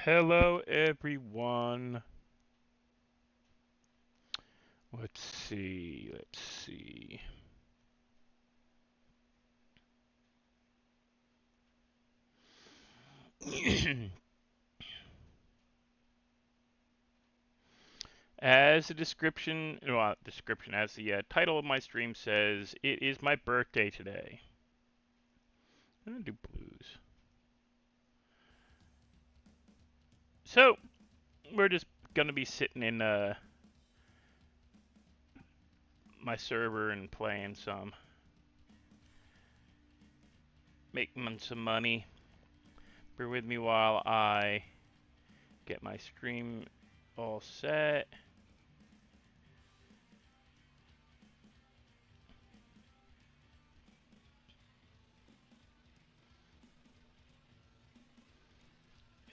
Hello, everyone. Let's see. As the as the title of my stream says, it is my birthday today. I'm gonna do blues. So we're just gonna be sitting in my server and playing some, making some money. Bear with me while I get my stream all set.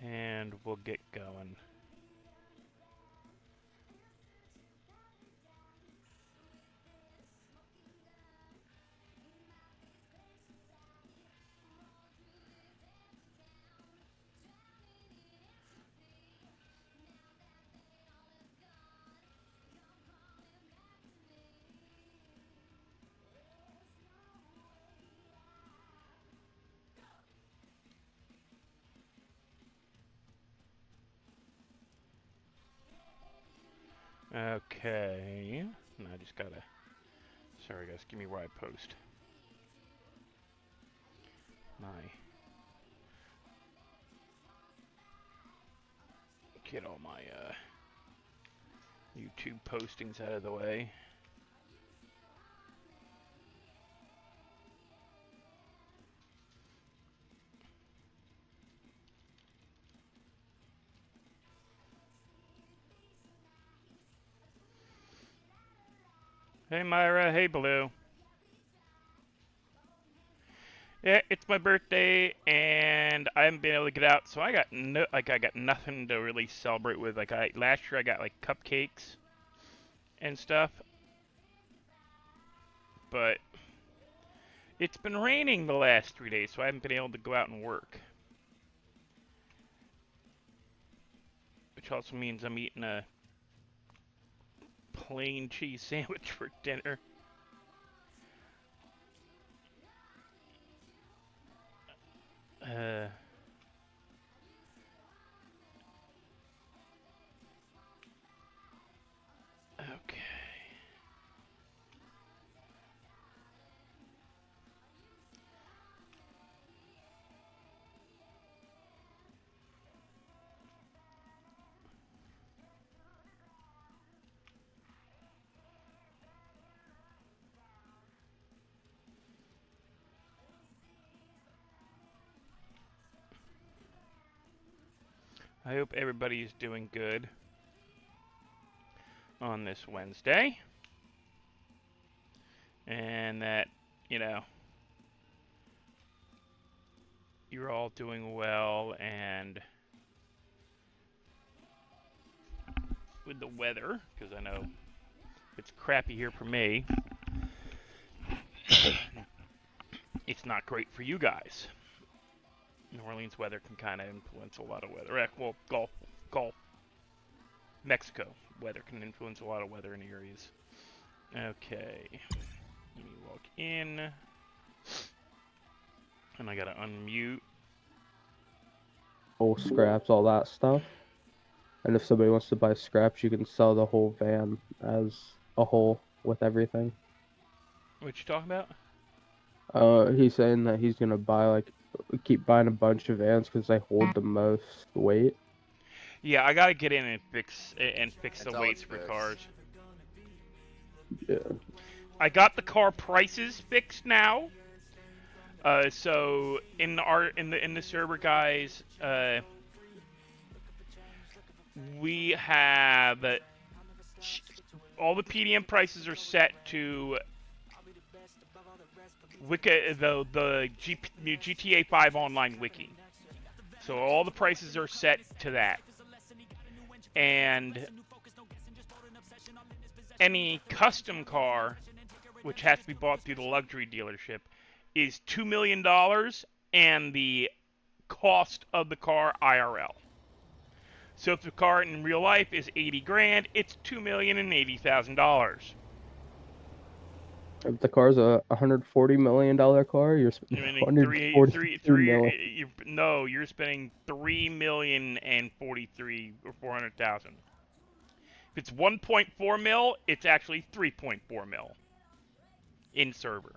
And we'll get going. Okay. And I just gotta. Sorry, guys. Give me where I post my. Get all my YouTube postings out of the way. Hey Myra, hey Blue. Yeah, it's my birthday and I haven't been able to get out, so I got nothing to really celebrate with. Last year I got like cupcakes and stuff, but it's been raining the last 3 days, so I haven't been able to go out and work. Which also means I'm eating a plain cheese sandwich for dinner. Okay. I hope everybody's doing good on this Wednesday. And that, you're all doing well and with the weather, because I know it's crappy here for me. It's not great for you guys. New Orleans weather can kind of influence a lot of weather. Well, Gulf, Mexico weather can influence a lot of weather in areas. Okay, let me log in, and I gotta unmute. Whole scraps, all that stuff. And if somebody wants to buy scraps, you can sell the whole van as a whole with everything. What you talking about? He's saying that he's gonna keep buying a bunch of vans because they hold the most weight. Yeah, I gotta get in and fix the weights for cars. Yeah. I got the car prices fixed now. So in the server, guys, we have all the PDM prices are set to the GTA 5 online wiki. So all the prices are set to that. And any custom car, which has to be bought through the luxury dealership, is $2 million, and the cost of the car IRL. So if the car in real life is 80 grand, it's $2,080,000. If the car's a $140 million car, you're You're spending spending $142 million. no, you're spending 3,043 or 400,000. If it's 1.4 mil, it's actually 3.4 mil in server.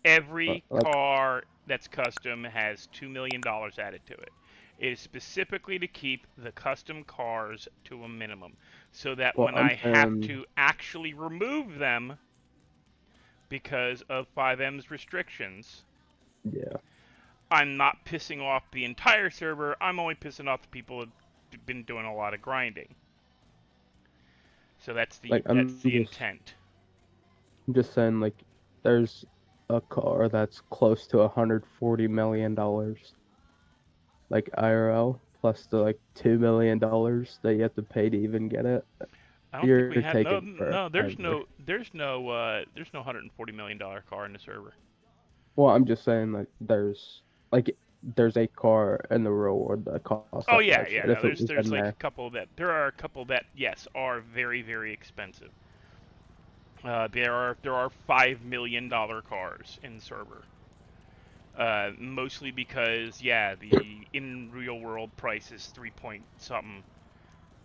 Every Like, car that's custom has $2 million added to it. It is specifically to keep the custom cars to a minimum, so that well, when I'm I have saying, to actually remove them because of 5M's restrictions, yeah, I'm not pissing off the entire server. I'm only pissing off the people who've been doing a lot of grinding. So that's like the intent. I'm just saying, like, there's a car that's close to $140 million, like IRL, plus the like $2 million that you have to pay to even get it. I don't think we You're have taking forever. there's no $140 million car in the server. Well, I'm just saying, like there's a car in the real world that costs Oh that yeah, much, yeah. and No, if it was there's in like there, a couple that there are a couple that yes are very very expensive. There are $5 million cars in the server. Mostly because yeah, the in real world price is 3 point something,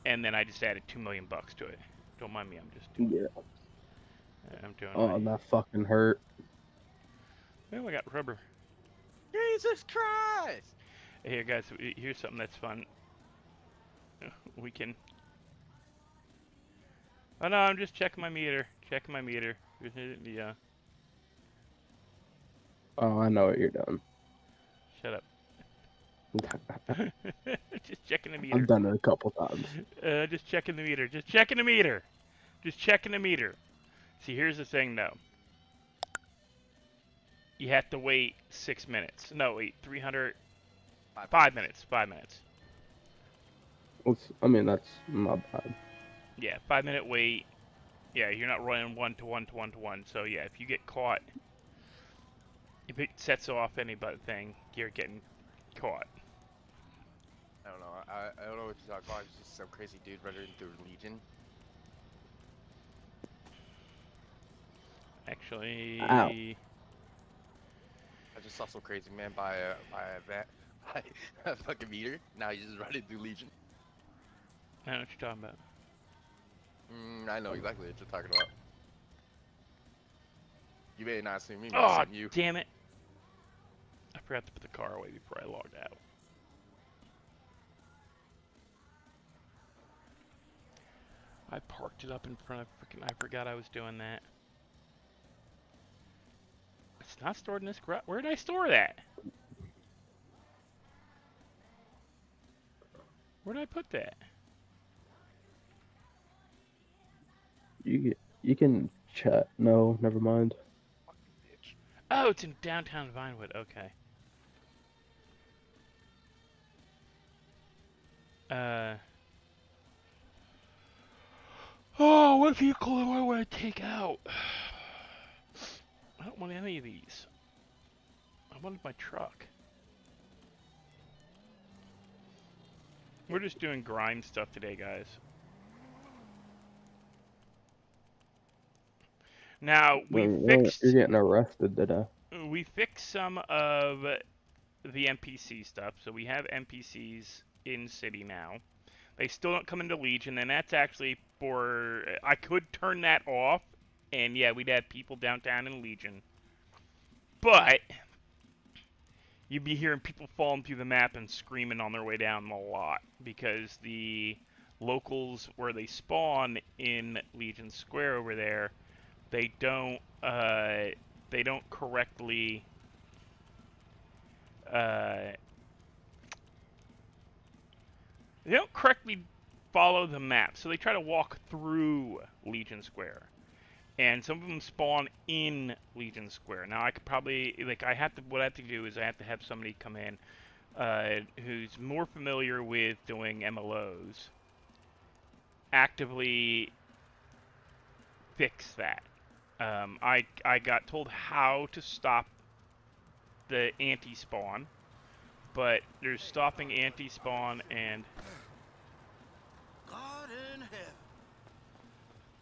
and then I just added $2 million to it. Don't mind me. yeah, I'm doing my. oh, that fucking hurt. Oh, I got rubber. Jesus Christ! Here, guys. Here's something that's fun. We can. Oh no, I'm just checking my meter. Checking my meter. Yeah. Oh, I know what you're doing. Shut up. Just checking the I've meter. done it a couple times. Just checking the meter. Just checking the meter. Just checking the meter. See, here's the thing, though. You have to wait 6 minutes. No, wait, 300. 5 minutes. 5 minutes. I mean, that's not bad. Yeah, 5 minute wait. Yeah, you're not running 1 to 1 to 1 to 1. So yeah, if you get caught, if it sets off any thing, you're getting caught. I don't know. I don't know what you're talking about. It's just some crazy dude running through Legion. Actually, Ow. I just saw some crazy man by a fucking meter. Now he's just running through Legion. I know what you're talking about. I know exactly what you're talking about. You may not see me, but Oh, I see you. damn it. I forgot to put the car away before I logged out. I parked it up in front of freaking. I forgot I was doing that. It's not stored in this garage. Where did I store that? Where did I put that? You can chat. No, never mind. Oh, it's in downtown Vinewood. Okay. Oh, what vehicle do I want to take out? I don't want any of these. I wanted my truck. We're just doing grind stuff today, guys. Now, You're getting arrested today. we fixed some of the NPC stuff. So we have NPCs in city now. They still don't come into Legion, and that's actually for... I could turn that off, and yeah, we'd have people downtown in Legion. But you'd be hearing people falling through the map and screaming on their way down a lot, because the locals where they spawn in Legion Square over there, they don't correctly they don't correctly follow the map, so they try to walk through Legion Square, and some of them spawn in Legion Square. Now I could probably what I have to do is I have to have somebody come in who's more familiar with doing MLOs, actively fix that. I got told how to stop the anti-spawn, but there's stopping anti-spawn and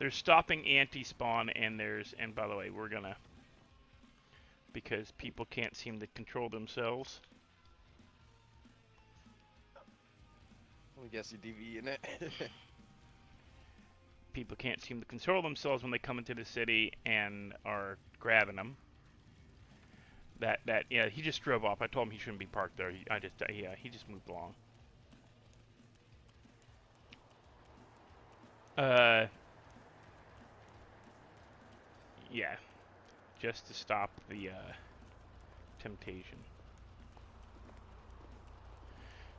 There's stopping anti-spawn, and by the way, we're gonna, because people can't seem to control themselves. We guess you DV in it. People can't seem to control themselves when they come into the city and are grabbing them. Yeah, he just drove off. I told him he shouldn't be parked there. He just moved along. Yeah, just to stop the temptation.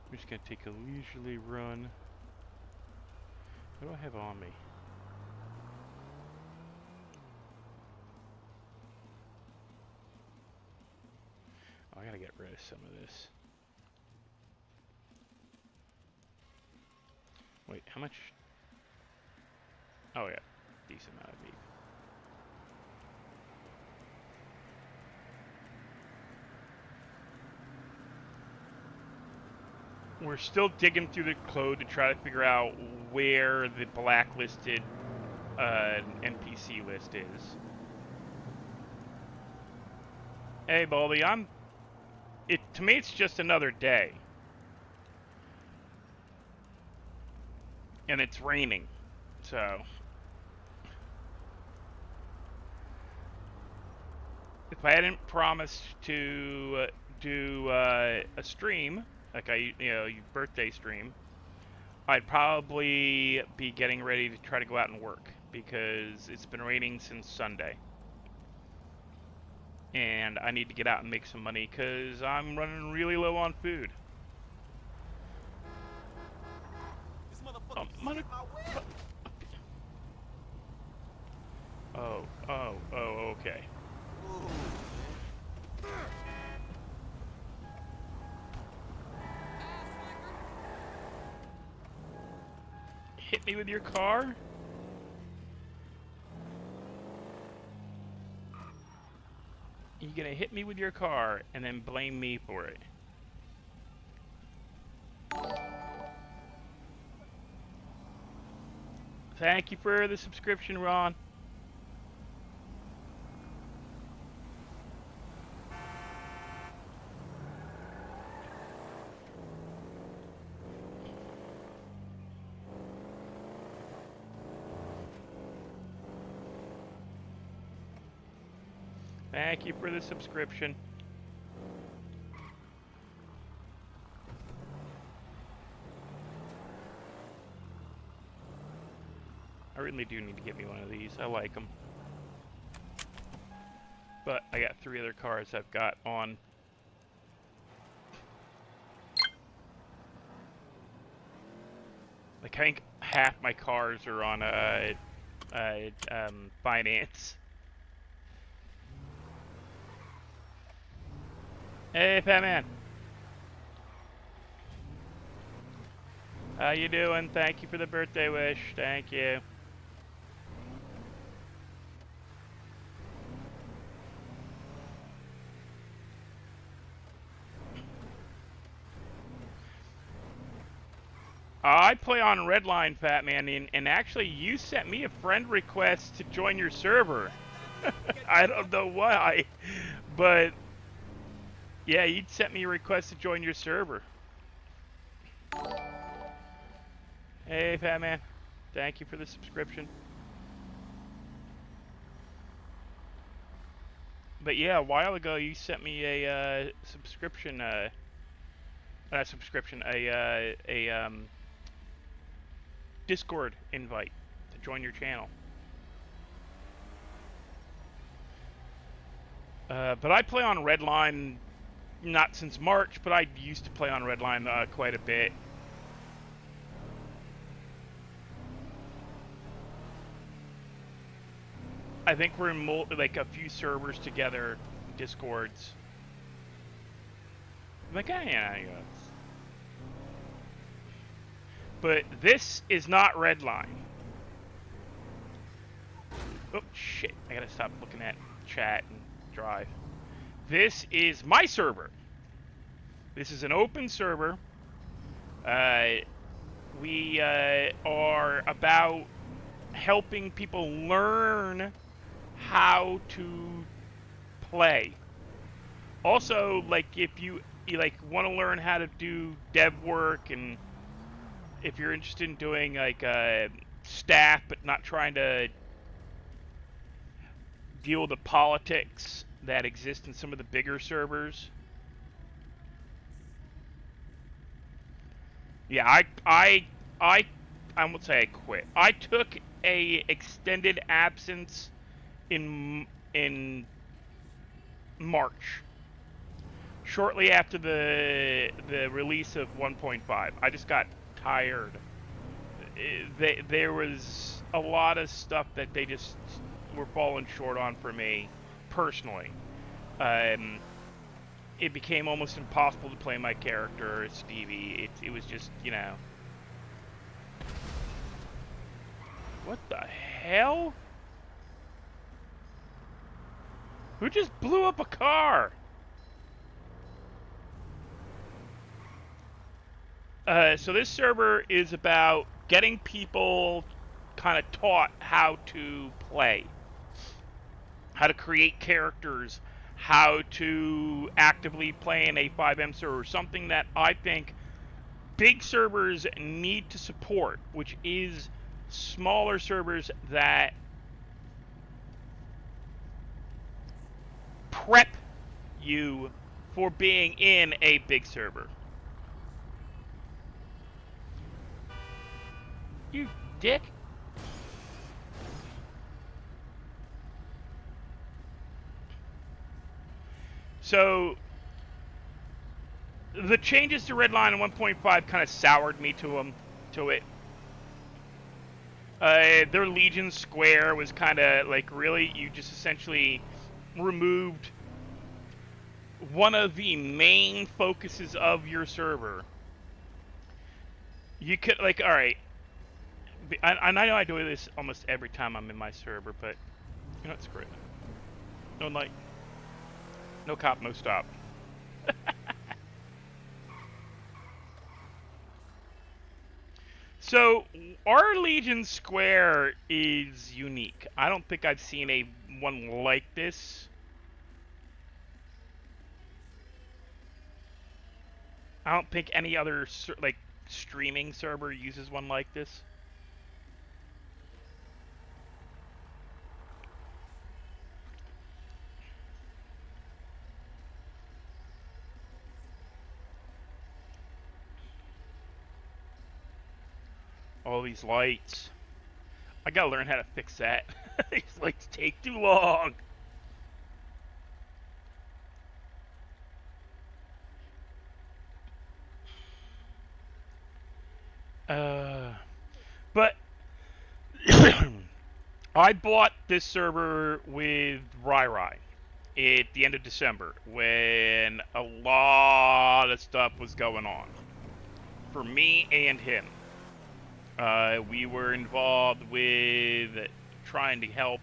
I'm just gonna take a leisurely run. What do I have on me? Oh, I gotta get rid of some of this. Wait, how much? Oh yeah, decent amount of beef. We're still digging through the code to try to figure out where the blacklisted NPC list is. Hey, Baldy, to me, it's just another day. And it's raining, so. If I hadn't promised to do a stream, like birthday stream, I'd probably be getting ready to try to go out and work, because it's been raining since Sunday. And I need to get out and make some money, because I'm running really low on food. Okay. Hit me with your car? You're gonna hit me with your car and then blame me for it. Thank you for the subscription, Ron. Thank you for the subscription. I really do need to get me one of these. I like them. But I got 3 other cars I've got on. Like, I think half my cars are on finance. Hey, Fat Man. How you doing? Thank you for the birthday wish. Thank you. I play on Redline, Fat Man, and actually you sent me a friend request to join your server. I don't know why, but yeah, you sent me a request to join your server. Hey, Fat Man. Thank you for the subscription. But yeah, a while ago you sent me a subscription, Discord invite to join your channel. But I play on Redline, not since March, but I used to play on Redline quite a bit. I think we're in like a few servers together, Discords. I'm like, yeah. But this is not Redline. Oh shit! I gotta stop looking at chat and drive. This is my server. This is an open server. We are about helping people learn how to play. Also, like if you like want to learn how to do dev work, and if you're interested in doing like staff but not trying to deal with the politics that exist in some of the bigger servers. Yeah, I won't say I quit. I took a extended absence in March, shortly after the release of 1.5. I just got tired. There was a lot of stuff that they just were falling short on for me personally. Um, it became almost impossible to play my character, Stevie. It was just, you know. What the hell? Who just blew up a car? So this server is about getting people kind of taught how to play, how to create characters, how to actively play in a 5M server, something that I think big servers need to support, which is smaller servers that prep you for being in a big server. You dick. So the changes to Redline and 1.5 kind of soured me to it. Their Legion Square was kind of like, really, you just essentially removed one of the main focuses of your server. You could, like, all right, I know I do this almost every time I'm in my server, but you know, it's great. No light, no cop, no stop. So our Legion Square is unique. I don't think I've seen a one like this. I don't think any other like streaming server uses one like this. All these lights. I gotta learn how to fix that. These lights take too long. But I bought this server with Rai at the end of December when a lot of stuff was going on for me and him. We were involved with trying to help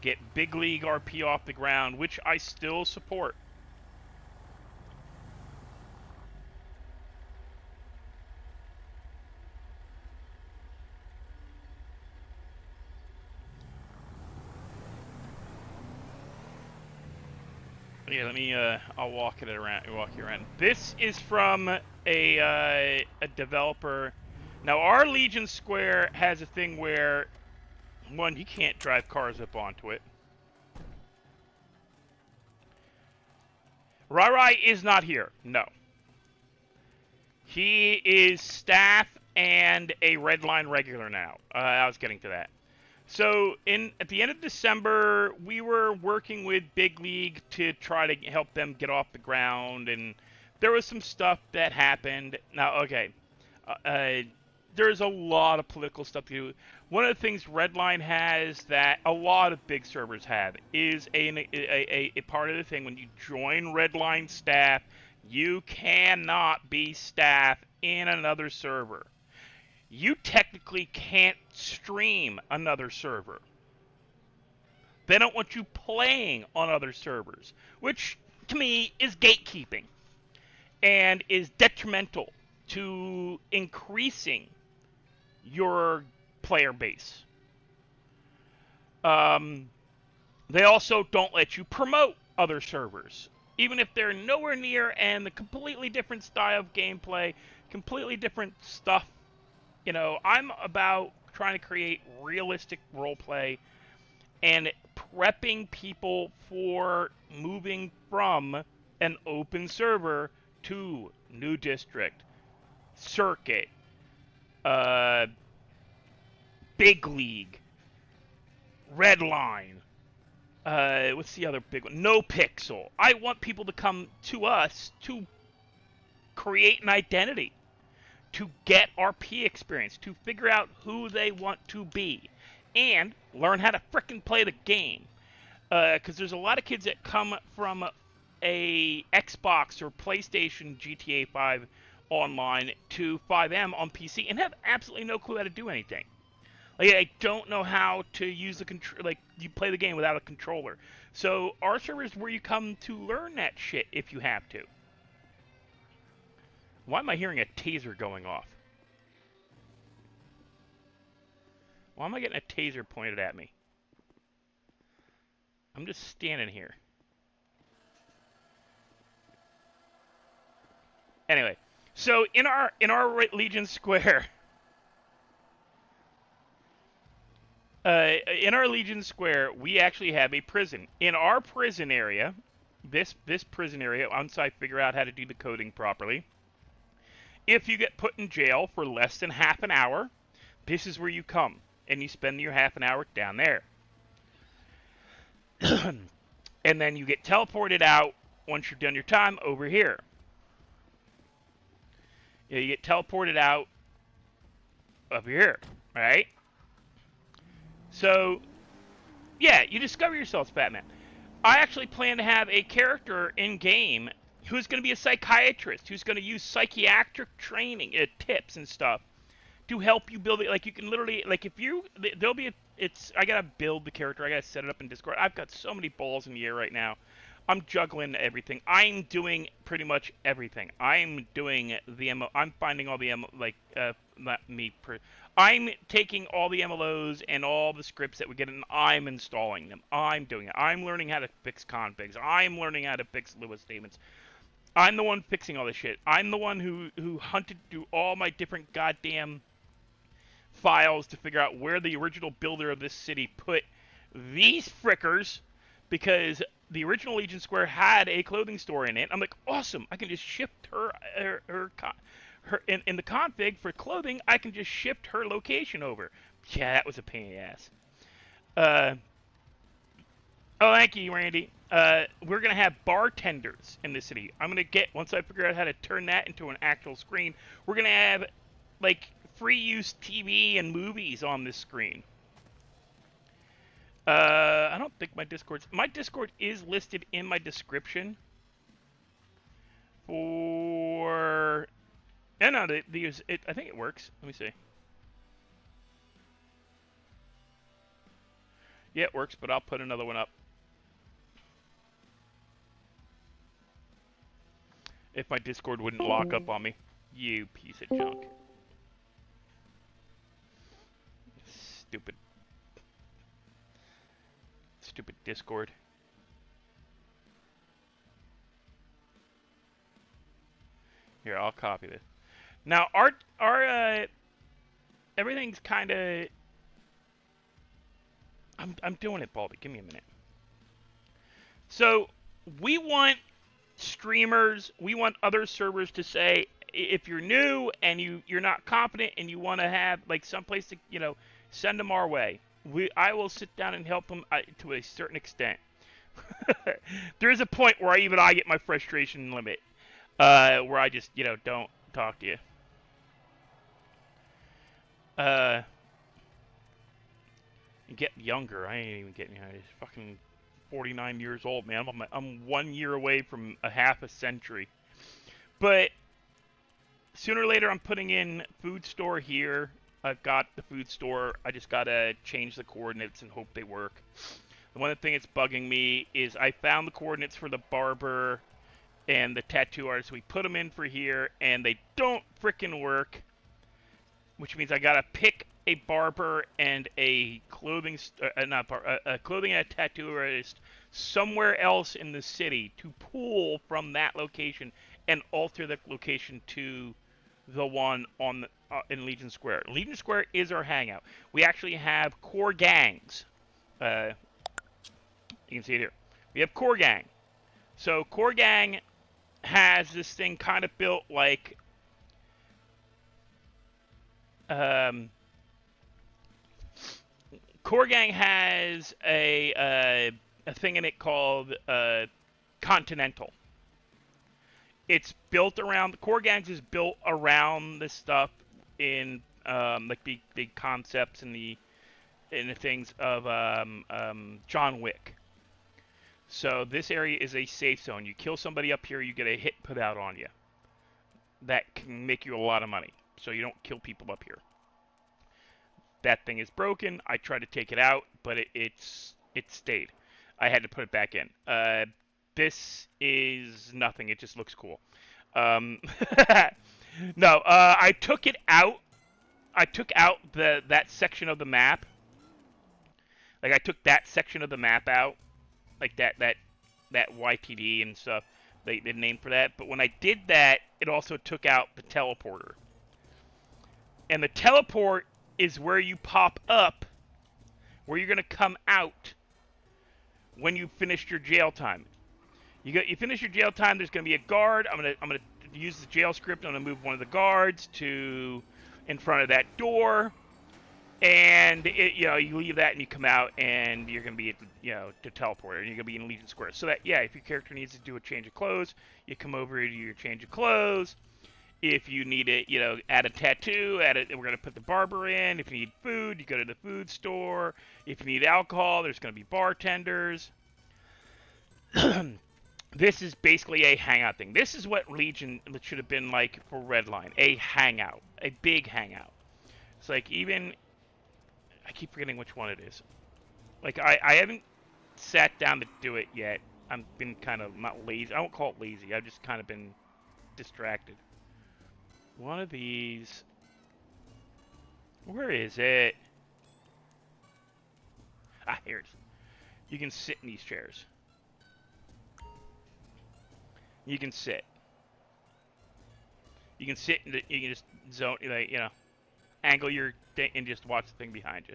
get Big League RP off the ground, which I still support. Yeah, let me. I'll walk you around. This is from a developer. Now, our Legion Square has a thing where, one, you can't drive cars up onto it. Rai is not here. No. He is staff and a Redline regular now. I was getting to that. So at the end of December, we were working with Big League to try to help them get off the ground, and there was some stuff that happened. Now, okay, there's a lot of political stuff to do. One of the things Redline has that a lot of big servers have is a part of the thing. When you join Redline staff, you cannot be staff in another server. You technically can't stream another server. They don't want you playing on other servers, which to me is gatekeeping and is detrimental to increasing your player base. They also don't let you promote other servers, even if they're nowhere near and the completely different style of gameplay, completely different stuff. You know, I'm about trying to create realistic roleplay and prepping people for moving from an open server to new district, circuit, uh, big league, red line. What's the other big one? No pixel. I want people to come to us to create an identity, to get RP experience, to figure out who they want to be, and learn how to frickin' play the game. Because there's a lot of kids that come from a Xbox or PlayStation GTA 5 online to 5M on PC and have absolutely no clue how to do anything. Like, I don't know how to use the control. Like, you play the game without a controller. So our server is where you come to learn that shit if you have to. Why am I hearing a taser going off? Why am I getting a taser pointed at me? I'm just standing here. Anyway, so in our Legion Square, in our Legion Square, we actually have a prison. In our prison area, this prison area, once I figure out how to do the coding properly, if you get put in jail for less than half an hour, this is where you come, and you spend your half an hour down there. And then you get teleported out once you've done your time over here. You get teleported out over here, right? So, yeah, you discover yourself, Batman. I actually plan to have a character in-game who's going to be a psychiatrist, who's going to use psychiatric training, tips and stuff to help you build it. Like, you can literally, like, if you, there'll be I got to build the character. I got to set it up in Discord. I've got so many balls in the air right now. I'm juggling everything. I'm doing pretty much everything. I'm doing the I'm finding all the I'm taking all the MLOs and all the scripts that we get and I'm installing them. I'm doing it. I'm learning how to fix configs. I'm learning how to fix Lua statements. I'm the one fixing all this shit. I'm the one who hunted through all my different goddamn files to figure out where the original builder of this city put these frickers, because the original Legion Square had a clothing store in it. I'm like, awesome! I can just shift her in the config for clothing. I can just shift her location over. Yeah, that was a pain in the ass. Oh, thank you, Randy. We're gonna have bartenders in the city. I'm gonna get, once I figure out how to turn that into an actual screen, we're gonna have like free use TV and movies on this screen. I don't think my Discord is listed in my description for, no, I think it works. Let me see. Yeah, it works, but I'll put another one up. If my Discord wouldn't lock up on me. You piece of junk. Stupid Discord. Here, I'll copy this. Now, our everything's kind of. I'm doing it, Baldy. Give me a minute. So, we want streamers, we want other servers to say, if you're new and you're not confident and you want to have like someplace to, you know, send them our way. I will sit down and help them to a certain extent. There is a point where I get my frustration limit, where I just, you know, don't talk to you. Get younger. I ain't even getting, I'm fucking 49 years old, man. I'm 1 year away from a half a century. But sooner or later, I'm putting in food store here. I've got the food store. I just gotta change the coordinates and hope they work. The one thing that's bugging me is I found the coordinates for the barber and the tattoo artist. We put them in for here, and they don't frickin' work. Which means I gotta pick a barber and a clothing clothing and a tattoo artist somewhere else in the city to pull from that location and alter the location to the one on in Legion Square. Legion Square is our hangout. We actually have core gangs. You can see it here. We have core gang. So core gang has this thing kind of built like core gang has a thing in it called Continental. It's built around Core Gangs is built around this stuff in like the concepts and the things of John Wick. So this area is a safe zone. You kill somebody up here, you get a hit put out on you. That can make you a lot of money. So you don't kill people up here. That thing is broken. I tried to take it out, but it stayed. I had to put it back in. This is nothing. It just looks cool. No, I took it out. I took out that section of the map. Like I took that section of the map out, like that YTD and stuff. They named for that. But when I did that, it also took out the teleporter. And the teleport is where you pop up, where you're gonna come out when you finished your jail time. You finish your jail time. There's gonna be a guard. I'm gonna use the jail script. I'm gonna move one of the guards to in front of that door, and you leave that and you come out and you're gonna be to teleport, and you're gonna be in Legion Square. So that if your character needs to do a change of clothes, you come over to your change of clothes. If you need it, add a tattoo, we're going to put the barber in. If you need food, you go to the food store. If you need alcohol, there's going to be bartenders. This is basically a hangout thing. This is what Legion should have been like for Redline. A hangout. A big hangout. It's like I keep forgetting which one it is. Like, I haven't sat down to do it yet. I've been kind of not lazy. I won't call it lazy. I've just kind of been distracted. One of these. Where is it? Ah, here it is. You can sit in these chairs. You can sit. You can sit and you can just zone, angle your thing and just watch the thing behind you.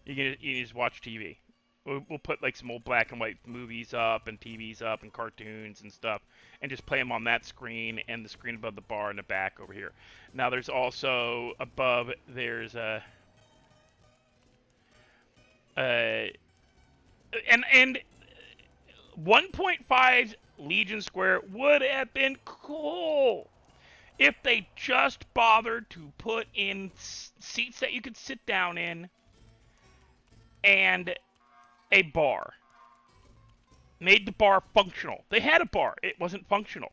You can just watch TV. We'll put like some old black and white movies up and TVs up and cartoons and stuff, and just play them on that screen and the screen above the bar in the back over here. Now there's also above there's a and 1.5 Legion Square would have been cool if they just bothered to put in seats that you could sit down in and a bar. Made the bar functional. They had a bar. It wasn't functional.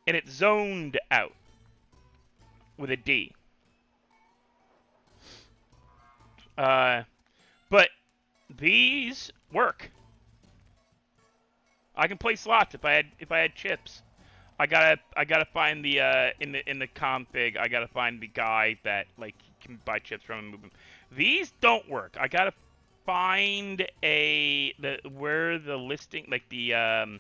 And it zoned out with a D. But these work. I can play slots if I had chips. I gotta find the in the config. I gotta find the guy that can buy chips from and move them. These don't work. I gotta find where the listing, the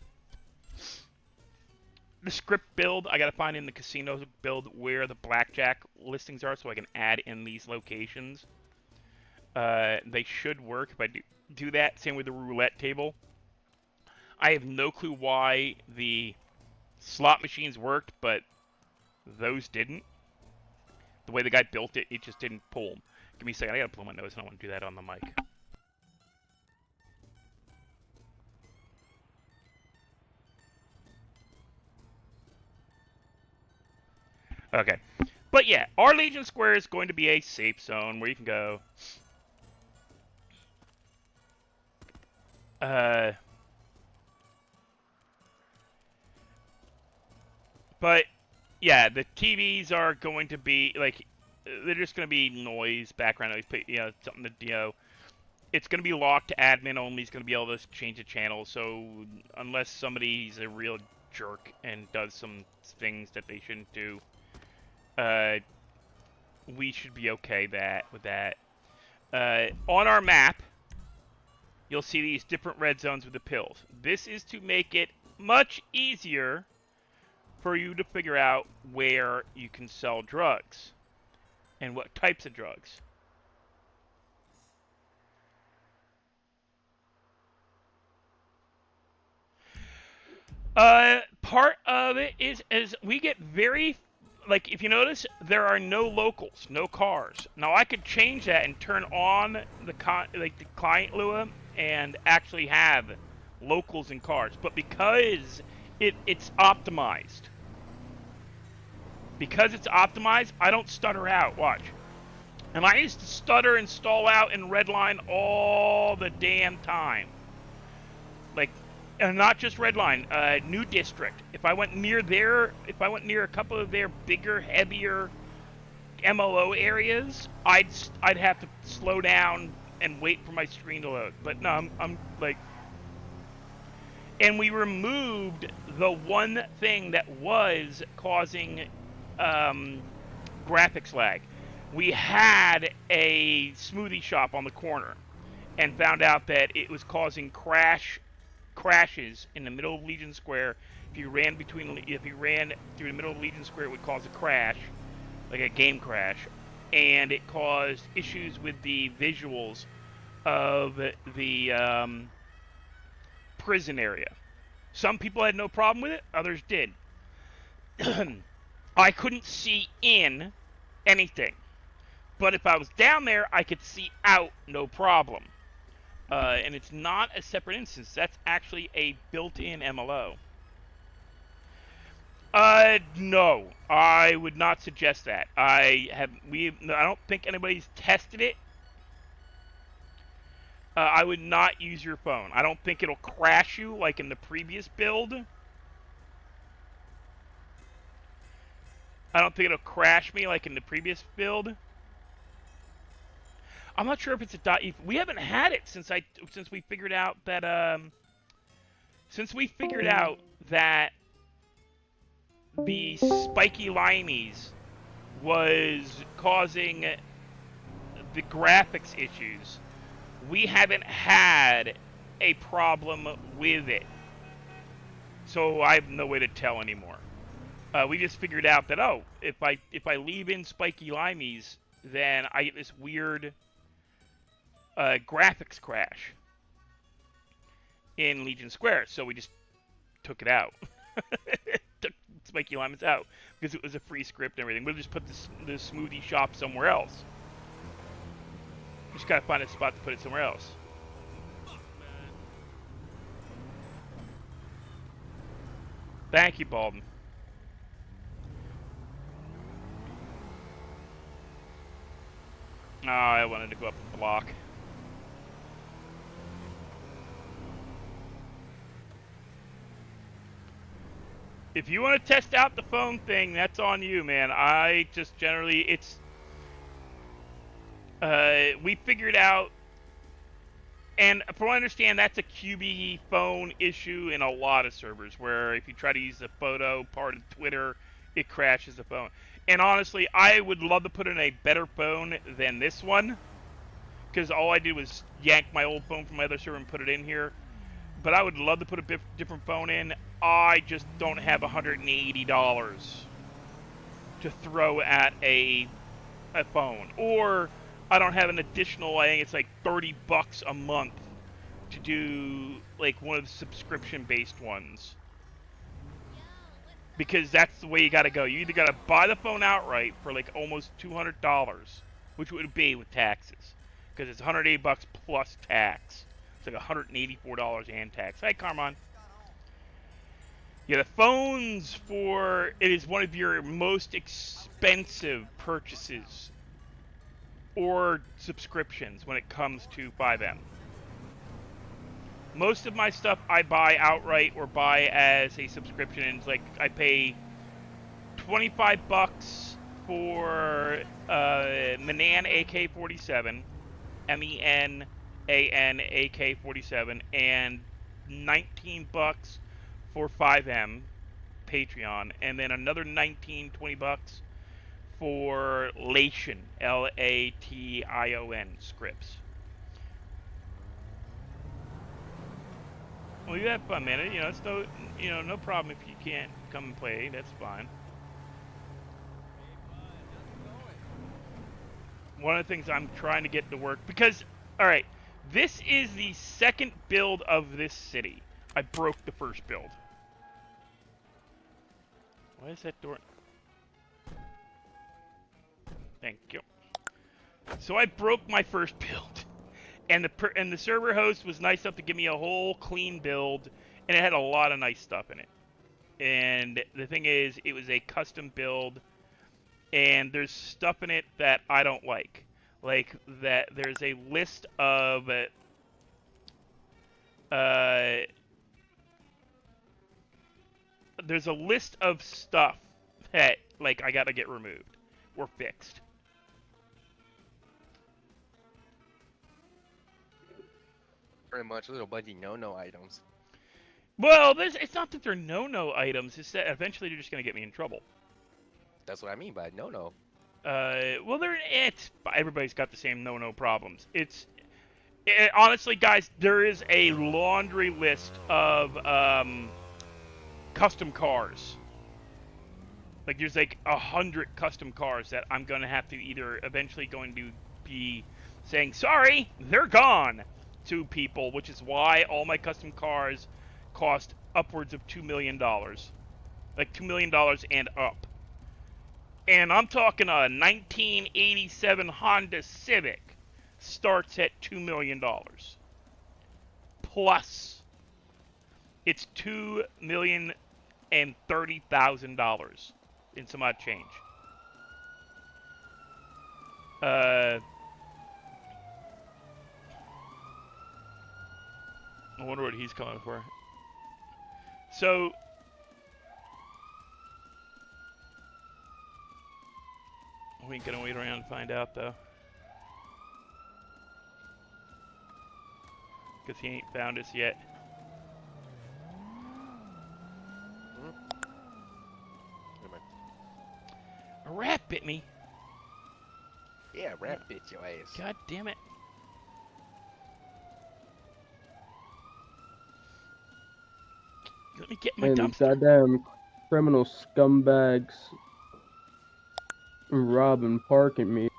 script build. I gotta find in the casino build where the blackjack listings are, so I can add in these locations. They should work if I do that. Same with the roulette table. I have no clue why the slot machines worked, but those didn't. The way the guy built it, it just didn't pull them. Give me a second. I gotta blow my nose. I don't want to do that on the mic. Okay. But yeah, our Legion Square is going to be a safe zone where you can go. But yeah, the TVs are going to be they're just going to be noise, background noise, something that, it's going to be locked to admin only. It's going to be able to change the channel. So unless somebody's a real jerk and does some things that they shouldn't do, we should be okay with that. On our map, you'll see these different red zones with the pills. This is to make it much easier for you to figure out where you can sell drugs and what types of drugs. Part of it is we get very, like, if you notice, there are no locals, no cars. Now I could change that and turn on the client Lua and actually have locals and cars, but because it's optimized. Because it's optimized, I don't stutter out. Watch. And I used to stutter and stall out in Redline all the damn time. Like, and not just Redline, New District. If I went near a couple of their bigger, heavier MLO areas, I'd have to slow down and wait for my screen to load. But no, I'm like, and we removed the one thing that was causing graphics lag. We had a smoothie shop on the corner and found out that it was causing crashes in the middle of Legion Square. If you ran through the middle of Legion Square, it would cause a crash, like a game crash, and it caused issues with the visuals of the prison area. Some people had no problem with it, others did. I couldn't see in anything, but if I was down there, I could see out, no problem. And it's not a separate instance. That's actually a built-in MLO. No, I would not suggest that. I don't think anybody's tested it. I would not use your phone. I don't think it'll crash you like in the previous build. I don't think it'll crash me like in the previous build. I'm not sure if it's a .eth. We haven't had it since we figured out that the spiky limeys was causing the graphics issues. We haven't had a problem with it, so I have no way to tell anymore. We just figured out that if I leave in spiky limeys, then I get this weird graphics crash in Legion Square, so we just took it out. Took spiky limeys out because it was a free script and everything. We'll just put the smoothie shop somewhere else. Just gotta find a spot to put it somewhere else. Thank you, Balden. Oh, I wanted to go up the block. If you want to test out the phone thing, that's on you, man. I just generally, we figured out, and from what I understand, that's a QB phone issue in a lot of servers, where if you try to use the photo part of Twitter, it crashes the phone. And honestly, I would love to put in a better phone than this one, because all I did was yank my old phone from my other server and put it in here. But I would love to put a different phone in. I just don't have $180 to throw at a phone. Or I don't have an additional, I think it's like $30 a month to do like one of the subscription-based ones. Because that's the way you gotta go. You either gotta buy the phone outright for like almost $200, which would be with taxes. Because it's $180 plus tax. It's like $184 and tax. Hi, Carmon. Yeah, the phones it is one of your most expensive purchases or subscriptions when it comes to 5M. Most of my stuff I buy outright or buy as a subscription, and it's like I pay $25 for Menan AK-47, MENAN AK-47, and $19 for 5M Patreon, and then another $19, $20 for Lation, Lation scripts. Well, you have fun, man. You know, it's no problem if you can't come and play. That's fine. One of the things I'm trying to get to work because, all right, this is the second build of this city. I broke the first build. Why is that door? Thank you. So I broke my first build, and the server host was nice enough to give me a whole clean build, and it had a lot of nice stuff in it. And the thing is, it was a custom build, and there's stuff in it that I don't like. Like that, there's a list of there's a list of stuff that like I gotta get removed or fixed. Pretty much little buddy no items. Well, it's not that they're no items. It's that eventually they're just gonna get me in trouble. That's what I mean by no. Well, everybody's got the same no problems. Honestly, guys, there is a laundry list of custom cars. Like there's like 100 custom cars that I'm gonna have to either eventually going to be saying sorry, they're gone to people, which is why all my custom cars cost upwards of $2 million, like $2 million and up. And I'm talking a 1987 Honda Civic starts at $2 million. Plus, it's $2,030,000 in some odd change. I wonder what he's coming for. So, we ain't gonna wait around and find out, though. Because he ain't found us yet. A rat bit me. Yeah, rat bit your ass. God damn it. Let me get my And dumpster. goddamn criminal scumbags robbing parking me.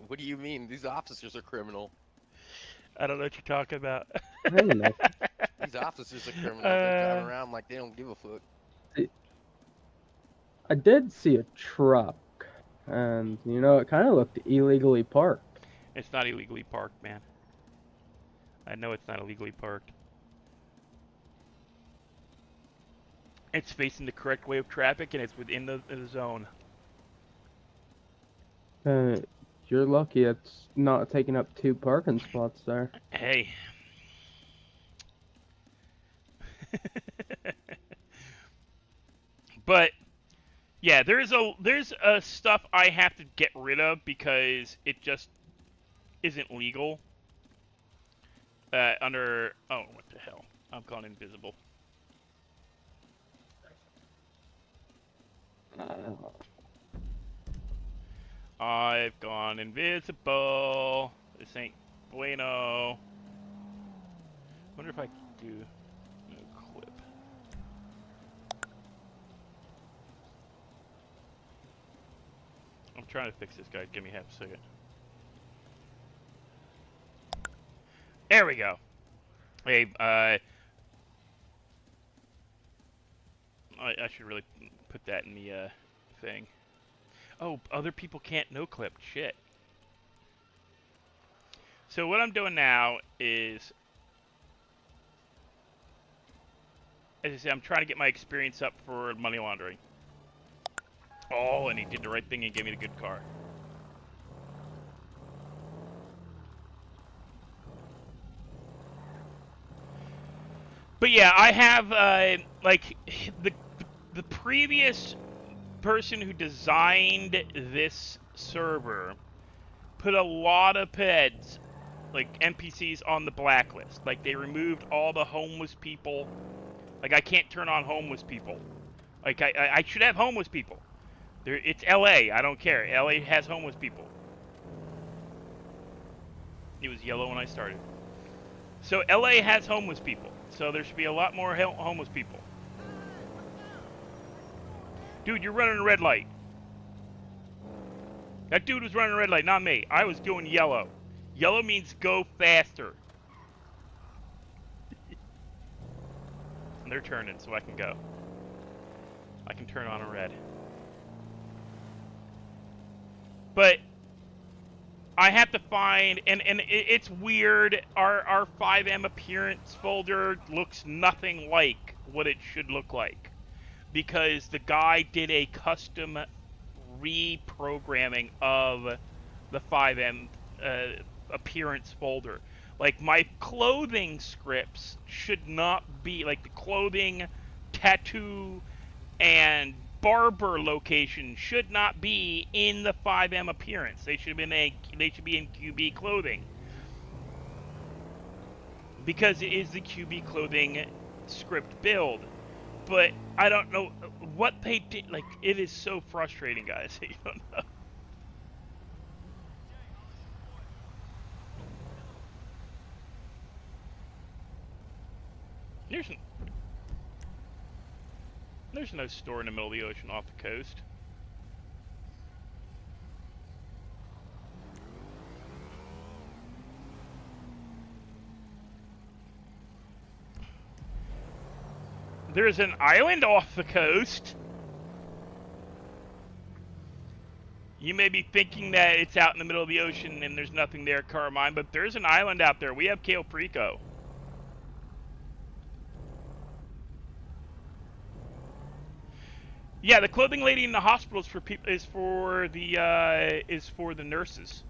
What do you mean? These officers are criminal. I don't know what you're talking about. I don't know. These officers are criminal. They're driving around like they don't give a fuck. I did see a truck, and you know it kind of looked illegally parked. It's not illegally parked, man. I know it's not illegally parked. It's facing the correct way of traffic, and it's within the zone. You're lucky it's not taking up 2 parking spots there. Hey. But yeah, there's a stuff I have to get rid of because it just isn't legal. Under what the hell? I've gone invisible. I've gone invisible. This ain't bueno. Wonder if I can do no clip. I'm trying to fix this guy. Give me half a second. There we go. Hey, I should really put that in the thing. Oh, other people can't no-clip. Shit. So what I'm doing now is, as I say, I'm trying to get my experience up for money laundering. Oh, and he did the right thing and gave me the good car. But yeah, I have, like, the previous person who designed this server put a lot of PEDs, like NPCs, on the blacklist. Like, they removed all the homeless people. Like, I can't turn on homeless people. Like, I should have homeless people. It's LA. I don't care. LA has homeless people. It was yellow when I started. So LA has homeless people. So there should be a lot more homeless people. Dude, you're running a red light. That dude was running a red light, not me. I was doing yellow. Yellow means go faster. And they're turning, so I can go. I can turn on a red. But I have to find, and it's weird, our 5M appearance folder looks nothing like what it should look like. Because the guy did a custom reprogramming of the 5M appearance folder. Like, my clothing scripts should not be, like, the clothing, tattoo, and barber location should not be in the 5M appearance. They should be in QB clothing. Because it is the QB clothing script build. But I don't know what they did. Like, it is so frustrating, guys. You don't know. There's no store in the middle of the ocean off the coast. There's an island off the coast. You may be thinking that it's out in the middle of the ocean and there's nothing there, Carmine, but there's an island out there. We have Cayo Perico. Yeah, the clothing lady in the hospital is for people, is for the nurses.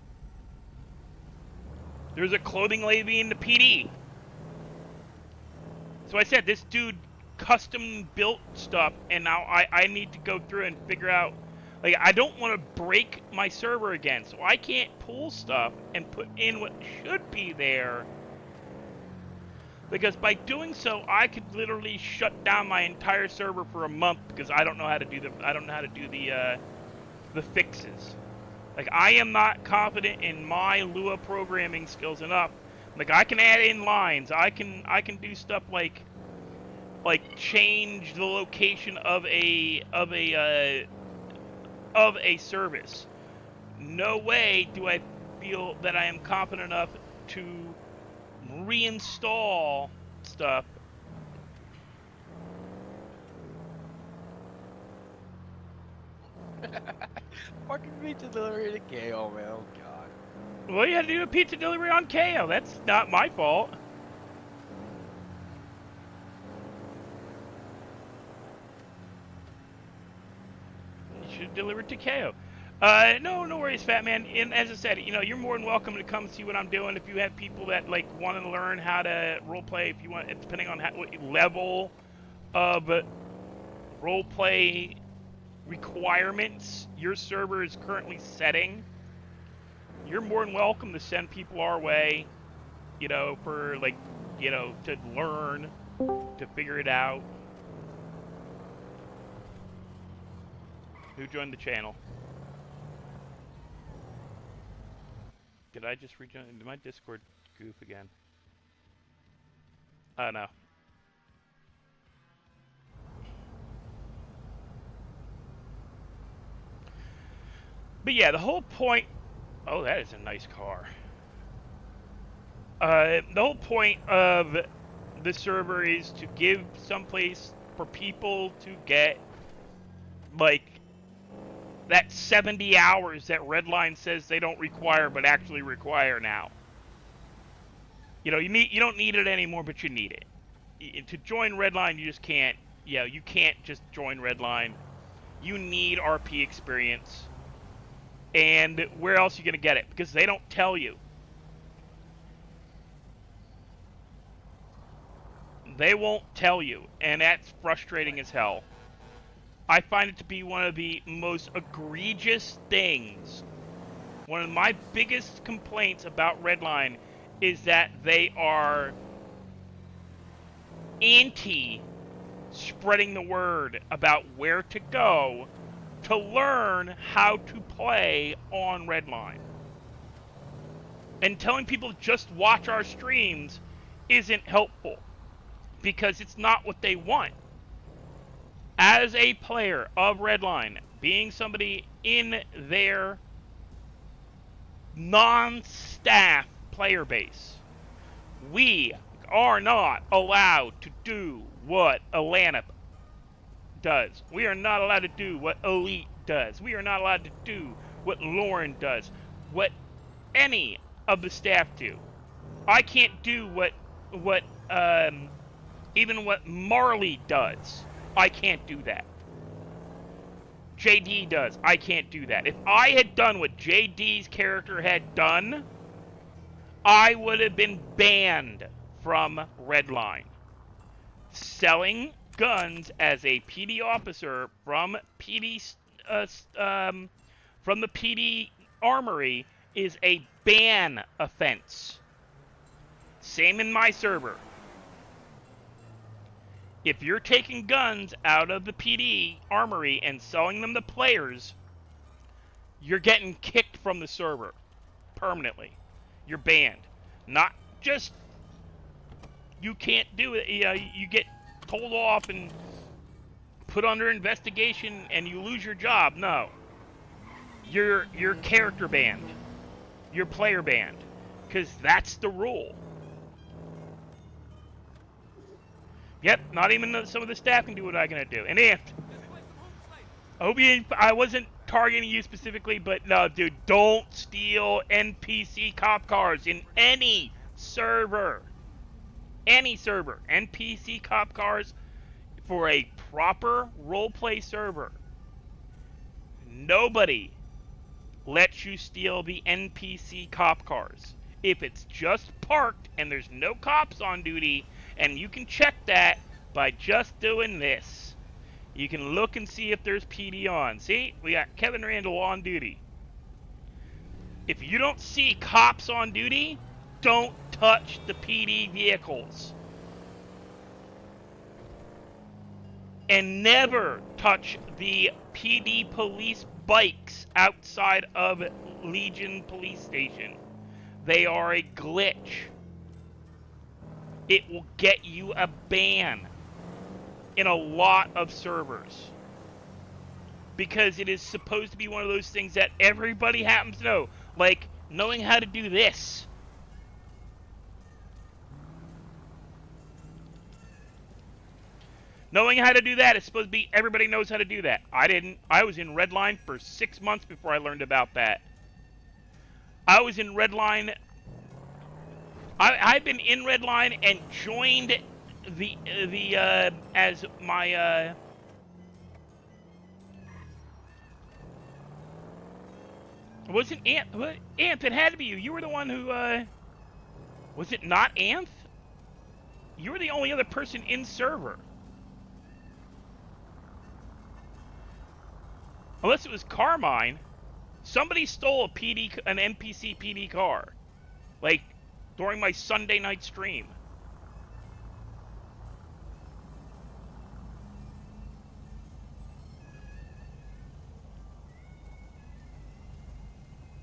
There's a clothing lady in the PD. So I said this dude custom built stuff, and now I need to go through and figure out, like, I don't want to break my server again, so I can't pull stuff and put in what should be there, because by doing so I could literally shut down my entire server for a month because I don't know how to do the fixes. Like, I am not confident in my Lua programming skills enough. Like, I can add in lines, I can do stuff like change the location of a service. No way do I feel that I am confident enough to reinstall stuff. Fucking pizza delivery to KO, man. Oh god. Well, you had to do a pizza delivery on KO. That's not my fault. You should have delivered to KO. No worries, Fat Man. And as I said, you know, you're more than welcome to come see what I'm doing. If you have people that like want to learn how to roleplay, if you want, depending on what level of roleplay requirements your server is currently setting, you're more than welcome to send people our way. You know, for like, you know, to learn, to figure it out. Who joined the channel? Did I just rejoin? Did my Discord goof again? Oh, no. But yeah, the whole point... Oh, that is a nice car. The whole point of the server is to give someplace for people to get, like, that 70 hours that Redline says they don't require but actually require now. You know, you don't need it anymore, but you need it. To join Redline, you just can't. Yeah, you can't just join Redline. You need RP experience. And where else are you going to get it? Because they don't tell you. They won't tell you, and that's frustrating as hell. I find it to be one of the most egregious things. One of my biggest complaints about Redline is that they are anti spreading the word about where to go to learn how to play on Redline. And telling people just watch our streams isn't helpful because it's not what they want. As a player of Redline, being somebody in their non-staff player base, we are not allowed to do what Atlanta does. We are not allowed to do what Elite does. We are not allowed to do what Lauren does. What any of the staff do. I can't do even what Marley does. I can't do that. JD does. I can't do that. If I had done what JD's character had done, I would have been banned from Redline. Selling guns as a PD officer from the PD armory is a ban offense. Same in my server. If you're taking guns out of the PD armory and selling them to players, you're getting kicked from the server permanently. You're banned. Not just you can't do it. You get told off and put under investigation and you lose your job. No. You're character banned. You're player banned. Because that's the rule. Yep, not even some of the staff can do what I'm going to do. And I wasn't targeting you specifically, but no, dude, don't steal NPC cop cars in any server. Any server. NPC cop cars for a proper roleplay server. Nobody lets you steal the NPC cop cars. If it's just parked and there's no cops on duty, and you can check that by just doing this. You can look and see if there's PD on. See? We got Kevin Randall on duty. If you don't see cops on duty, don't touch the PD vehicles. And never touch the PD police bikes outside of Legion Police Station. They are a glitch. It will get you a ban in a lot of servers. Because it is supposed to be one of those things that everybody happens to know. Like, knowing how to do this. Knowing how to do that is supposed to be everybody knows how to do that. I didn't. I was in Redline for 6 months before I learned about that. I was in Redline. I've been in Redline and joined as my wasn't Anth? What? Anth, it had to be you. You were the one who was it not Anth? You were the only other person in server. Unless it was Carmine. Somebody stole an NPC PD car. Like, during my Sunday night stream.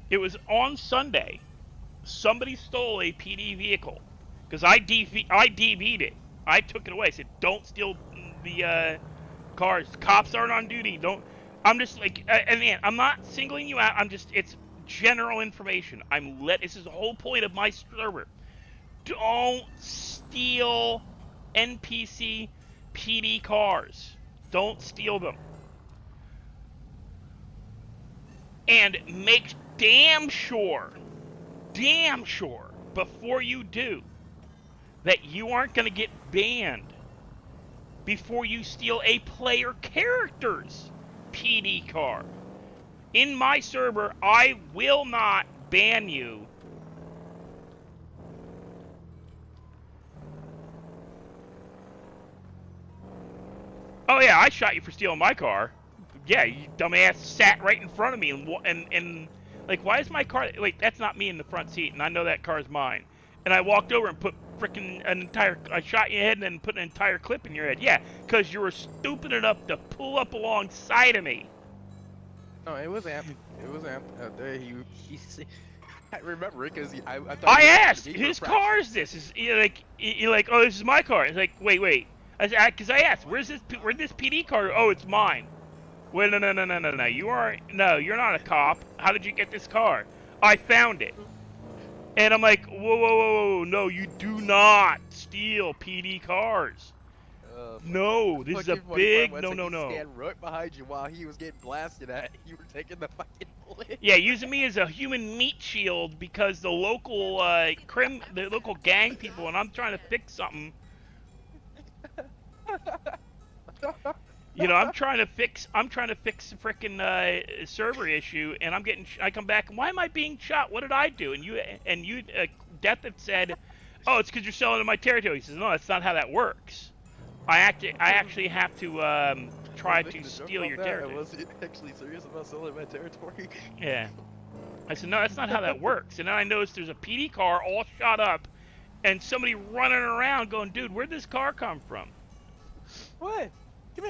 It was on Sunday. Somebody stole a PD vehicle. Because I DV'd it. I took it away. I said, don't steal the cars. Cops aren't on duty. Don't... I'm just like, and man, I'm not singling you out. I'm just, it's general information. This is the whole point of my server. Don't steal NPC PD cars. Don't steal them. And make damn sure, before you do, that you aren't going to get banned before you steal a player character's PD car. In my server, I will not ban you Oh yeah, I shot you for stealing my car. Yeah, you dumbass sat right in front of me and like, why is my car, wait, that's not me in the front seat and I know that car's mine. And I walked over and put I shot you in the head and then put an entire clip in your head. Yeah, because you were stupid enough to pull up alongside of me. No, it was Amp. It was Amp. I remember it because I thought I you were asked, me for a whose fraction. car is this? You're like, oh, this is my car. It's like, wait. Because I asked, where's this PD car? Oh, it's mine. Wait, no. You're not a cop. How did you get this car? I found it. And I'm like, whoa, no, you do not steal PD cars. No, this is a big no. Stand right behind you while he was getting blasted at. You were taking the fucking bullet. Yeah, using me as a human meat shield because the local the local gang people, and I'm trying to fix something. You know, I'm trying to fix the frickin' server issue, and I come back, and why am I being shot? What did I do? And you, Death had said, oh, it's because you're selling in my territory. He says, no, that's not how that works. I actually have to try to steal your territory. I wasn't actually serious about selling my territory. Yeah. I said, no, that's not how that works. And then I noticed there's a PD car all shot up, and somebody running around going, dude, where'd this car come from? What?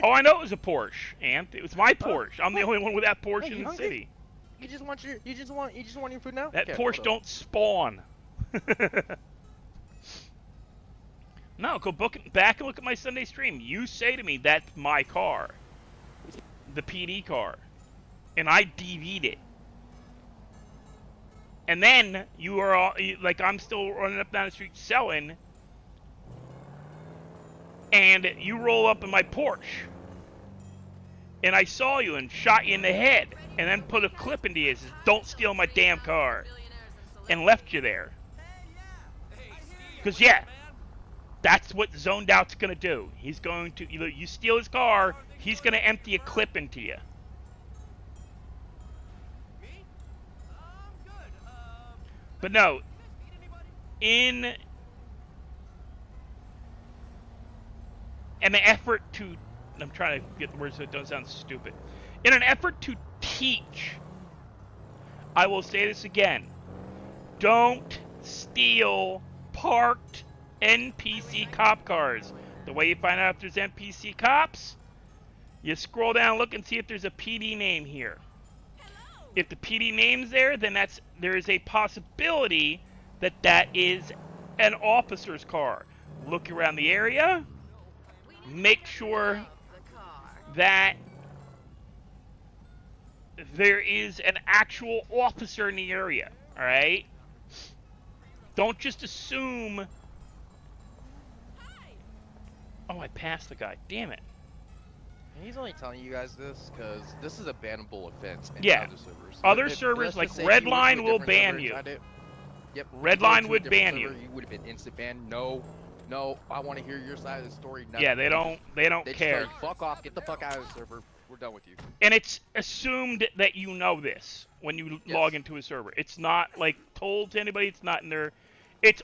Oh, I know it was a Porsche, Ant. It was my Porsche. I'm the only one with that Porsche in the city. You just want your food now? That Porsche don't spawn. No, go back and look at my Sunday stream. You say to me, that's my car. The PD car. And I DV'd it. And then you are all, like, I'm still running up down the street selling. And you roll up in my Porsche. And I saw you and shot you in the head. And then put a clip into you and says, don't steal my damn car. And left you there. Because, yeah, that's what Zoned Out's going to do. He's going to, you steal his car, he's going to empty a clip into you. But no, in an effort to, I'm trying to get the words so it don't sound stupid. In an effort to teach, I will say this again. Don't steal parked NPC cop cars. The way you find out if there's NPC cops, you scroll down, look and see if there's a PD name here. If the PD name's there, then there is a possibility that is an officer's car. Look around the area. Make sure that there is an actual officer in the area. All right? Don't just assume. Oh, I passed the guy. Damn it. He's only telling you guys this because this is a bannable offense in other servers. Other servers like Redline will ban you. Yep. Redline would ban you. You would have been instant banned. No, I want to hear your side of the story. No. Yeah, they don't care. Just fuck off. Get the fuck out of the server. We're done with you. And it's assumed that you know this when you log into a server. It's not like told to anybody. It's not in there. It's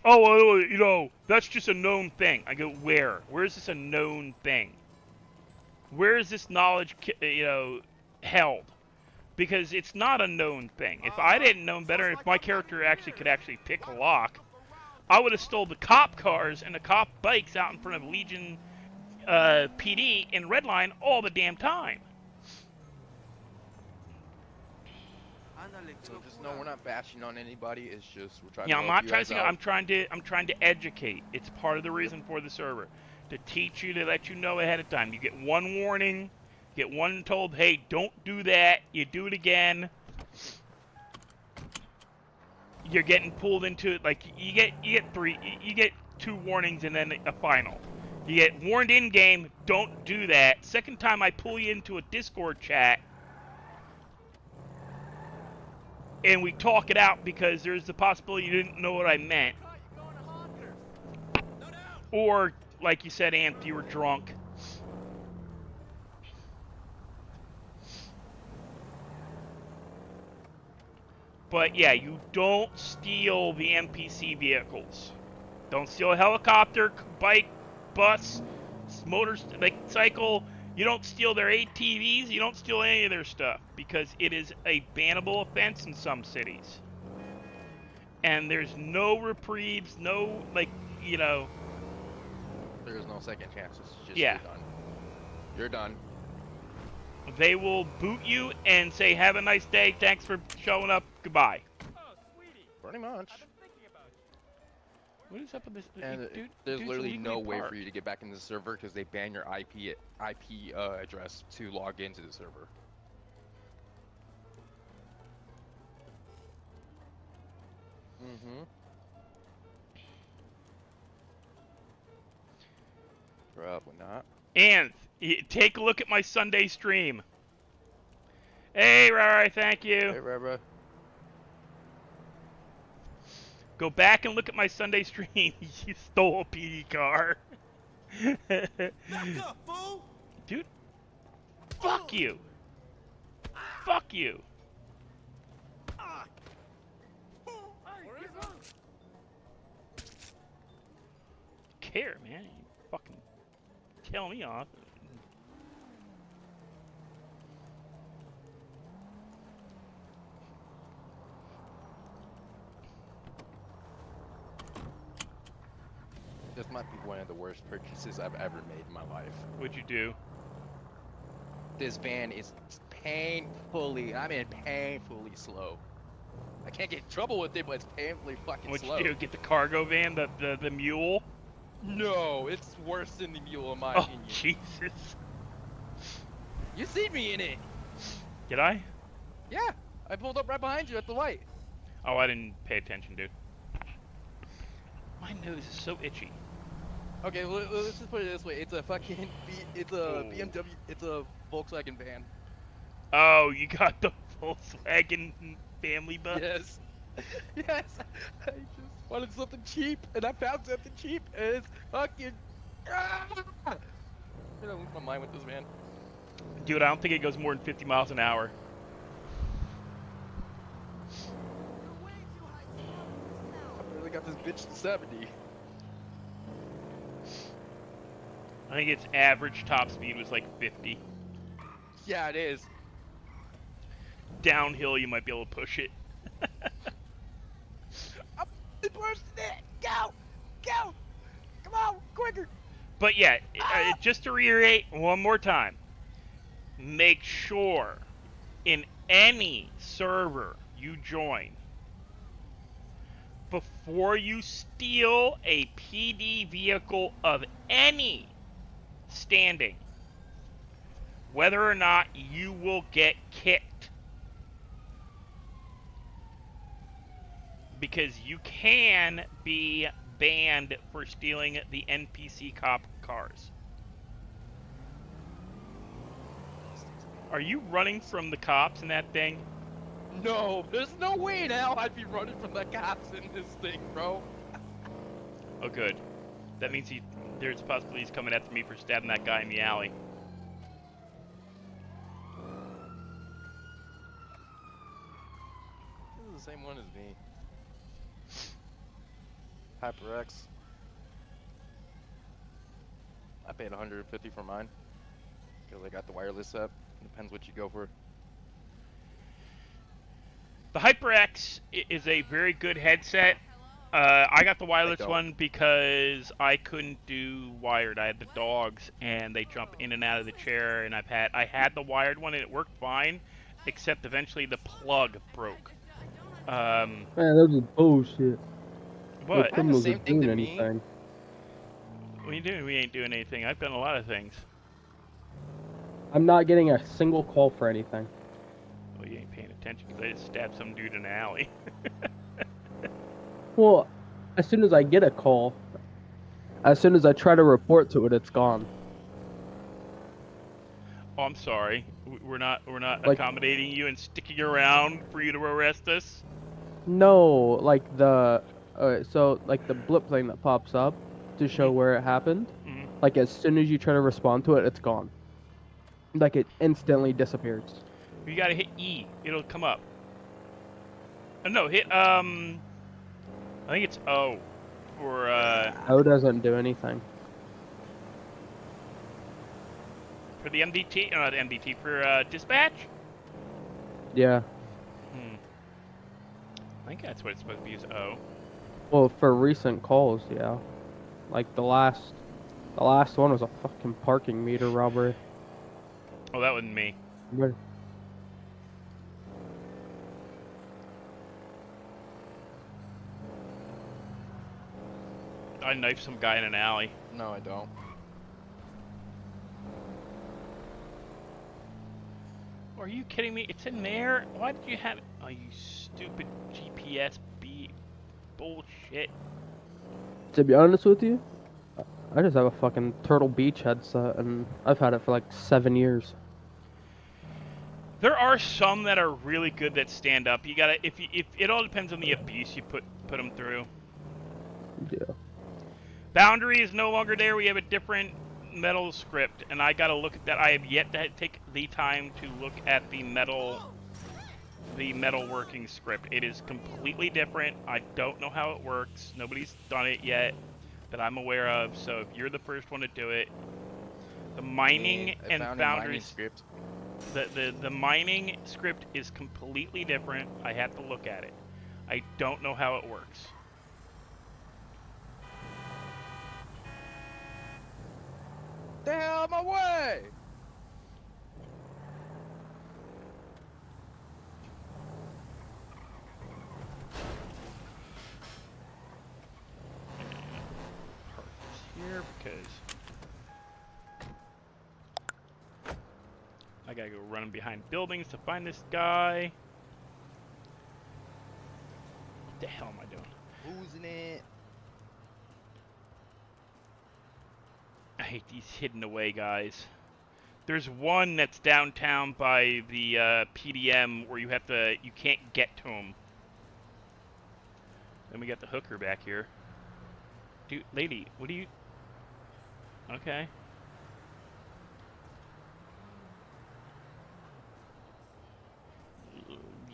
that's just a known thing. I go, where? Where is this a known thing? Where is this knowledge, held? Because it's not a known thing. If I didn't know better, if my character could actually pick a lock, I would have stole the cop cars and the cop bikes out in front of Legion PD in Redline all the damn time. So just know we're not bashing on anybody. It's just we're trying. Yeah, to I'm help not you trying guys to. out. I'm trying to educate. It's part of the reason for the server, to teach you, to let you know ahead of time. You get one warning, get one told, hey, don't do that. You do it again, you're getting pulled into it. Like you get 2 warnings and then a final. You get warned in game, don't do that. Second time I pull you into a Discord chat. And we talk it out because there's the possibility you didn't know what I meant. Or, like you said, Ant, you were drunk. But yeah, you don't steal the NPC vehicles. Don't steal a helicopter, bike, bus, motorcycle. You don't steal their ATVs, you don't steal any of their stuff, because it is a bannable offense in some cities. And there's no reprieves, no, you know. There's no second chances. Just Yeah. you're done. You're done. They will boot you and say, "Have a nice day. Thanks for showing up. Goodbye." Pretty much. What is up with this? And Dude, there's dude's literally illegally no way parked. for you to get back in the server because they ban your IP address to log into the server. Mm-hmm. Probably not. And take a look at my Sunday stream. Hey, Rari, thank you. Hey, Rebra. Go back and look at my Sunday stream. You stole a PD car. Back up, fool! Dude, fuck you. Fuck you. Care, man. You fucking tell me off. This might be one of the worst purchases I've ever made in my life. What'd you do? This van is painfully, I mean painfully slow. I can't get in trouble with it, but it's painfully fucking What'd slow. you do? Get the cargo van, the mule? No, it's worse than the mule in my Oh, opinion. Jesus. You seen me in it. Did I? Yeah, I pulled up right behind you at the light. Oh, I didn't pay attention, dude. My nose is so itchy. Okay, let's just put it this way. It's a fucking, it's a Oh. BMW, it's a Volkswagen van. Oh, you got the Volkswagen family bus? Yes. Yes. I just wanted something cheap, and I found something cheap, and it's fucking. Ah! I'm gonna lose my mind with this van. Dude, I don't think it goes more than 50 miles an hour. I really got this bitch to 70. I think its average top speed was like 50. Yeah, it is. Downhill, you might be able to push it. I'm worse than it. Go! Go! Come on, quicker! But yeah, just to reiterate one more time, make sure in any server you join, before you steal a PD vehicle of any standing, whether or not you will get kicked. Because you can be banned for stealing the NPC cop cars. Are you running from the cops in that thing? No, there's no way in hell I'd be running from the cops in this thing, bro. Oh, good. That means there's a possibility he's coming after me for stabbing that guy in the alley. This is the same one as me. HyperX. I paid 150 for mine because I got the wireless up. Depends what you go for. The HyperX is a very good headset. I got the wireless one because I couldn't do wired. I had the dogs, and they jump in and out of the chair. And I had the wired one, and it worked fine, except eventually the plug broke. Man, that was bullshit. What? No the criminals same are thing doing to me. anything. What are you doing? We ain't doing anything. I've done a lot of things. I'm not getting a single call for anything. Well, you ain't paying attention because I just stabbed some dude in the alley. Well, as soon as I get a call, as soon as I try to report to it, it's gone. Oh, I'm sorry. We're not Like- accommodating you and sticking around for you to arrest us. No, like so like the blip thing that pops up to show where it happened. Mhm. Like as soon as you try to respond to it, it's gone. Like it instantly disappears. You gotta hit E. It'll come up. No, hit I think it's O. For O doesn't do anything. the MDT, not MDT, for dispatch. Yeah. I think that's what it's supposed to be. Is O. Well, for recent calls, yeah. Like the last one was a fucking parking meter robbery. Oh, that wasn't me. But I knifed some guy in an alley. No, I don't. Are you kidding me? It's in there? Why did you have it? Oh, you stupid GPS bullshit. to be honest with you, I just have a fucking Turtle Beach headset, and I've had it for like 7 years. There are some that are really good that stand up. You gotta, if it all depends on the abuse you put them through. Yeah. Boundary is no longer there. We have a different metal script, and I gotta look at that. I have yet to take the time to look at the metal working script. It is completely different. I don't know how it works. Nobody's done it yet that I'm aware of. So if you're the first one to do it, the mining I and found a mining foundries. script. The mining script is completely different. I have to look at it. I don't know how it works. The hell out of my way! Park this here because I gotta go running behind buildings to find this guy. What the hell am I doing? Who's in it? I hate these hidden away guys. There's one that's downtown by the PDM where you can't get to him. Then we got the hooker back here. Dude, lady, what do you? Okay.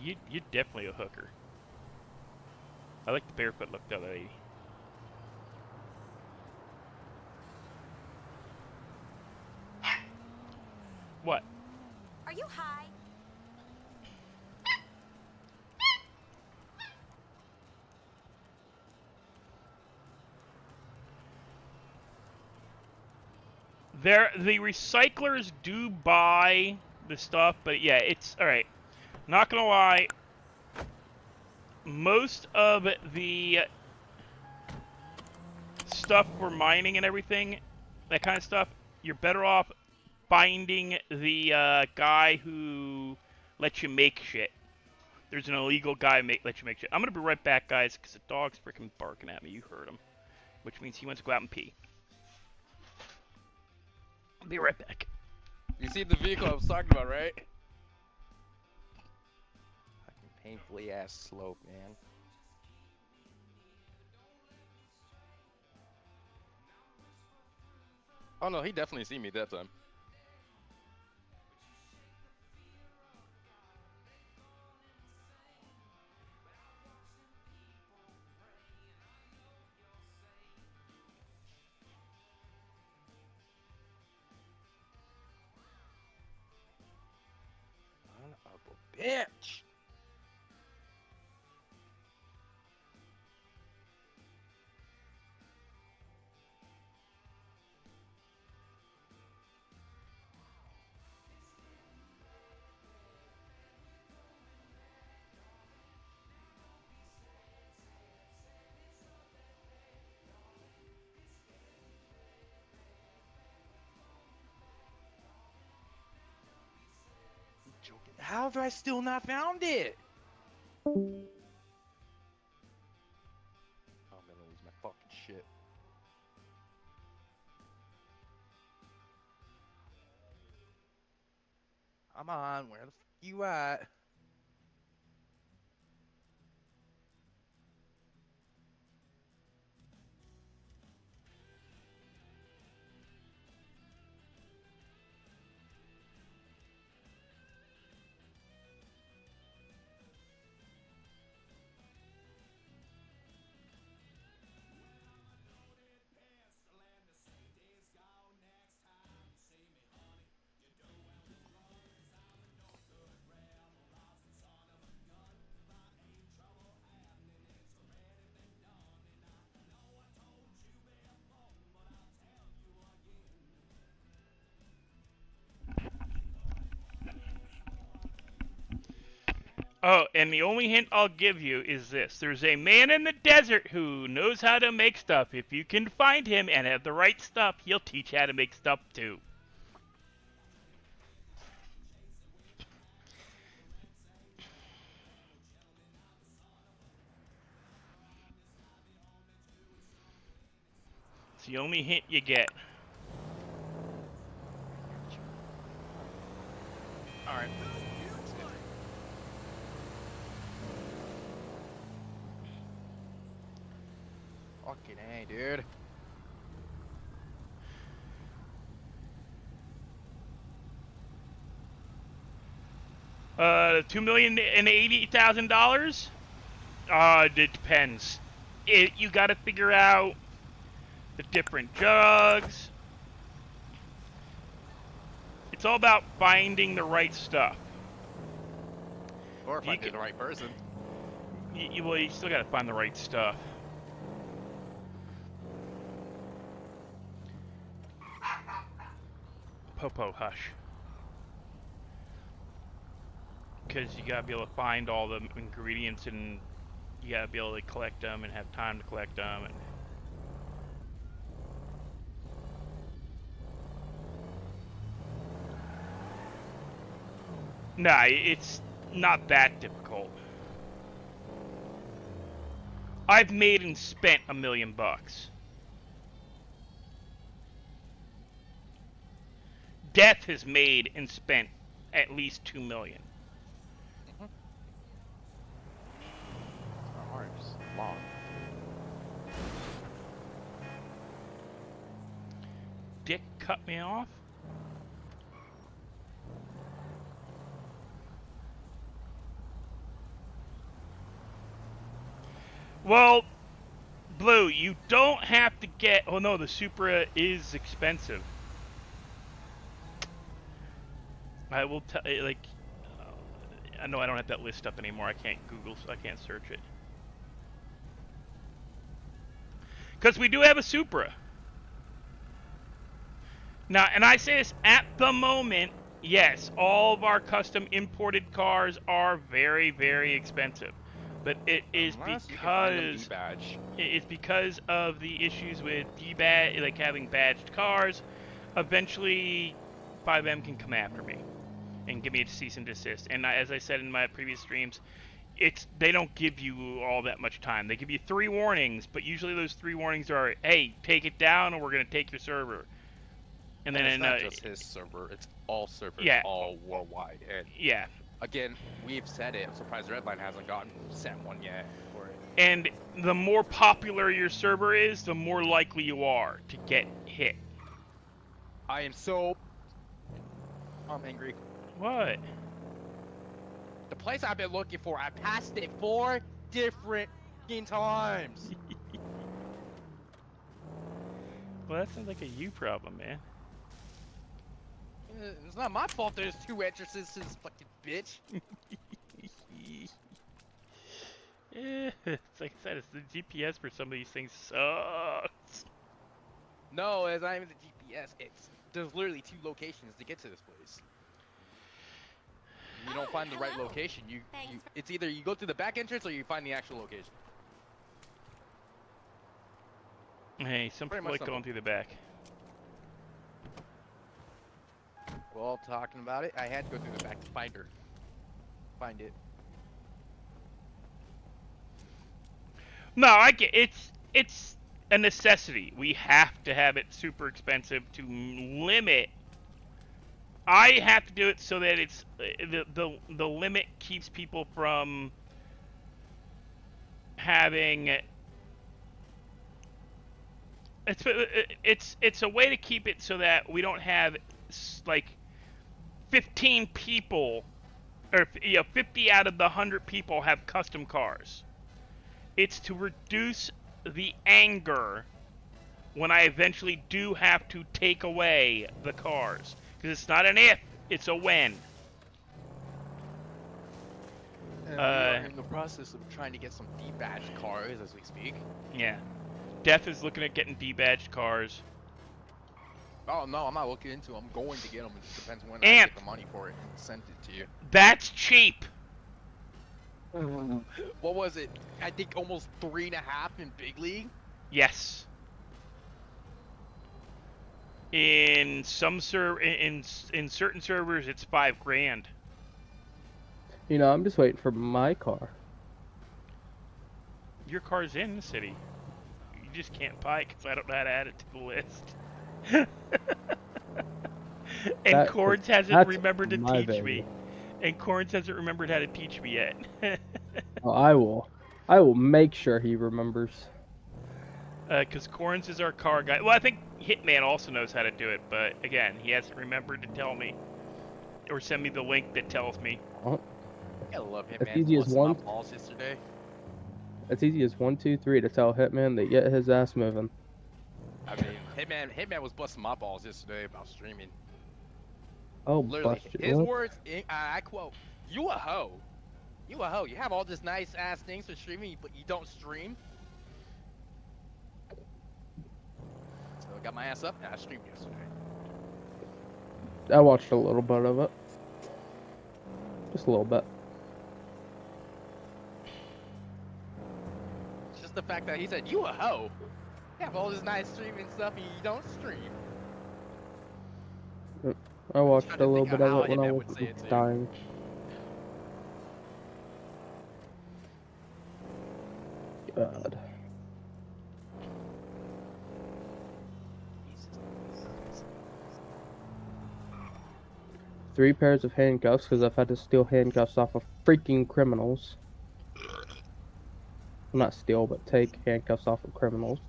You're definitely a hooker. I like the barefoot look, though, lady. What? Are you high? The recyclers do buy the stuff, but yeah, it's alright. Not gonna lie, most of the stuff for mining and everything, that kind of stuff, you're better off finding the guy who lets you make shit. There's an illegal guy lets you make shit. I'm gonna be right back, guys, because the dog's freaking barking at me. You heard him, which means he wants to go out and pee. I'll be right back. You see the vehicle I was talking about, right? Fucking painfully ass slope, man. Oh no, he definitely seen me that time. Son of a bitch! You joking? How have I still not found it? Oh, I'm gonna lose my fucking shit. Come on, where the f you at? Oh, and the only hint I'll give you is this. There's a man in the desert who knows how to make stuff. If you can find him and have the right stuff, he'll teach you how to make stuff too. It's the only hint you get. Alright. Fucking A, dude. $2,080,000. It depends. You got to figure out the different jugs. It's all about finding the right stuff. Or if I get the right person. Well, you still got to find the right stuff. Popo, hush. Because you gotta be able to find all the ingredients, and you gotta be able to collect them and have time to collect them. And nah, it's not that difficult. I've made and spent $1 million. Death has made and spent at least $2 million. Our arms long. Dick cut me off? Well, Blue, you don't have to get... Oh no, the Supra is expensive. I will tell, like... I know I don't have that list up anymore. I can't Google, so I can't search it. Because we do have a Supra. Now, and I say this at the moment, yes, all of our custom imported cars are very, very expensive. But it is because it's because of the issues with D-badge, like having badged cars. Eventually, 5M can come after me and give me a cease and desist. And as I said in my previous streams, they don't give you all that much time. They give you 3 warnings, but usually those 3 warnings are, hey, take it down, or we're gonna take your server. And then it's not just his server; it's all servers, all worldwide. And yeah. Again, we've said it. I'm surprised Redline hasn't sent one yet for it. And the more popular your server is, the more likely you are to get hit. I am so... I'm angry. What? The place I've been looking for, I passed it 4 different times. Well, that sounds like a you problem, man. It's not my fault there's 2 entrances to this fucking bitch. It's like I said, it's the GPS for some of these things sucks. No, it's not even the GPS. There's literally 2 locations to get to this place. You don't find the right location. It's either you go through the back entrance or you find the actual location. Hey, some people like going through the back. Well, talking about it, I had to go through the back to find her. Find it. No, I get it's a necessity. We have to have it super expensive to limit. I have to do it so that it's the limit keeps people from having. It's a way to keep it so that we don't have like 15 people, or 50 out of the 100 people have custom cars. It's to reduce the anger when I eventually do have to take away the cars. Because it's not an if, it's a when. And we are in the process of trying to get some D-badged cars as we speak. Yeah. Death is looking at getting D-badged cars. Oh no, I'm not looking into them. I'm going to get them. It just depends when I get the money for it and send it to you. That's cheap. What was it? I think almost 3.5 in big league. Yes. In some in certain servers, it's $5,000. You know, I'm just waiting for my car. Your car's in the city. You just can't buy it because I don't know how to add it to the list. And Corns hasn't remembered to teach me. And Corns hasn't remembered how to teach me yet. Oh, I will make sure he remembers. Because Corns is our car guy. Well, I think Hitman also knows how to do it, but again, he hasn't remembered to tell me. Or send me the link that tells me. Oh. I love Hitman. It's easy as one. Balls yesterday. It's easy as 1, 2, 3 to tell Hitman to get his ass moving. I mean, Hitman was busting my balls yesterday about streaming. Oh, Literally, bust his you. words. I quote: "You a hoe. You a hoe. You have all this nice ass things for streaming, but you don't stream." So I got my ass up and I streamed yesterday. I watched a little bit of it. Just a little bit. It's just the fact that he said, "You a hoe. You have all this nice streaming stuff and you don't stream." I watched trying a to little think bit of of how it when I Hitman was would say it too. dying. God. Three pairs of handcuffs because I've had to steal handcuffs off of freaking criminals. Not steal, but take handcuffs off of criminals.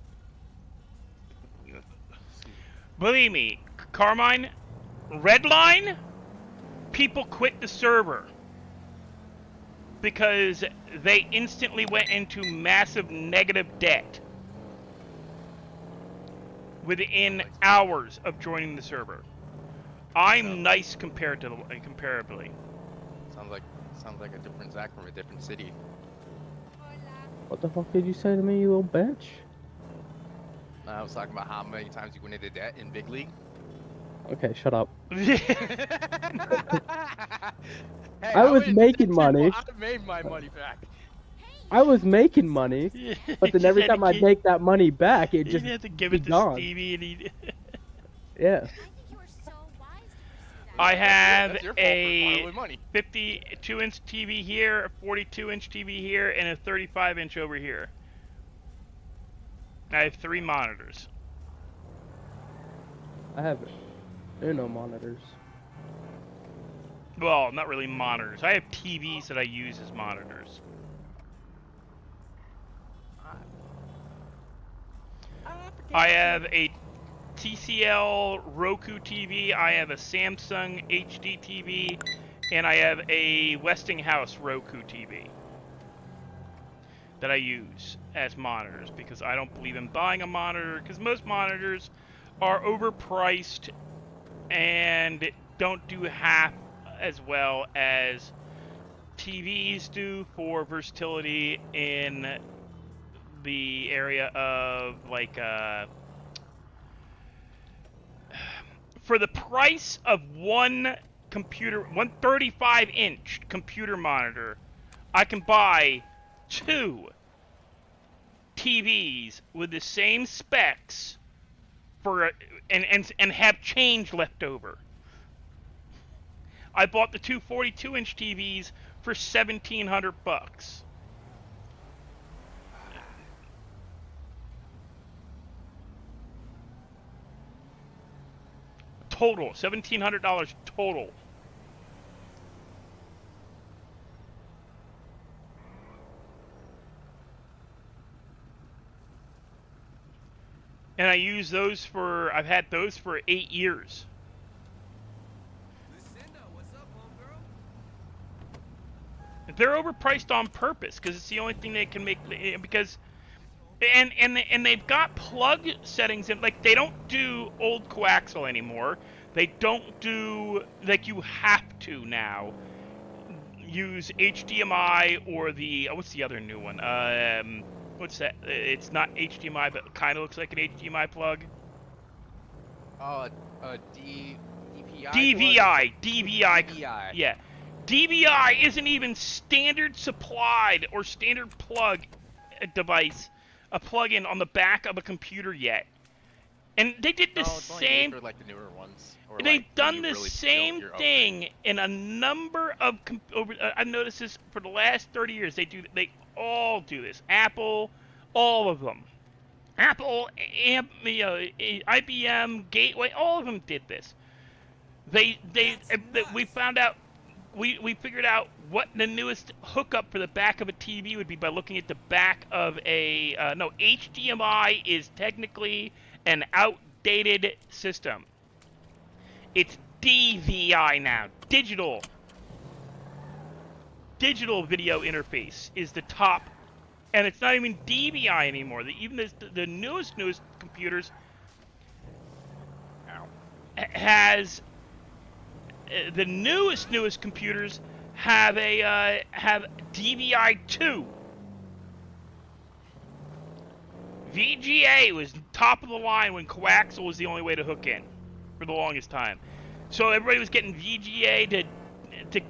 Believe me, Carmine, Redline, people quit the server because they instantly went into massive negative debt within hours of joining the server. I'm nice compared to comparably. Sounds like a different Zach from a different city. What the fuck did you say to me, you little bitch? I was talking about how many times you went into debt in big league. Okay, shut up. Hey, I was making money. I made my money back. I was making money, but then every time I make that money back, it just you have to give be it to gone. Stevie, and he. Yeah. I have That's your fault a for money. 52-inch TV here, a 42-inch TV here, and a 35-inch over here. I have 3 monitors. I have Uno monitors. Well, not really monitors. I have TVs that I use as monitors. I have a TCL Roku TV, I have a Samsung HD TV, and I have a Westinghouse Roku TV that I use as monitors because I don't believe in buying a monitor because most monitors are overpriced and don't do half as well as TVs do for versatility in the area of like for the price of one 35-inch computer monitor, I can buy 2 TVs with the same specs for and have change left over. I bought the 2 42-inch TVs for $1,700. Total, $1,700 total. And I use those for, I've had those for 8 years. They're overpriced on purpose because it's the only thing they can make, because and they've got plug settings in, like they don't do old coaxial anymore. They don't do, like you have to now use HDMI or the, what's the other new one? What's that? It's not HDMI, but it kind of looks like an HDMI plug. DPI. DVI. DVI. Yeah. DVI isn't even standard supplied or standard plug device, a plug-in on the back of a computer yet. And they did the No, it's only made same. for like the newer ones, or They've like when done you the really same built your thing in a number of. I've noticed this for the last 30 years. They all do this. Apple, all of them. Apple, IBM, Gateway, all of them did this. We found out. We figured out what the newest hookup for the back of a TV would be by looking at the back of a no, HDMI is technically an outdated system. It's DVI now. Digital video interface is the top, and it's not even DVI anymore. Even the newest computers has the newest computers have DVI2. VGA was top of the line when coaxial was the only way to hook in for the longest time. So everybody was getting VGA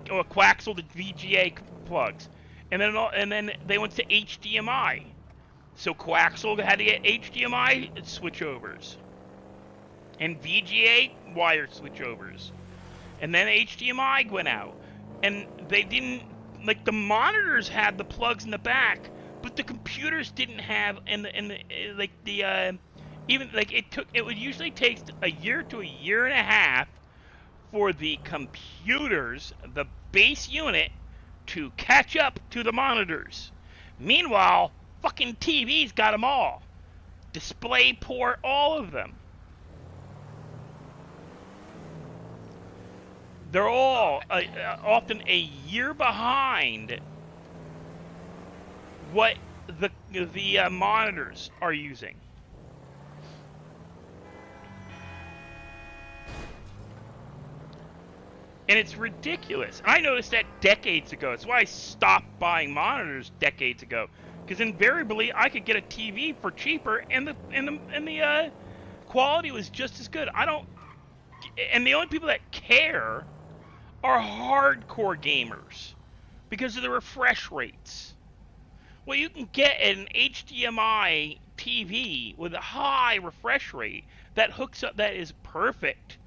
or coaxial to VGA plugs, and then they went to HDMI. So coaxial had to get HDMI switchovers and VGA wire switchovers, and then HDMI went out, and they didn't like the monitors had the plugs in the back, but the computers didn't have, it would usually take a year to a year and a half for the computers, the base unit, to catch up to the monitors. Meanwhile, fucking TV's got them all. DisplayPort, all of them. They're all often a year behind what the monitors are using. And it's ridiculous. I noticed that decades ago. That's why I stopped buying monitors decades ago. Because invariably, I could get a TV for cheaper, and the quality was just as good. And the only people that care are hardcore gamers because of the refresh rates. Well, you can get an HDMI TV with a high refresh rate that hooks up, that is perfect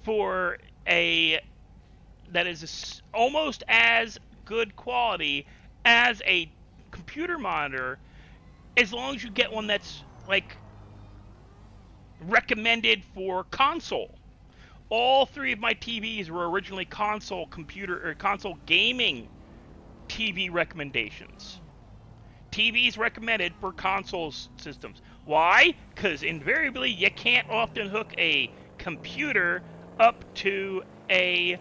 for that is almost as good quality as a computer monitor, as long as you get one that's like recommended for console. All three of my TVs were originally console gaming TV recommendations. TVs recommended for console systems. Why? Because invariably you can't often hook a computer up to a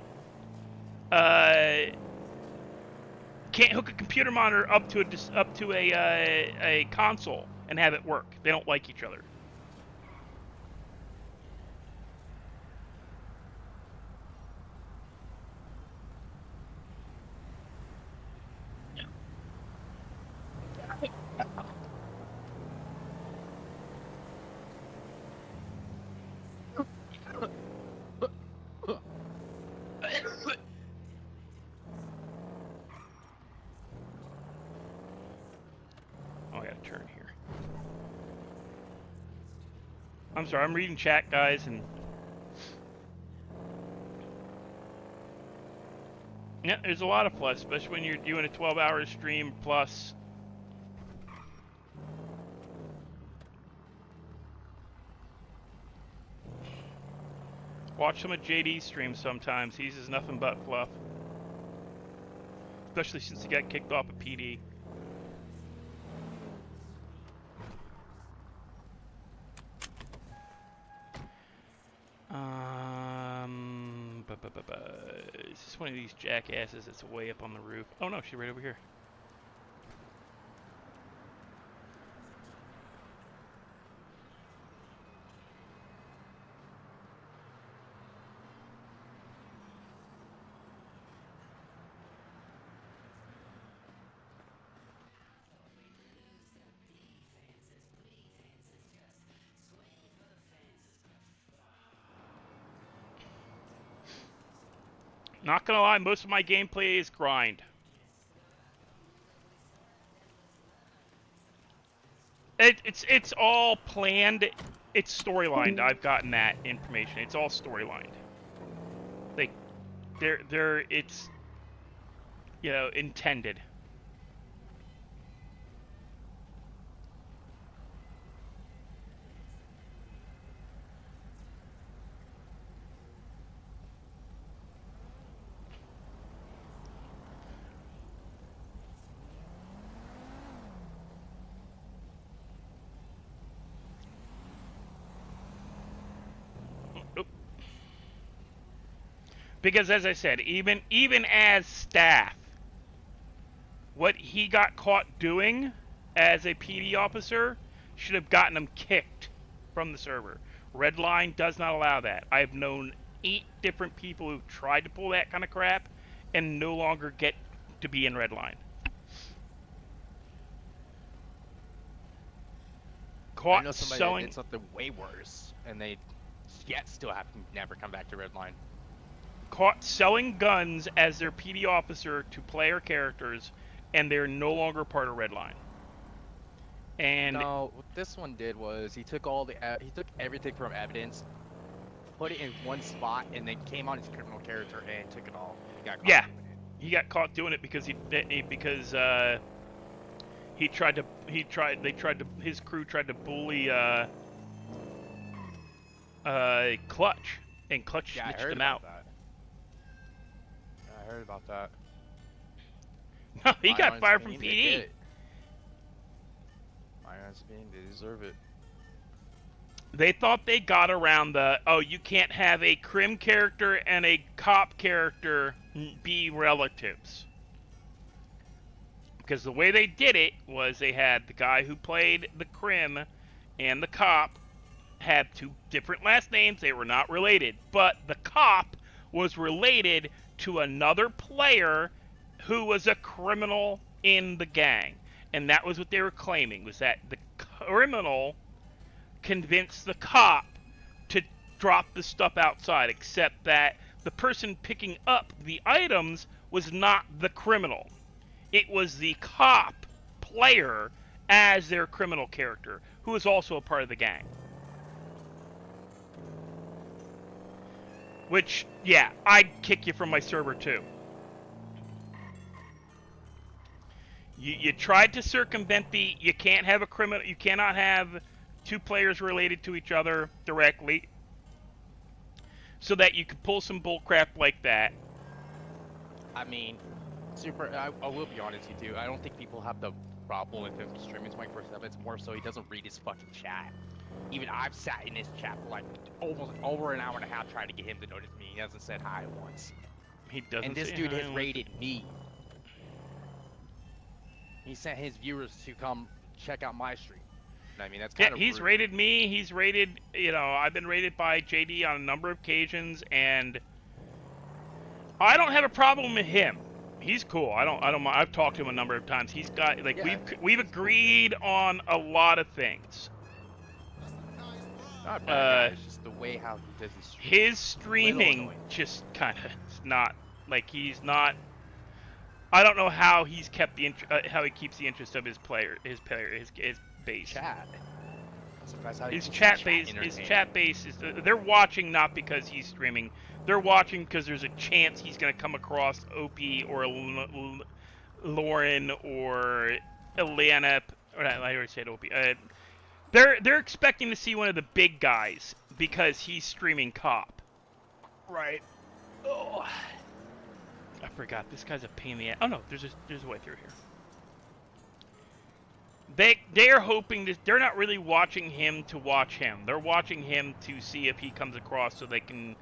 can't hook a computer monitor up to a console and have it work. They don't like each other. I'm sorry, I'm reading chat, guys, and yeah, there's a lot of plus, especially when you're doing a 12-hour stream plus. Watch some of JD's streams sometimes. He's just nothing but fluff, especially since he got kicked off of PD. Is this one of these jackasses that's way up on the roof? Oh no, she's right over here. Not gonna lie, most of my gameplay is grind. It's all planned. It's storylined. I've gotten that information. It's all storylined. Like, it's, you know, intended. Because as I said, even as staff, what he got caught doing as a PD officer should have gotten him kicked from the server. Redline does not allow that. I've known 8 different people who've tried to pull that kind of crap and no longer get to be in Redline. Caught I know somebody selling... that did something way worse, and they yet still have never come back to Redline. Caught selling guns as their PD officer to player characters, and they're no longer part of Redline. And no, what this one did was he took he took everything from evidence, put it in one spot, and then came on his criminal character and took it all. He got caught yeah, doing it. he got caught doing it because his crew tried to bully Clutch, and Clutch snitched him out. That. I heard about that. No, he got fired from PD. They deserve it. They thought they got around the, oh, you can't have a crim character and a cop character be relatives. Because the way they did it was they had the guy who played the crim and the cop had 2 different last names. They were not related. But the cop was related to another player who was a criminal in the gang. And that was what they were claiming, was that the criminal convinced the cop to drop the stuff outside, except that the person picking up the items was not the criminal. It was the cop player as their criminal character, who was also a part of the gang. Which, yeah, I'd kick you from my server too. You tried to circumvent the, you can't have a criminal, you cannot have 2 players related to each other directly, so that you could pull some bullcrap like that. I mean, I will be honest with you, I don't think people have the problem with him streaming 24/7. It's more so he doesn't read his fucking chat. Even I've sat in his chat for like almost over an hour and a half trying to get him to notice me. He hasn't said hi once. He doesn't. And this dude has rated me. He sent his viewers to come check out my stream. I mean, that's kind of he's rude. rated me. He's rated, you know, I've been rated by JD on a number of occasions, and I don't have a problem with him. He's cool. I don't. I've talked to him a number of times. He's got, like, Yeah. we've agreed on a lot of things. Not bad, it's just the way how he does his stream. His streaming just kind of not, like, he's not. I don't know how he's kept the how he keeps the interest of his base. Chat. I'm surprised how he His keeps chat the base, entertaining. is, they're watching not because he's streaming. They're watching because there's a chance he's gonna come across OP or Lauren or Elena. Or I already said OP. They're expecting to see one of the big guys because he's streaming cop. Right. Oh. I forgot. This guy's a pain in the ass. Oh no, there's a way through here. They're hoping that they're not really watching him to watch him. They're watching him to see if he comes across so they can.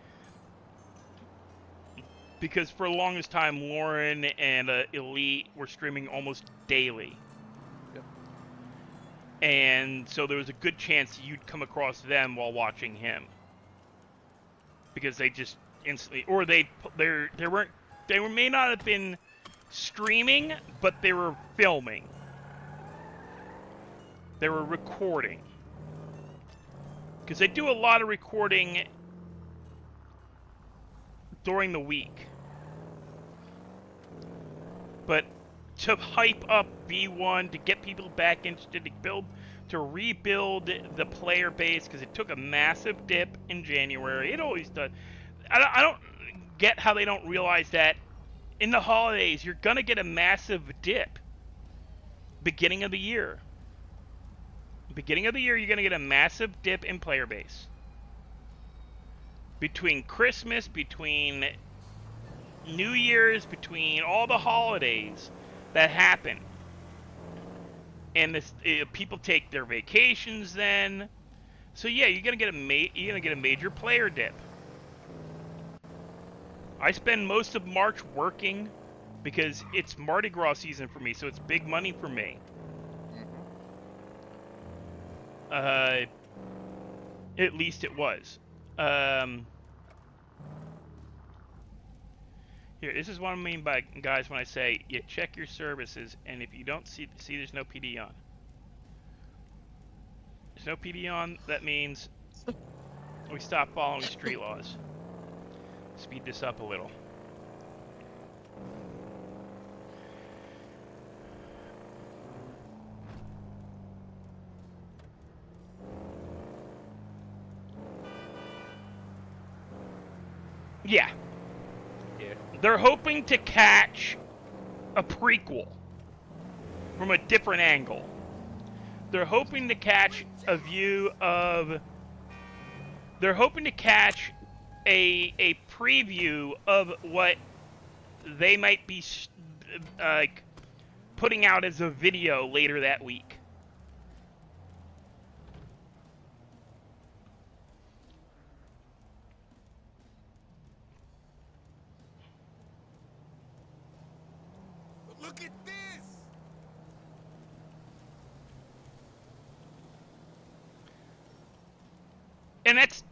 Because for the longest time, Lauren and Elite were streaming almost daily. Yep. And so there was a good chance you'd come across them while watching him. Because they just instantly, or they may not have been streaming, but they were filming. They were recording. Because they do a lot of recording during the week. But to hype up V1, to get people back interested, to rebuild the player base, because it took a massive dip in January. It always does. I don't get how they don't realize that in the holidays you're gonna get a massive dip. Beginning of the year. Beginning of the year, you're gonna get a massive dip in player base. Between Christmas, between New Year's, between all the holidays that happen, and people take their vacations then. So yeah, you're gonna get a major player dip. I spend most of March working because it's Mardi Gras season for me, so it's big money for me. At least it was. Here, this is what I mean by, guys, when I say you check your services, and if you don't see there's no PD on. There's no PD on, that means we stop following street laws. Speed this up a little. Yeah. They're hoping to catch a prequel from a different angle. They're hoping to catch a view of... They're hoping to catch a preview of what they might be like putting out as a video later that week. Look at this! And that's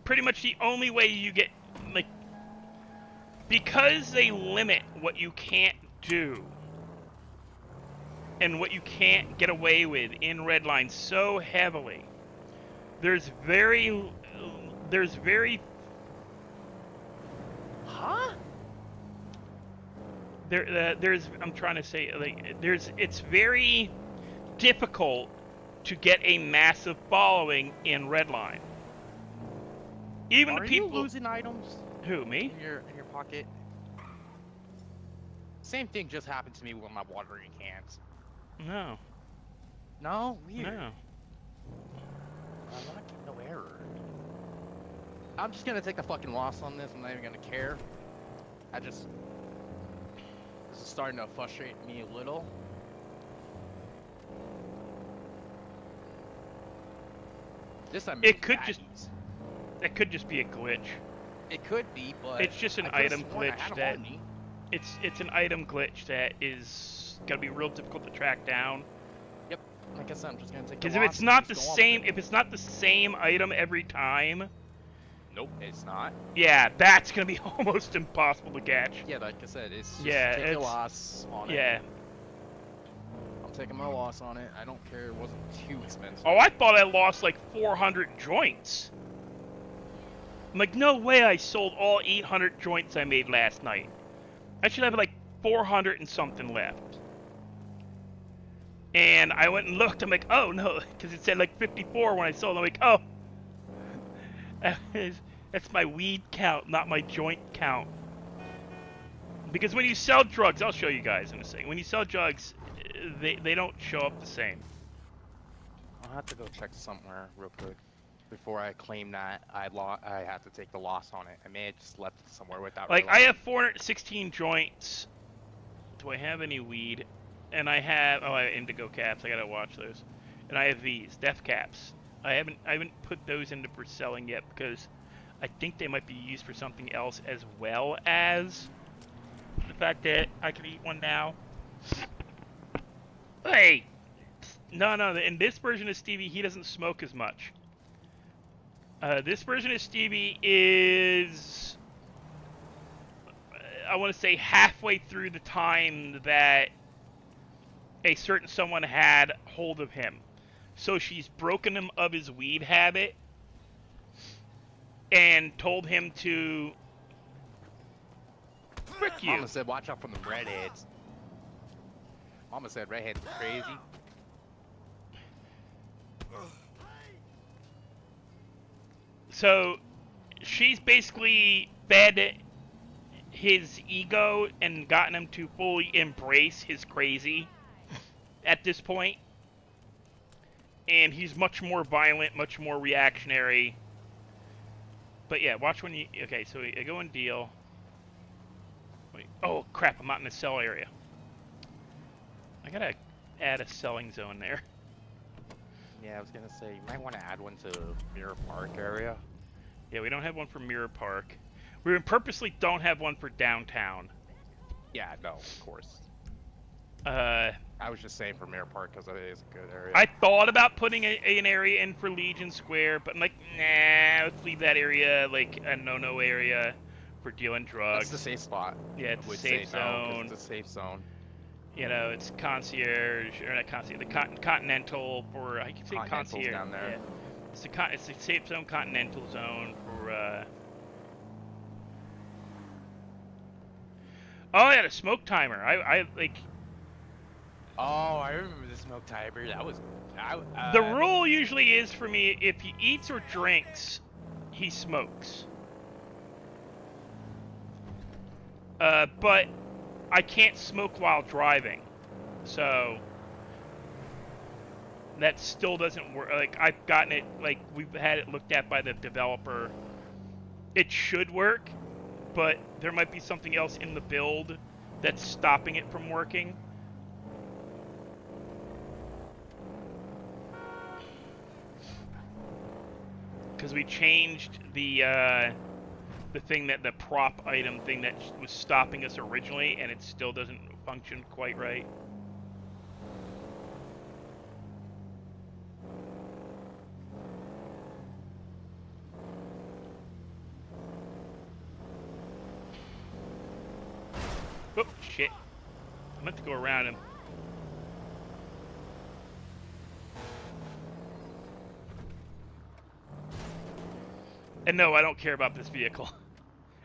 pretty much the only way you get, like, because they limit what you can't do and what you can't get away with in Redline so heavily. There's very Huh? I'm trying to say, like, it's very difficult to get a massive following in Redline. Even Are the people you losing items who, me? in your pocket? Same thing just happened to me with my watering cans. No. No? Weird. No. I'm not getting no error. I'm just gonna take the fucking loss on this. I'm not even gonna care. This is starting to frustrate me a little. It could just be a glitch. It could be, but It's just an I could've item sworn I glitch had 'em that on me. it's an item glitch that is gonna be real difficult to track down. Yep. Like I said, I'm just gonna take the Because loss if it's and not just the go on with same, it. if it's not the same item every time, Nope, it's not. yeah, that's gonna be almost impossible to catch. Yeah, like I said, it's just Yeah, take a it's- loss on it. Yeah. I'm taking my loss on it. I don't care. It wasn't too expensive. Oh, I thought I lost like 400 joints. I'm like, no way I sold all 800 joints I made last night. I should have like 400 and something left. And I went and looked, I'm like, oh no, because it said like 54 when I sold. I'm like, oh. That's my weed count, not my joint count. Because when you sell drugs, I'll show you guys in a second. When you sell drugs, they don't show up the same. I'll have to go check somewhere real quick before I claim that I had to take the loss on it. I may have just left it somewhere without. Like, I realizing. have 416 joints. Do I have any weed? And I have, I have indigo caps. I gotta watch those. And I have these death caps. I haven't put those into for selling yet because I think they might be used for something else as well as the fact that I can eat one now. Hey, no. In this version of Stevie, he doesn't smoke as much. This version of Stevie is, I want to say, halfway through the time that a certain someone had hold of him. So she's broken him of his weed habit and told him to frick you. Mama said, "Watch out for the redheads." Mama said redheads are crazy. So she's basically fed his ego and gotten him to fully embrace his crazy at this point. And he's much more violent, much more reactionary. But yeah, watch when you... Okay, so I go in deal. Wait, oh, crap, I'm not in the sell area. I gotta add a selling zone there. Yeah, I was gonna say, you might want to add one to Mirror Park area. Yeah, we don't have one for Mirror Park. We purposely don't have one for downtown. Yeah, no, of course. I I was just saying for Mirror Park because it is a good area. thought about putting an area in for Legion Square, but I'm like, nah, let's leave that area like a no-no area for dealing drugs. That's the safe spot. Yeah, it's I would a safe say no, 'cause zone. it's a safe zone. You know, it's concierge, or not concierge, the Continental for, I keep saying Continental's concierge. down there. Yeah. It's a safe zone, Continental zone for, Oh, yeah, the smoke timer. I like... Oh, I remember the smoke timer. That was... The rule usually is for me, if he eats or drinks, he smokes. But I can't smoke while driving, so that still doesn't work. Like, I've gotten it, like, we've had it looked at by the developer. It should work, but there might be something else in the build that's stopping it from working. Because we changed the thing that the prop item thing that was stopping us originally, and it still doesn't function quite right. Oh shit! I meant to go around him. And no, I don't care about this vehicle.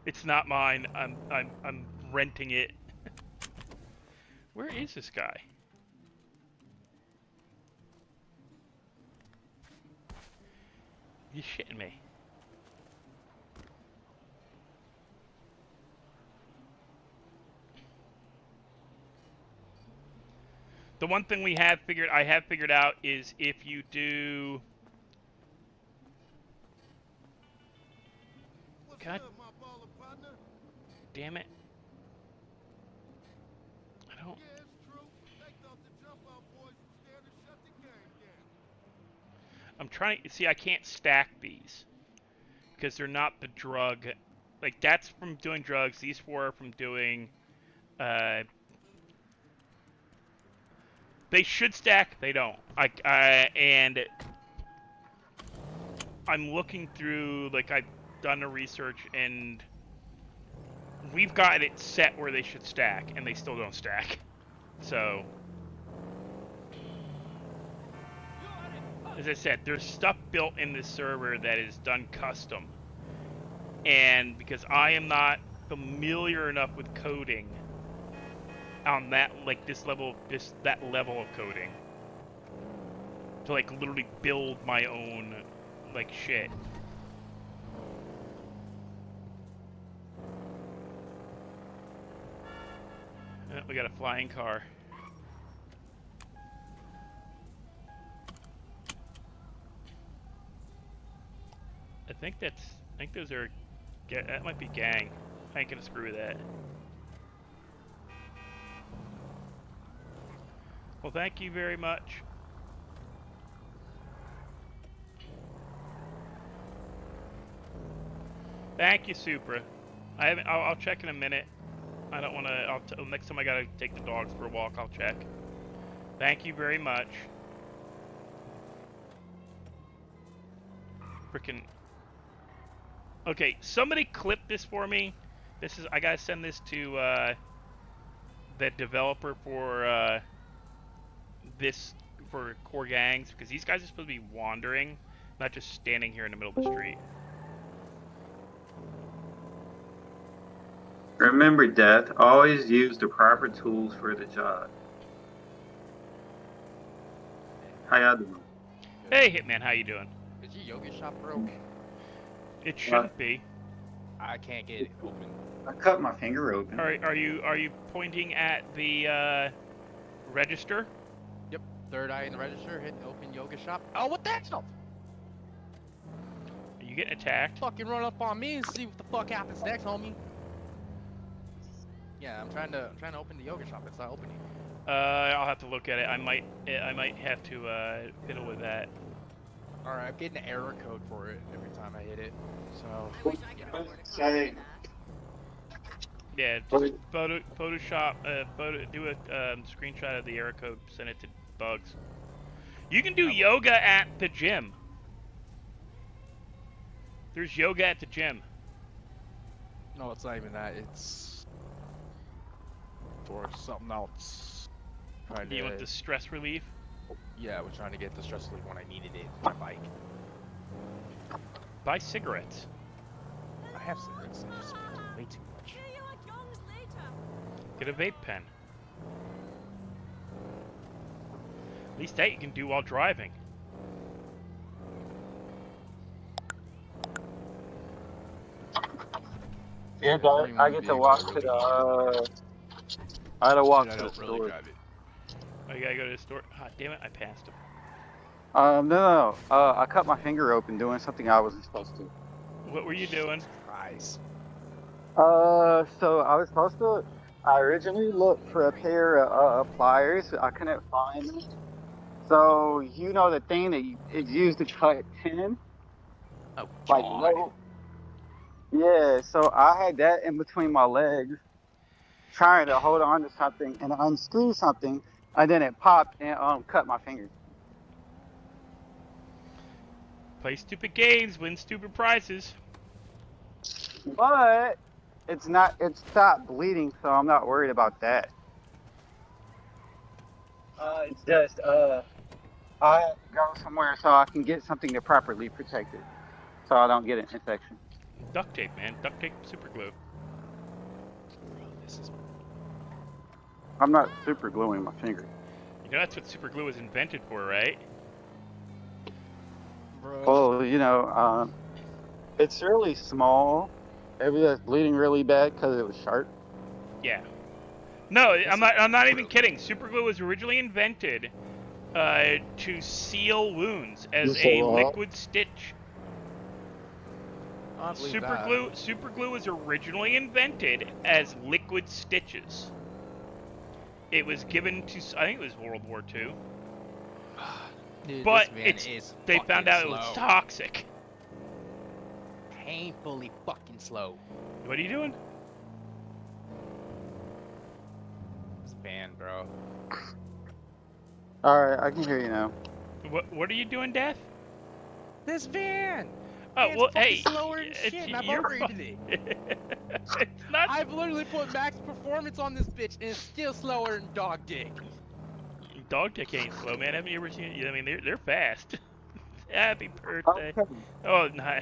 It's not mine. I'm renting it. Where is this guy? You shitting me? The one thing I have figured out is if you do... God damn it. I don't... I'm trying... See, I can't stack these. Because they're not the drug... Like, that's from doing drugs. These four are from doing... They should stack. They don't. And... I'm looking through... Like, I've done the research, and... We've got it set where they should stack, and they still don't stack. So... As I said, there's stuff built in this server that is done custom. And because I am not familiar enough with coding on that, like, that level of coding to, like, literally build my own, like, shit. We got a flying car. I think those are, that might be gang. I ain't gonna screw with that. Well, thank you very much. Thank you, Supra. I'll check in a minute. I don't want to, next time I gotta take the dogs for a walk, I'll check. Thank you very much. Frickin'. Okay, somebody clip this for me. I gotta send this to, the developer for, for Core Gangs, because these guys are supposed to be wandering, not just standing here in the middle of the street. Remember, Death, always use the proper tools for the job. How y'all doing? Hey, Hitman, how you doing? Is your yoga shop broke? It shouldn't be. I can't get it open. I cut my finger open. Are you pointing at the register? Yep. Third eye in the register. Hit open yoga shop. Oh, what the hell? Are you getting attacked? Fucking run up on me and see what the fuck happens next, homie. Yeah, I'm trying to open the yoga shop. It's not opening. I'll have to look at it. I might have to fiddle with that. All right, I'm getting an error code for it every time I hit it. So. Say, Yeah, just Photoshop, do a screenshot of the error code, send it to Bugs. You can do yoga at the gym. There's yoga at the gym. No, it's not even that. It's for something else. Trying Do you to, want the stress relief? yeah, we're trying to get the stress relief when I needed it. My bike. Buy cigarettes. I have cigarettes. I just smoke way too much. Get a vape pen. At least that you can do while driving. yeah, dog, I get to walk to the. I had to walk Dude, I to the don't really store. drive it. Oh, you gotta go to the store. Ah, damn it, I passed him. No. I cut my finger open doing something I wasn't supposed to. What were you doing? Surprise. So I was supposed to. I originally looked for a pair of pliers. I couldn't find them. So you know the thing that is used to cut tin, Oh, like God. no. Yeah. So I had that in between my legs, trying to hold on to something and unscrew something, and then it popped and cut my finger. Play stupid games, win stupid prizes. But it's not. It stopped bleeding, so I'm not worried about that. It's just I have to go somewhere so I can get something to properly protect it, so I don't get an infection. Duct tape, man. Duct tape, super glue. Bro, this is. I'm not super gluing my finger. You know that's what super glue was invented for, right? Bro. Well, it's really small. Maybe that's bleeding really bad because it was sharp. Yeah. No, I'm not even kidding. Super glue was originally invented to seal wounds as a liquid stitch. I believe that. Super glue was originally invented as liquid stitches. It was given to, I think it was World War II, Dude, but this van is they found out fucking it was slow. toxic. Painfully fucking slow. What are you doing? This van, bro. All right, I can hear you now. What are you doing, Death? This van! Oh, Man's well, fucking hey, slower than shit, and I've you're upgraded it. It's not. I've literally put max performance on this bitch, and it's still slower than dog dick. Dog dick ain't slow, man. Haven't you ever seen? I mean, they're fast. Happy birthday. Okay. Oh, no,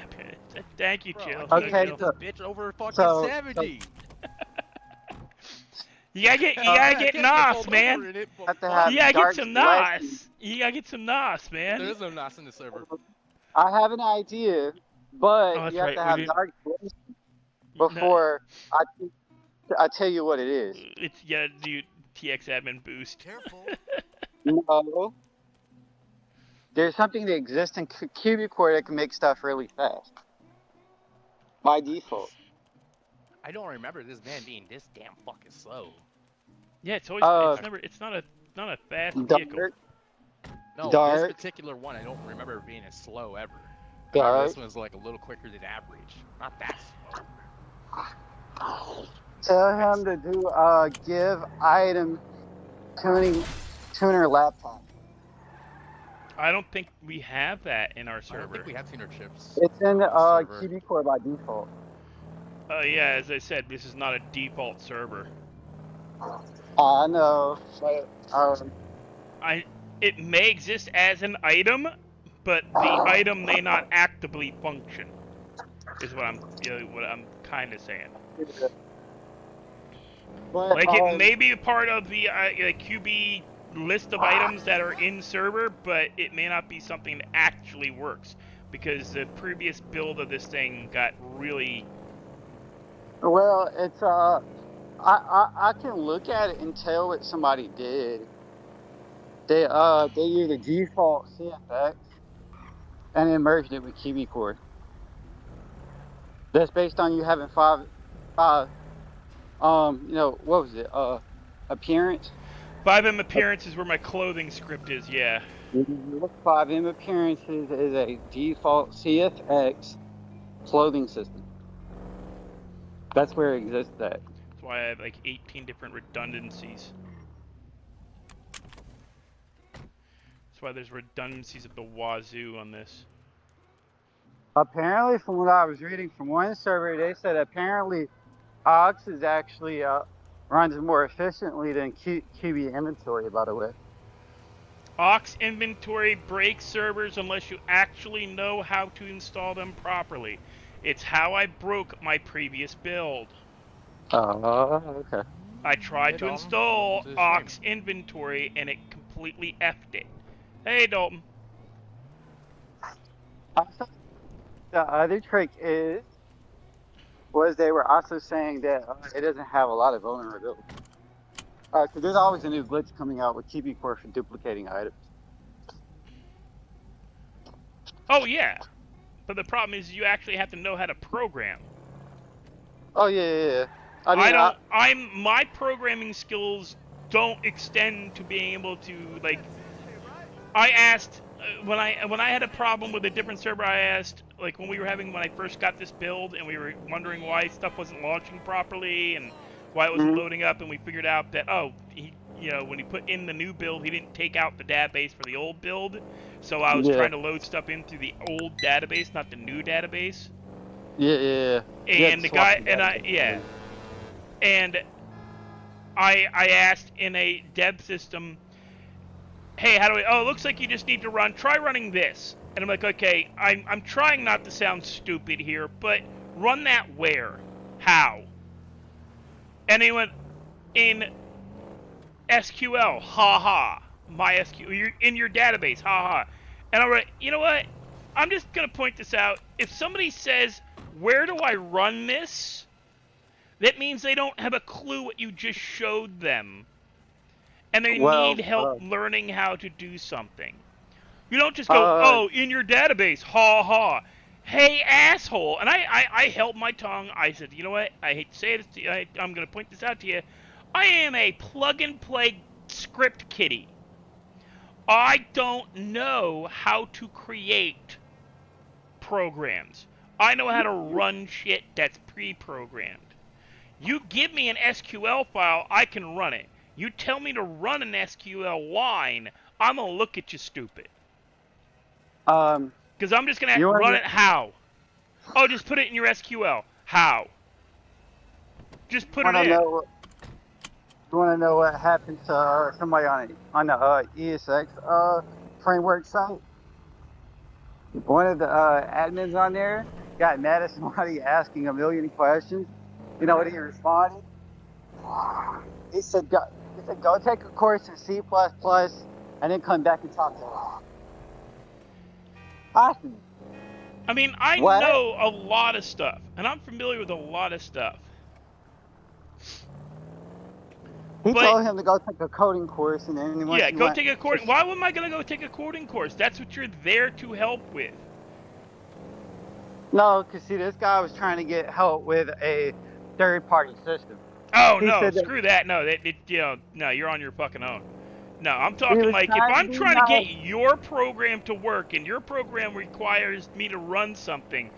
thank you, Bro, Chill. I Okay, can't Chill. get this bitch over fucking so- 70. You gotta get I nos, can't pulled man. over in it, but Have to fuck. have You gotta get dark some legend. nos. You gotta get some nos, man. There is no NOS in the server. I have an idea, but Oh, that's you have right, to we have didn't- dark legend No, before I tell you what it is. it's yeah, dude. TX admin boost. Careful. No. There's something that exists in Cubic Core that can make stuff really fast. By default. I don't remember this van being this damn fucking slow. Yeah, it's always. It's not a fast vehicle. Dark, No, Dark. this particular one, I don't remember it being as slow ever. dark. This one's like a little quicker than average. Not that slow. Tell him to do give item tuner laptop. I don't think we have that in our I don't server. think we have tuner chips. It's in on the server. Cubic Core by default. Yeah, as I said, this is not a default server. I know, but It may exist as an item, but the item may not actively function. Is what I'm kind of saying. but, Like it may be a part of the QB list of items that are in server, but it may not be something that actually works because the previous build of this thing got really. Well, it's I can look at it and tell what somebody did. They used a default CFX and then merged it with QB Core. That's based on you having five what was it? Appearance. 5M appearance is where my clothing script is, yeah. 5M appearances is a default CFX clothing system. That's where it exists at. That's why I have like 18 different redundancies. That's why there's redundancies at the wazoo on this. Apparently, from what I was reading from one server, they said apparently Ox is actually runs more efficiently than QB inventory, by the way. Ox inventory breaks servers unless you actually know how to install them properly. It's how I broke my previous build. Oh, okay. I tried Hey, to Dalton. install Welcome to the Ox inventory and it completely effed it. Hey, Dalton. Also, the other trick was they were also saying that it doesn't have a lot of vulnerability. Because there's always a new glitch coming out with QB Core for duplicating items. Oh, yeah. But the problem is you actually have to know how to program. Oh yeah. I mean, my programming skills don't extend to being able to, like, I asked, when I had a problem with a different server, I asked, like, when I first got this build, and we were wondering why stuff wasn't launching properly, and why it wasn't loading up, and we figured out that, when he put in the new build, he didn't take out the database for the old build, so I was trying to load stuff in through the old database, not the new database. Yeah. And the guy, and I asked in a dev system, hey, how do I, it looks like you just need to try running this. And I'm like, okay, I'm trying not to sound stupid here, but run that where? How? And he went, in SQL, haha, MySQL, you're in your database, haha. And I went, you know what? I'm just going to point this out. If somebody says, where do I run this? That means they don't have a clue what you just showed them. And they need help learning how to do something. You don't just go, in your database, ha ha. Hey, asshole. And I held my tongue. I said, you know what? I hate to say this to you. I'm going to point this out to you. I am a plug-and-play script kiddie. I don't know how to create programs. I know how to run shit that's pre-programmed. You give me an SQL file, I can run it. You tell me to run an SQL line, I'm going to look at you stupid. Because I'm just going to run it how? Oh, just put it in your SQL. How? Just put it in. You want to know what happened to somebody on the ESX framework site? One of the admins on there got mad at somebody asking a million questions. You know what he responded? He said, go take a course in C++ and then come back and talk to us. I mean, I know a lot of stuff, and I'm familiar with a lot of stuff. He told him to go take a coding course, and then go take a coding. Why am I gonna go take a coding course? That's what you're there to help with. No, because see, this guy was trying to get help with a third-party system. Oh no, screw that. No, no, you're on your fucking own. No, I'm talking like if I'm trying to get your program to work, and your program requires me to run something,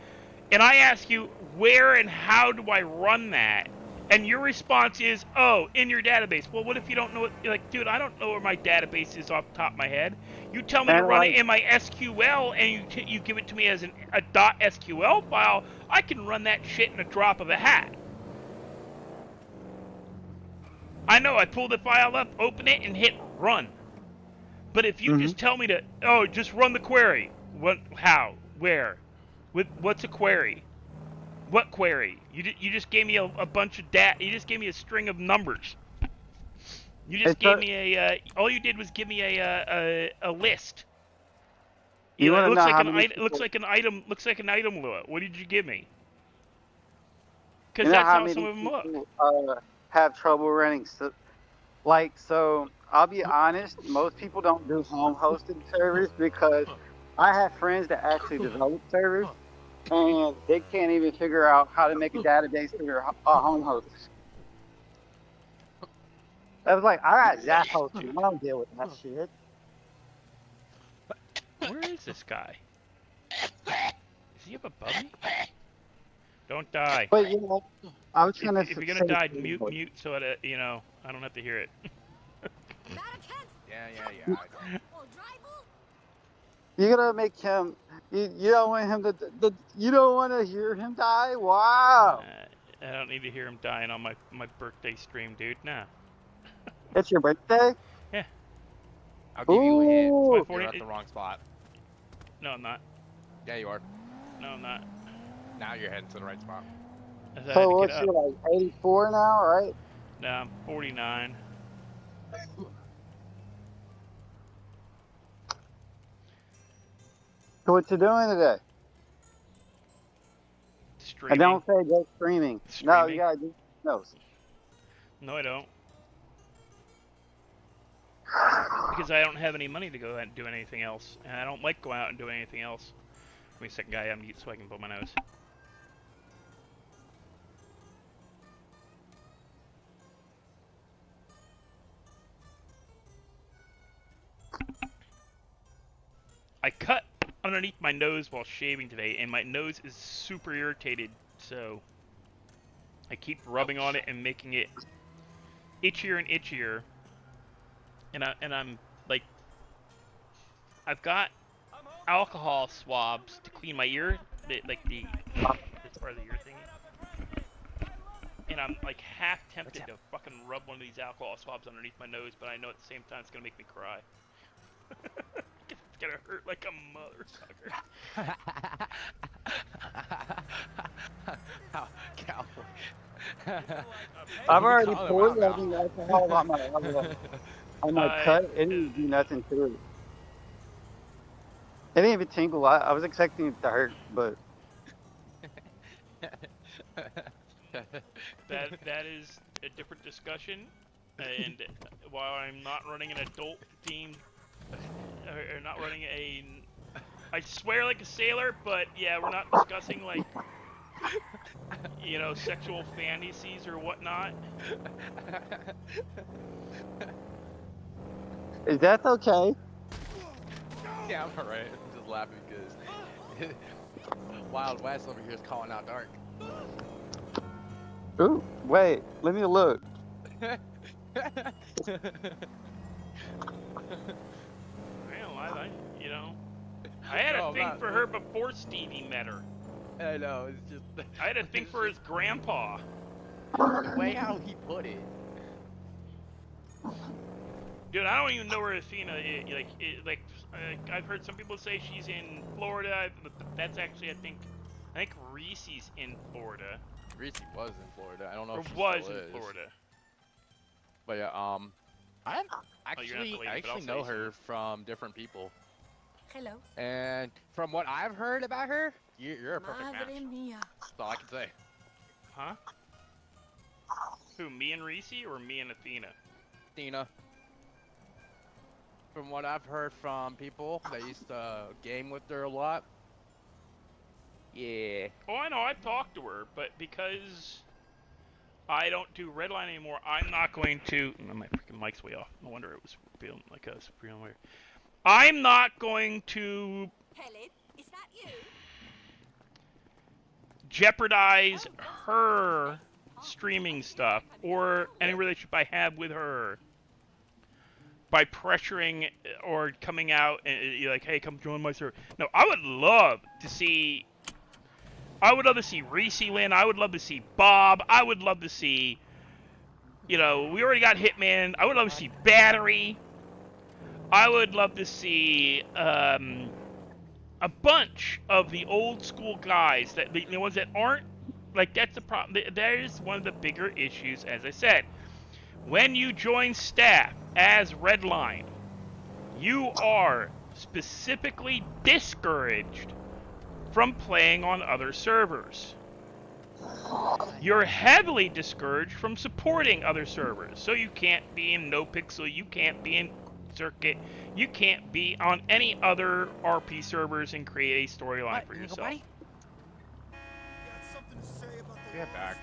and I ask you where and how do I run that? And your response is, oh, in your database. Well, what if you don't know it? You're like, dude, I don't know where my database is off the top of my head. You tell me to run it in my SQL, and you give it to me as a .SQL file. I can run that shit in a drop of a hat. I know, I pull the file up, open it, and hit run. But if you just tell me to, just run the query. What? How? Where? What's a query? What query? You just gave me a bunch of data. You just gave me a string of numbers. You just It's gave me a. All you did was give me a list. You It want to looks know like how an many item. people? Looks like an item. Looks like an item, Lua. What did you give me? Because You know that's how how some many of them look. people have trouble running? So I'll be honest. Most people don't do home hosted servers because I have friends that actually develop servers and they can't even figure out how to make a database for their home host. I was like, I got Zap hosting. I don't deal with that shit. Where is this guy? Does he up above me? Don't die. But you know, I was trying to If you're gonna say, die, mute so that I don't have to hear it. Yeah, I know. you gotta make him. You don't want him to. You don't want to hear him die. Wow, I don't need to hear him dying on my birthday stream, dude. Nah. it's your birthday. Yeah. I'll give you a hint. Ooh. My You're 40 at the wrong spot. No, I'm not. Yeah, you are. No, I'm not. Now you're heading to the right spot. I had So to what's get you up. like 84 now, right? No, I'm 49. So what you doing today? Streaming. And don't say go streaming. No, you gotta do no. No, I don't. Because I don't have any money to go out and do anything else. And I don't like going out and doing anything else. Give me a second, guy. I'm mute so I can blow my nose. I cut underneath my nose while shaving today, and my nose is super irritated, so I keep rubbing on it and making it itchier and itchier. And I'm like, I've got alcohol swabs to clean my ear, this part of the ear thingy. And I'm like half tempted to fucking rub one of these alcohol swabs underneath my nose, but I know at the same time it's gonna make me cry. It's gonna hurt like a motherfucker. Cowboy. I've already poured the alcohol on my cut. It didn't do nothing to it. It didn't even tingle. I was expecting it to hurt, but that is a different discussion. And while I'm not running an adult themed, or not running I swear like a sailor, but yeah, we're not discussing like, sexual fantasies or whatnot. is that okay? Yeah, I'm alright. I'm just laughing because Wild West over here is calling out Dark. Ooh, wait, let me look. Well, I had a thing for her before Stevie met her. I know, it's just... I had a thing for his grandpa. The way how he put it. Dude, I don't even know where Athena is. I've heard some people say she's in Florida, but that's actually, I think Reese's in Florida. Reese was in Florida. I don't know Or if she was still in is. Florida. But yeah, I actually know something. her from different people. Hello. And from what I've heard about her, you're a perfect match. Madre mía. That's all I can say. Huh? Who, me and Reese or me and Athena? Athena. From what I've heard from people that used to game with her a lot. Yeah. Oh, I know, I've talked to her, but because I don't do Redline anymore, I'm not going to... My freaking mic's way off. No wonder it was feeling like a feeling weird. I'm not going to Helen, is that you? jeopardize her streaming stuff or any relationship I have with her by pressuring or coming out and you're like, hey, come join my server. No, I would love to see Reese win. I would love to see Bob. I would love to see, we already got Hitman. I would love to see Battery. I would love to see a bunch of the old school guys, the ones that aren't, like, that's the problem. That is one of the bigger issues, as I said. When you join staff as Redline, you are specifically discouraged from playing on other servers. You're heavily discouraged from supporting other servers. So you can't be in NoPixel, you can't be in Circuit, you can't be on any other RP servers and create a storyline for yourself. Got something to say about the Get back.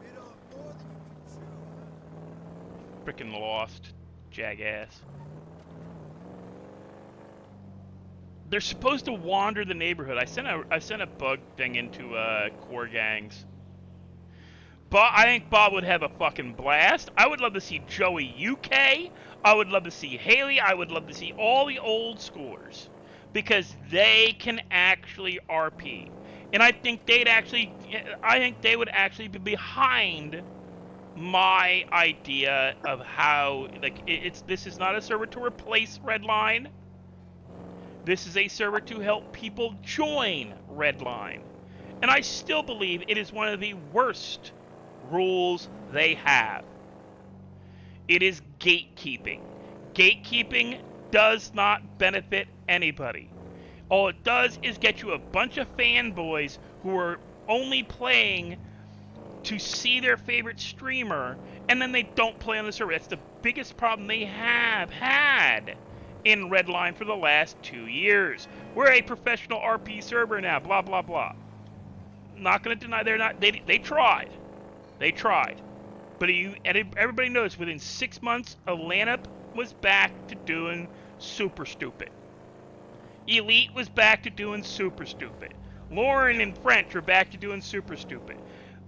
Bit off more than you can chew, Frickin' lost, jackass. They're supposed to wander the neighborhood. I sent a bug thing into core gangs. But I think Bob would have a fucking blast. I would love to see Joey UK. I would love to see Haley. I would love to see all the old schoolers, because they can actually RP, and I think they would actually be behind my idea of how, like, this is not a server to replace Redline. This is a server to help people join Redline. And I still believe it is one of the worst rules they have. It is gatekeeping. Gatekeeping does not benefit anybody. All it does is get you a bunch of fanboys who are only playing to see their favorite streamer, and then they don't play on the server. That's the biggest problem they have had in Redline for the last 2 years. We're a professional RP server now, blah, blah, blah. Not going to deny they're not. They tried. They tried. But everybody knows within 6 months, Atlanta was back to doing super stupid. Elite was back to doing super stupid. Lauren and French were back to doing super stupid.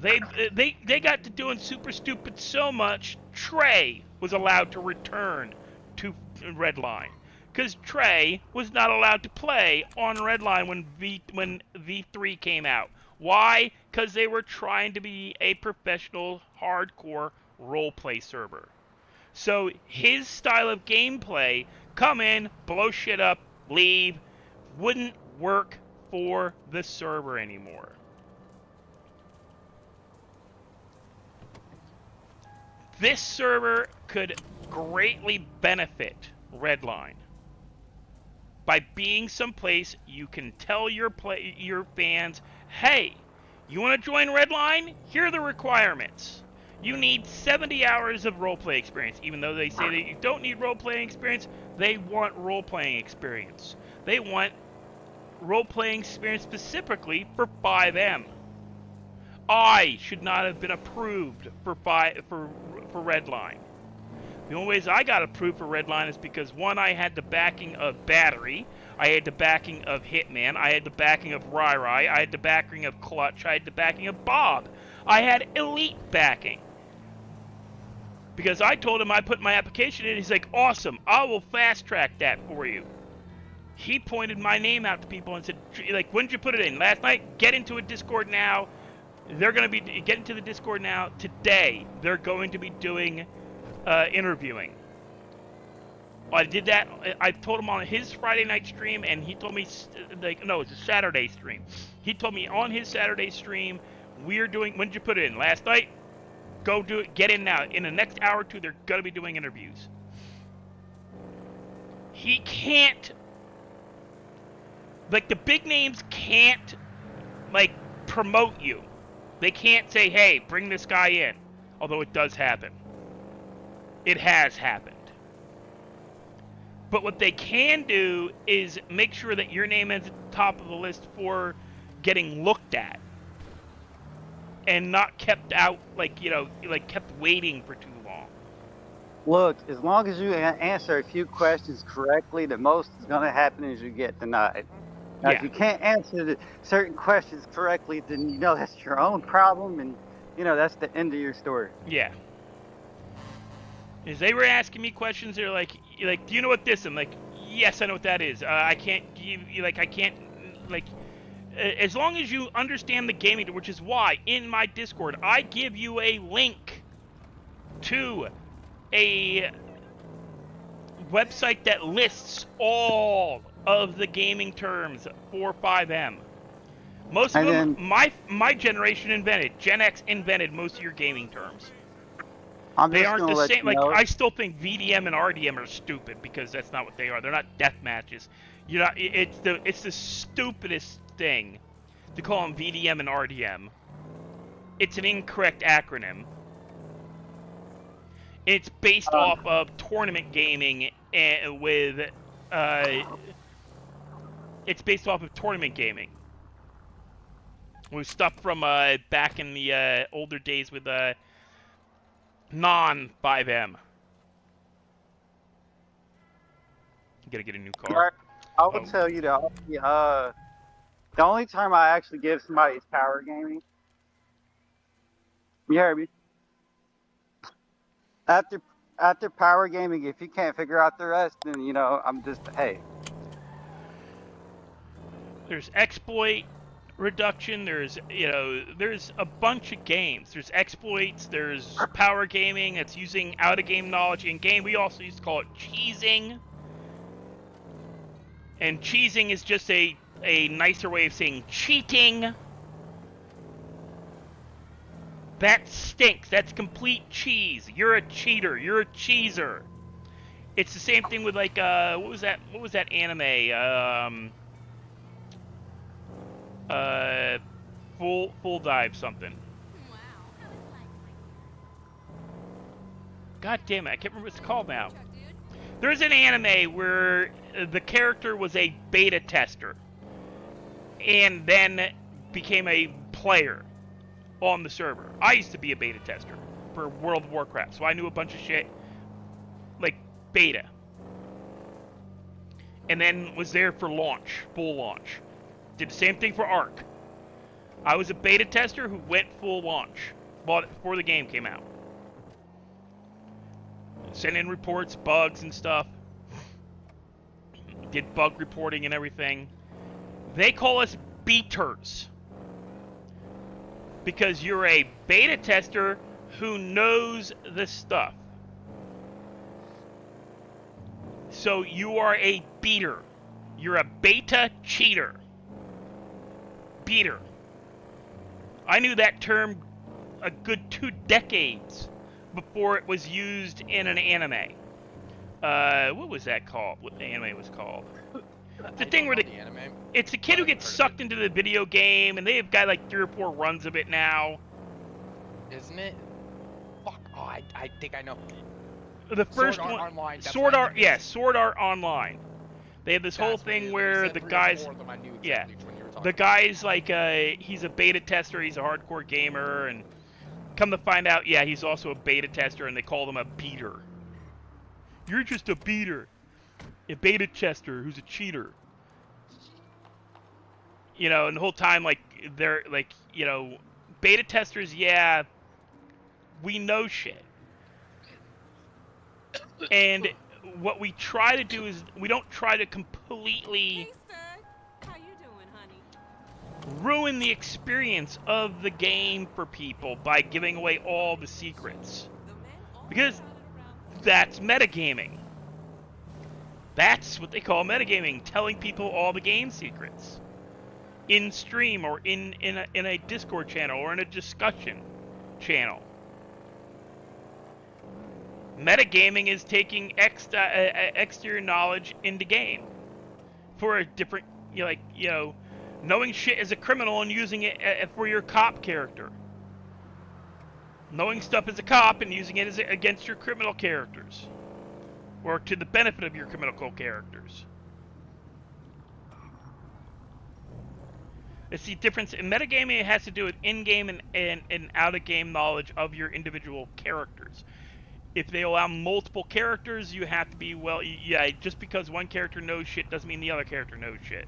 They got to doing super stupid so much, Trey was allowed to return to Redline. Because Trey was not allowed to play on Redline when V3 came out. Why? Because they were trying to be a professional, hardcore roleplay server. So his style of gameplay, come in, blow shit up, leave, wouldn't work for the server anymore. This server could greatly benefit Redline by being someplace you can tell your fans, hey, you want to join Redline? Here are the requirements. You need 70 hours of roleplay experience. Even though they say that you don't need roleplaying experience, they want roleplaying experience. They want roleplaying experience specifically for 5M. I should not have been approved for Redline. The only ways I got approved for Redline is because, one, I had the backing of Battery, I had the backing of Hitman, I had the backing of Rai, I had the backing of Clutch, I had the backing of Bob. I had Elite backing. Because I told him I put my application in, he's like, awesome, I will fast track that for you. He pointed my name out to people and said, like, when did you put it in? Last night? Get into a Discord now. They're going to be, get into the Discord now. Today, they're going to be doing interviewing. I did that. I told him on his Friday night stream, and he told me, like, no, it's a Saturday stream. He told me on his Saturday stream, we're doing, when did you put it in? Last night? Go do it. Get in now. In the next hour or two, they're going to be doing interviews. He can't, like, the big names can't, like, promote you. They can't say, hey, bring this guy in. Although it does happen. It has happened. But what they can do is make sure that your name is at the top of the list for getting looked at. And not kept out, like, you know, like kept waiting for too long. Look, as long as you answer a few questions correctly, the most is going to happen is you get denied. Now, if you can't answer the certain questions correctly, then you know that's your own problem, and you know that's the end of your story. Yeah. As they were asking me questions, they're like, do you know what this? I'm like, yes, I know what that is. I can't give you, like, I can't, like, as long as you understand the gaming, which is why in my Discord I give you a link to a website that lists all of the gaming terms for 5M. Most of And them, then my generation invented. Gen X invented most of your gaming terms. I'm They just aren't gonna the let same. you Like know. I still think VDM and RDM are stupid because that's not what they are. They're not death matches. You know, it's the stupidest thing to call them VDM and RDM. It's an incorrect acronym. It's based Um, off of tournament gaming and with it's based off of tournament gaming. With stuff from back in the older days with non 5M. Gotta get a new car. Mark, I will Oh, tell you the only term I actually give somebody is power gaming. You heard me? After after power gaming, if you can't figure out the rest, then I'm just hey. there's exploit reduction. There's a bunch of games. There's exploits. There's power gaming. That's using out of game knowledge in game. We also used to call it cheesing. And cheesing is just a nicer way of saying cheating. That stinks. That's complete cheese. You're a cheater. You're a cheeser. It's the same thing with like what was that anime? Full dive something. God damn it, I can't remember what it's called now. There's an anime where the character was a beta tester and then became a player on the server. I used to be a beta tester for World of Warcraft, so I knew a bunch of shit like beta. And then was there for launch, full launch. Did the same thing for Ark. I was a beta tester who went full launch. Bought it before the game came out. Sent in reports, bugs and stuff. Did bug reporting and everything. They call us beaters. Because you're a beta tester who knows the stuff. So you are a beater. You're a beta cheater. Beater. I knew that term a good 2 decades before it was used in an anime. What was that called? What the anime was called? The thing where it's a kid who gets sucked into the video game, and they've got like 3 or 4 runs of it now. Isn't it? Fuck. Oh, I think I know. The first one, Online, Sword Art, yeah, Sword Art Online. They have this whole thing where the guys, yeah, the guy's like, he's a beta tester, he's a hardcore gamer, and come to find out, yeah, he's also a beta tester, and they call him a beater. You're just a beater, a beta tester who's a cheater. You know, and the whole time, like, they're like, you know, beta testers, yeah, we know shit. And what we try to do is we don't try to completely How you doing, honey? ruin the experience of the game for people by giving away all the secrets. Because that's metagaming. That's what they call metagaming, telling people all the game secrets. In stream or in a Discord channel or in a discussion channel. Metagaming is taking exterior knowledge into game for a different, knowing shit as a criminal and using it for your cop character. Knowing stuff as a cop and using it against your criminal characters. Or to the benefit of your criminal characters. It's the difference in metagaming. It has to do with in-game and out-of-game knowledge of your individual characters. If they allow multiple characters, you have to be, well, yeah, just because one character knows shit doesn't mean the other character knows shit.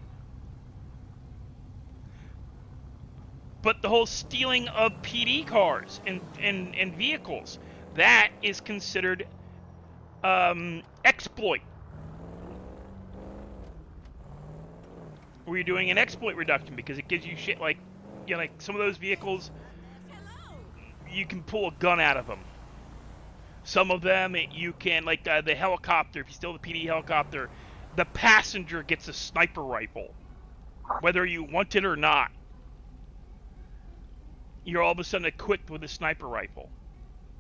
But the whole stealing of PD cars and vehicles, that is considered exploit. Where you're doing an exploit reduction because it gives you shit like, like some of those vehicles, you can pull a gun out of them. Some of them, you can, like the helicopter, if you steal the PD helicopter, the passenger gets a sniper rifle, whether you want it or not. you're all of a sudden equipped with a sniper rifle.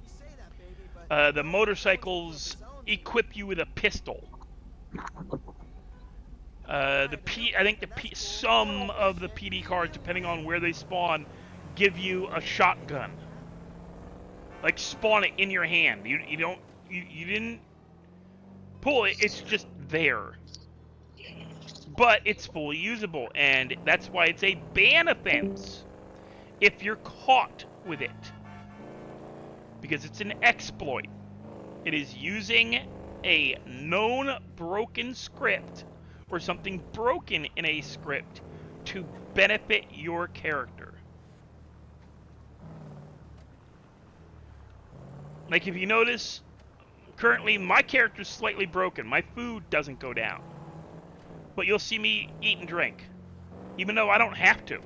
You say that, baby, but The motorcycles equip you with a pistol. I think some of the PD cars, depending on where they spawn, give you a shotgun. Like spawn it in your hand. You didn't pull it. It's just there. But it's fully usable, and that's why it's a ban offense if you're caught with it, because it's an exploit. It is using a known broken script or something broken in a script to benefit your character. Like if you notice, currently my character's slightly broken. My food doesn't go down. But you'll see me eat and drink, even though I don't have to.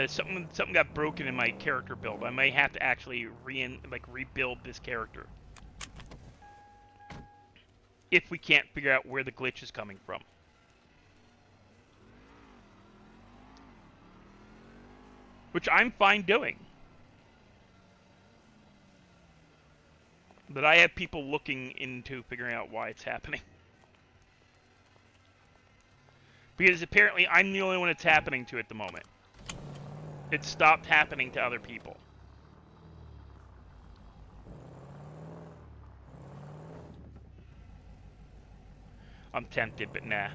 Something got broken in my character build. I may have to actually rebuild this character if we can't figure out where the glitch is coming from. Which I'm fine doing. But I have people looking into figuring out why it's happening. Because apparently I'm the only one it's happening to at the moment. It stopped happening to other people. I'm tempted, but nah.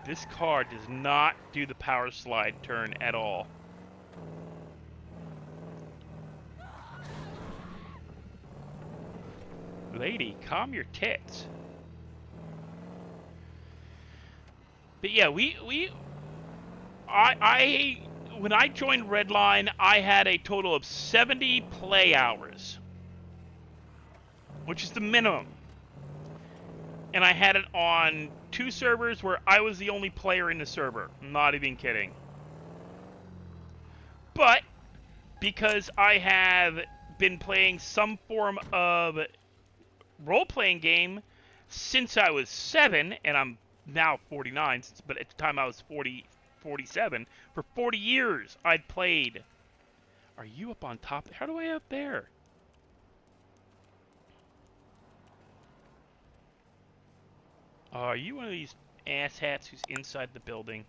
This car does not do the power slide turn at all. Lady, calm your tits. But yeah, when I joined Redline, I had a total of 70 play hours, which is the minimum. And I had it on 2 servers where I was the only player in the server. I'm not even kidding. But because I have been playing some form of role-playing game since I was 7, and I'm now 49, but at the time I was 47. For 40 years, I'd played. Are you up on top? How do I up there? Are you one of these asshats who's inside the building?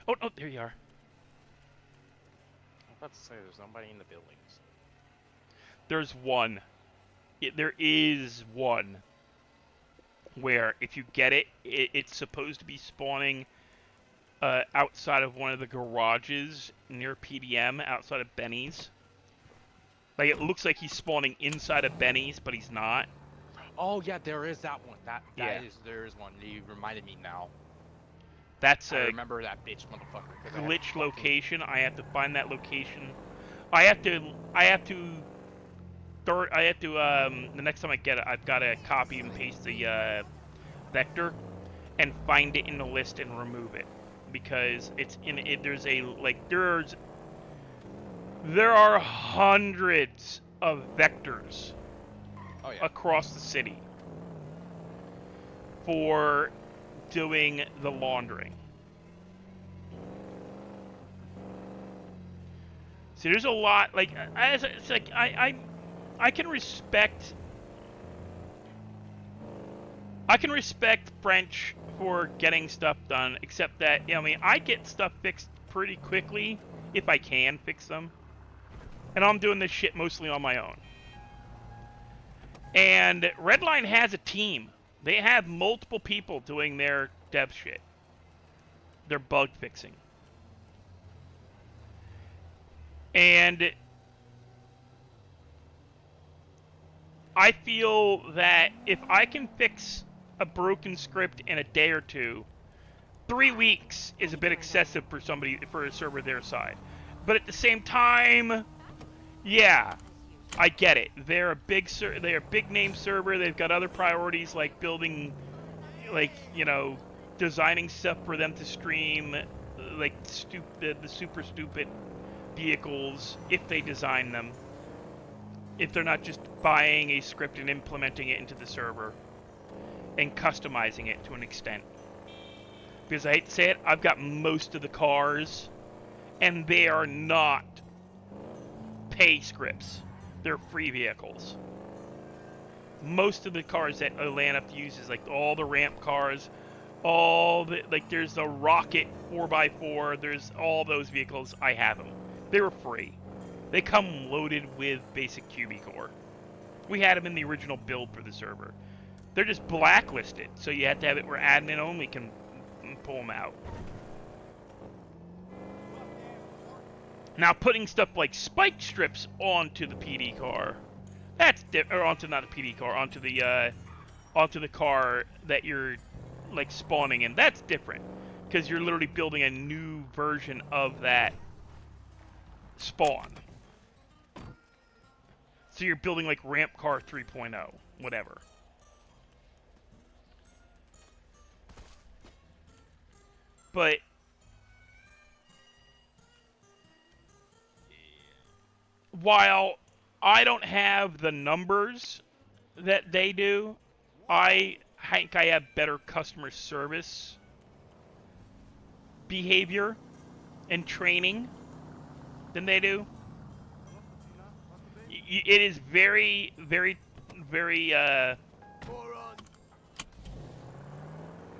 Oh, no, there you are. I was about to say, there's nobody in the buildings. There's one. There is one. Where, if you get it, it's supposed to be spawning outside of one of the garages near PDM, outside of Benny's. Like, it looks like he's spawning inside of Benny's, but he's not. Oh yeah, there is that one. Yeah. There is one. You reminded me now. That's I a remember that bitch motherfucker. 'Cause I had glitch fucking- location. I have to find that location. I have to the next time I get it, I've got to copy and paste the vector and find it in the list and remove it, because it's in it. There are hundreds of vectors Oh yeah. across the city for doing the laundering. See, there's a lot, like, it's like, I can respect French for getting stuff done, except that, I mean, I get stuff fixed pretty quickly, if I can fix them. And I'm doing this shit mostly on my own. And Redline has a team. They have multiple people doing their dev shit. Their bug fixing. And I feel that if I can fix a broken script in a day or two, 3 weeks is a bit excessive for a server their side. But at the same time, yeah, I get it. They're a big name server. They've got other priorities like building, like, you know, designing stuff for them to stream, like the super stupid vehicles if they design them. if they're not just buying a script and implementing it into the server and customizing it to an extent. Because I hate to say it, I've got most of the cars, and they are not pay scripts. They're free vehicles. Most of the cars that Atlanta uses, like all the ramp cars, all the, like there's the Rocket 4x4, there's all those vehicles, I have them. They were free. They come loaded with basic QB core. We had them in the original build for the server. They're just blacklisted, so you have to have it where admin only can pull them out. Now putting stuff like spike strips onto the PD car, that's or onto not the PD car, onto the car that you're like spawning in. That's different because you're literally building a new version of that spawn. So you're building like Ramp Car 3.0, whatever. But while I don't have the numbers that they do, I think I have better customer service behavior and training than they do. It is very, very, very,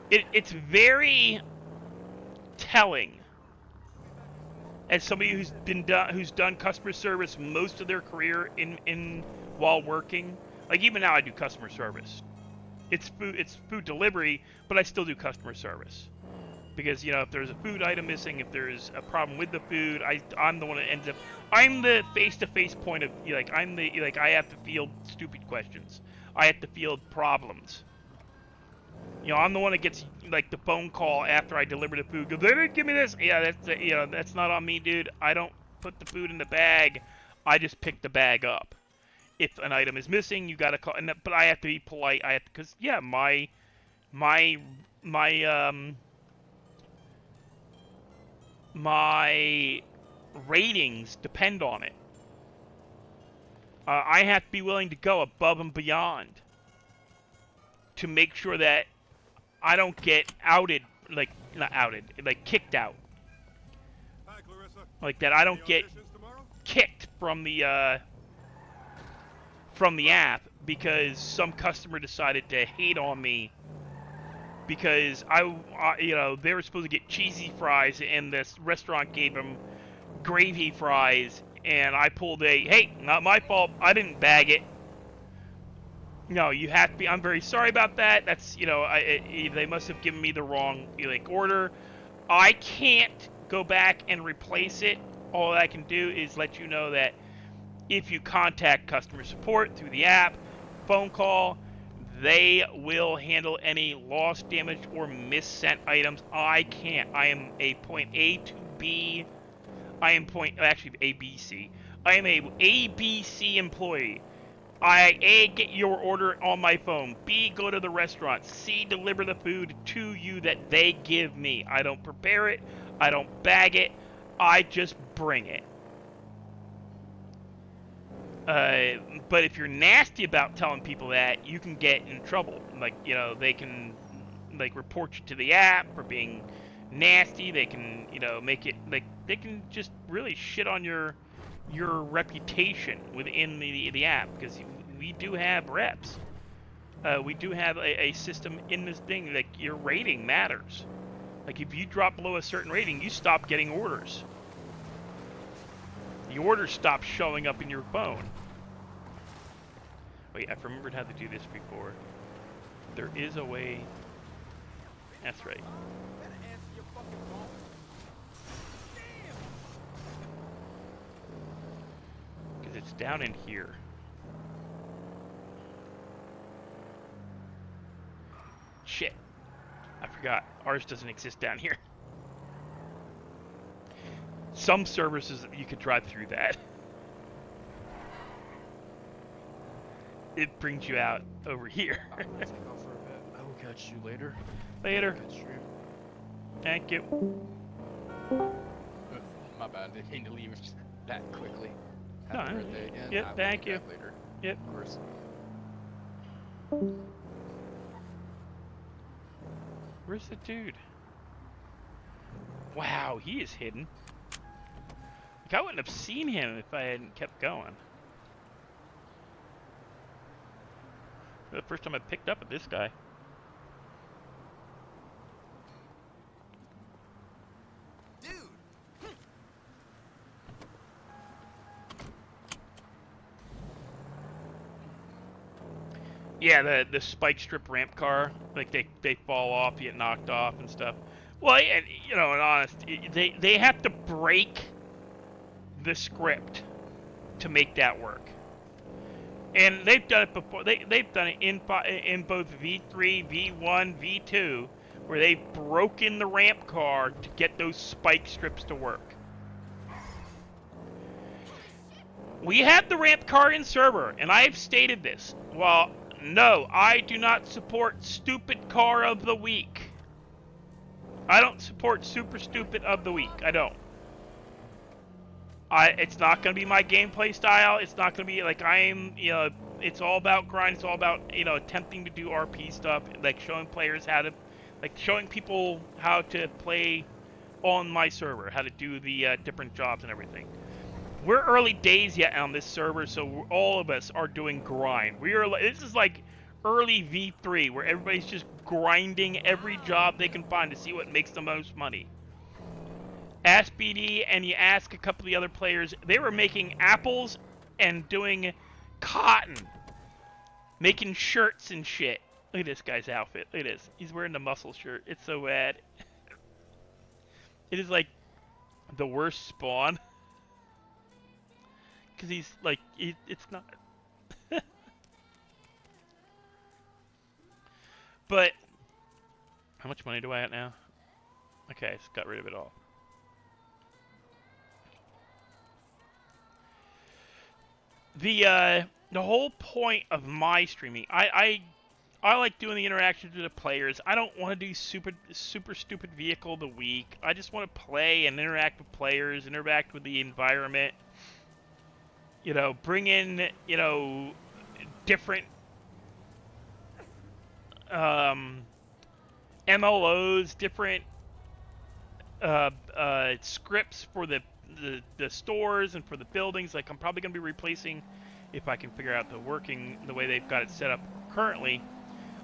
it's very telling as somebody who's done customer service most of their career in while working. Like even now I do customer service. It's food delivery, but I still do customer service. Because, you know, if there's a food item missing, if there's a problem with the food, I'm the one that ends up... I'm the face-to-face point of... Like, I have to field stupid questions. I have to field problems. You know, I'm the one that gets, like, the phone call after I deliver the food. Go, they didn't give me this! Yeah, that's not on me, dude. I don't put the food in the bag. I just pick the bag up. If an item is missing, you gotta call... But I have to be polite. I have to... Because, yeah, my ratings depend on it. I have to be willing to go above and beyond to make sure that I don't get outed, like, not outed, like kicked out. Hi, Clarissa. Like that I don't Any get auditions tomorrow? kicked from the app because some customer decided to hate on me because you know, they were supposed to get cheesy fries and this restaurant gave them gravy fries, and I pulled a, hey, not my fault, I didn't bag it. No, you have to be, I'm very sorry about that. That's, you know, they must have given me the wrong, like, order. I can't go back and replace it. All I can do is let you know that if you contact customer support through the app, phone call, they will handle any lost, damaged, or missent items. I can't. I am a point A to B. I am actually ABC. I am a ABC employee. I, A, get your order on my phone. B, go to the restaurant. C, deliver the food to you that they give me. I don't prepare it. I don't bag it. I just bring it. But if you're nasty about telling people that, you can get in trouble. Like, you know, they can, like, report you to the app for being nasty. They can, you know, make it, like, they can just really shit on your reputation within the app, because we do have reps. We do have a system in this thing, like, your rating matters. Like, if you drop below a certain rating, you stop getting orders. The orders stop showing up in your phone. Wait, I've remembered how to do this before. There is a way. That's right. Because it's down in here. Shit. I forgot. Ours doesn't exist down here. Some services you could drive through that. It brings you out over here. I'm gonna take off for a bit. I will catch you later. Later. Good stream. Thank you. My bad. Didn't mean to leave that quickly. No, Happy birthday again. yep, I will thank be you. back later. Yep. Of course. Where's the dude? Wow, he is hidden. Like, I wouldn't have seen him if I hadn't kept going. The first time I picked up at this guy. Dude. Yeah, the spike strip ramp car, like they fall off, you get knocked off and stuff. Well, and you know, and honest, they have to break the script to make that work. And they've done it before. They've done it in both V3, V1, V2, where they've broken the ramp car to get those spike strips to work. We have the ramp car in server, and I have stated this. Well, no, I do not support stupid car of the week. I don't support super stupid of the week. I don't. It's not going to be my gameplay style. It's not going to be like you know, it's all about grind. It's all about, you know, attempting to do RP stuff, like showing players how to, like showing people how to play on my server, how to do the different jobs and everything. We're early days yet on this server, so all of us are doing grind. This is like early V3, where everybody's just grinding every job they can find to see what makes the most money. Ask BD and you ask a couple of the other players, they were making apples and doing cotton. Making shirts and shit. Look at this guy's outfit. Look at this. He's wearing the muscle shirt. It's so bad. It is like the worst spawn. Because he's like, it's not. But, how much money do I have now? Okay, I just got rid of it all. The whole point of my streaming, I like doing the interactions with the players. I don't want to do super stupid vehicle of the week. I just want to play and interact with players, interact with the environment. You know, bring in, you know, different MLOs, different scripts for the stores and for the buildings. Like, I'm probably going to be replacing, if I can figure out the way they've got it set up currently,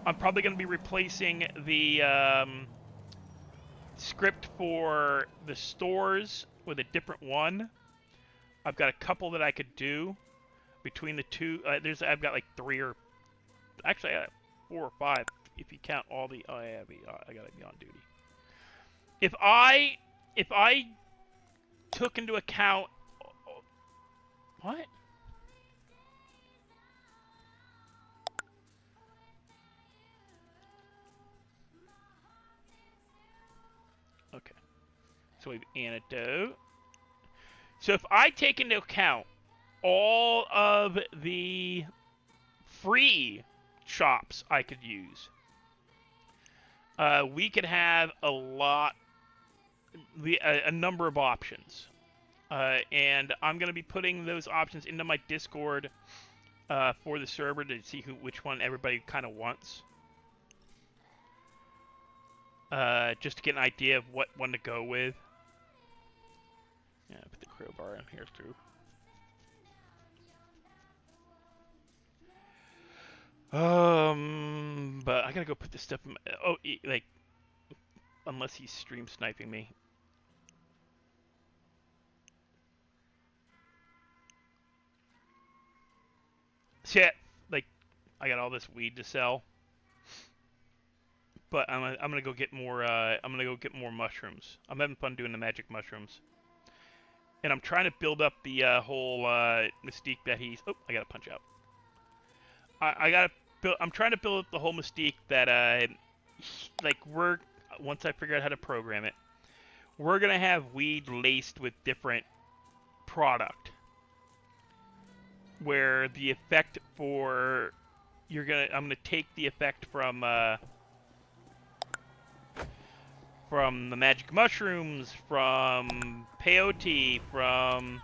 I'm probably going to be replacing the script for the stores with a different one. I've got a couple that I could do between the two. I've got like 3 or actually 4 or 5 if you count all the. Oh yeah, I gotta be on duty. If I took into account what? Okay, so we have antidote. So if I take into account all of the free shops I could use, we could have a number of options. And I'm going to be putting those options into my Discord for the server to see which one everybody kind of wants. Just to get an idea of what one to go with. Yeah, put the crowbar in here too. But I gotta go put this stuff in my, like, unless he's stream sniping me. Shit, like, I got all this weed to sell. But I'm gonna go get more, mushrooms. I'm having fun doing the magic mushrooms. And I'm trying to build up the whole mystique that he's. Oh, I gotta punch out. I'm trying to build up the whole mystique that once I figure out how to program it, we're gonna have weed laced with different product. Where the effect for I'm gonna take the effect from the magic mushrooms, from peyote, from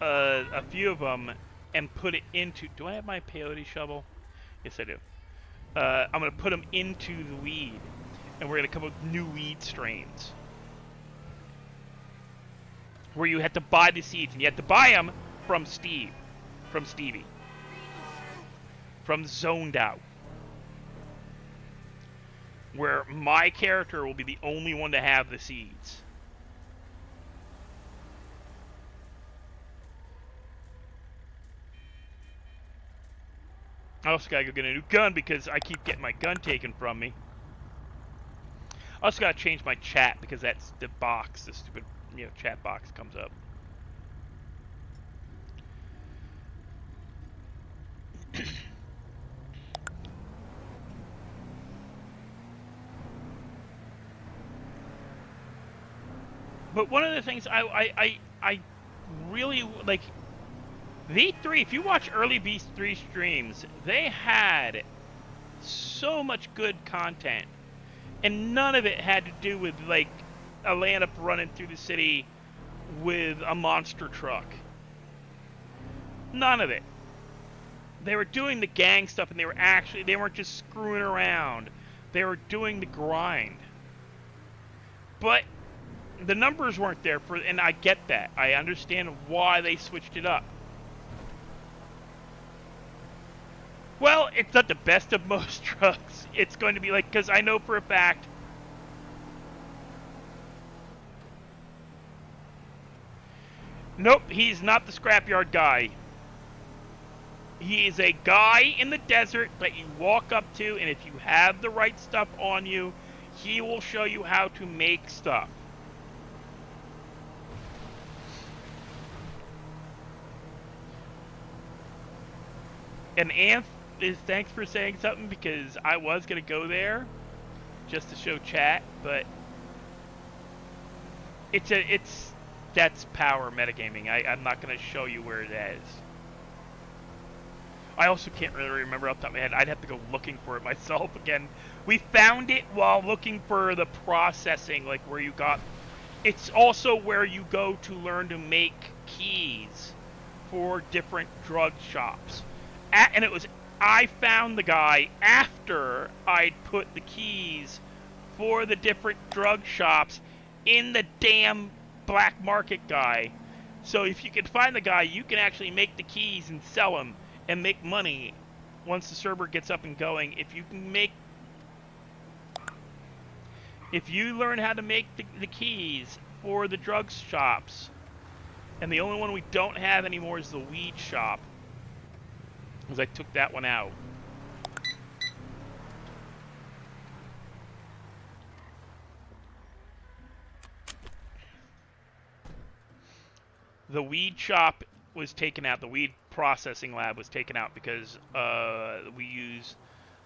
a few of them, and put it into... Do I have my peyote shovel? Yes, I do. I'm going to put them into the weed, and we're going to come up with new weed strains. Where you have to buy the seeds, and you have to buy them from Stevie. From Zoned Out. Where my character will be the only one to have the seeds. I also gotta go get a new gun because I keep getting my gun taken from me. I also gotta change my chat because that's the box, the stupid, chat box comes up. But one of the things I really like, V3, if you watch early V3 streams, they had so much good content. And none of it had to do with, like, a layup running through the city with a monster truck. None of it. They were doing the gang stuff, and they weren't just screwing around. They were doing the grind. But the numbers weren't there and I get that. I understand why they switched it up. Well, it's not the best of most trucks. It's going to be like, because I know for a fact. Nope, he's not the scrapyard guy. He is a guy in the desert that you walk up to, and if you have the right stuff on you, he will show you how to make stuff. And thanks for saying something, because I was going to go there just to show chat, but that's power metagaming. I'm not going to show you where it is. I also can't really remember off the top of my head. I'd have to go looking for it myself again. We found it while looking for the processing, like where you got... It's also where you go to learn to make keys for different drug shops. And it was... I found the guy after I'd put the keys for the different drug shops in the damn black market guy. So if you can find the guy, you can actually make the keys and sell them and make money once the server gets up and going. If you learn how to make the keys for the drug shops, and the only one we don't have anymore is the weed shop, because I took that one out. The weed shop was taken out. The weed processing lab was taken out because we use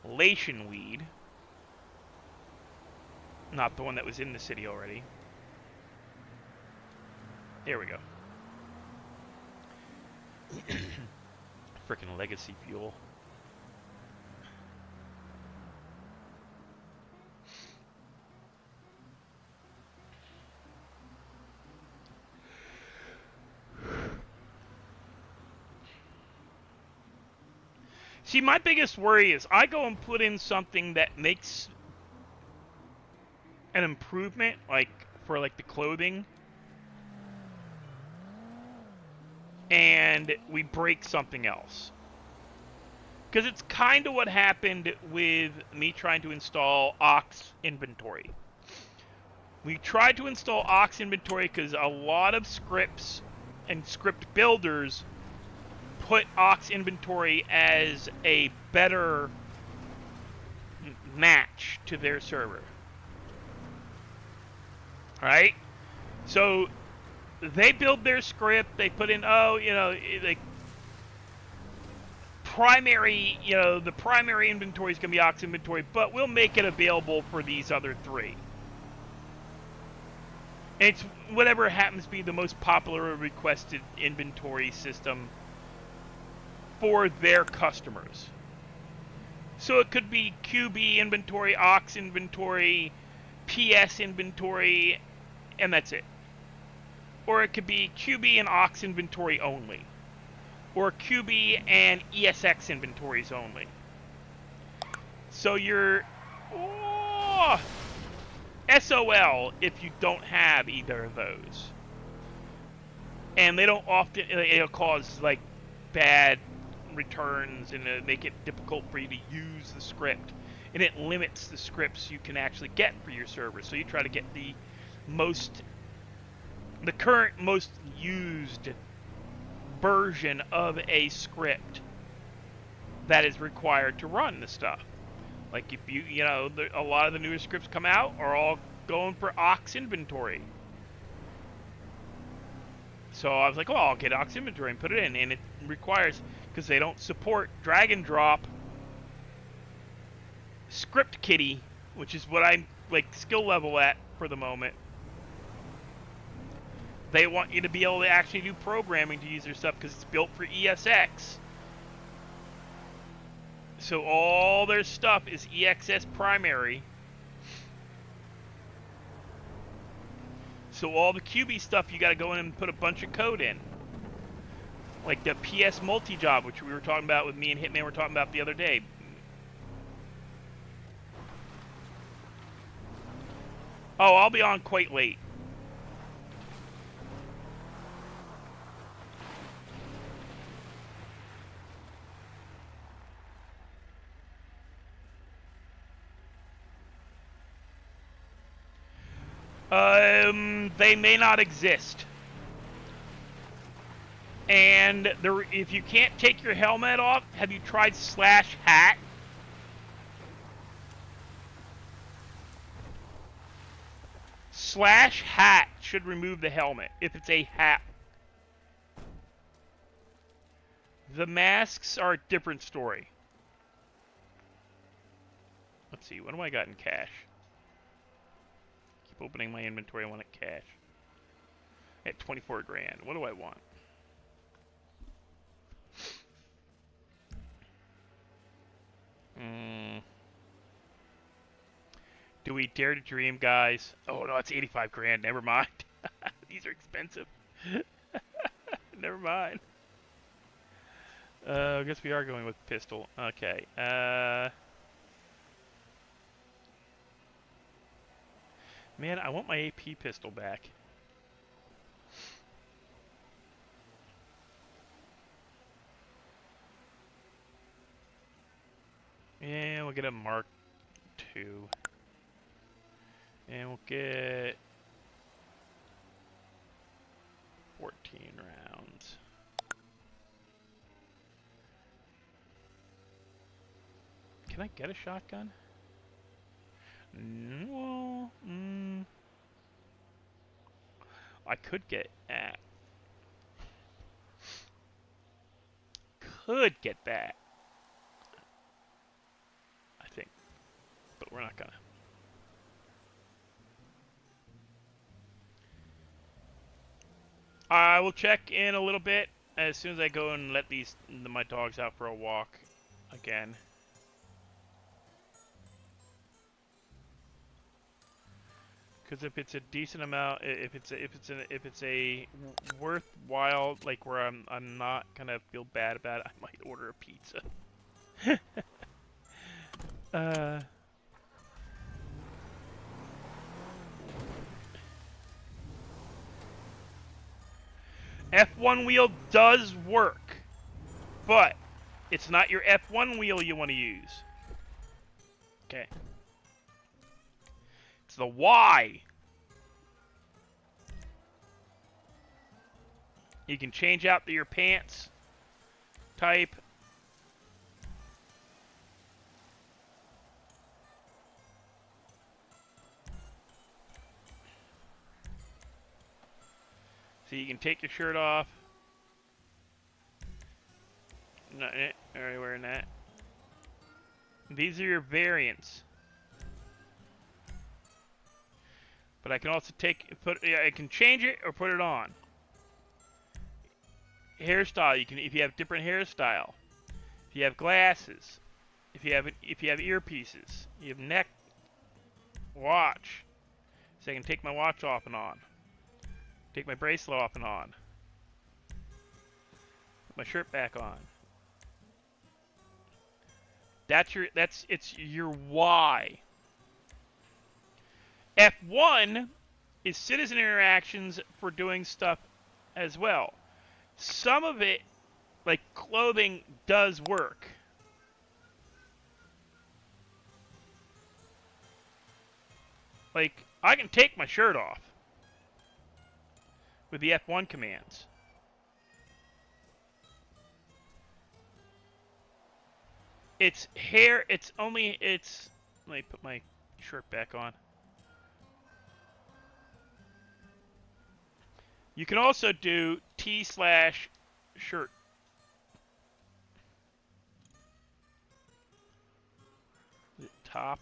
Lation weed, not the one that was in the city already. There we go. Frickin' legacy fuel. See, my biggest worry is I go and put in something that makes an improvement, like for like the clothing, and we break something else. Because it's kind of what happened with me trying to install Ox Inventory. We tried to install Ox Inventory because a lot of scripts and script builders put Ox Inventory as a better match to their server. Alright? So they build their script, they put in, like primary, the primary inventory is going to be Ox Inventory, but we'll make it available for these other three. And it's whatever happens to be the most popular requested inventory system for their customers. So it could be QB Inventory, Ox Inventory, PS Inventory, and that's it. Or it could be QB and Ox Inventory only. or QB and ESX inventories only. So you're SOL if you don't have either of those. And they don't often, it'll cause like bad returns and make it difficult for you to use the script. And it limits the scripts you can actually get for your server. So you try to get the current most used version of a script that is required to run the stuff. Like if a lot of the newer scripts come out are all going for aux inventory. So I was like, well, I'll get aux inventory and put it in, and it requires, because they don't support drag and drop script kiddie, which is what I'm like skill level at for the moment. They want you to be able to actually do programming to use their stuff because it's built for ESX. So all their stuff is EXS primary. So all the QB stuff, you got to go in and put a bunch of code in. Like the PS multi-job, which we were talking about with me and Hitman were talking about the other day. Oh, I'll be on quite late. They may not exist. And if you can't take your helmet off, have you tried /hat? /hat should remove the helmet if it's a hat. The masks are a different story. Let's see, what do I got in cash? Keep opening my inventory, I want it cash. At 24 grand. What do I want? Do we dare to dream, guys? Oh no, it's 85 grand. Never mind. These are expensive. Never mind. I guess we are going with pistol. Okay. Man, I want my AP pistol back. And we'll get a Mark II. And we'll get 14 rounds. Can I get a shotgun? No. I could get that. Could get that. I think. But we're not gonna. I will check in a little bit as soon as I go and let my dogs out for a walk again. Because if it's a decent amount, if it's a worthwhile, like where I'm not gonna feel bad about it, I might order a pizza. F1 wheel does work, but it's not your F1 wheel you want to use. Okay. It's the Y. You can change out your pants type. So you can take your shirt off. Not it. Already wearing that. These are your variants. But I can also I can change it or put it on. Hairstyle, if you have different hairstyle. If you have glasses. If you have earpieces. You have neck. Watch. So I can take my watch off and on. Take my bracelet off and on. my shirt back on. It's your Y. F1 is citizen interactions for doing stuff as well. Some of it, like clothing, does work. Like, I can take my shirt off with the F1 commands. It's hair, let me put my shirt back on. You can also do T/shirt. Is it top?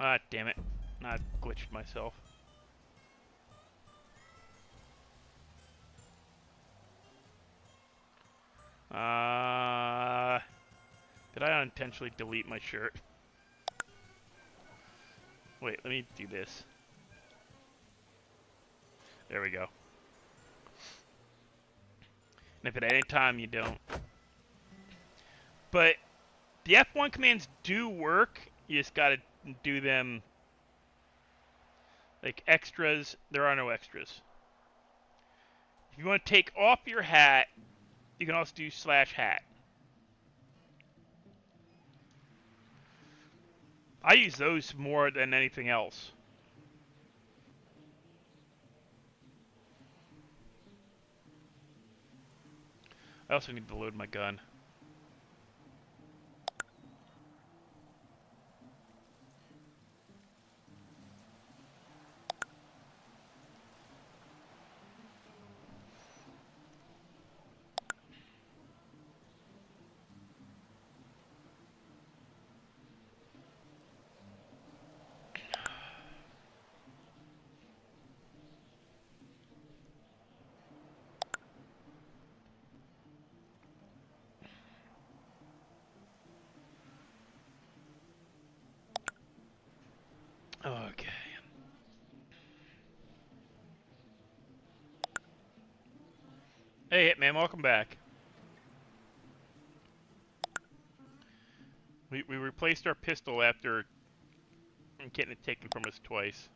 Ah, damn it. I glitched myself. Did I unintentionally delete my shirt? Wait, let me do this. There we go. And if at any time you don't. But the F1 commands do work. You just gotta do them like extras. There are no extras. If you want to take off your hat, you can also do /hat. I use those more than anything else. I also need to load my gun. Okay. Hey, Hitman, welcome back. We replaced our pistol after getting it taken from us twice.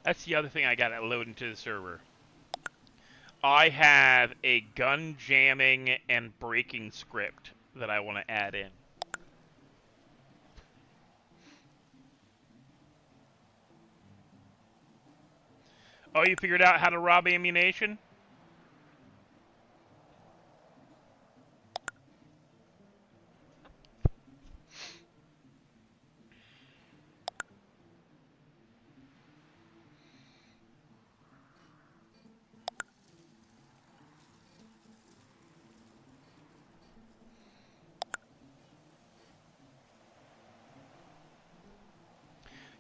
That's the other thing I gotta load into the server. I have a gun jamming and breaking script that I want to add in. Oh, you figured out how to rob ammunition?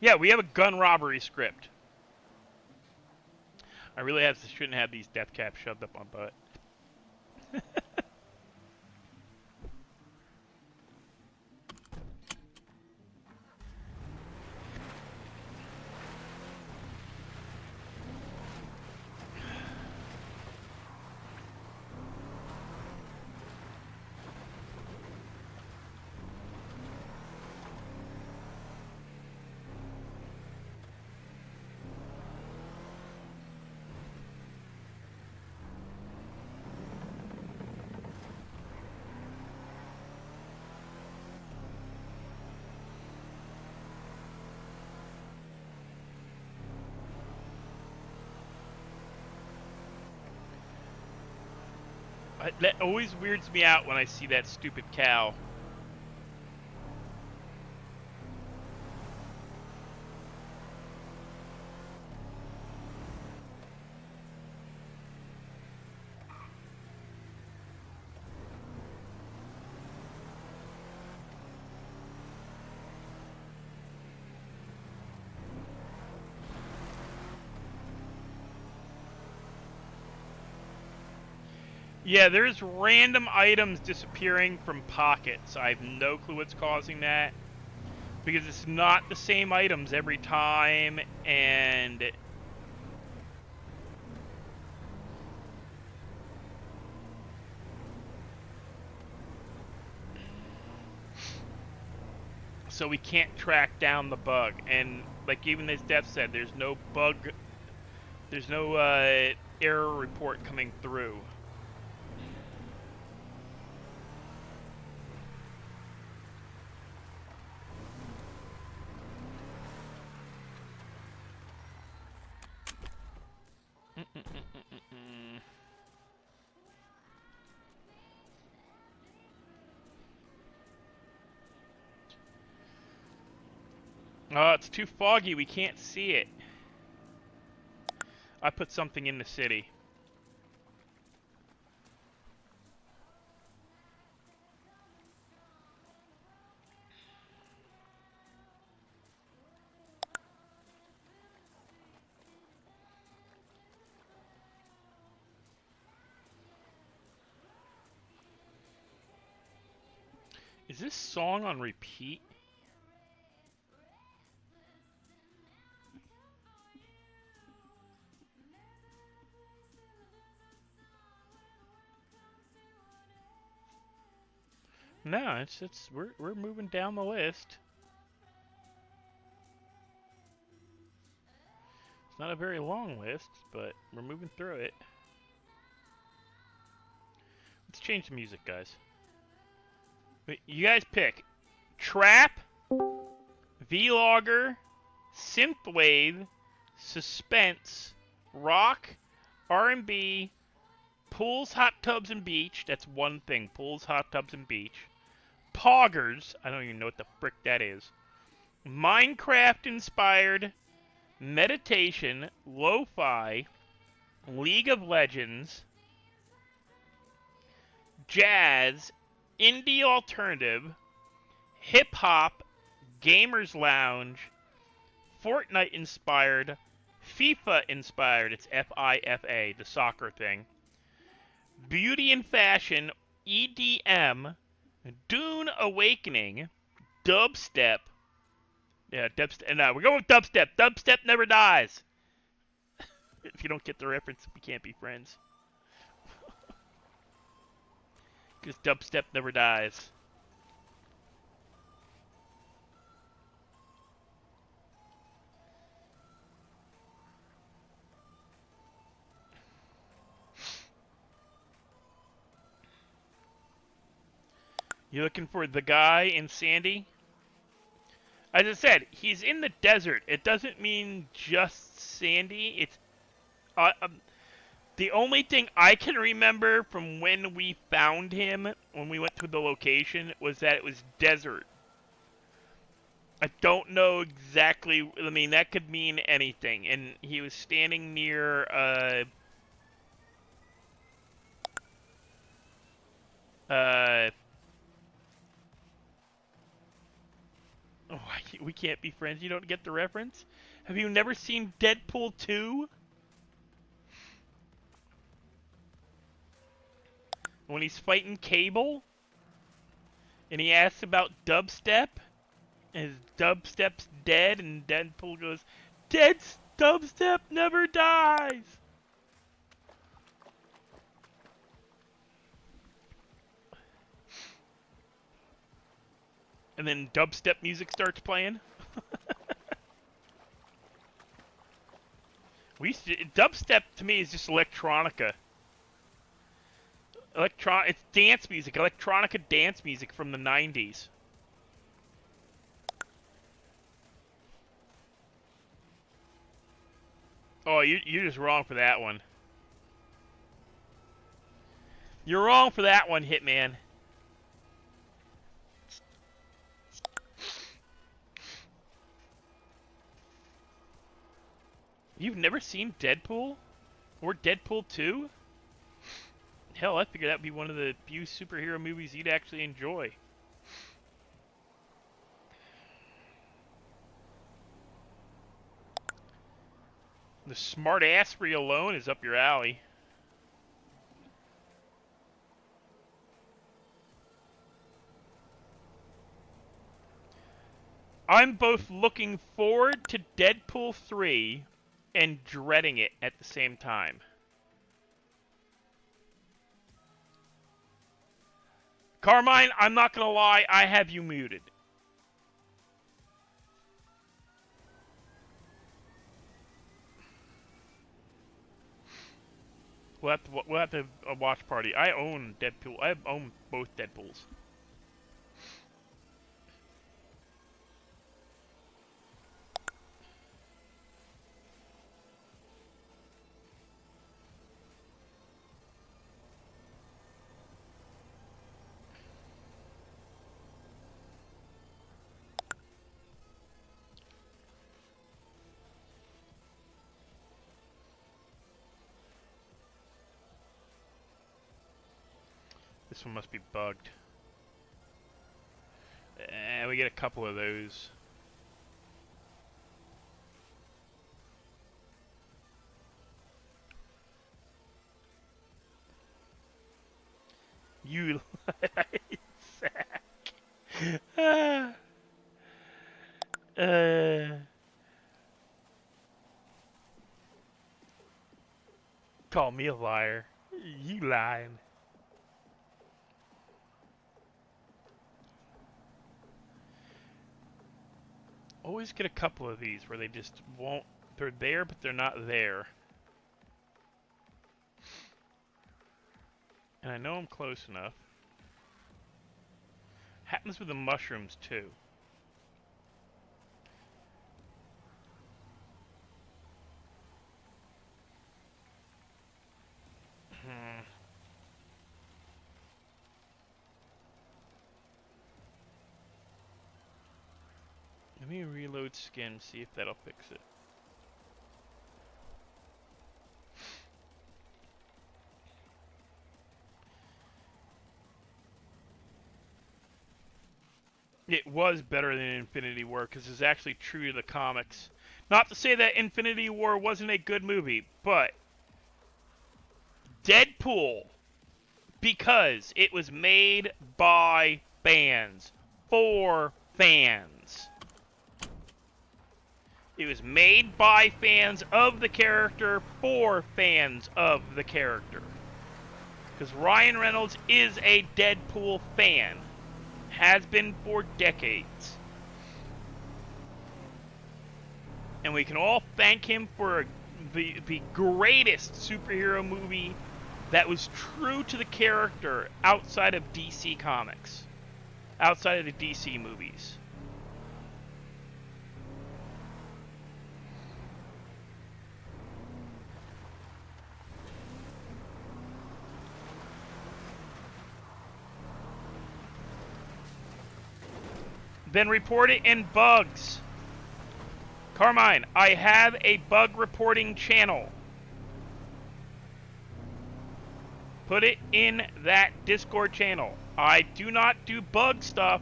Yeah, we have a gun robbery script. I really shouldn't have these death caps shoved up my butt. That always weirds me out when I see that stupid cow. Yeah, there's random items disappearing from pockets. I have no clue what's causing that. Because it's not the same items every time, and... so we can't track down the bug. And, like even as Dev said, there's no bug... There's no, error report coming through. Oh, it's too foggy. We can't see it. I put something in the city. Is this song on repeat? No, it's we're moving down the list. It's not a very long list, but we're moving through it. Let's change the music, guys. Wait, you guys pick trap, vlogger, synthwave, suspense, rock, R&B, pools, hot tubs, and beach. That's one thing. Pools, hot tubs, and beach. Poggers. I don't even know what the frick that is. Minecraft inspired. Meditation. Lo-fi. League of Legends. Jazz. Indie alternative. Hip hop. Gamers lounge. Fortnite inspired. FIFA inspired. It's FIFA, the soccer thing. Beauty and fashion. EDM. Dune Awakening, dubstep. Yeah, dubstep. No, we're going with dubstep. Dubstep never dies. If you don't get the reference, we can't be friends. Because dubstep never dies. You looking for the guy in Sandy? As I said, he's in the desert. It doesn't mean just Sandy. It's the only thing I can remember from when we found him, when we went to the location, was that it was desert. I don't know exactly. I mean, that could mean anything. And he was standing near oh, we can't be friends. You don't get the reference? Have you never seen Deadpool 2? When he's fighting Cable? And he asks about dubstep? And his dubstep's dead, and Deadpool goes, Dead dubstep never dies! And then dubstep music starts playing. Dubstep to me is just electronica. It's dance music, electronica dance music from the 90s. Oh, you're just wrong for that one. You're wrong for that one, Hitman. You've never seen Deadpool? Or Deadpool 2? Hell, I figured that would be one of the few superhero movies you'd actually enjoy. The smart assery alone is up your alley. I'm both looking forward to Deadpool 3 and dreading it at the same time. Carmine, I'm not gonna lie, I have you muted. We'll have to watch party. I own Deadpool. I own both Deadpools. This one must be bugged. We get a couple of those. You sack. Call me a liar. You lying. Always get a couple of these where they just won't. They're there, but they're not there. And I know I'm close enough. Happens with the mushrooms too. Let me reload skin, see if that'll fix it. It was better than Infinity War because it's actually true to the comics. Not to say that Infinity War wasn't a good movie, but Deadpool, because it was made by fans, for fans. It was made by fans of the character, for fans of the character. Because Ryan Reynolds is a Deadpool fan. Has been for decades. And we can all thank him for the greatest superhero movie that was true to the character outside of DC Comics. Outside of the DC movies. Then report it in bugs. Carmine, I have a bug reporting channel. Put it in that Discord channel. I do not do bug stuff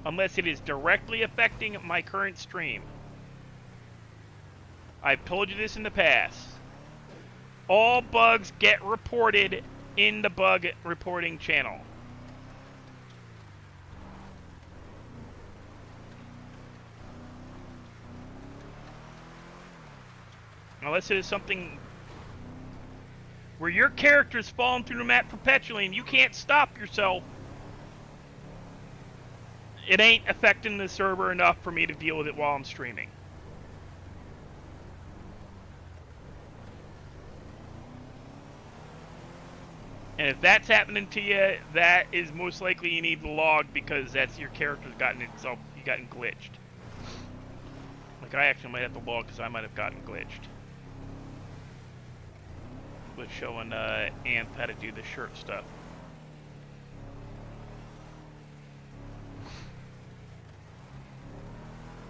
unless it is directly affecting my current stream. I've told you this in the past. All bugs get reported in the bug reporting channel. Unless it is something where your character's falling through the map perpetually and you can't stop yourself, it ain't affecting the server enough for me to deal with it while I'm streaming. And if that's happening to you, that is most likely you need to log because that's your character's gotten glitched. Like I actually might have to log because I might have gotten glitched. Was showing Anth how to do the shirt stuff.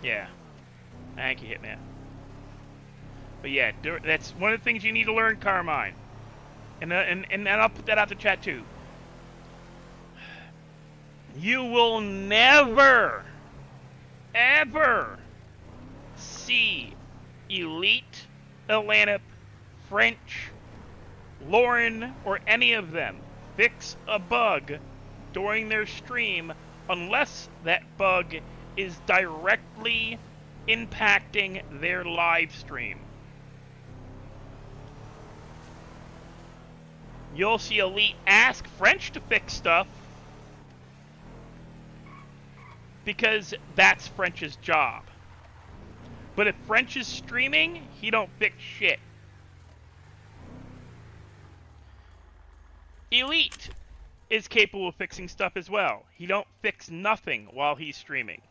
Yeah. Thank you, Hitman. But yeah, that's one of the things you need to learn, Carmine. And I'll put that out to chat too. You will never, ever see Elite, Atlanta, French, Lauren, or any of them fix a bug during their stream unless that bug is directly impacting their live stream. You'll see Elite ask French to fix stuff because that's French's job. But if French is streaming, he don't fix shit. Elite is capable of fixing stuff as well. He don't fix nothing while he's streaming.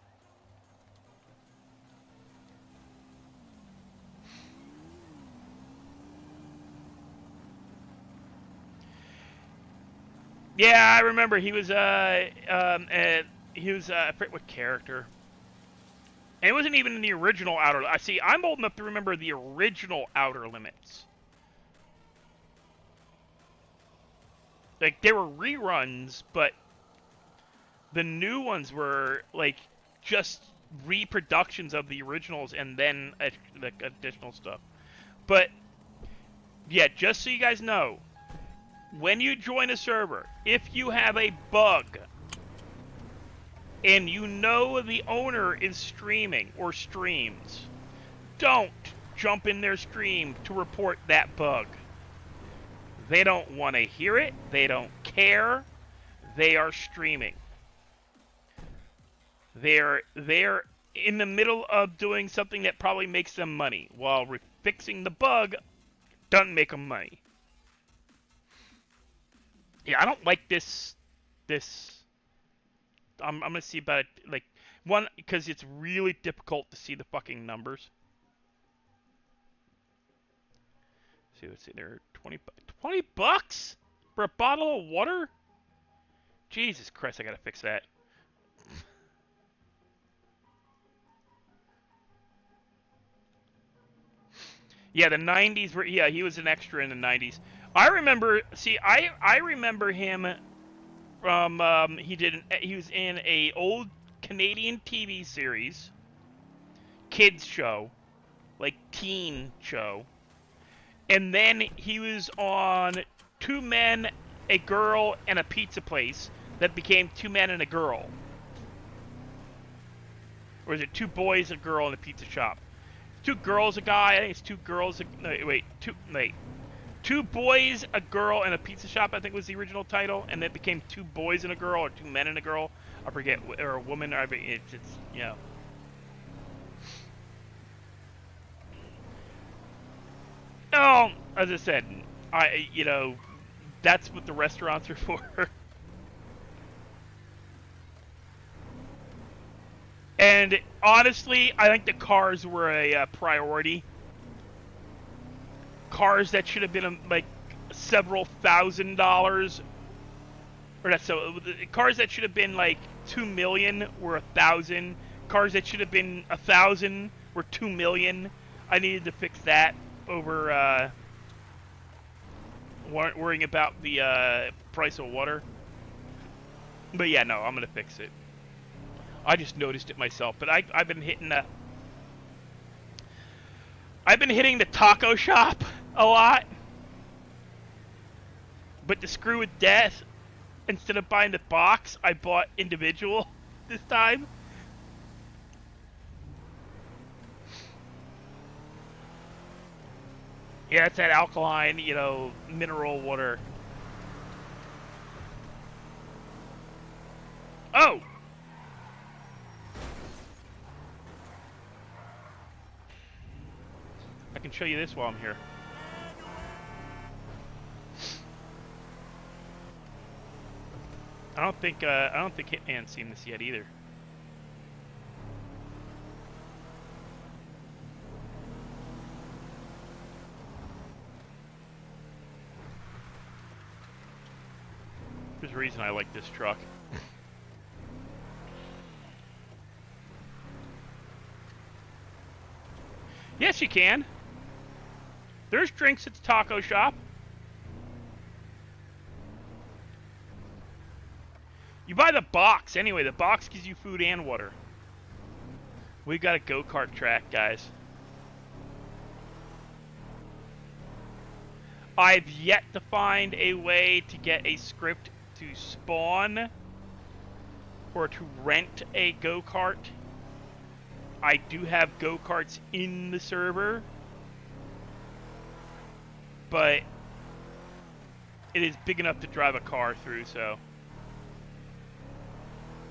Yeah, I remember he was I forget what character. And it wasn't even in the original Outer. I see. I'm old enough to remember the original Outer Limits. Like, there were reruns, but the new ones were, like, just reproductions of the originals and then like, additional stuff. But, yeah, just so you guys know, when you join a server, if you have a bug, and you know the owner is streaming or streams, don't jump in their stream to report that bug. They don't want to hear it. They don't care. They are streaming. They're in the middle of doing something that probably makes them money, while fixing the bug doesn't make them money. Yeah, I don't like this. I'm gonna see about it, like, one, because it's really difficult to see the fucking numbers. Let's see, they're 20 bucks for a bottle of water? Jesus Christ, I gotta fix that. Yeah, the 90s were, yeah, he was an extra in the 90s. I remember, see, I remember him from, he was in a old Canadian TV series, kids show, like teen show. And then he was on Two Men, a Girl, and a Pizza Place that became Two Men and a Girl. Or is it Two Boys, a Girl, and a Pizza Shop? Two girls, a guy. I think it's two girls. Two boys, a girl, and a pizza shop, I think was the original title, and it became Two Boys and a Girl, or Two Men and a Girl. I forget, or a woman. It's you know. Oh, as I said, that's what the restaurants are for. And honestly, I think the cars were a priority. Cars that should have been like several $1,000s, or not so. Cars that should have been like $2 million were $1,000. Cars that should have been $1,000 were $2 million. I needed to fix that over worrying about the price of water. But yeah, no, I'm gonna fix it. I just noticed it myself, but I've been hitting the taco shop a lot. But to screw with death, instead of buying the box, I bought individual this time. Yeah, it's that alkaline, mineral water. Oh! I can show you this while I'm here. I don't think Hitman's seen this yet either. There's a reason I like this truck. Yes, you can. There's drinks at the taco shop. You buy the box anyway. The box gives you food and water. We got a go-kart track, guys. I've yet to find a way to get a script to spawn or to rent a go-kart I do have go-karts in the server, but it is big enough to drive a car through, so.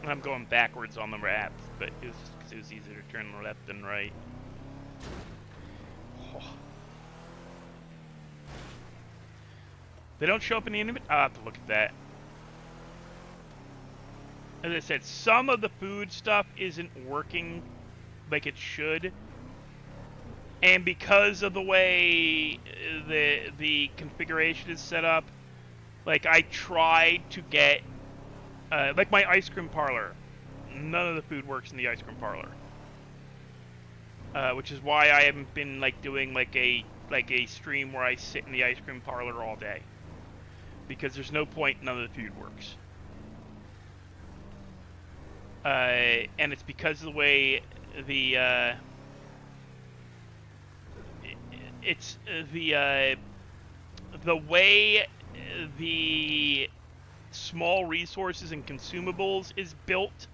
And I'm going backwards on the maps, but it was just because it was easier to turn left than right. Oh. They don't show up in the inventory. I'll have to look at that. As I said, some of the food stuff isn't working like it should. And because of the way the configuration is set up, like I tried to get, like my ice cream parlor, none of the food works in the ice cream parlor. Which is why I haven't been like doing like a stream where I sit in the ice cream parlor all day. Because there's no point, none of the food works. And it's because of the way the the way the small resources and consumables is built.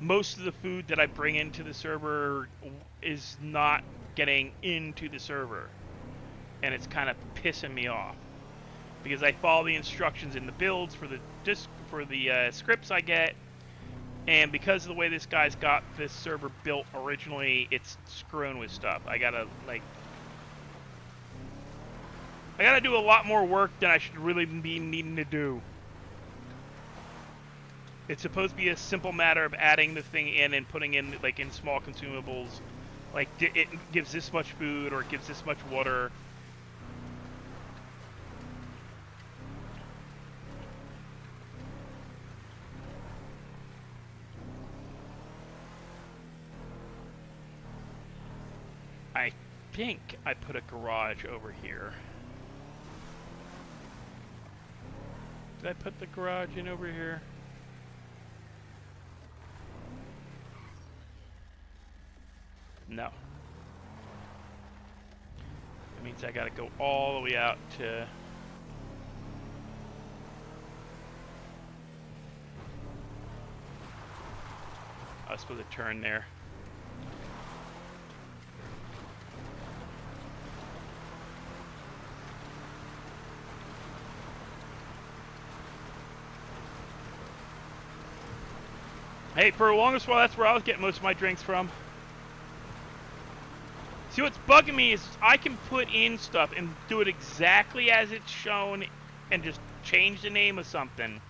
Most of the food that I bring into the server is not getting into the server, and it's kind of pissing me off because I follow the instructions in the builds for the scripts I get. And because of the way this guy's got this server built originally, it's screwing with stuff. I gotta do a lot more work than I should really be needing to do. It's supposed to be a simple matter of adding the thing in and putting in, like, in small consumables. Like, it gives this much food or it gives this much water. I think I put a garage over here. Did I put the garage in over here? No. That means I gotta go all the way out to... I was supposed to turn there. Hey, for the longest while, that's where I was getting most of my drinks from. See, what's bugging me is I can put in stuff and do it exactly as it's shown and just change the name of something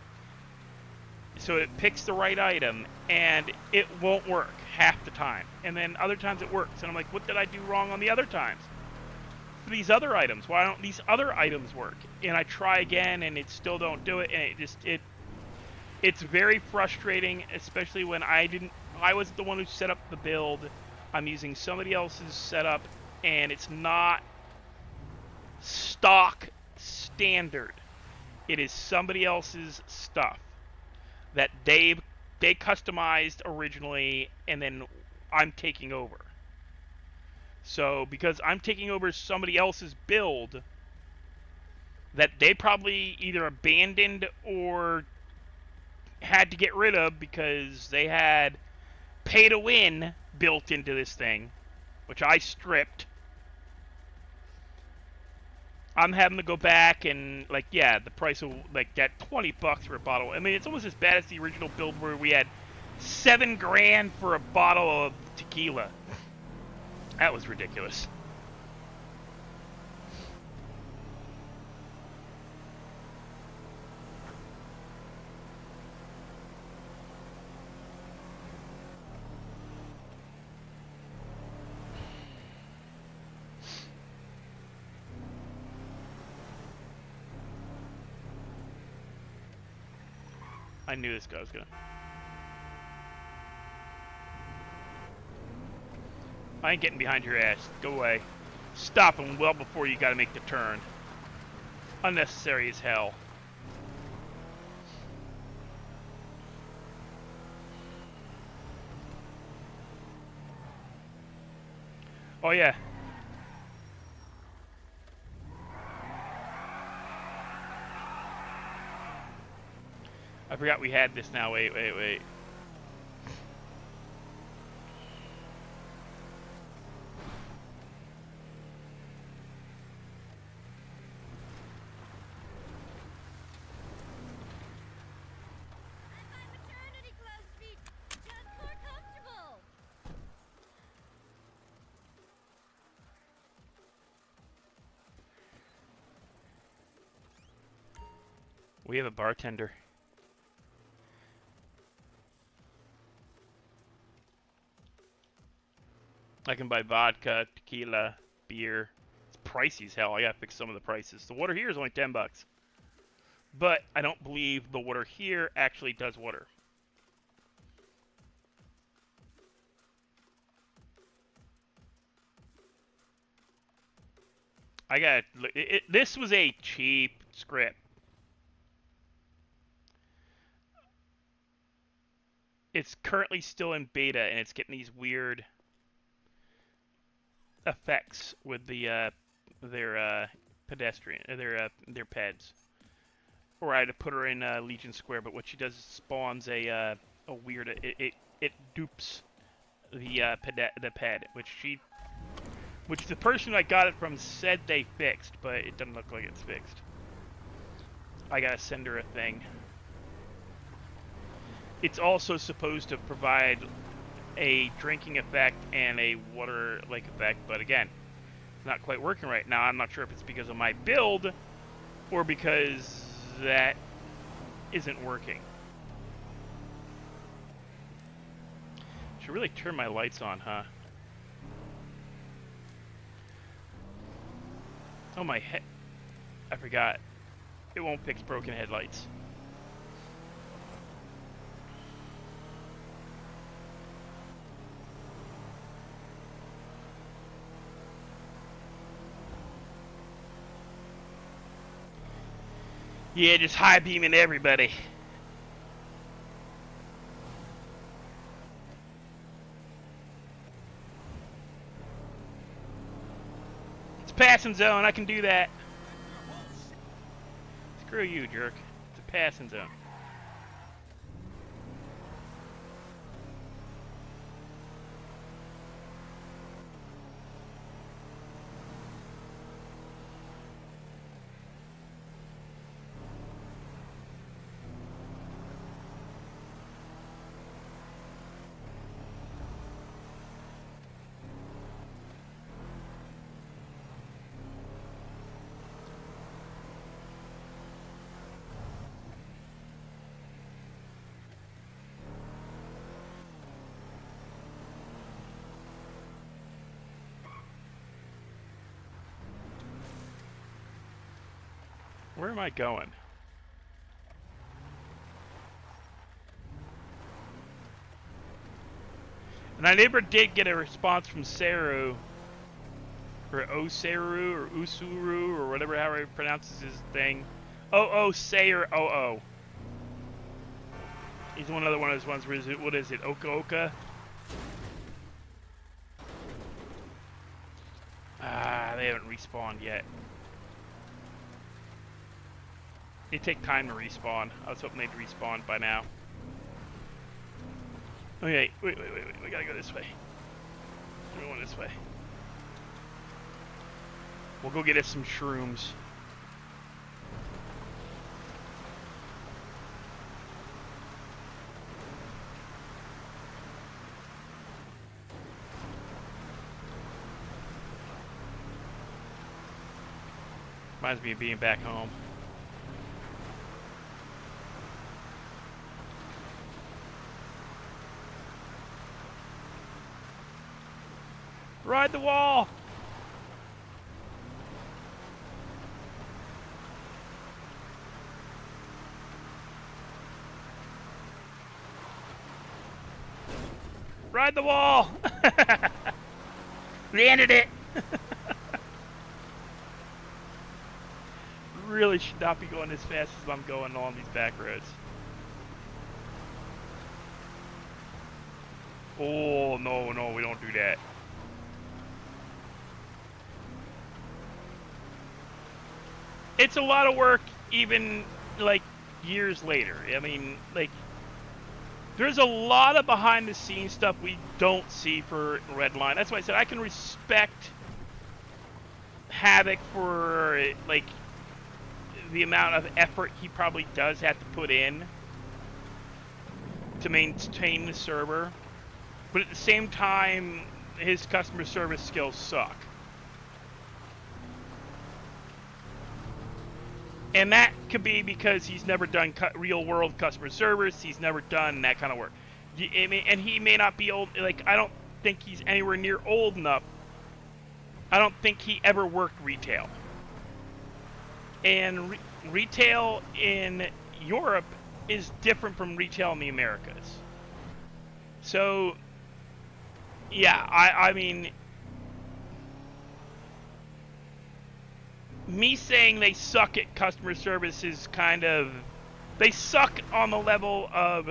so it picks the right item, and it won't work half the time. And then other times it works, and I'm like, what did I do wrong on the other times? For these other items, why don't these other items work? And I try again, and it still don't do it, and it's very frustrating, especially when I wasn't the one who set up the build. I'm using somebody else's setup, and it's not stock standard. It is somebody else's stuff that they customized originally, and then I'm taking over. So because I'm taking over somebody else's build that they probably either abandoned or had to get rid of because they had pay to win built into this thing, which I stripped. I'm having to go back and, like, yeah, the price of, like, that $20 for a bottle. I mean, it's almost as bad as the original build where we had $7 grand for a bottle of tequila. That was ridiculous. I knew this guy was gonna... I ain't getting behind your ass. Go away. Stop him well before you gotta make the turn. Unnecessary as hell. Oh yeah. I forgot we had this now. Wait. We have a bartender. I can buy vodka, tequila, beer. It's pricey as hell. I gotta fix some of the prices. The water here is only $10. But I don't believe the water here actually does water. I got this was a cheap script. It's currently still in beta, and it's getting these weird effects with the their pedestrian, their peds. Or I had to put her in Legion Square, but what she does is spawns a weird. It dupes the ped, which the person I got it from said they fixed, but it doesn't look like it's fixed. I gotta send her a thing. It's also supposed to provide a drinking effect and a water-like effect, but again, it's not quite working right now. I'm not sure if it's because of my build or because that isn't working. Should really turn my lights on, huh? Oh, my head. I forgot. It won't fix broken headlights. Yeah, just high beaming everybody. It's passing zone, I can do that. Screw you, jerk. It's a passing zone. Where am I going? And I never did get a response from Seru, or Oseru, or Usuru, or whatever how he pronounces his thing. Sayer Oh. He's another one of those ones where what is it, Oka Oka? Ah, they haven't respawned yet. They take time to respawn. I was hoping they'd respawn by now. Okay, wait. We gotta go this way. We're going this way. We'll go get us some shrooms. Reminds me of being back home. Ride the wall! Ride the wall! Landed it! Really should not be going as fast as I'm going along these back roads. Oh, no, we don't do that. It's a lot of work, even, like, years later. I mean, like, there's a lot of behind-the-scenes stuff we don't see for Redline. That's why I said I can respect Havoc for, like, the amount of effort he probably does have to put in to maintain the server. But at the same time, his customer service skills suck. And that could be because he's never done real-world customer service. He's never done that kind of work. And he may not be old. Like, I don't think he's anywhere near old enough. I don't think he ever worked retail. And retail in Europe is different from retail in the Americas. So, yeah, I mean, me saying they suck at customer service is kind of, they suck on the level of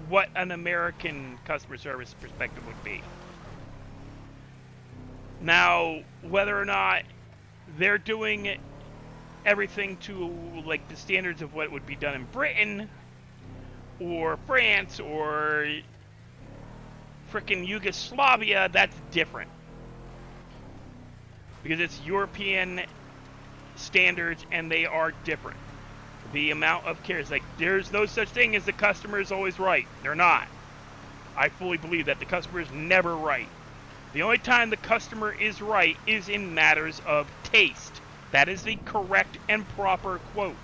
what an American customer service perspective would be. Now, whether or not they're doing everything to like the standards of what would be done in Britain or France or frickin' Yugoslavia, that's different. Because it's European standards and they are different. The amount of care is like, there's no such thing as the customer is always right. They're not. I fully believe that the customer is never right. The only time the customer is right is in matters of taste. That is the correct and proper quote.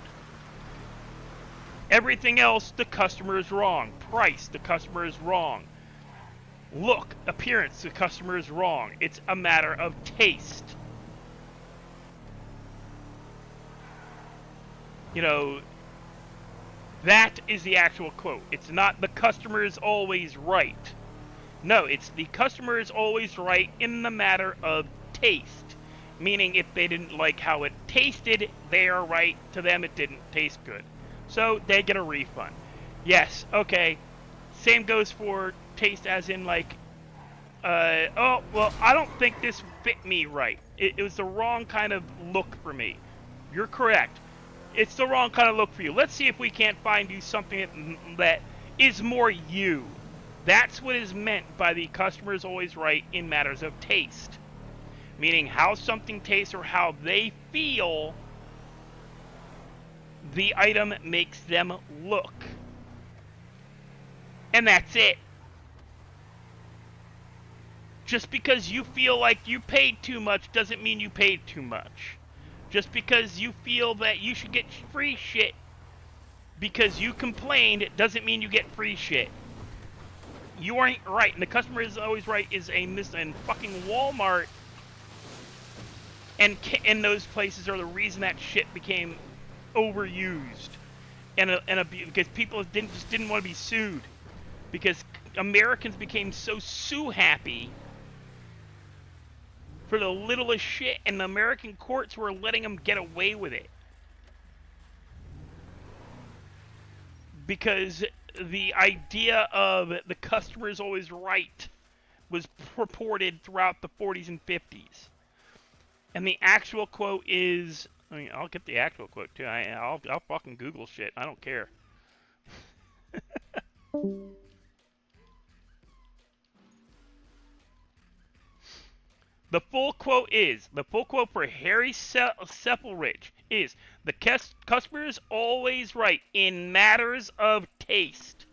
Everything else, the customer is wrong. Price, the customer is wrong. Look, appearance, the customer is wrong. It's a matter of taste. You know, that is the actual quote. It's not the customer is always right. No, it's the customer is always right in the matter of taste. Meaning if they didn't like how it tasted, they are right. To them, it didn't taste good. So they get a refund. Yes, okay. Same goes for taste as in like, oh, well, I don't think this fit me right. It was the wrong kind of look for me. You're correct. It's the wrong kind of look for you. Let's see if we can't find you something that is more you. That's what is meant by the customer is always right in matters of taste. Meaning how something tastes or how they feel the item makes them look. And that's it. Just because you feel like you paid too much doesn't mean you paid too much. Just because you feel that you should get free shit because you complained doesn't mean you get free shit. You aren't right, and the customer is always right is a and fucking Walmart and those places are the reason that shit became overused and because people just didn't want to be sued because Americans became so sue happy for the littlest shit, and the American courts were letting them get away with it because the idea of the customer is always right was purported throughout the 40s and 50s. And the actual quote is, I mean, I'll get the actual quote too. I'll fucking Google shit. I don't care. The full quote for Harry Sepulrich is, the customer is always right in matters of taste.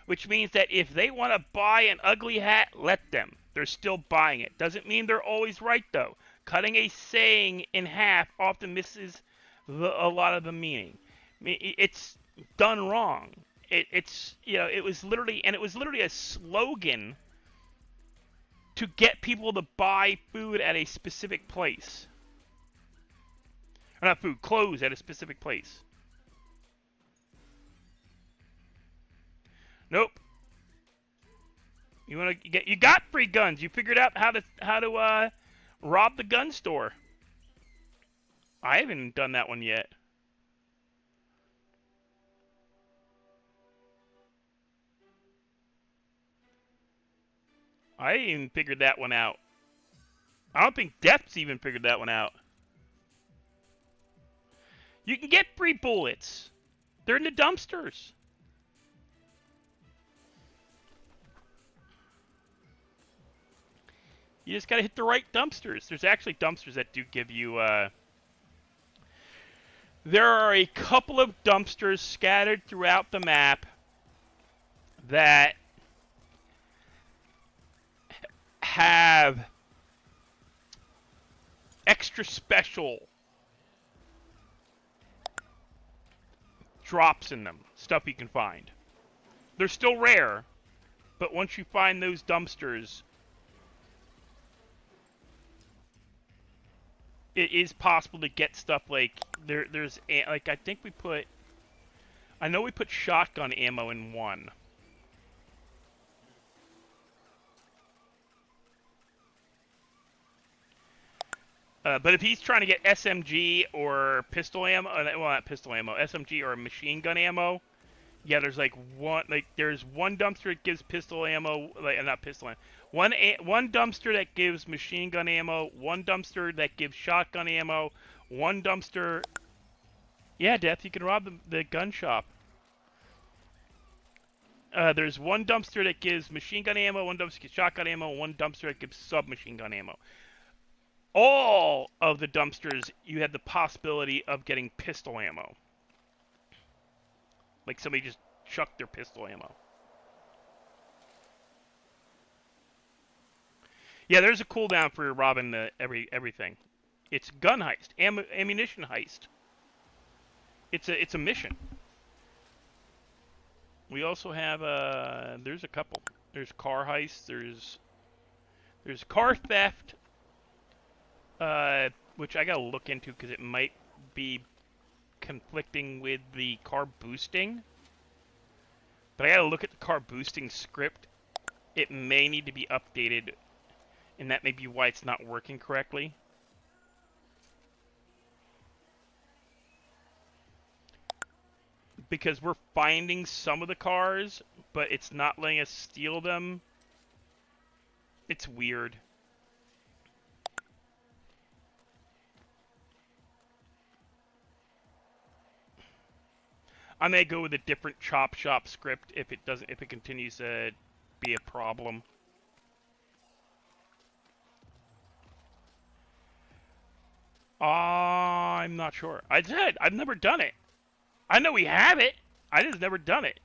Which means that if they want to buy an ugly hat, let them. They're still buying it. Doesn't mean they're always right, though. Cutting a saying in half often misses a lot of the meaning. I mean, it's done wrong. It's, you know, it was literally a slogan to get people to buy food at a specific place. Or not food, clothes at a specific place. Nope. You got free guns. You figured out how to rob the gun store. I haven't done that one yet. I ain't even figured that one out. I don't think Death's even figured that one out. You can get free bullets. They're in the dumpsters. You just gotta hit the right dumpsters. There's actually dumpsters that do give you, there are a couple of dumpsters scattered throughout the map that have extra special drops in them, stuff you can find. They're still rare, but once you find those dumpsters, it is possible to get stuff like there's like I think I know we put shotgun ammo in one. But if he's trying to get SMG or pistol ammo, well, not pistol ammo, SMG or machine gun ammo, yeah, there's there's one dumpster that gives pistol ammo, not pistol ammo. One dumpster that gives machine gun ammo, one dumpster that gives shotgun ammo, one dumpster. Yeah, Death, you can rob the gun shop. There's one dumpster that gives machine gun ammo, one dumpster gives shotgun ammo, one dumpster that gives submachine gun ammo. All of the dumpsters, you have the possibility of getting pistol ammo. Like somebody just chucked their pistol ammo. Yeah, there's a cooldown for robbing everything. It's gun heist, ammunition heist. It's a mission. We also have there's a couple. There's car heist. There's car theft. Which I gotta look into because it might be conflicting with the car boosting. But I gotta look at the car boosting script. It may need to be updated, and that may be why it's not working correctly. Because we're finding some of the cars, but it's not letting us steal them. It's weird. I may go with a different chop shop script if it continues to be a problem. I'm not sure. I've never done it. I know we have it. I just never done it.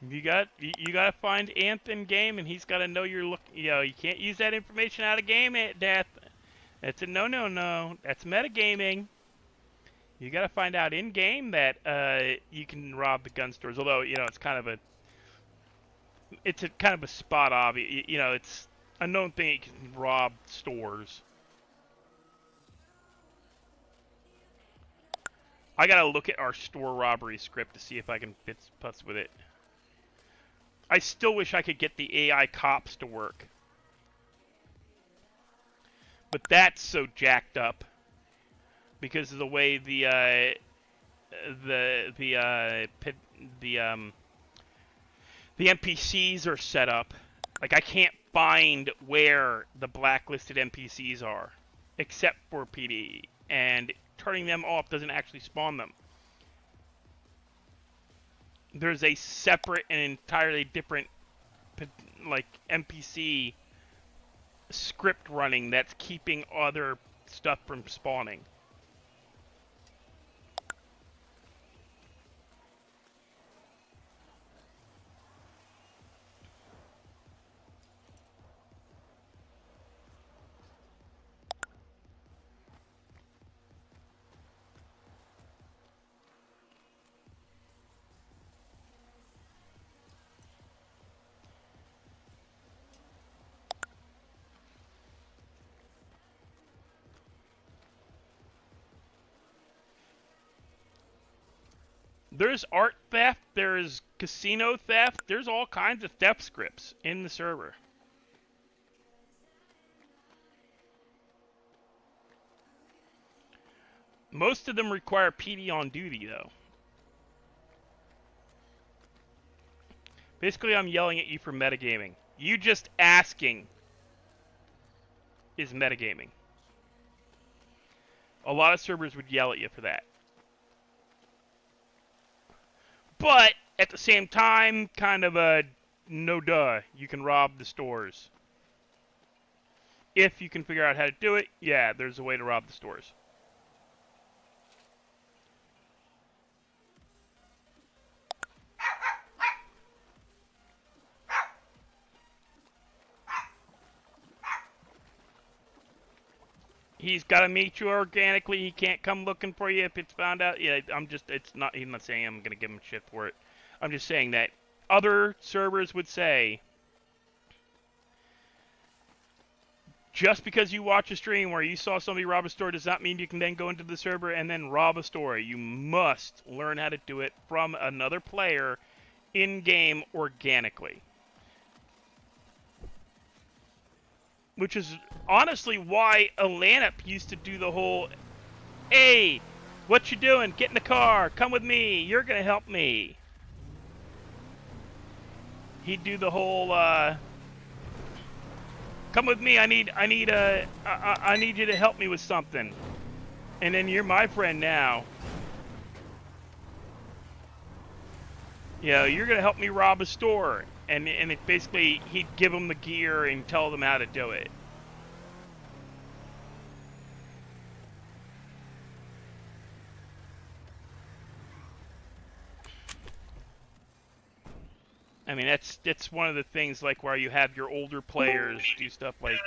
You gotta find Anth in game, and he's gotta know you're looking. You know, you can't use that information out of game at Death. That's a no. That's metagaming. You gotta find out in game that you can rob the gun stores. Although it's kind of a spot obvious. It's a known thing you can rob stores. I gotta look at our store robbery script to see if I can putz with it. I still wish I could get the AI cops to work. But that's so jacked up because of the way the NPCs are set up. Like, I can't find where the blacklisted NPCs are except for PD, and turning them off doesn't actually spawn them. There's a separate and entirely different, like, NPC script running that's keeping other stuff from spawning. There's art theft, there's casino theft, there's all kinds of theft scripts in the server. Most of them require PD on duty, though. Basically, I'm yelling at you for metagaming. You just asking is metagaming. A lot of servers would yell at you for that. But at the same time, kind of a no duh. You can rob the stores. If you can figure out how to do it, yeah, there's a way to rob the stores. He's got to meet you organically. He can't come looking for you if it's found out. Yeah, it's not, he's not saying I'm going to give him shit for it. I'm just saying that other servers would say, just because you watch a stream where you saw somebody rob a store does not mean you can then go into the server and then rob a store. You must learn how to do it from another player in-game organically. Which is honestly why Atlanta used to do the whole, hey, what you doing? Get in the car. Come with me. You're going to help me. He'd do the whole, come with me. I need you to help me with something. And then you're my friend now. You know, you're going to help me rob a store. And it basically, he'd give them the gear and tell them how to do it. I mean, that's one of the things, like, where you have your older players do stuff like,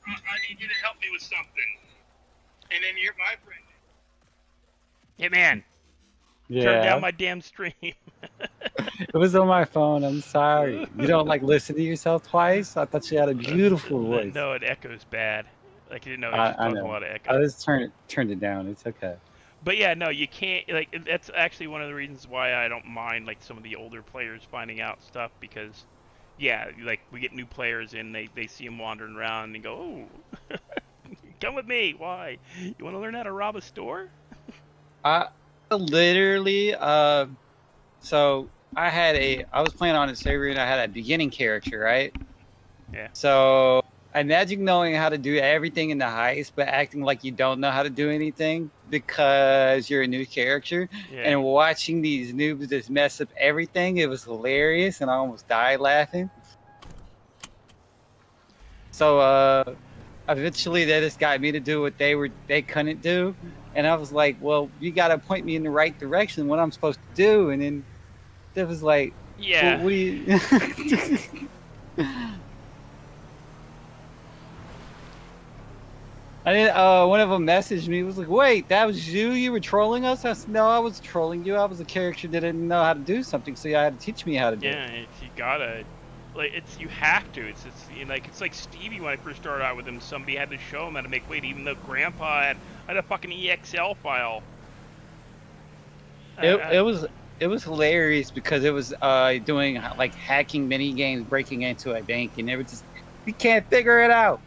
I need you to help me with something. And then you're my friend. Hey, man. Yeah. Turn down my damn stream. It was on my phone. I'm sorry. You don't like listen to yourself twice? I thought you had a beautiful voice. No, it echoes bad. Like, you didn't know it I was know. a lot of echo. I just turned it down. It's okay. But yeah, no, you can't, like, that's actually one of the reasons why I don't mind, like, some of the older players finding out stuff, because, yeah, like, we get new players in, they see them wandering around and go, oh, come with me. Why? You want to learn how to rob a store? Literally, so I was playing on a server and I had a beginning character, right? Yeah. So imagine knowing how to do everything in the heist, but acting like you don't know how to do anything because you're a new character. Yeah. And watching these noobs just mess up everything, it was hilarious, and I almost died laughing. So eventually they just got me to do what they couldn't do, and I was like, well, you got to point me in the right direction, what I'm supposed to do. And then it was like, yeah, well, what do you And then one of them messaged me, was like, wait, that was you? You were trolling us? I said, no, I was trolling you. I was a character that didn't know how to do something, so you had to teach me how to do it. Yeah, you gotta, like, you have to. It's you know, like, it's like Stevie when I first started out with him. Somebody had to show him how to make weight, even though Grandpa had a fucking EXL file. It was hilarious because it was doing like hacking mini games, breaking into a bank, and it was just, we can't figure it out.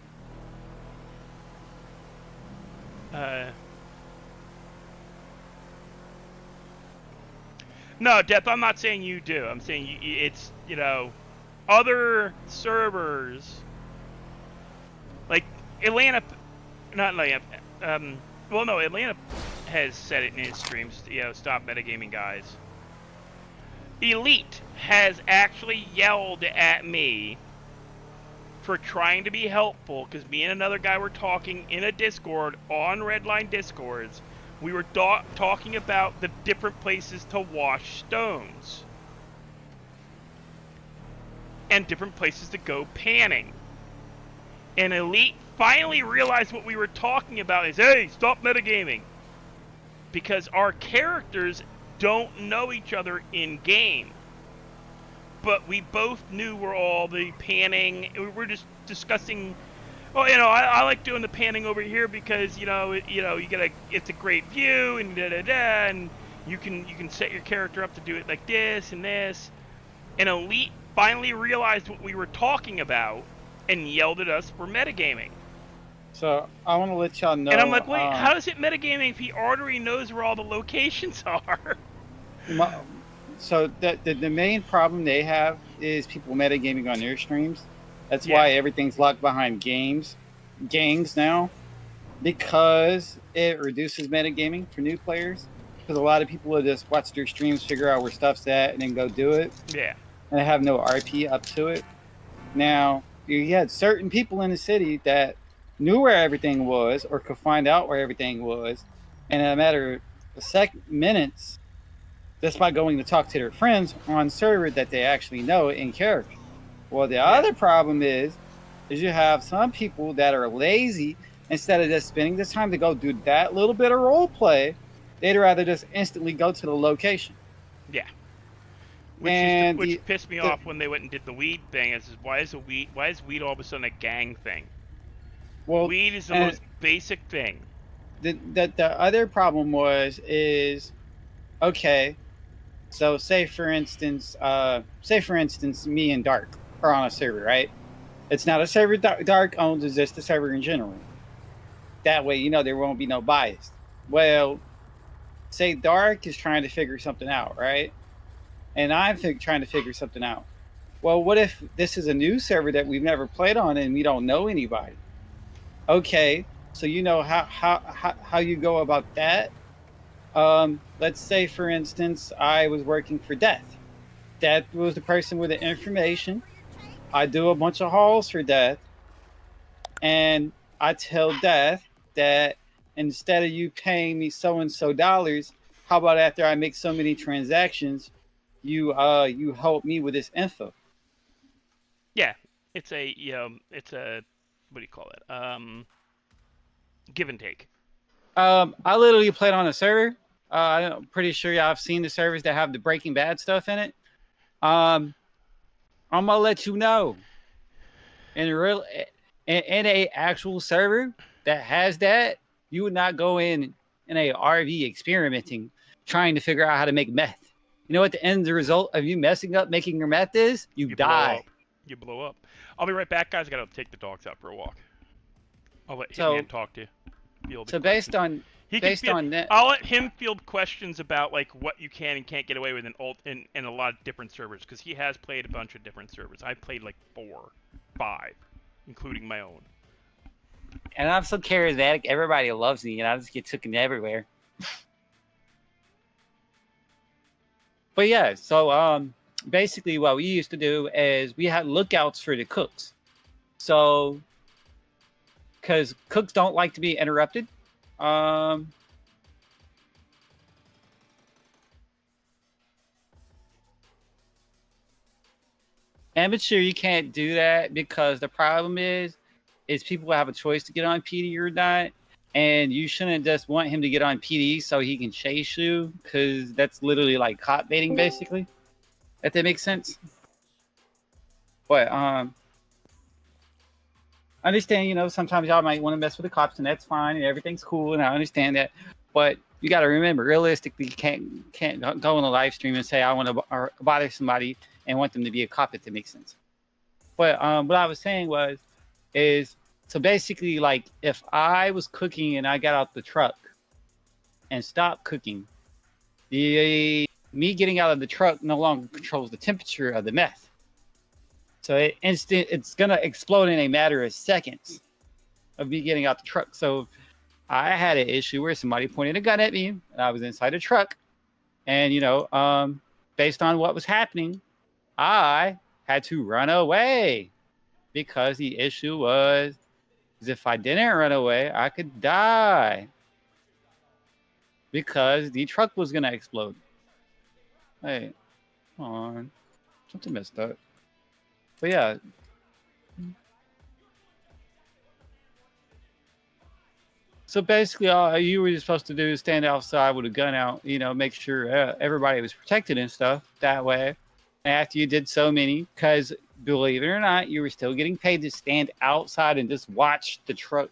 No, Death, I'm not saying you do. I'm saying it's, you know, other servers, like Atlanta, not Atlanta, well, no, Atlanta has said it in his streams, you know, stop metagaming, guys. Elite has actually yelled at me for trying to be helpful, because me and another guy were talking in a Discord, on Redline Discords. We were talking about the different places to wash stones. And different places to go panning. And Elite finally realized what we were talking about is, hey, stop metagaming. Because our characters don't know each other in-game. But we both knew where all the panning, we were just discussing, well, you know, I like doing the panning over here because, you know, you get it's a great view and da-da-da, and you can set your character up to do it like this and this. And Elite finally realized what we were talking about and yelled at us for metagaming. So I want to let y'all know. And I'm like, wait, how is it metagaming if he already knows where all the locations are? So the main problem they have is people metagaming on their streams. That's why everything's locked behind gangs now. because it reduces metagaming for new players. Because a lot of people will just watch their streams, figure out where stuff's at, and then go do it, Yeah. and they have no RP up to it. Now, you had certain people in the city that knew where everything was or could find out where everything was, and in a matter of minutes, just by going to talk to their friends on server that they actually know in character. Well, the other problem is you have some people that are lazy. Instead of just spending the time to go do that little bit of role play, they'd rather just instantly go to the location. Yeah. Which pissed me off when they went and did the weed thing. Is why is weed all of a sudden a gang thing? Well, weed is the most basic thing. The other problem is okay. So say for instance, me and Dark are on a server, right? It's not a server Dark owns; it's just a server in general. That way, there won't be no bias. Well, say Dark is trying to figure something out, right? And I'm trying to figure something out. Well, what if this is a new server that we've never played on and we don't know anybody? Okay, so you know how you go about that. Let's say, for instance, I was working for Death. Death was the person with the information. I do a bunch of hauls for Death, and I tell Death that instead of you paying me so and so dollars, how about after I make so many transactions, you help me with this info? Yeah, it's a what do you call it? Give and take. I literally played on a server. I'm pretty sure y'all have seen the servers that have the Breaking Bad stuff in it. I'm gonna let you know. In a actual server that has that, you would not go in a RV experimenting, trying to figure out how to make meth. You know what the end result of you messing up making your meth is? You die. You blow up. I'll be right back, guys. I gotta take the dogs out for a walk. I'll let Hitman talk to you. So based on that, I'll let him field questions about like what you can and can't get away with in a lot of different servers, because he has played a bunch of different servers. I've played like 4, 5, including my own. And I'm so charismatic. Everybody loves me, and I just get taken everywhere. But yeah, so basically what we used to do is we had lookouts for the cooks. So, because cooks don't like to be interrupted. Amateur, you can't do that because the problem is people have a choice to get on PD or not, and you shouldn't just want him to get on PD so he can chase you, because that's literally like cop baiting, basically. If that makes sense. But I understand, sometimes y'all might want to mess with the cops, and that's fine, and everything's cool, and I understand that. But you got to remember, realistically, you can't go on a live stream and say I want to bother somebody and want them to be a cop, if that makes sense. But what I was saying is so basically, like, if I was cooking and I got out the truck and stopped cooking, me getting out of the truck no longer controls the temperature of the meth. So it's gonna explode in a matter of seconds of me getting out the truck. So I had an issue where somebody pointed a gun at me, and I was inside a truck, and based on what was happening, I had to run away, because the issue was if I didn't run away, I could die, because the truck was gonna explode. Hey, come on, something messed up. But yeah. So basically, all you were supposed to do is stand outside with a gun out, make sure everybody was protected and stuff that way. After you did so many, because believe it or not, you were still getting paid to stand outside and just watch the truck.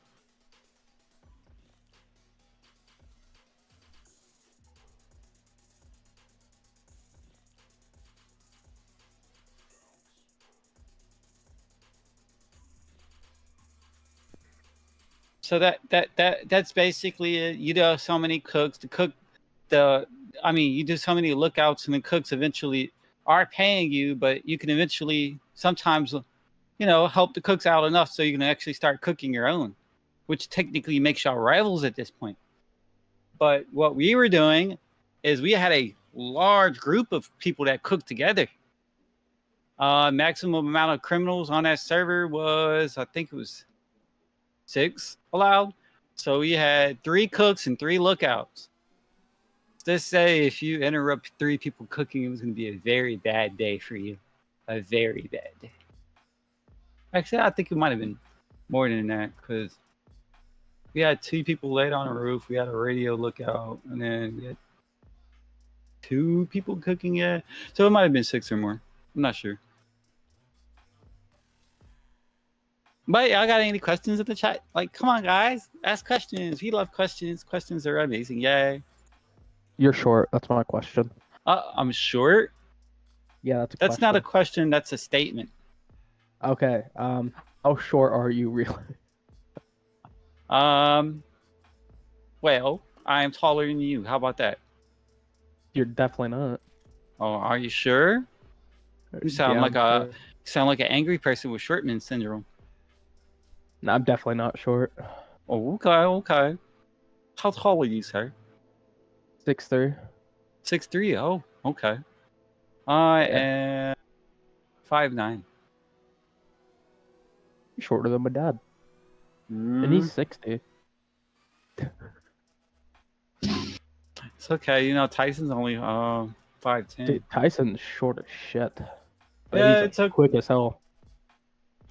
So that's basically it. You do so many cooks to cook you do so many lookouts, and the cooks eventually are paying you, but you can eventually sometimes, help the cooks out enough so you can actually start cooking your own. which technically makes y'all rivals at this point. But what we were doing is we had a large group of people that cooked together. Maximum amount of criminals on that server was, I think it was 6 allowed. So we had 3 cooks and 3 lookouts. Let's say if you interrupt 3 people cooking, it was going to be a very bad day for you. A very bad day. Actually, I think it might have been more than that because we had 2 people laid on the roof. We had a radio lookout, and then we had 2 people cooking it. So it might have been 6 or more. I'm not sure. But y'all got any questions in the chat? Like, come on, guys. Ask questions. We love questions. Questions are amazing. Yay. You're short. That's my question. I'm short. Yeah, that's a That's not a question. That's a statement. Okay. How short are you really? Well, I am taller than you. How about that? You're definitely not. Oh, are you sure? You sound Yeah, like I'm sure. an angry person with Shortman syndrome. No, I'm definitely not short. Oh, okay. How tall are you, sir? 6'3". 6'3". Oh, okay. I Yeah. am 5'9". You're shorter than my dad. And he's 60. It's okay. You know, Tyson's only 5'10". Dude, Tyson's short as shit. But Yeah, he's it's okay. quick as hell.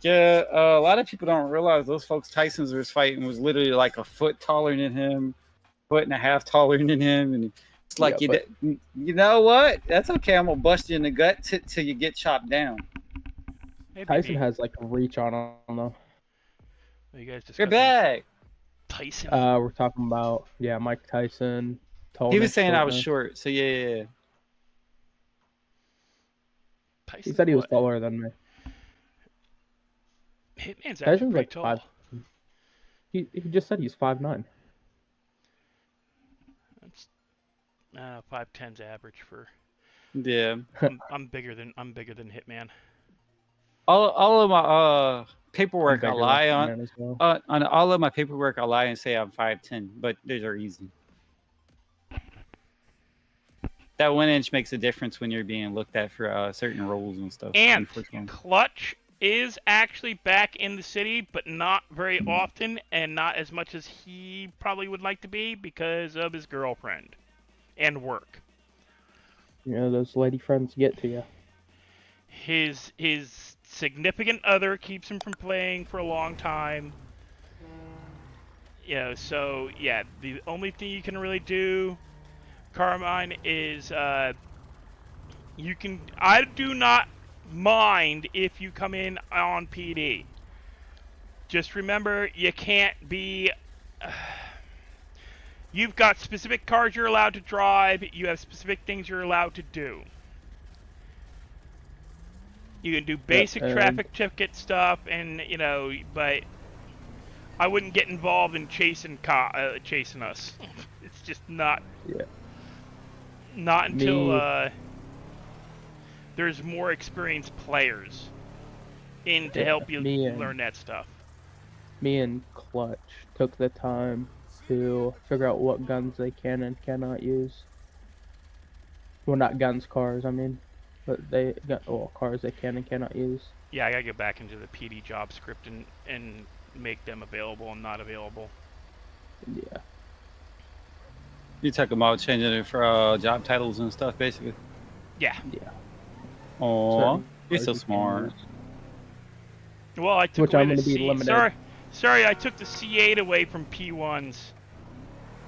Yeah, a lot of people don't realize those folks Tyson's was fighting was literally like a foot taller than him, 1.5 feet taller than him, and it's like Yeah, you know what? That's okay. I'm gonna bust you in the gut till you get chopped down. Hey, Tyson baby. has like reach on him though. Are you guys You're discussing back. Tyson? We're talking about Mike Tyson. He was saying I was shortness. short, so yeah. Tyson, He said he was what? taller than me. Hitman's actually Tyson's pretty like tall. 5. He just said he's 5'9". That's 5'10's average for. Yeah. I'm bigger than Hitman. All of my paperwork I I'm bigger lie than on. Hitman as well. On all of my paperwork I lie and say I'm 5'10", but those are easy. That 1 inch makes a difference when you're being looked at for certain roles and stuff. And unfortunately. Clutch is actually back in the city, but not very often, and not as much as he probably would like to be because of his girlfriend and work. You know, those lady friends get to you. His significant other keeps him from playing for a long time. So yeah, the only thing you can really do, Carmine, is you can. I do not mind if you come in on PD. Just remember, you can't be. You've got specific cars you're allowed to drive. You have specific things you're allowed to do. You can do basic traffic ticket stuff, and but I wouldn't get involved in chasing us. It's just not. Yeah. Not until there's more experienced players in to help you learn that stuff. Me and Clutch took the time to figure out what guns they can and cannot use. Well, not guns, cars, I mean. But cars they can and cannot use. Yeah, I gotta get back into the PD job script and make them available and not available. Yeah. You talking about changing it for job titles and stuff, basically? Yeah. Yeah. Oh, you're so smart. Well, I took Which away I'm the gonna be C. limited. Sorry, I took the C8 away from P1s.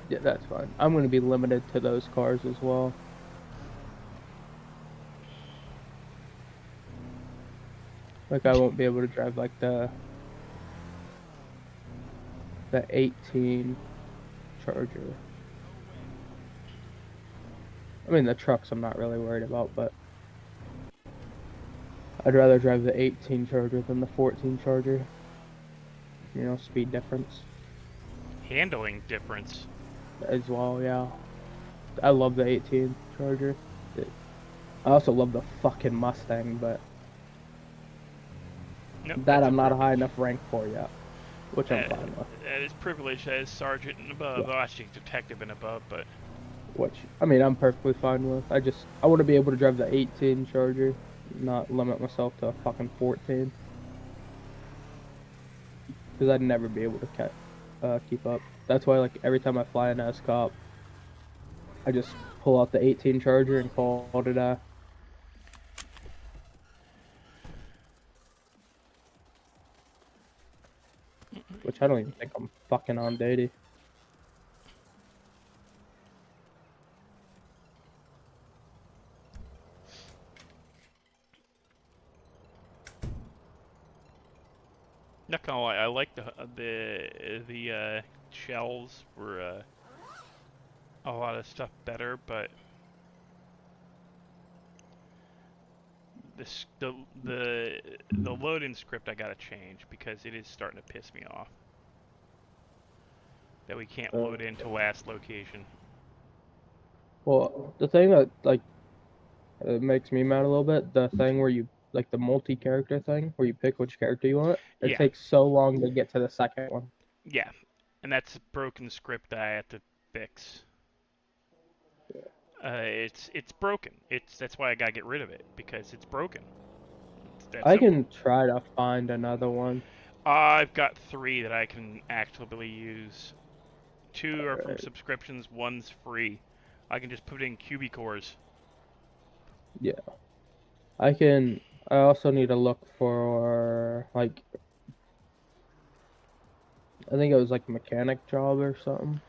Yeah, that's fine. I'm gonna be limited to those cars as well. Like I won't be able to drive like the 18 Charger. I mean the trucks I'm not really worried about, but I'd rather drive the 18 Charger than the 14 Charger. You know, speed difference. Handling difference. As well, yeah. I love the 18 Charger. I also love the fucking Mustang, but Nope, that I'm not a high enough rank for yet. which I'm fine with. That is privileged as sergeant and above. Yeah. Oh, actually, detective and above, but Which, I mean, I'm perfectly fine with. I want to be able to drive the 18 Charger, not limit myself to a fucking 14. Because I'd never be able to keep up. That's why, like, every time I fly an S-Cop, I just pull out the 18 Charger and call it a. Which I don't even think I'm fucking on duty. not gonna lie, I like the shells for a lot of stuff better, but the load-in script I gotta change because it is starting to piss me off that we can't load into last location. Well, the thing that, like, makes me mad a little bit, the thing where you, like, the multi-character thing, where you pick which character you want, it Yeah. takes so long to get to the second one. Yeah, and that's a broken script that I have to fix. It's broken. That's why I gotta get rid of it because it's broken. It's that I simple. can try to find another one. I've got 3 that I can actively use. 2 are from Alright. subscriptions. 1's free. I can just put in QB cores. Yeah. I also need to look for, like, I think it was like mechanic job or something.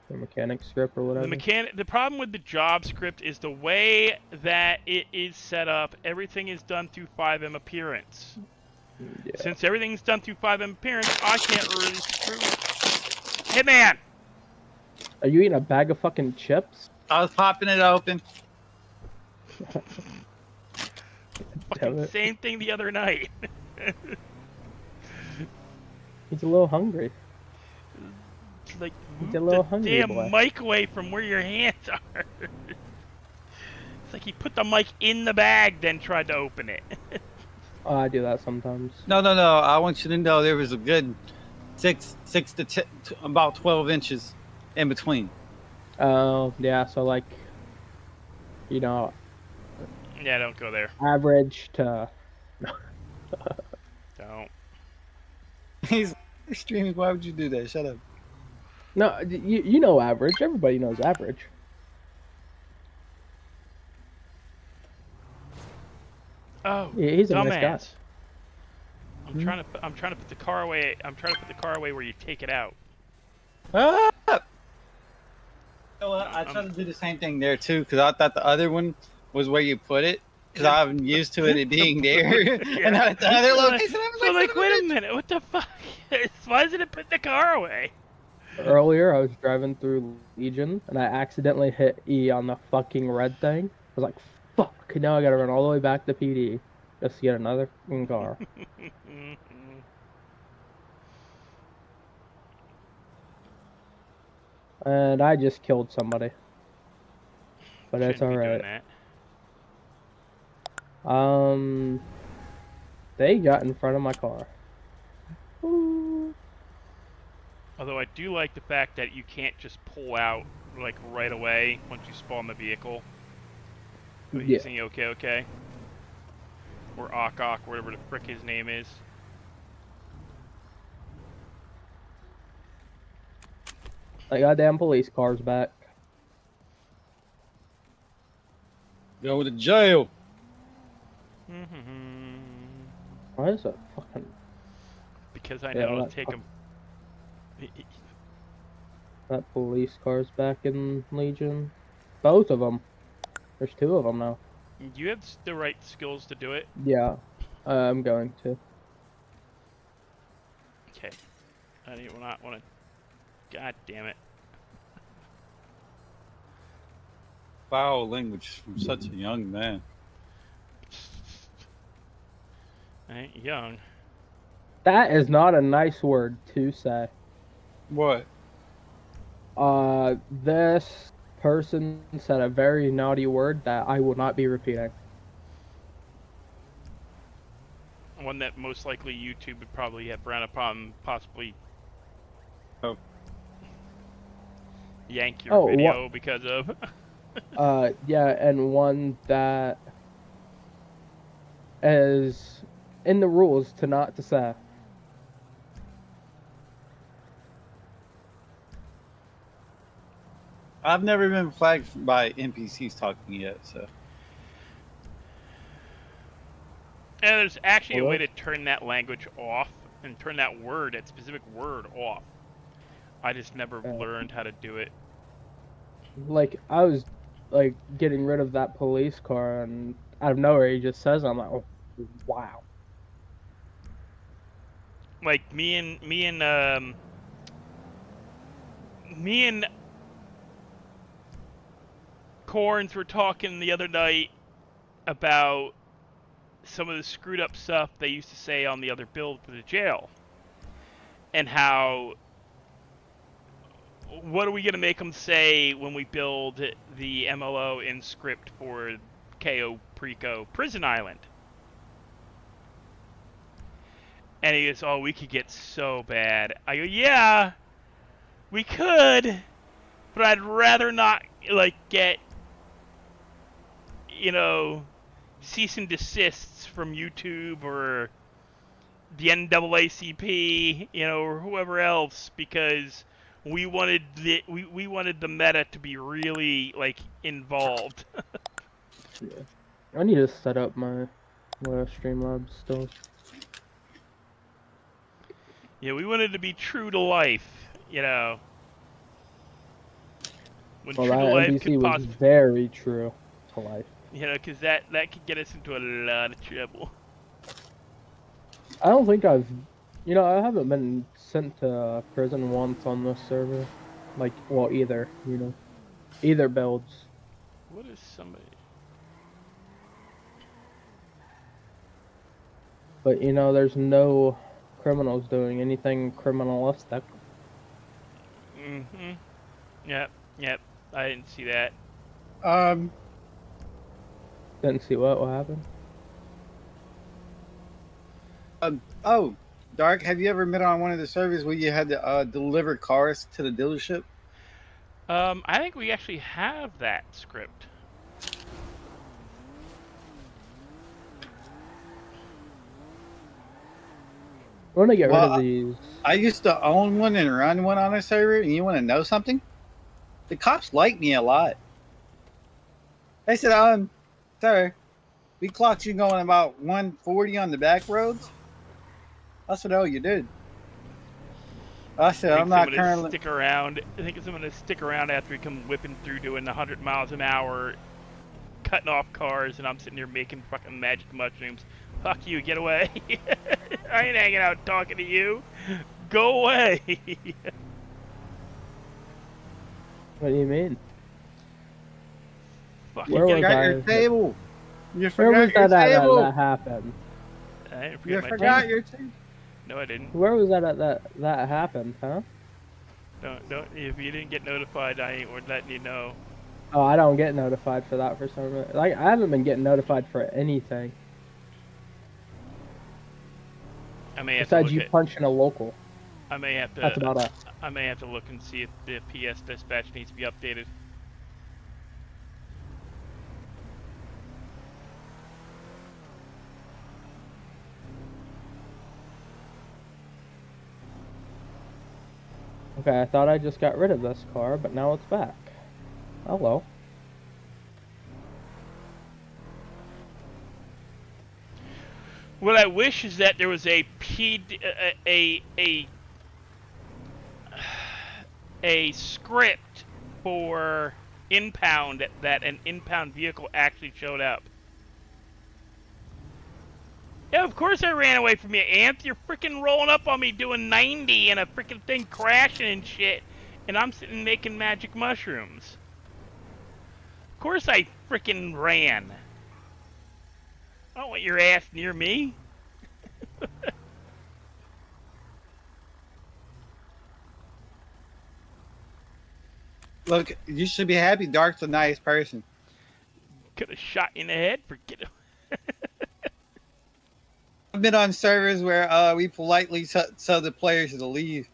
Or mechanic script or whatever. The problem with the job script is the way that it is set up. Everything is done through 5M appearance. Yeah. Since everything's done through 5M appearance, I can't really screw. Hey man! Are you eating a bag of fucking chips? I was popping it open. Damn Fucking it. same thing the other night. He's a little hungry. Like, He's a move little the hungry damn boy. mic away from where your hands are. It's like he put the mic in the bag, then tried to open it. Oh, I do that sometimes. No. I want you to know there was a good six to about 12 inches in between. Oh, yeah, so like, you know, Yeah, don't go there. average to... Don't. He's streaming. Why would you do that? Shut up. No, you know average. Everybody knows average. Oh, Yeah, he's a dumbass. nice guy. I'm trying to put the car away. I'm trying to put the car away where you take it out. Ah! You know what? I tried to do the same thing there too, because I thought the other one was where you put it, because I'm used to it being there. And at the other location, I was So like, wait a minute, what the fuck? Why isn't it putting the car away? Earlier, I was driving through Legion, and I accidentally hit E on the fucking red thing. I was like, fuck, now I gotta run all the way back to PD just to get another fucking car. And I just killed somebody. But that's Shouldn't be doing alright. that. They got in front of my car. Ooh. Although I do like the fact that you can't just pull out like right away once you spawn the vehicle. But Yeah. using OK, orOk, whatever the frick his name is. The goddamn police car's back. go to jail. Why is that fucking... Because I Yeah, know it'll that take him. That police car's back in Legion. Both of them. There's 2 of them now. You have the right skills to do it. Yeah, I'm going to. Okay. I do not want to. God damn it. Foul language from such a young man. I ain't young. That is not a nice word to say. What? This person said a very naughty word that I will not be repeating. One that most likely YouTube would probably have ran upon, possibly yank your video because of. Yeah, and one that is in the rules to not to say. I've never been flagged by NPCs talking yet, so. And there's actually a way to turn that language off and turn that word, that specific word, off. I just never learned how to do it. Like, I was, like, getting rid of that police car, and out of nowhere he just says, I'm like, oh, wow. Like, me and Corns were talking the other night about some of the screwed up stuff they used to say on the other build for the jail. And how, what are we going to make them say when we build the MLO in script for KO Preco Prison Island? And he goes, oh, we could get so bad. I go, yeah, we could, but I'd rather not, like, get, you know, cease and desists from YouTube or the NAACP, you know, or whoever else, because we wanted we wanted the meta to be really, like, involved. Yeah. I need to set up my Streamlabs still. Yeah, we wanted to be true to life, you know. When Well, true to that life NPC could was possibly, very true to life. you know, because that could get us into a lot of trouble. I don't think I've, you know, I haven't been sent to prison once on this server. Like, well, either, you know, either builds. What is somebody? But, you know, there's no criminals doing anything criminalistic. Mm-hmm. Yep. I didn't see that. Didn't see what happened. Oh, Dark, have you ever been on one of the servers where you had to deliver cars to the dealership? I think we actually have that script. I want to get rid of these. I used to own one and run one on a server, and you want to know something? The cops like me a lot. They said, sir, we clocked you going about 140 on the back roads. I said, oh, you did. I said, I'm not currently... stick around. I think I'm going to stick around after we come whipping through doing 100 miles an hour, cutting off cars, and I'm sitting here making fucking magic mushrooms. Fuck you, get away. I ain't hanging out talking to you. Go away. What do you mean? Fuck, Where You was forgot I? your table. You Where forgot was your that table. that happened? I didn't You forget my forgot table. your table. No, I didn't. Where was that that happened, huh? Don't. If you didn't get notified, I ain't letting you know. Oh, I don't get notified for that for some reason. Like, I haven't been getting notified for anything. I may have Besides to you look at, punching a local. I may have to. That's about it. I may have to look and see if the PS dispatch needs to be updated. Okay, I thought I just got rid of this car, but now it's back. Hello. What I wish is that there was a script for impound, that an impound vehicle actually showed up. Yeah, of course I ran away from you, Anth. You're freaking rolling up on me doing 90 and a freaking thing crashing and shit, and I'm sitting making magic mushrooms. Of course I freaking ran. I don't want your ass near me. Look, you should be happy Dark's a nice person. Could have shot you in the head. Forget it. I've been on servers where we politely tell the players to leave.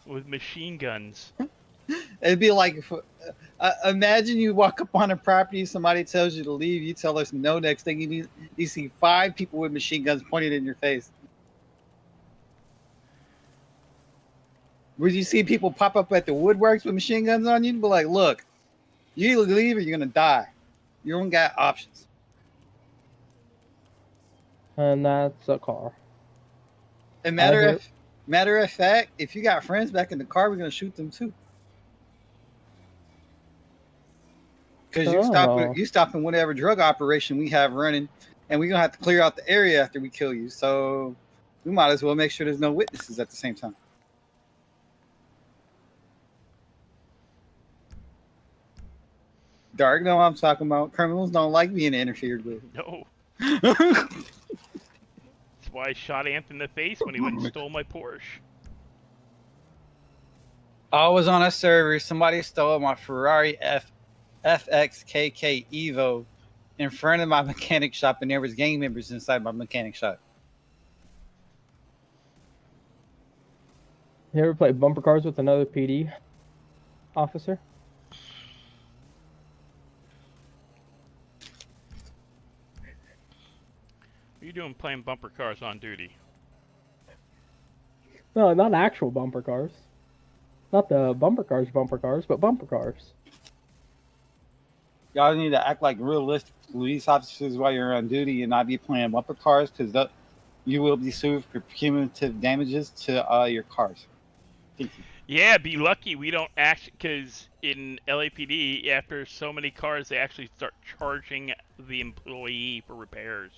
With machine guns. It'd be like, imagine you walk up on a property, somebody tells you to leave, you tell us no. Next thing you see 5 people with machine guns pointed in your face. Would you see people pop up at the woodworks with machine guns on you? Be like, look, you either leave or you're gonna die. You don't got options. And that's a car. And matter of fact, if you got friends back in the car, we're gonna shoot them too. Because you stopping whatever drug operation we have running, and we're gonna have to clear out the area after we kill you. So we might as well make sure there's no witnesses at the same time. Dark, know what I'm talking about. Criminals don't like being interfered with. No. That's why I shot Anth in the face when he went and stole my Porsche. I was on a server. Somebody stole my Ferrari FXKK Evo in front of my mechanic shop, and there was gang members inside my mechanic shop. You ever play bumper cars with another PD officer? What are you doing playing bumper cars on duty? No, not actual bumper cars. Not the bumper cars, but bumper cars. Y'all need to act like realistic police officers while you're on duty and not be playing bumper cars, because you will be sued for punitive damages to your cars. Yeah, be lucky we don't actually, because in LAPD, after so many cars, they actually start charging the employee for repairs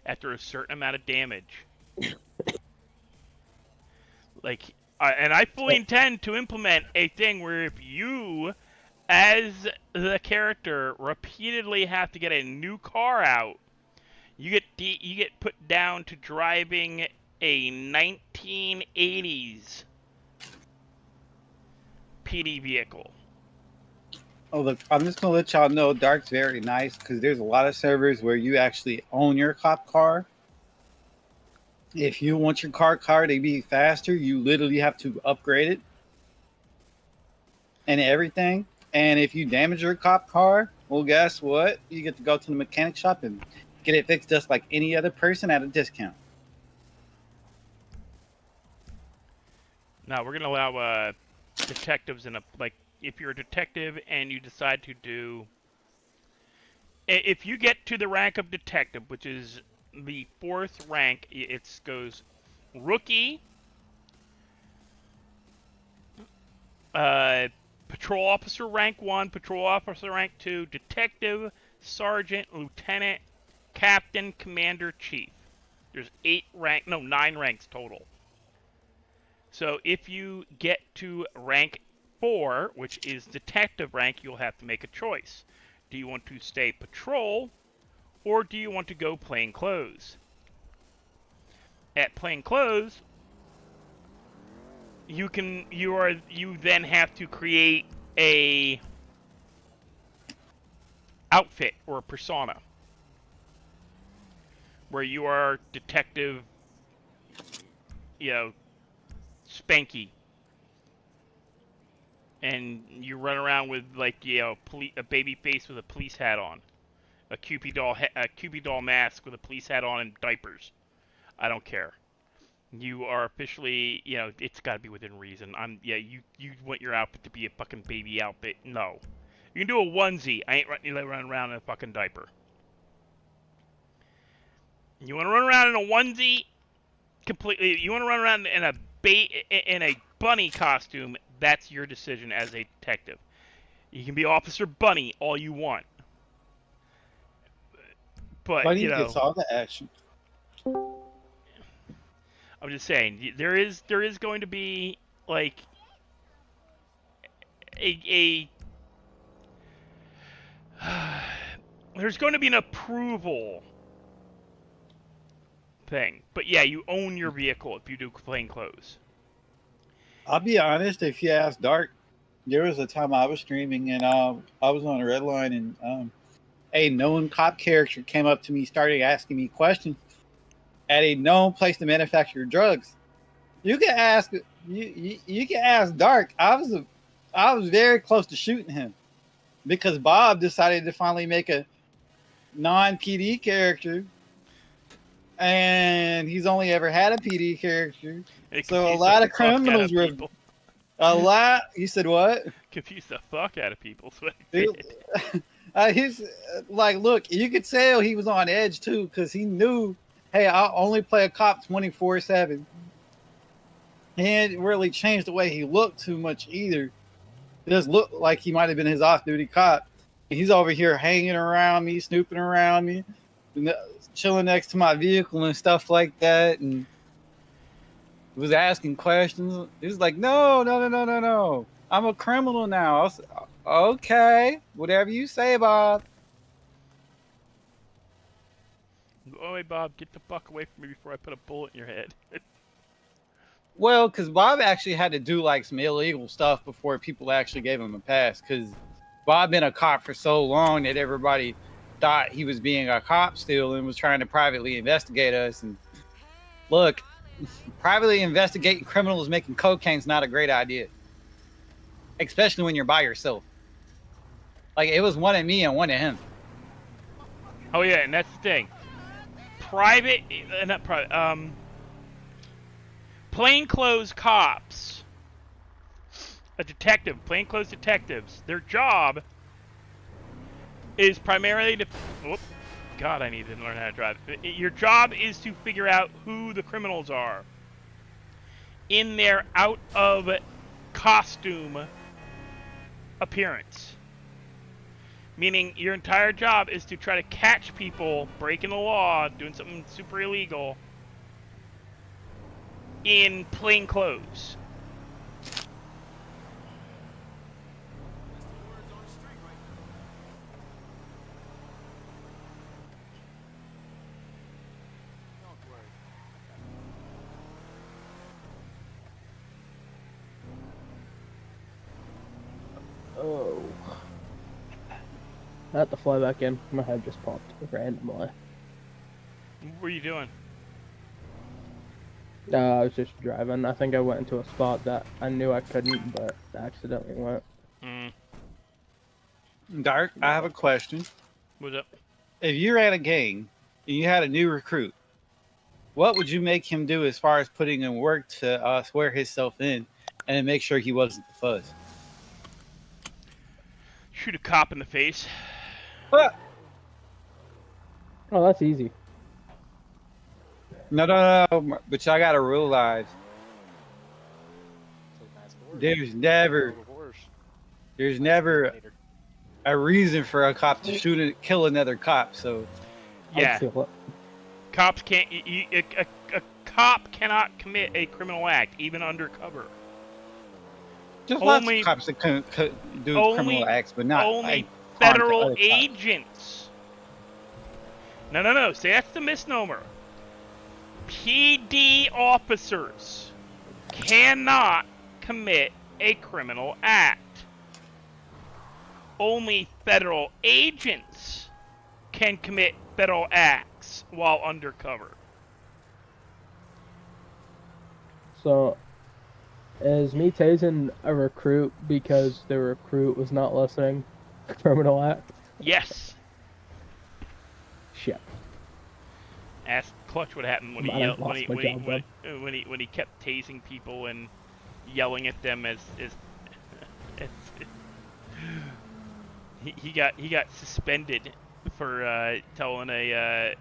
after a certain amount of damage. Like, and I fully intend to implement a thing where if you, as the character, repeatedly have to get a new car out, you get put down to driving a 1980s PD vehicle. Oh, look, I'm just going to let y'all know Dark's very nice, because there's a lot of servers where you actually own your cop car. If you want your car to be faster, you literally have to upgrade it and everything. And if you damage your cop car, well, guess what? You get to go to the mechanic shop and get it fixed just like any other person at a discount. Now, we're going to allow detectives in a, like, if you're a detective and you decide to do, if you get to the rank of detective, which is the 4th rank, it goes rookie, patrol officer rank 1, patrol officer rank 2, detective, sergeant, lieutenant, captain, commander, chief. There's 9 ranks total. So if you get to rank 4, which is detective rank, you'll have to make a choice. Do you want to stay patrol, or do you want to go plain clothes? At plain clothes, you then have to create a outfit or a persona where you are detective, Spanky, and you run around with, like, a baby face with a police hat on, a Cupid doll mask with a police hat on, and diapers. I don't care. You are officially, it's got to be within reason. You want your outfit to be a fucking baby outfit? No, you can do a onesie. I ain't running around in a fucking diaper. You want to run around in a onesie? Completely. You want to run around in a bunny costume? That's your decision as a detective. You can be Officer Bunny all you want, but Bunny gets all the action. I'm just saying, there is going to be, like, there's going to be an approval thing. But yeah, you own your vehicle if you do plain clothes. I'll be honest, if you ask Dark, there was a time I was streaming and I was on a red line and a known cop character came up to me, started asking me questions. at a known place to manufacture drugs. You can ask you can ask Dark. I was very close to shooting him because Bob decided to finally make a non-PD character, and he's only ever had a PD character. It So a confused lot the of fuck out criminals were people. a lot. You said what? Confused the fuck out of people. So Dude, he's like, look, you could tell he was on edge too because he knew, hey, I'll only play a cop 24/7. He hadn't really changed the way he looked too much either. It does look like he might have been his off-duty cop. He's over here hanging around me, snooping around me, chilling next to my vehicle and stuff like that, and was asking questions. He was like, no. I'm a criminal now. I was, okay, whatever you say, Bob. Oh, hey, Bob, get the fuck away from me before I put a bullet in your head. Well, because Bob actually had to do like some illegal stuff before people actually gave him a pass. Because Bob been a cop for so long that everybody thought he was being a cop still and was trying to privately investigate us. And look, privately investigating criminals making cocaine is not a great idea, especially when you're by yourself. Like it was one of me and one of him. Oh yeah, and that's the thing. Plainclothes cops, plainclothes detectives, their job is primarily to, God, I need to learn how to drive. Your job is to figure out who the criminals are in their out of costume appearance. Meaning your entire job is to try to catch people breaking the law, doing something super illegal, in plain clothes. Oh. I had to fly back in. My head just popped randomly. What were you doing? I was just driving. I think I went into a spot that I knew I couldn't, but accidentally went. Dark, I have a question. What's up? If you ran a gang and you had a new recruit, what would you make him do as far as putting in work to swear himself in and then make sure he wasn't the fuzz? Shoot a cop in the face. Oh, that's easy. No, but y'all gotta realize there's never a reason for a cop to kill another cop. So Yeah, cops can't. A cop cannot commit a criminal act, even undercover. just Only- lots of cops that couldn't do only- criminal acts, but not Only like, harm to federal other cops. agents. No. See, that's the misnomer. PD officers cannot commit a criminal act. Only federal agents can commit federal acts while undercover. So, is me tasing a recruit because the recruit was not listening? Criminal act? Yes. Shit. Ask Clutch what happened when he Might have yelled, when lost my job, when he kept tasing people and yelling at them as he got suspended for telling a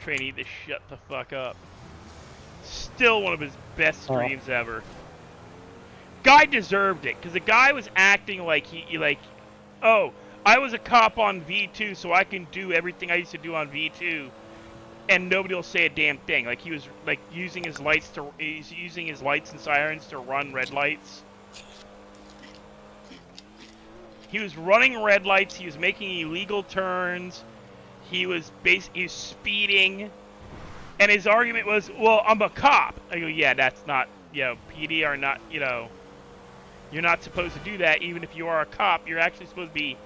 trainee to shut the fuck up. Still one of his best streams ever. Guy deserved it because the guy was acting like oh, I was a cop on V2, so I can do everything I used to do on V2, and nobody will say a damn thing. Like he was like using his lights and sirens to run red lights. He was running red lights. He was making illegal turns. He was speeding, and his argument was, "Well, I'm a cop." I go, "Yeah, that's not, PD are not, you're not supposed to do that. Even if you are a cop, you're actually supposed to be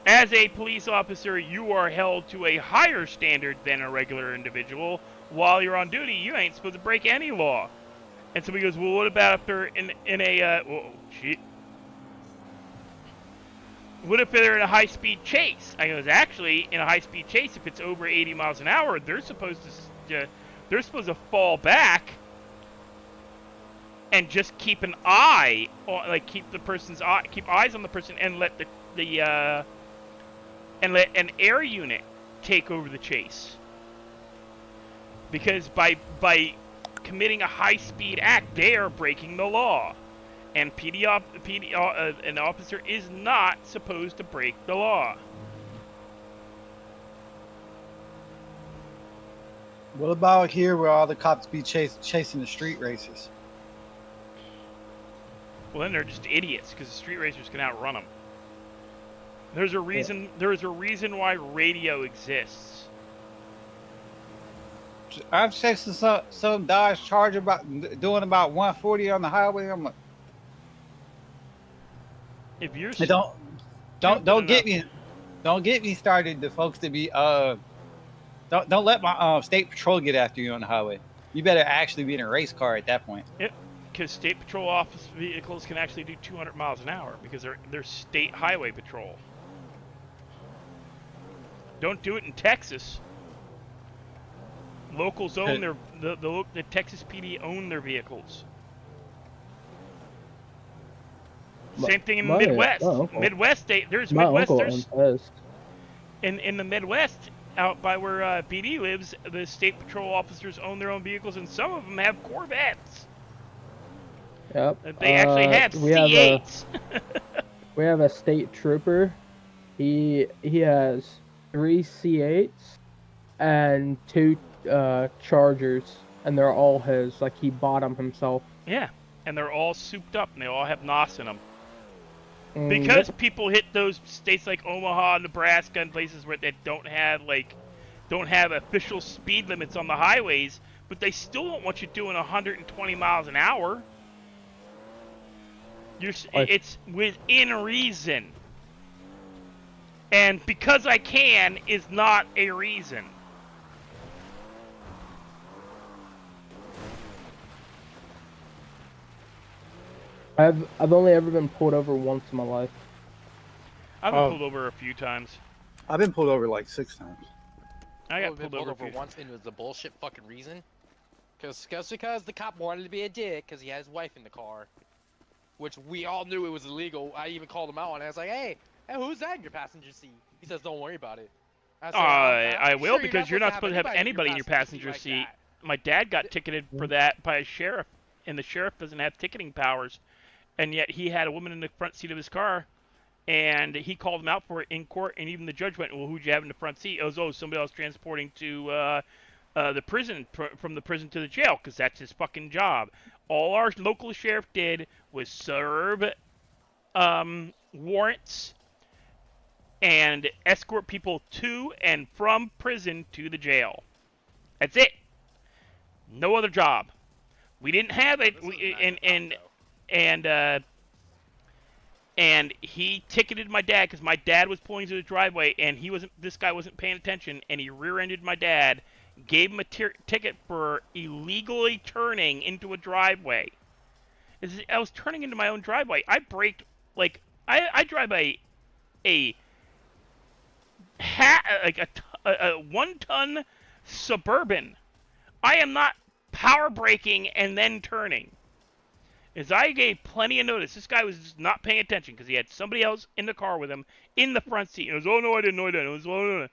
as a police officer, you are held to a higher standard than a regular individual. While you're on duty, you ain't supposed to break any law. And somebody goes, well, what about if they're in a, whoa, shit. What if they're in a high-speed chase? I goes, actually, in a high-speed chase, if it's over 80 miles an hour, they're supposed to fall back and just keep an eye on, like, keep eyes on the person and let let an air unit take over the chase. Because by committing a high-speed act, they are breaking the law. And an officer is not supposed to break the law. What about here where all the cops be chasing the street racers? Well, then they're just idiots because the street racers can outrun them. There's a reason. There's a reason why radio exists. I'm chasing some Dodge Charger doing about 140 on the highway. I'm like, if you're don't get me started. The folks to be don't let my state patrol get after you on the highway. You better actually be in a race car at that point. Yep, because state patrol office vehicles can actually do 200 miles an hour because they're state highway patrol. Don't do it in Texas. Locals own the Texas PD own their vehicles. Same thing in the Midwest. Midwest, there's Midwest. In the Midwest, out by where PD lives, the state patrol officers own their own vehicles, and some of them have Corvettes. Yep. They actually have C8s. We have a state trooper. He has 3 C8s and 2 Chargers, and they're all his. Like, he bought them himself. Yeah, and they're all souped up, and they all have NOS in them. Because people hit those states like Omaha, Nebraska, and places where they don't have official speed limits on the highways, but they still don't want you doing 120 miles an hour. It's within reason. And because I can is not a reason. I've only ever been pulled over once in my life. I've been pulled over a few times. I've been pulled over like 6 times. I got pulled over once, and it was a bullshit fucking reason. Because the cop wanted to be a dick because he had his wife in the car. Which we all knew it was illegal. I even called him out and I was like, hey, who's that in your passenger seat? He says, don't worry about it. I will, because you're not supposed to have anybody in your passenger seat. My dad got ticketed for that by a sheriff, and the sheriff doesn't have ticketing powers. And yet he had a woman in the front seat of his car, and he called him out for it in court, and even the judge went, well, who'd you have in the front seat? It was, somebody else transporting to the prison, from the prison to the jail, because that's his fucking job. All our local sheriff did was serve warrants and escort people to and from prison to the jail. That's it. No other job. We didn't have it. And he ticketed my dad because my dad was pulling through the driveway, and this guy wasn't paying attention, and he rear-ended my dad, gave him a ticket for illegally turning into a driveway. I was turning into my own driveway. I braked, like, I drive a 1-ton Suburban. I am not power braking and then turning. As I gave plenty of notice, this guy was just not paying attention because he had somebody else in the car with him in the front seat. It was, oh no, I didn't know that. It was, oh no.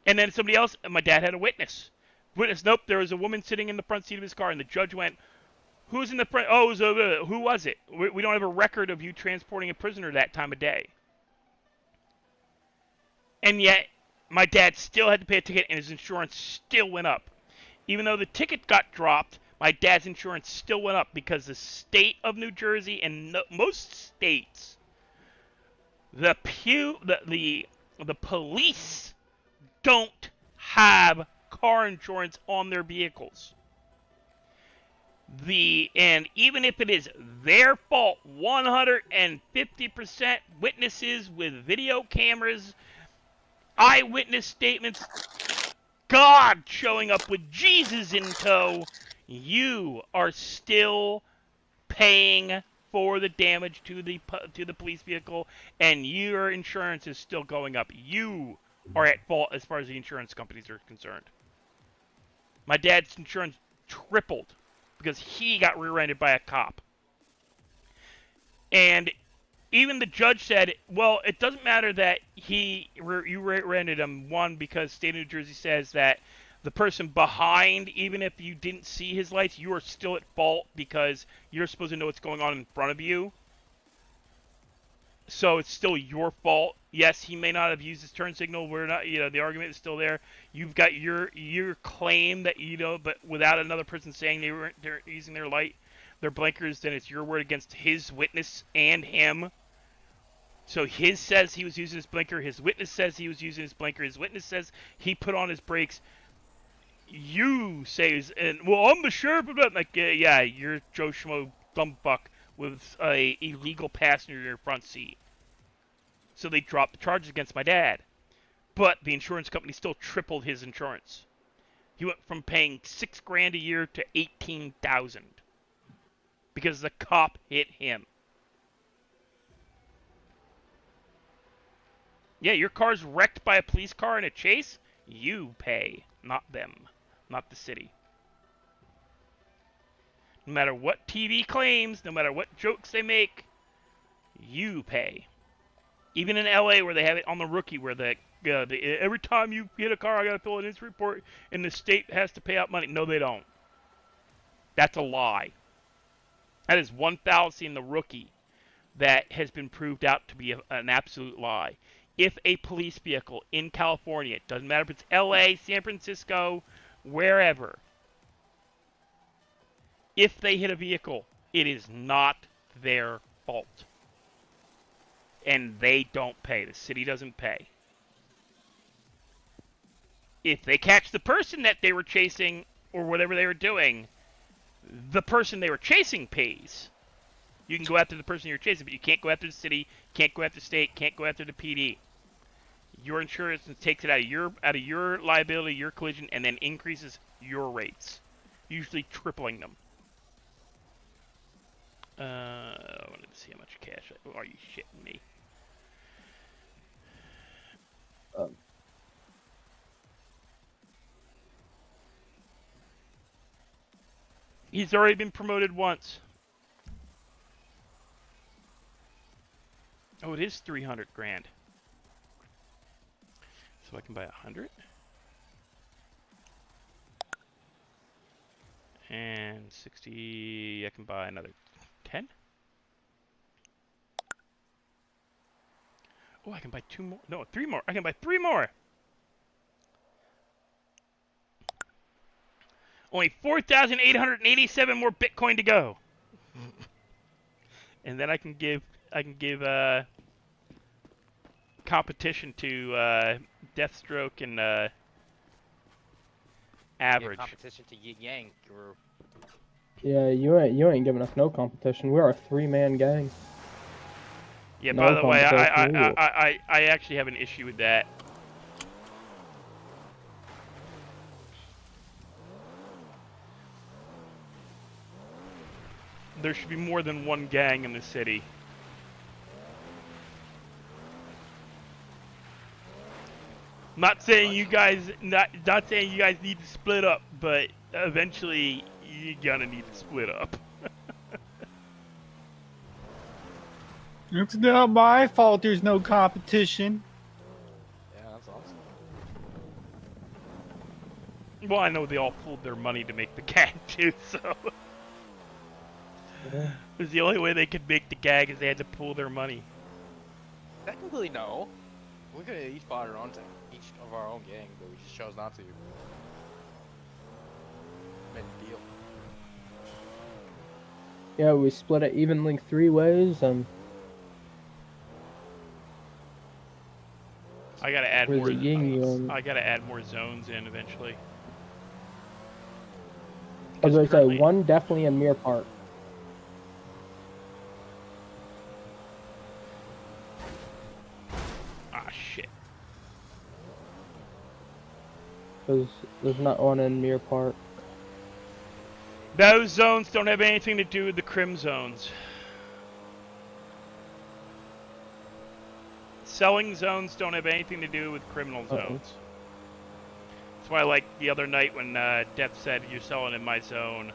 And then somebody else, and my dad had a witness. Nope, there was a woman sitting in the front seat of his car, and the judge went, who's in the front? Oh, it was who was it? We don't have a record of you transporting a prisoner that time of day. And yet, my dad still had to pay a ticket, and his insurance still went up. Even though the ticket got dropped, my dad's insurance still went up because the state of New Jersey and most states, the police don't have car insurance on their vehicles. And even if it is their fault, 150% witnesses with video cameras eyewitness statements, God showing up with Jesus in tow, you are still paying for the damage to the police vehicle, and your insurance is still going up. You are at fault as far as the insurance companies are concerned. My dad's insurance tripled because he got rear-ended by a cop. And even the judge said, well, it doesn't matter that you rear-ended him, one, because state of New Jersey says that the person behind, even if you didn't see his lights, you are still at fault because you're supposed to know what's going on in front of you. So it's still your fault. Yes, he may not have used his turn signal. We're not, the argument is still there. You've got your claim that, but without another person saying they're using their blinkers, then it's your word against his witness and him. So his says he was using his blinker. His witness says he was using his blinker. His witness says he put on his brakes. You say, well, I'm the sheriff. Like, yeah, you're Joe Schmo Thumbbuck with a illegal passenger in your front seat. So they dropped the charges against my dad. But the insurance company still tripled his insurance. He went from paying $6,000 a year to $18,000 because the cop hit him. Yeah, your car's wrecked by a police car in a chase. You pay, not them, not the city. No matter what TV claims, no matter what jokes they make, you pay. Even in LA, where they have it on the rookie, where every time you hit a car, I gotta fill an incident report, and the state has to pay out money. No, they don't. That's a lie. That is one fallacy in the rookie that has been proved out to be an absolute lie. If a police vehicle in California, it doesn't matter if it's LA, San Francisco, wherever, if they hit a vehicle, it is not their fault. And they don't pay. The city doesn't pay. If they catch the person that they were chasing or whatever they were doing, the person they were chasing pays. You can go after the person you're chasing, but you can't go after the city, can't go after the state, can't go after the PD. Your insurance takes it out of your liability, your collision, and then increases your rates, usually tripling them. I wanted to see how much cash. Are you shitting me? He's already been promoted once. Oh, it is 300 grand. So I can buy 100. And 60, I can buy another 10. Oh, I can buy 2 more. No, 3 more. I can buy 3 more. Only 4,887 more Bitcoin to go. And then I can give competition to Deathstroke and Average. Competition to Yin Yang. Yeah, you ain't giving us no competition. We're a 3-man gang. Yeah, No by the way, competition. I actually have an issue with that. There should be more than one gang in the city. Not saying you guys not saying you guys need to split up, but eventually you're gonna need to split up. It's not my fault there's no competition. Yeah, that's awesome. Well, I know they all pooled their money to make the gag too, so Yeah. it was the only way they could make the gag is they had to pool their money. Technically, no. We could have each bought our own each of our own gang, but we just chose not to. Made a deal. Yeah, we split it evenly 3 ways, and I gotta add we're more. the yin yang. I gotta add more zones in eventually. I was gonna say currently- one definitely in Mirror Park. Ah, shit. Because there's not one in Muir Park. Those zones don't have anything to do with the crim zones. Selling zones don't have anything to do with criminal zones. That's why, like, the other night when Death said, you're selling in my zone.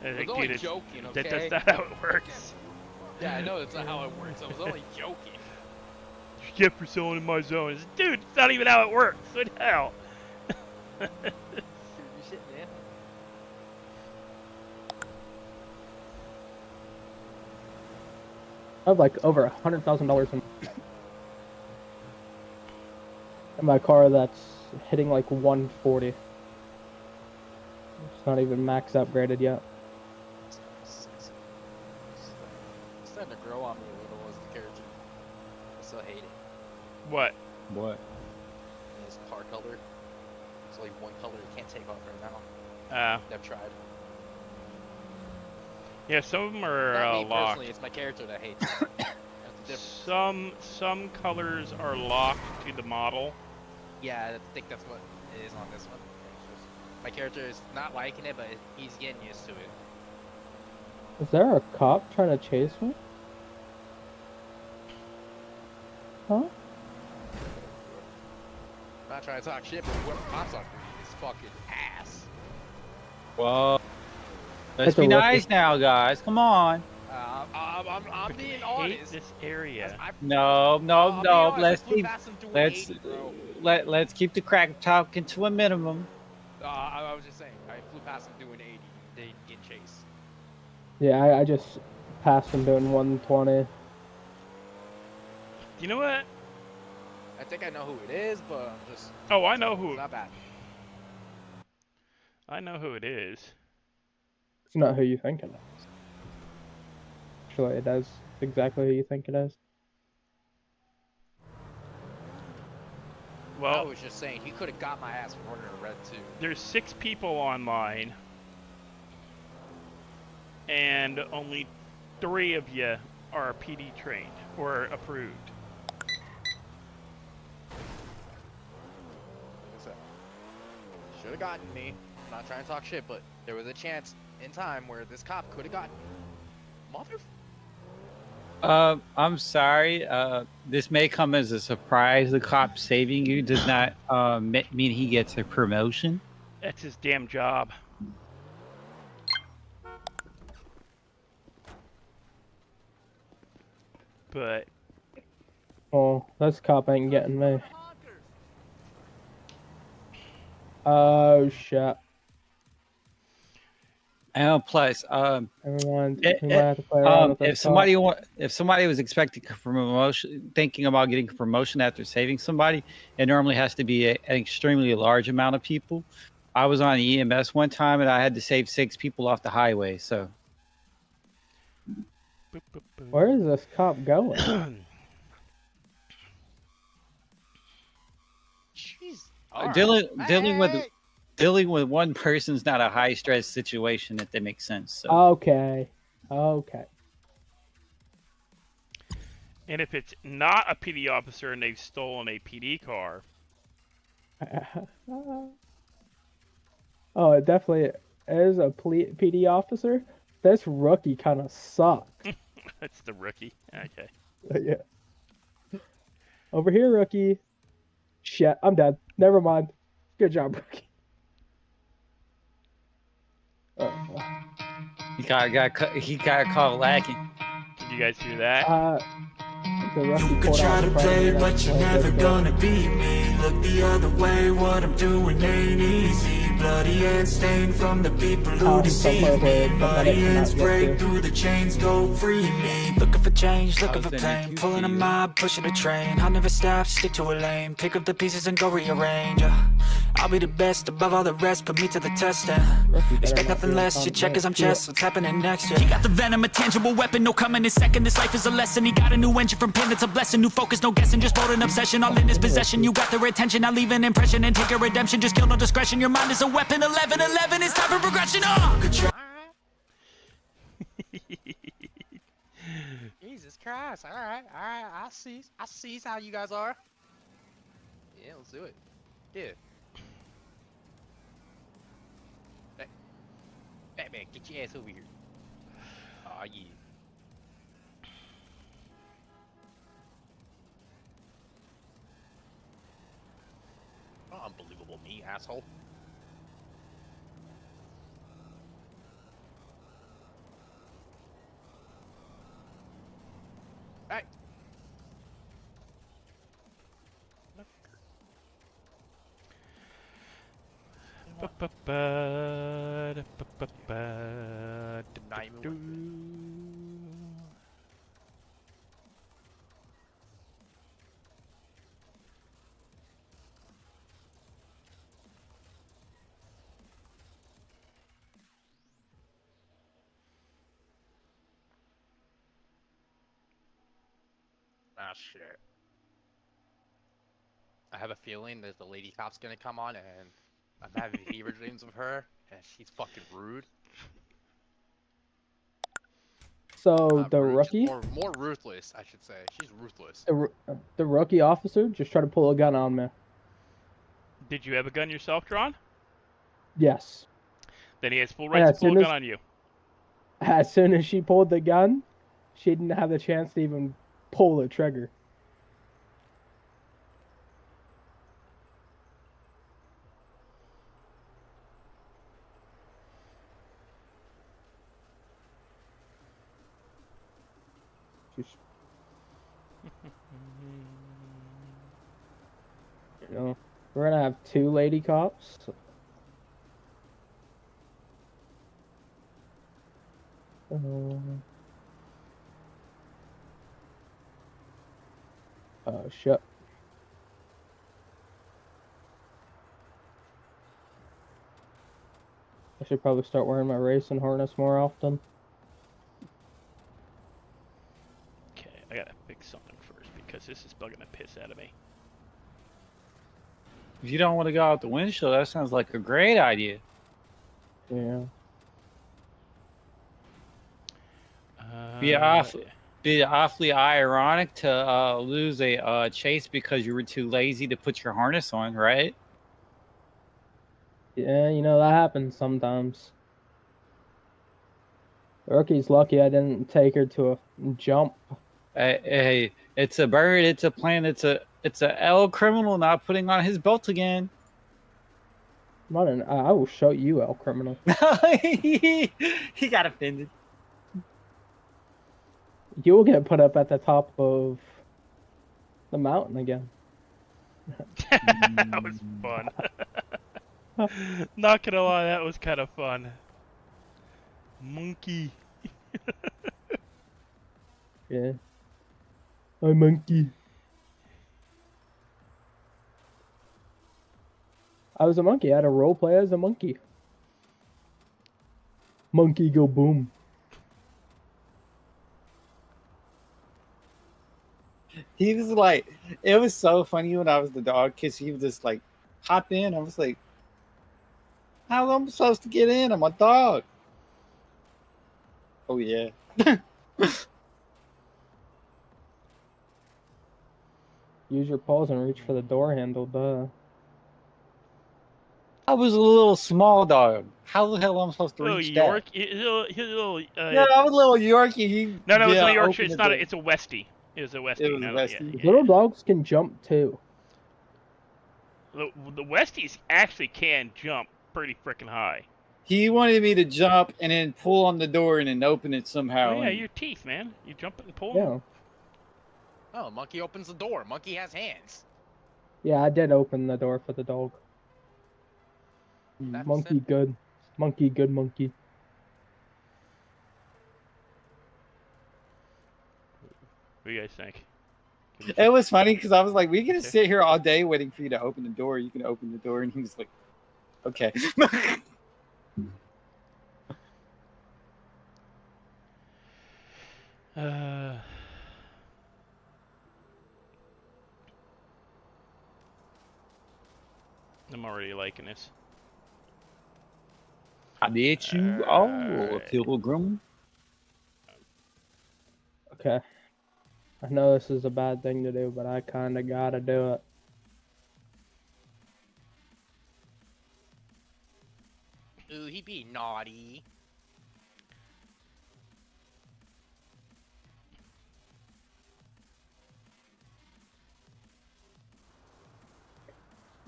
I I think, was only dude, joking, okay? that's not how it works. Yeah, I know that's not how it works. I was only joking. Yeah, for selling in my zone. It's, dude, it's not even how it works. What the hell? Shit, man. I have like over $100,000 in my car that's hitting like 140. It's not even max upgraded yet. It's starting to grow on me a little as the character. I still hate it. What? What? This car color. It's only one color you can't take off right now. I've tried. Yeah, some of them are Not me locked. personally, it's my character that hates it. That's the difference. Some colors are locked to the model. Yeah, I think that's what it is on this one. My character is not liking it, but he's getting used to it. Is there a cop trying to chase me? Huh? I'm not trying to talk shit, but what cops are doing is fucking ass. Well, let's That's a be rookie. nice now, guys. Come on. I'm being hate honest. this area. No. Let's Let's keep the crack talking to a minimum. I was just saying, I flew past him doing 80. They didn't get chased. Yeah, I just passed him doing 120. You know what? I think I know who it is, but I'm just. Oh, I know who. It's not bad. I know who it is. It's not who you think it is. Actually, it is exactly who you think it is. I Well, was just saying, he could have got my ass for running a red too. there's 6 people online, and only 3 of you are PD trained or approved. Should have gotten me. I'm not trying to talk shit, but there was a chance in time where this cop could have gotten me. I'm sorry. This may come as a surprise. The cop saving you does not mean he gets a promotion. That's his damn job. But Oh, this cop ain't getting me. Oh shit. And plus, Everyone, we might have to play around with this if somebody was expecting a promotion, thinking about getting a promotion after saving somebody, it normally has to be an extremely large amount of people. I was on EMS one time and I had to save 6 people off the highway. So Where is this cop going? Jeez. dealing with one person's not a high stress situation, if that makes sense. So. Okay. Okay. and if it's not a PD officer and they've stolen a PD car, Oh, it definitely is a PD officer. This rookie kind of sucks. that's the rookie. Okay. Yeah. Over here, rookie. Shit, I'm dead. Never mind. Good job, rookie. He got caught lacking. Did you guys hear that? The rookie You could pulled try out to in front of play, me, but you're like, never good gonna beat me. Look the other way, what I'm doing ain't easy. Bloody and stained from the people who deceive me. Bloody hands break through the chains, go free me. Looking for change, looking for pain. Pulling a mob, pushing a train. I'll never stop, stick to a lane. Pick up the pieces and go rearrange. I'll be the best above all the rest, put me to the test and expect nothing less. Your check is I'm chest, what's happening next? Yeah. He got the venom, a tangible weapon, no coming in second. This life is a lesson. He got a new engine from pain, it's a blessing. New focus, no guessing, just bold and obsession. All in his possession, you got their attention. I'll leave an impression and take a redemption. Just kill no discretion. Your mind is a weapon. 11-11, it's time for progression. Jesus Christ. Alright. I see how you guys are. Yeah, let's do it. Yeah. Batman, get your ass over here. Aw, yeah. Oh, unbelievable me, asshole. Hey. Not even worth Ah, shit. I have a feeling there's the lady cop's gonna come on, and I'm having fever dreams of her, and she's fucking rude. So the Rude, rookie, or more ruthless, I should say. She's ruthless. the rookie officer just tried to pull a gun on me. Did you have a gun yourself drawn? Yes. Then he has full rights to pull a gun on you. As soon as she pulled the gun, she didn't have the chance to even pull the trigger. You know, we're gonna have 2 lady cops. Oh shit. I should probably start wearing my racing harness more often. Okay, I gotta fix something first because this is bugging the piss out of me. If you don't want to go out the windshield, that sounds like a great idea. Yeah. Be awfully ironic to lose a chase because you were too lazy to put your harness on, right? Yeah, you know, that happens sometimes. Rookie's lucky I didn't take her to a jump. Hey, it's a bird, it's a plane, it's a L criminal not putting on his belt again. I will show you, L criminal. He got offended. You will get put up at the top of the mountain again. That was fun. Not gonna lie, that was kind of fun. Monkey. Yeah. Hi, monkey. I was a monkey. I had a role play as a monkey. Monkey go boom. He was like, it was so funny when I was the dog because he was just like, hop in. I was like, how am I supposed to get in? I'm a dog. Oh, yeah. Use your paws and reach for the door handle, duh. I was a little small dog. How the hell am I supposed to reach that? Little, Yeah, I was a little Yorkie. No, it wasn't a Yorkshire. It's not. It's a Westie. It was a Westie. It was a Westie. Yeah. Little dogs can jump too. The Westies actually can jump pretty freaking high. He wanted me to jump and then pull on the door and then open it somehow. Oh, yeah, your teeth, man. You jump it and pull. Yeah. Oh, monkey opens the door. Monkey has hands. Yeah, I did open the door for the dog. That's Monkey good. Monkey good monkey. What do you guys think? It was funny because I was like, we're going to sit here all day waiting for you to open the door. You can open the door. And he was like, okay. I'm already liking this. I did you all, Pilgrim. Okay. I know this is a bad thing to do, but I kinda gotta do it. Ooh, he be naughty.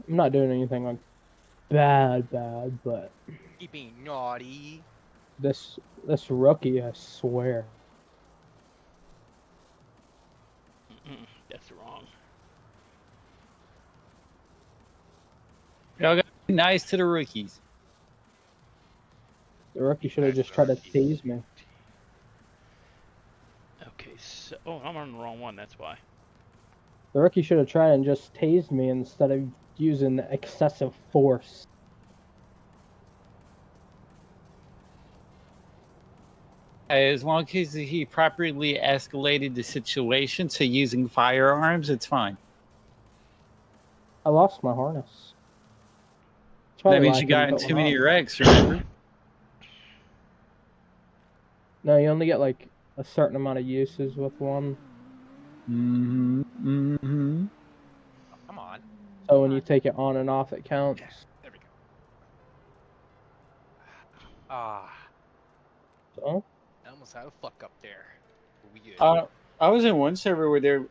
I'm not doing anything like bad, but Keep being naughty. this rookie, I swear. That's wrong. Y'all gotta be nice to the rookies. The rookie should have just tried to tease me. Okay, so I'm on the wrong one. That's why. The rookie should have tried and just tased me instead of using excessive force. As long as he properly escalated the situation to using firearms, it's fine. I lost my harness. That means you got in too many wrecks, remember? No, you only get like a certain amount of uses with one. Mm-hmm. Oh, come on. So when you take it on and off, it counts. There we go. Ah. So? I almost had a fuck up there. We good. I was in one server where there,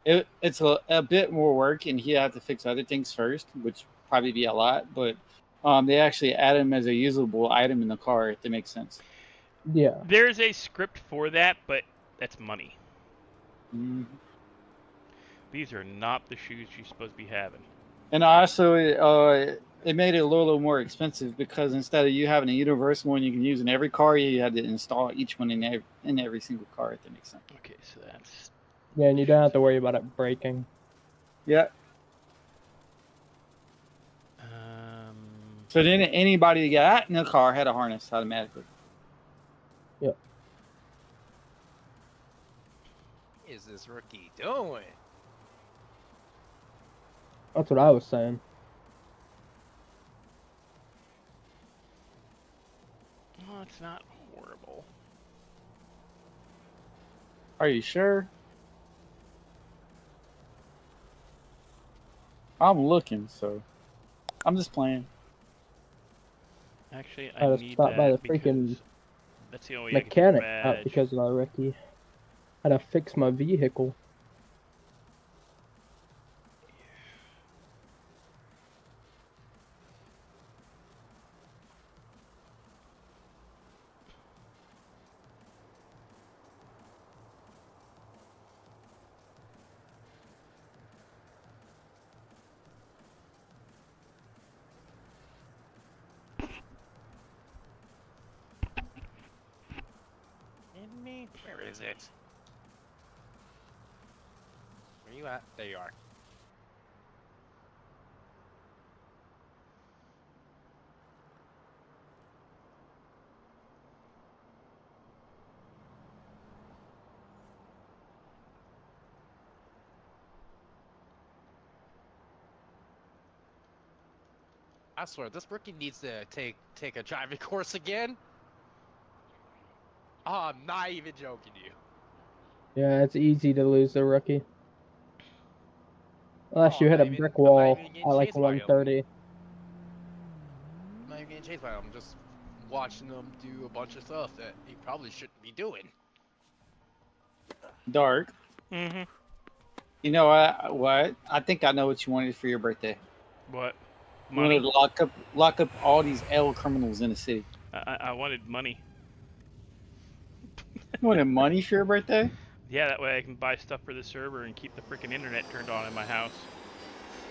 it's a bit more work, and he had to fix other things first, which probably be a lot. But they actually add him as a usable item in the car, if that makes sense. Yeah. There's a script for that, but that's money. Mm. These are not the shoes you're supposed to be having. And also, it made it a little more expensive because instead of you having a universal one you can use in every car, you had to install each one in every single car, if that makes sense. Okay, so that's... Yeah, and you don't have to worry about it breaking. Yeah. So then anybody that got in the car had a harness automatically. Yep. What is this rookie doing? That's what I was saying. Oh, it's not horrible. Are you sure? I'm looking, so I'm just playing. Actually, I I had to need stop that by the because freaking that's the only mechanic, way I not can get because of the rookie. I had to fix my vehicle. Where is it? Where you at? There you are. I swear, this rookie needs to take a driving course again. Oh, I'm not even joking you. Yeah, it's easy to lose the rookie. Unless Oh, you I'm hit not a even- brick I'm not wall even getting at like chased by 'em. 130. I'm not even getting chased by him. I'm just watching him do a bunch of stuff that he probably shouldn't be doing. Dark. Mm-hmm. You know what? I think I know what you wanted for your birthday. What? You wanted to lock up all these L criminals in the city. I wanted money. You wanted money for your birthday? Yeah, that way I can buy stuff for the server and keep the freaking internet turned on in my house.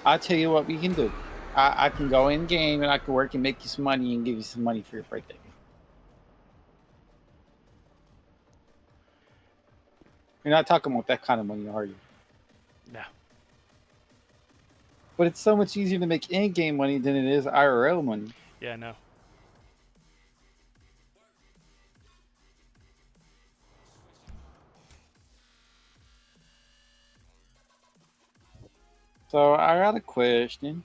I'll tell you what we can do. I can go in game and I can work and make you some money and give you some money for your birthday. You're not talking about that kind of money, are you? No. But it's so much easier to make in-game money than it is IRL money. Yeah, no. So I got a question.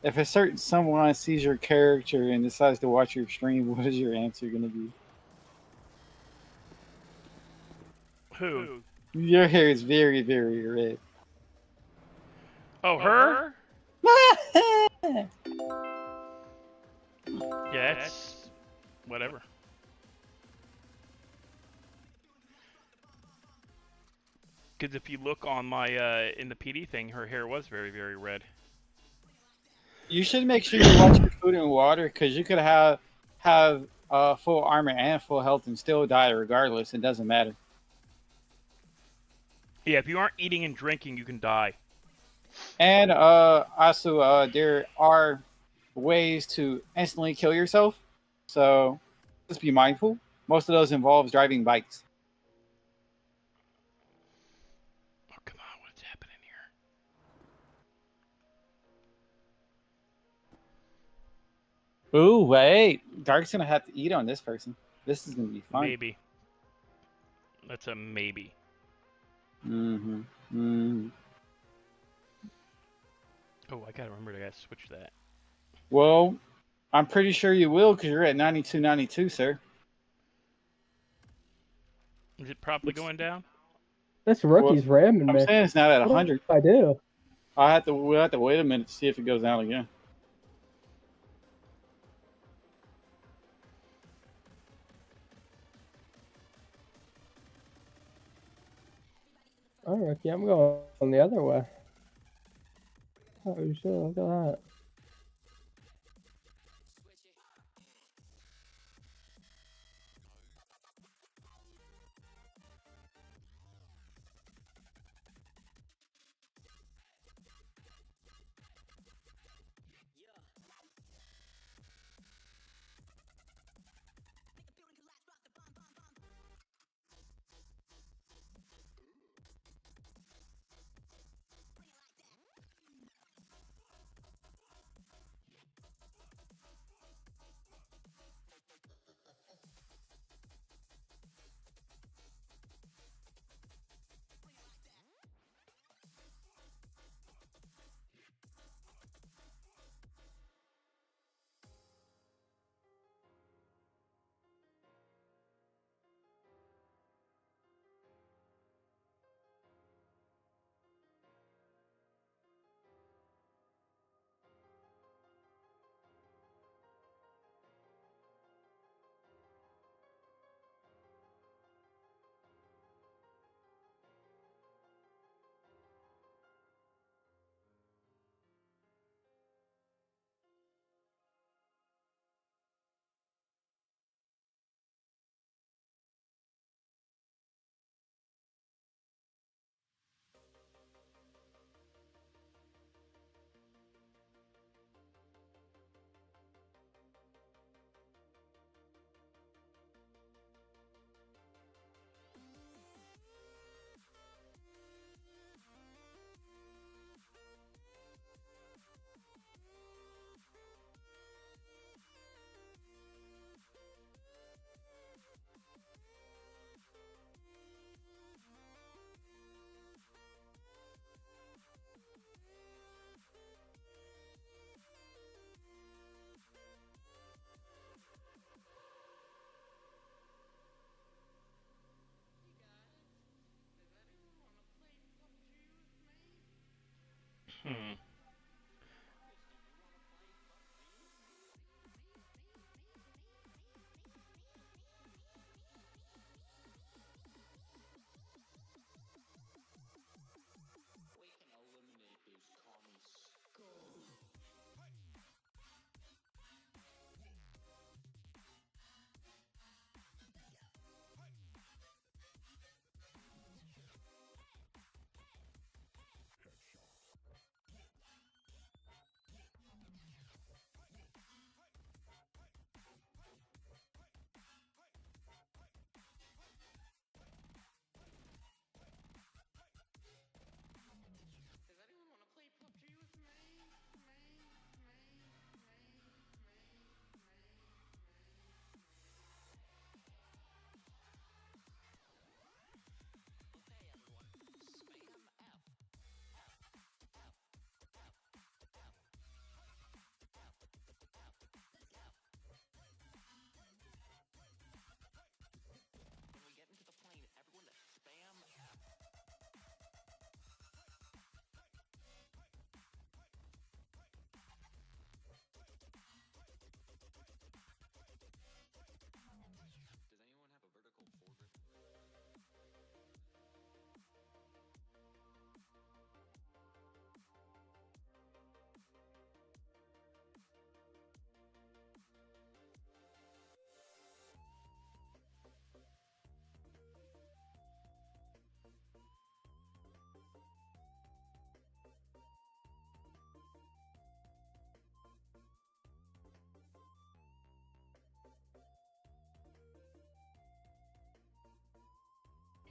If a certain someone sees your character and decides to watch your stream, what is your answer going to be? Who? Your hair is very, very red. Oh, her? Yeah, it's whatever. Because if you look on my in the PD thing, her hair was very, very red. You should make sure you watch your food and water, because you could have full armor and full health and still die regardless. It doesn't matter. Yeah, if you aren't eating and drinking, you can die. And also, there are ways to instantly kill yourself, so just be mindful. Most of those involves driving bikes. Oh, come on, what's happening here? Ooh, wait. Dark's gonna have to eat on this person. This is gonna be fun. Maybe. That's a maybe. Mm-hmm. Mm-hmm. Oh, I gotta remember to switch that. Well, I'm pretty sure you will, because you're at 92.92, sir. Is it probably going down? This rookie's ramming I'm me. saying it's not at What 100. do I do? We'll have to wait a minute to see if it goes down again. All right, yeah, I'm going the other way. Oh shit! Look at that.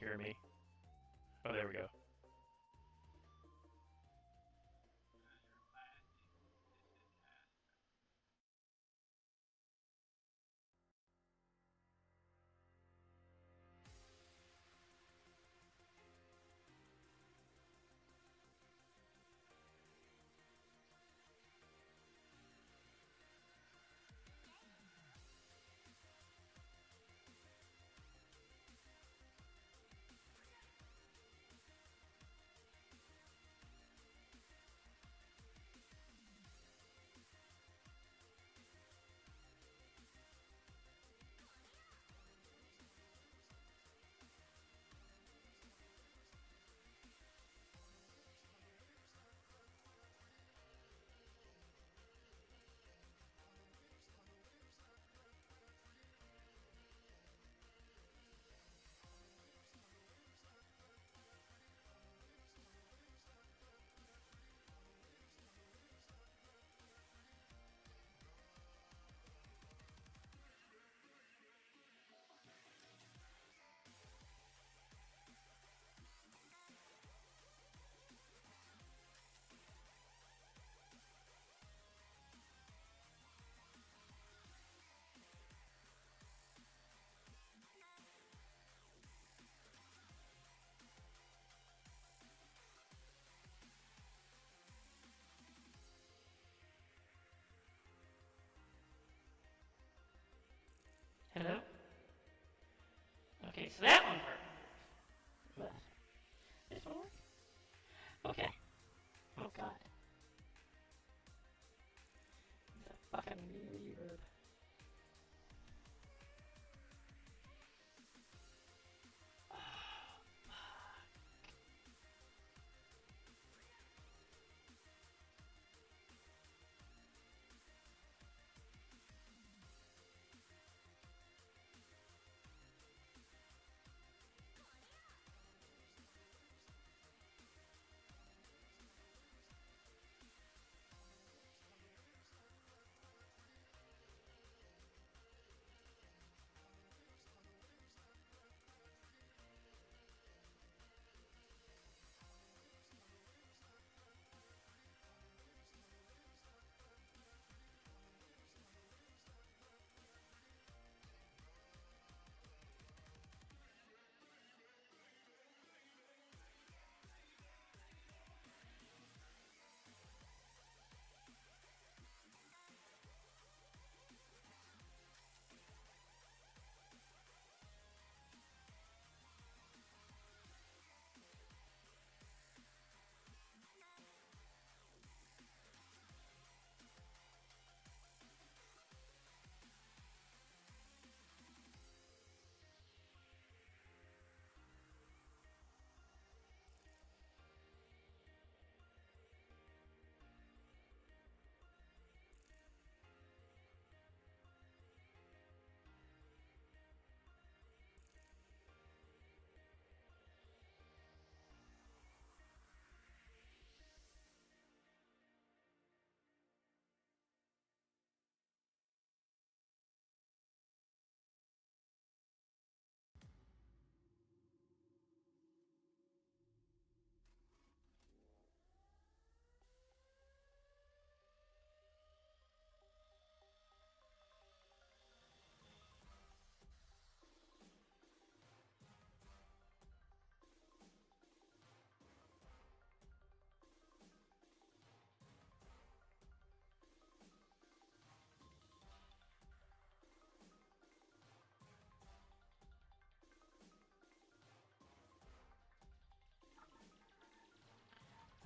Hear me? Oh, there we go. Hello? Okay, so that one worked. This one worked? Okay. Oh god. It's a fucking reverb.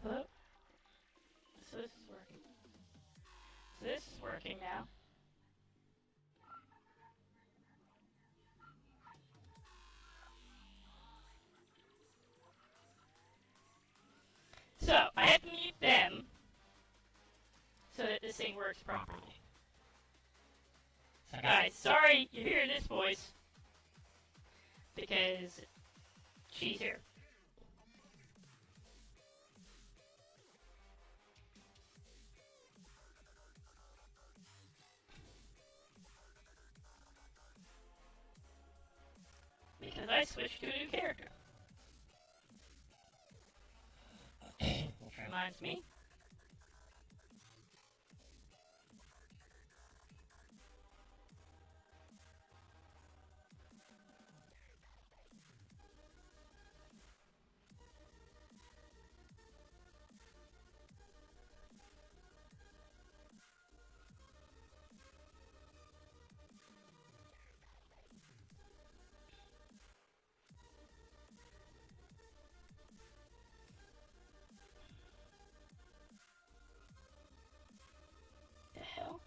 Hello? So this is working. So this is working now. So, I have to mute them so that this thing works properly. So guys, sorry you're hearing this voice because she's here. Because I switched switch to a new character. Which reminds me. The hell?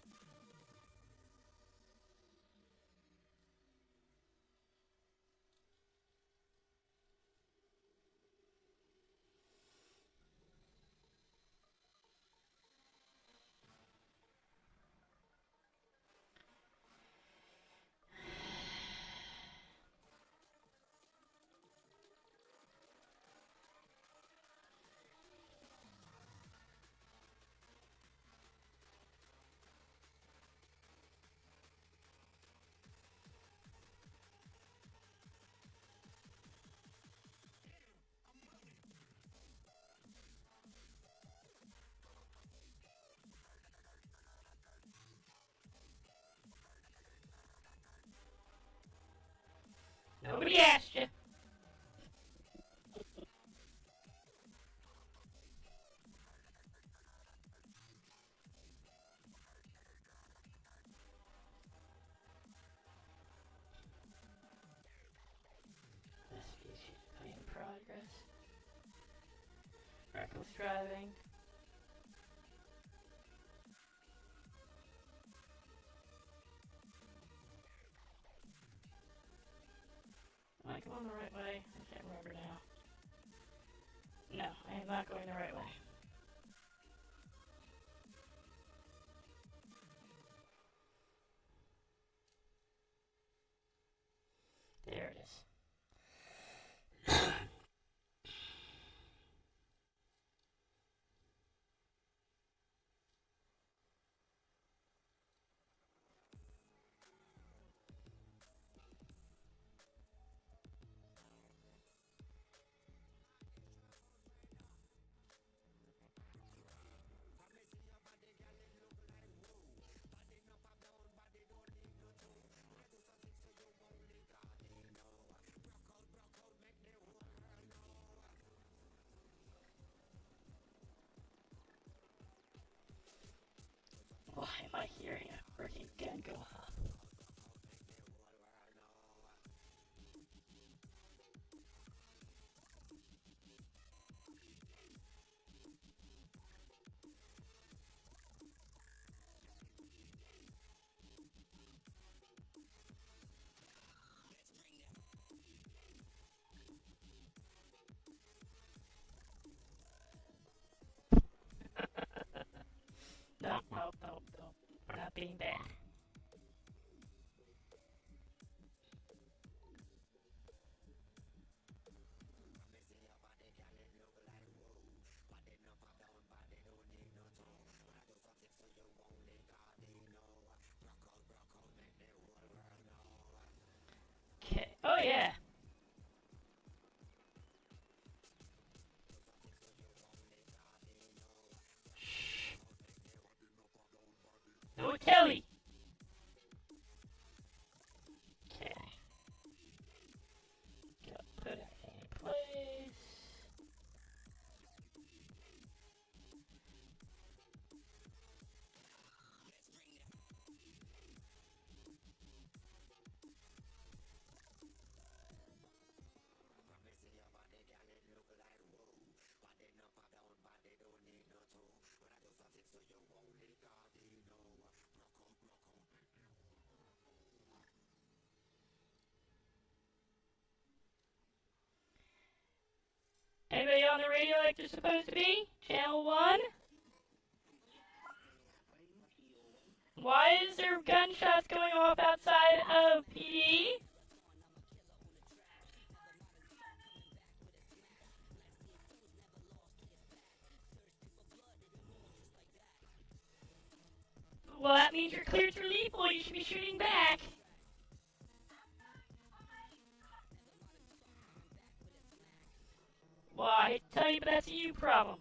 Nobody asked you. Investigation in progress. Reckless driving. Am I going the right way? I can't remember now. No, I am not going the right way. There it is. Why am I hearing a freaking gun go off? No, no, no, no. We're not being bad. Okay. Oh yeah. No telly. Okay. Gotta put it in place. Anybody on the radio like they're supposed to be? Channel 1? Why is there gunshots going off outside of PD? Well, that means you're cleared for lethal. You should be shooting back. hate to tell you, but that's a you problem.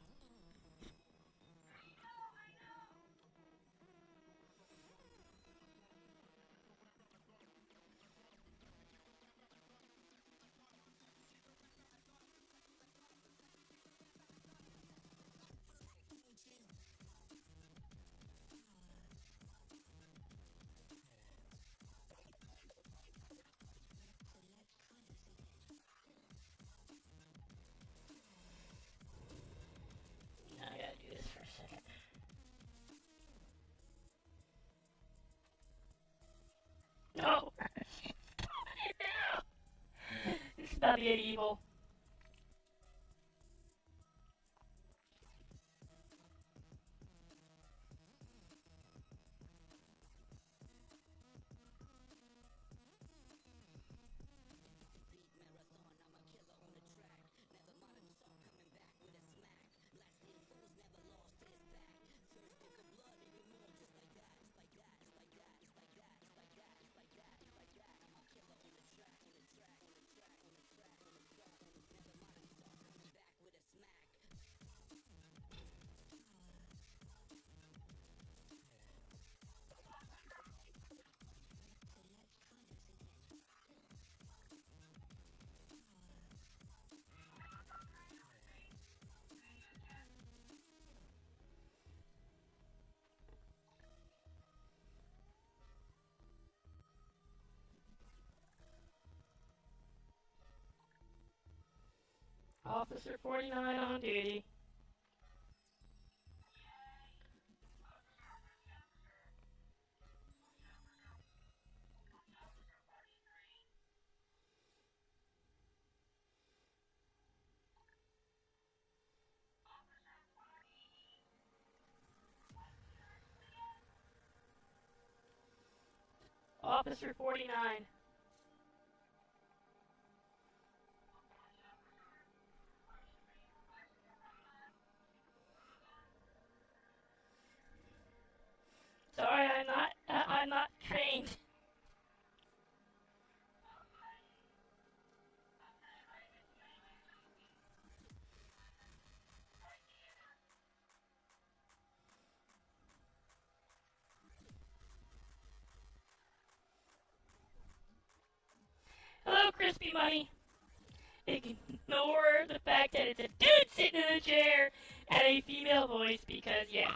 Now I gotta do this for a second. No! This is about to get evil. Officer 49 on duty. Officer 49. Sorry, I'm not trained. Hello, Crispy Money. Ignore the fact that it's a dude sitting in a chair and a female voice because, yeah.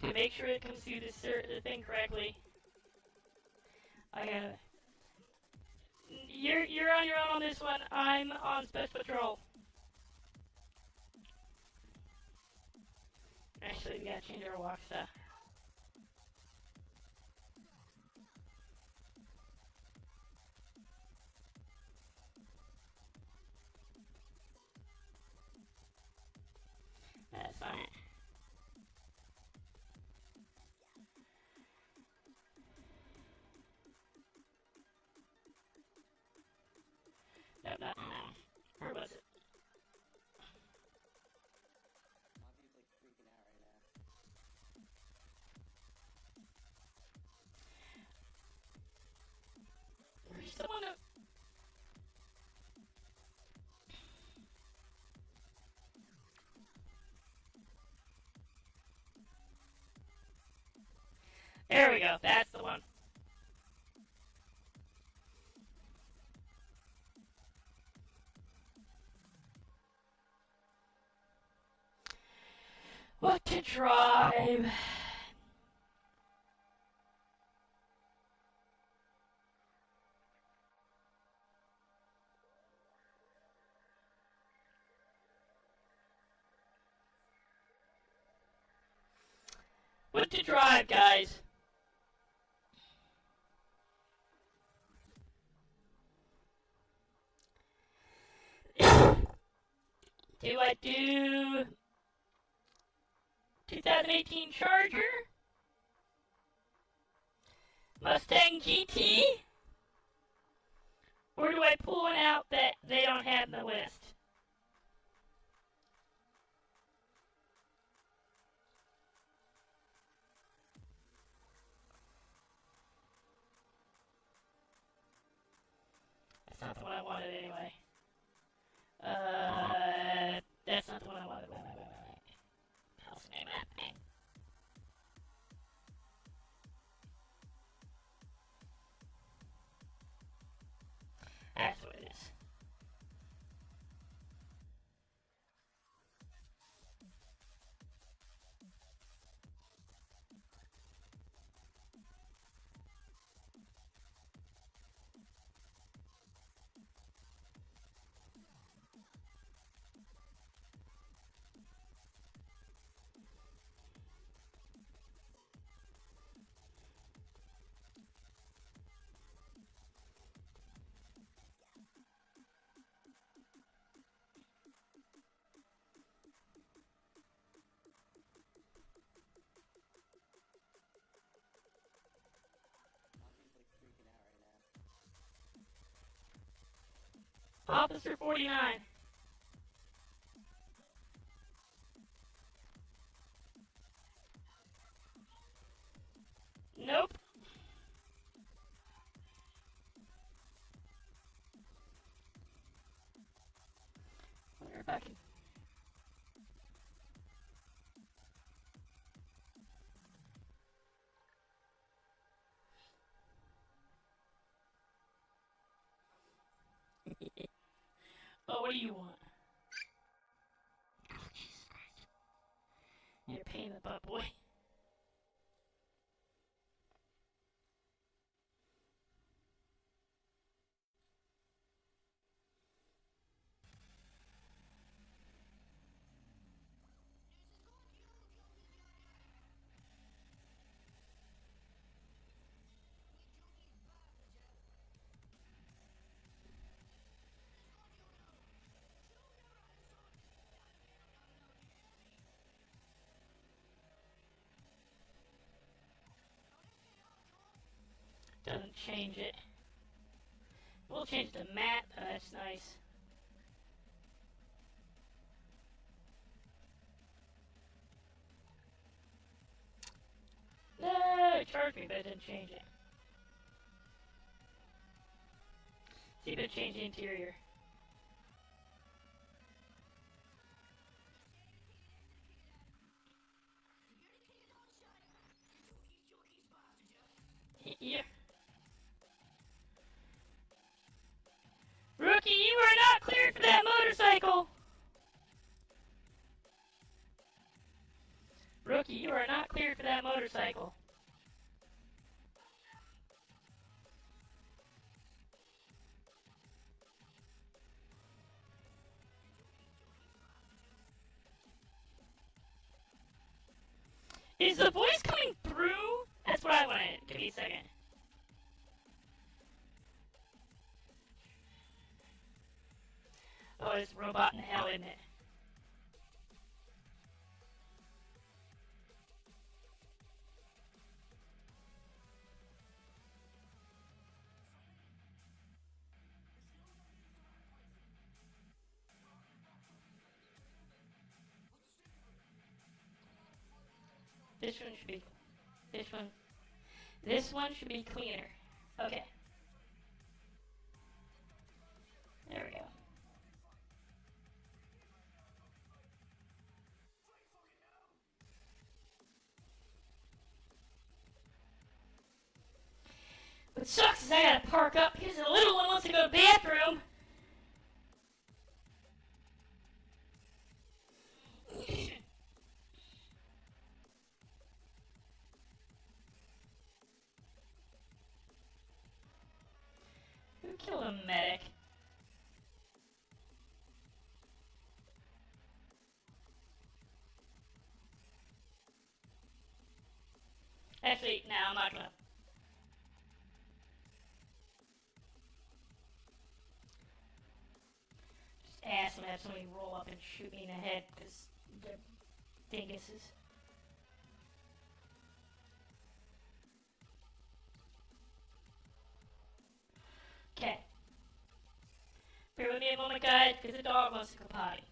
To make sure it comes through the thing correctly. I gotta... You're on your own on this one. I'm on Special Patrol. Actually, we gotta change our walk stuff. That's fine. No, not now. Where was it? Where's someone up? There we go. That's the one. What to drive? What to drive, guys? Do I do 2018 Charger? Mustang GT? Or do I pull one out that they don't have in the list? That's not the one I wanted anyway. Officer 49. Nope. Wonder if I can... Oh, what do you want? Oh, Jesus Christ. You're a pain in the butt, boy. Doesn't change it. We'll change the mat. Oh, that's nice. No, it charged me, but it didn't change it. See if it changed the interior. Yeah. Rookie, you are not cleared for that motorcycle! Rookie, you are not cleared for that motorcycle. Is the voice coming through? That's what I wanted. Give me a second. Oh, it's robot in hell, isn't it? This one should be... This one should be cleaner. Okay. There we go. What sucks is I gotta park up because the little one wants to go to the bathroom. Who killed a medic? Actually, no, I'm not gonna. Just ask them to have somebody roll up and shoot me in the head, because they're dinguses. Okay. Bear with me a moment, guys, because the dog wants to go potty.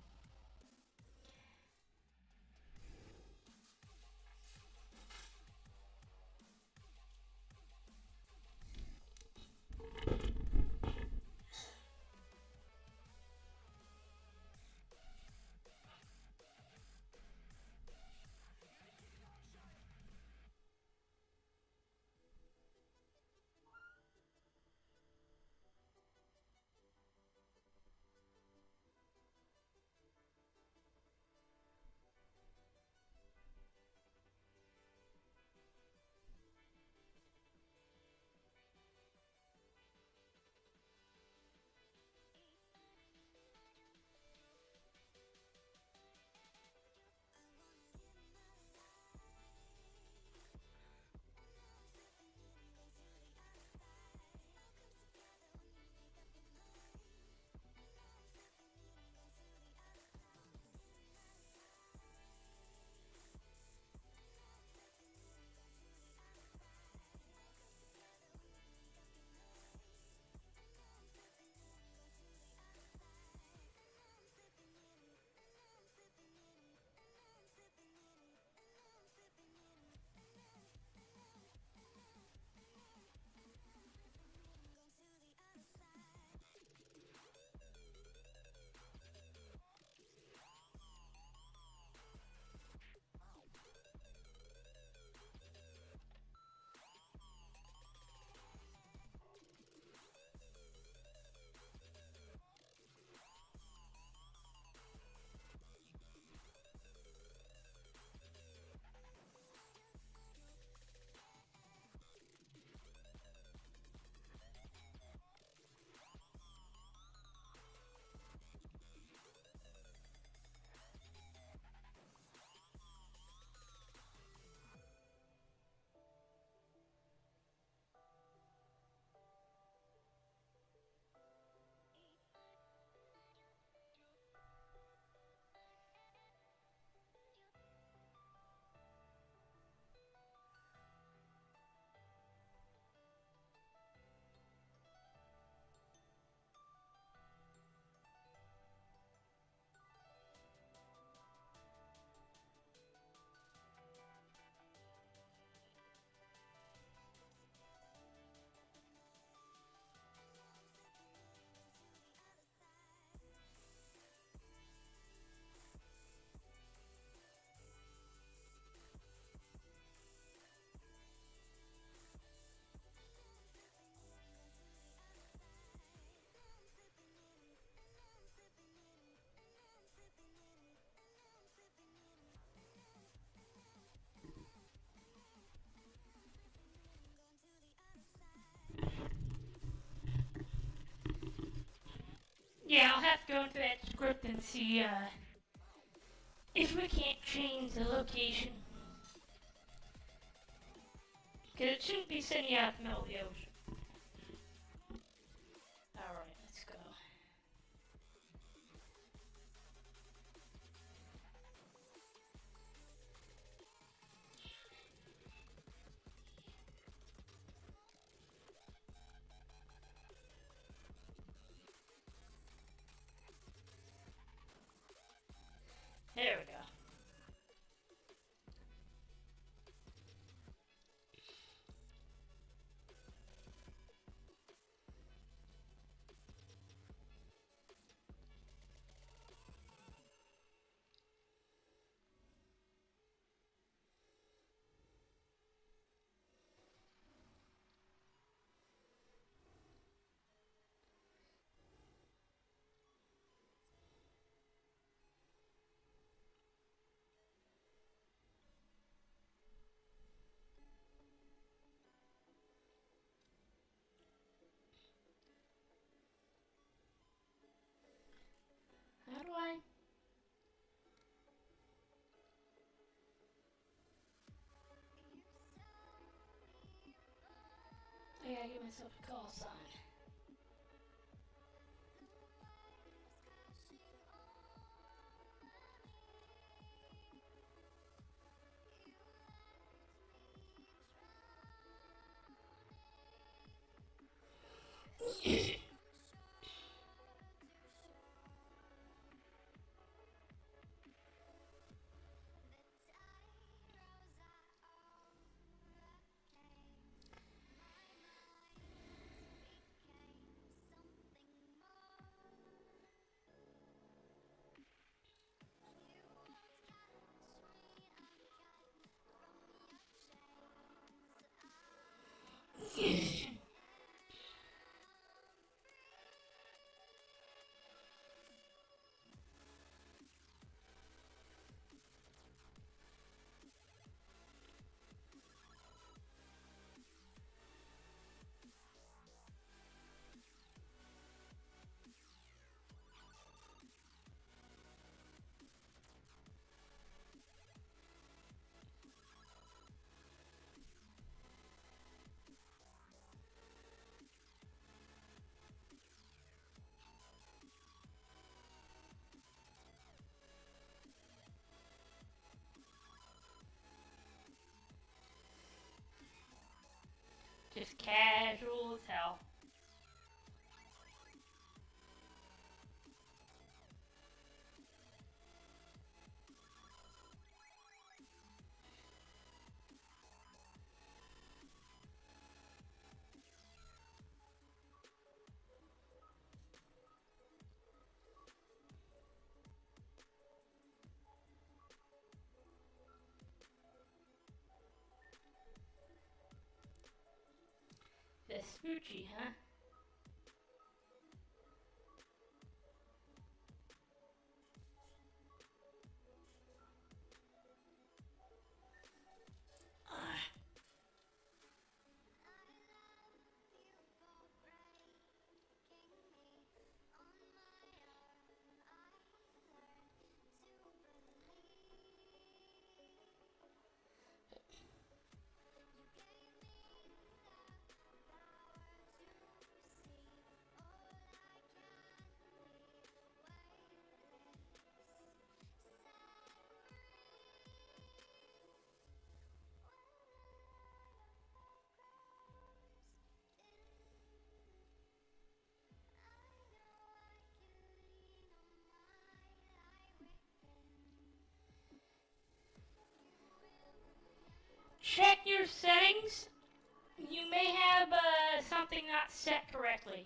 Yeah, I'll have to go into that script and see if we can't change the location. Because it shouldn't be sending you out in the middle of the ocean. Alright, let's go. There we go. How do I? I gotta give myself a call sign. Just casual as hell. Vespucci, huh? Check your settings. You may have something not set correctly.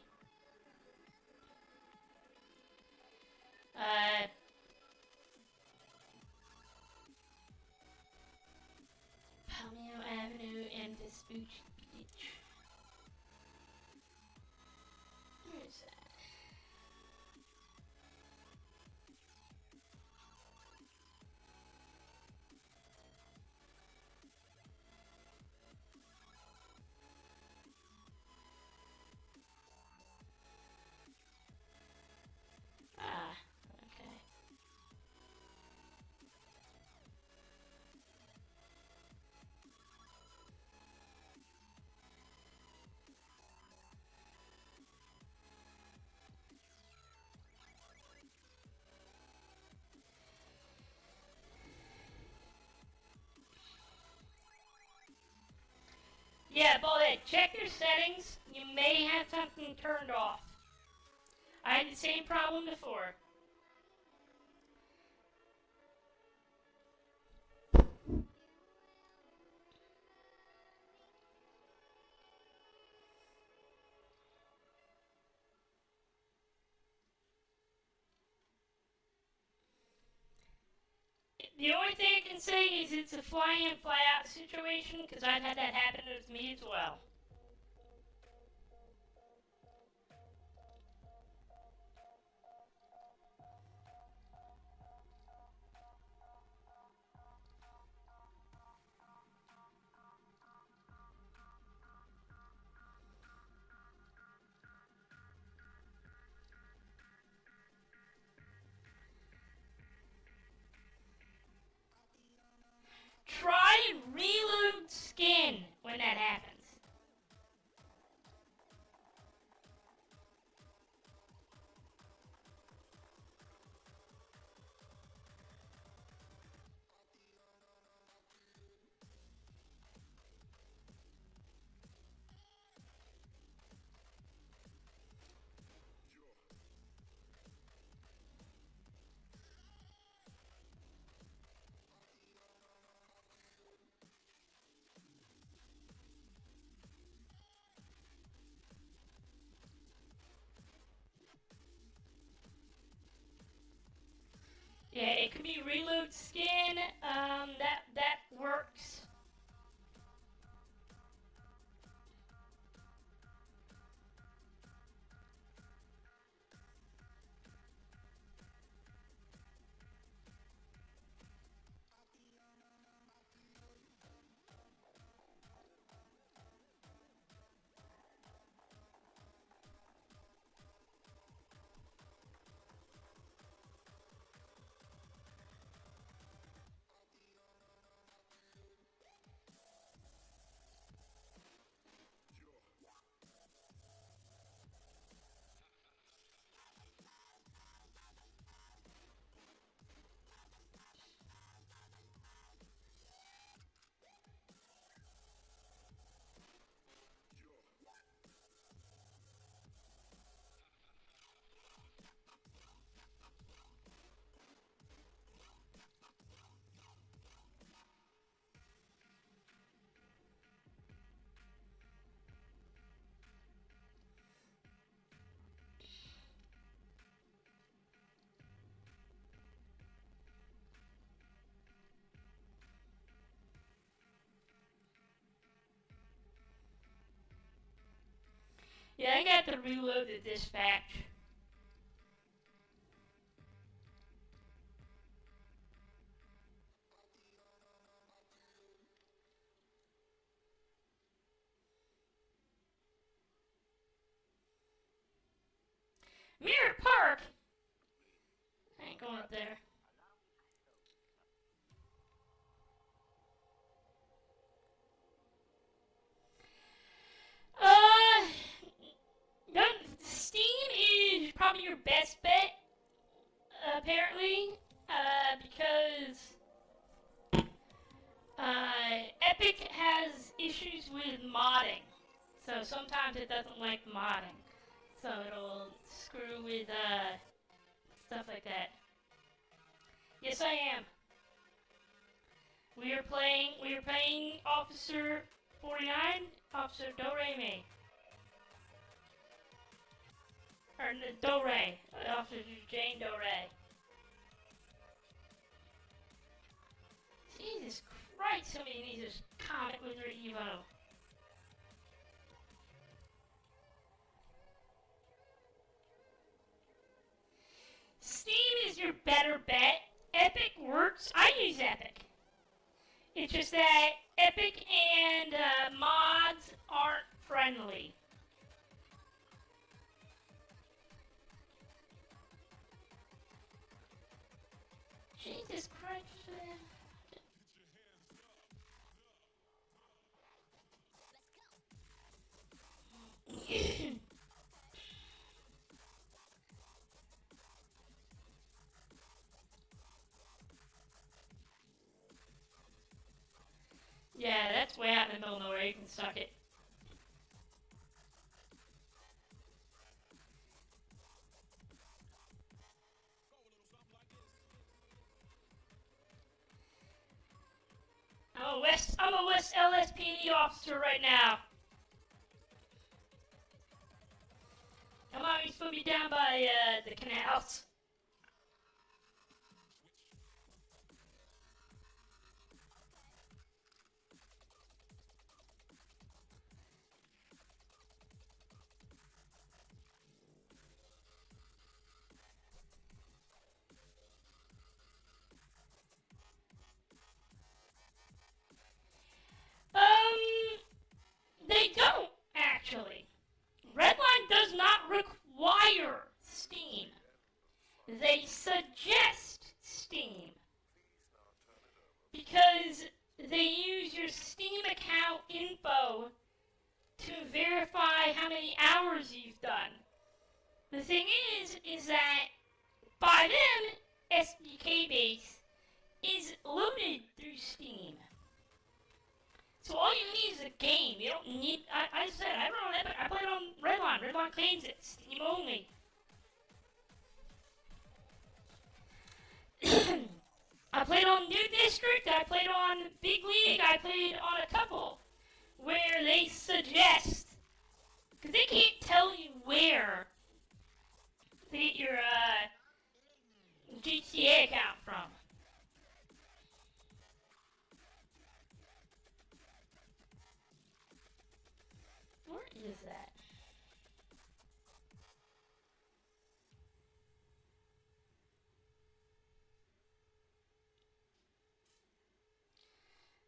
Palmino Avenue and Vespucci Beach. Where is that? Yeah, Ballhead, check your settings. You may have something turned off. I had the same problem before. The only thing I can say is it's a fly-in, fly-out situation, because I've had that happen with me as well. Try and reload skin when that happens. Yeah, it could be reload skin. That works. Yeah, I got to reload the dispatch. Mirror Park? I ain't going up there. Uh, Steam is probably your best bet, apparently, because Epic has issues with modding, so sometimes it doesn't like modding, so it'll screw with stuff like that. Yes, I am. We are playing Officer 49, Officer Do-Re-Mi. Or Do-Re, Officer Jane Do-Re. Jesus Christ, somebody needs to comment with their Evo. Steam is your better bet. Epic works. I use Epic. It's just that Epic and mods aren't friendly. Jesus Christ. Yeah, that's way out in the middle of nowhere. You can suck it. LSPD officer right now. Come on, he's supposed to be down by the canals. They don't, actually. Redline does not require Steam. They suggest Steam. Because they use your Steam account info to verify how many hours you've done. The thing is that by them, SDK base is loaded through Steam. So all you need is a game. You don't need. I said I run on Epic. I played on Redline. Redline claims it. Steam only. I played on New District. I played on Big League. I played on a couple where they suggest, because they can't tell you where to get your GTA account from. Where is that?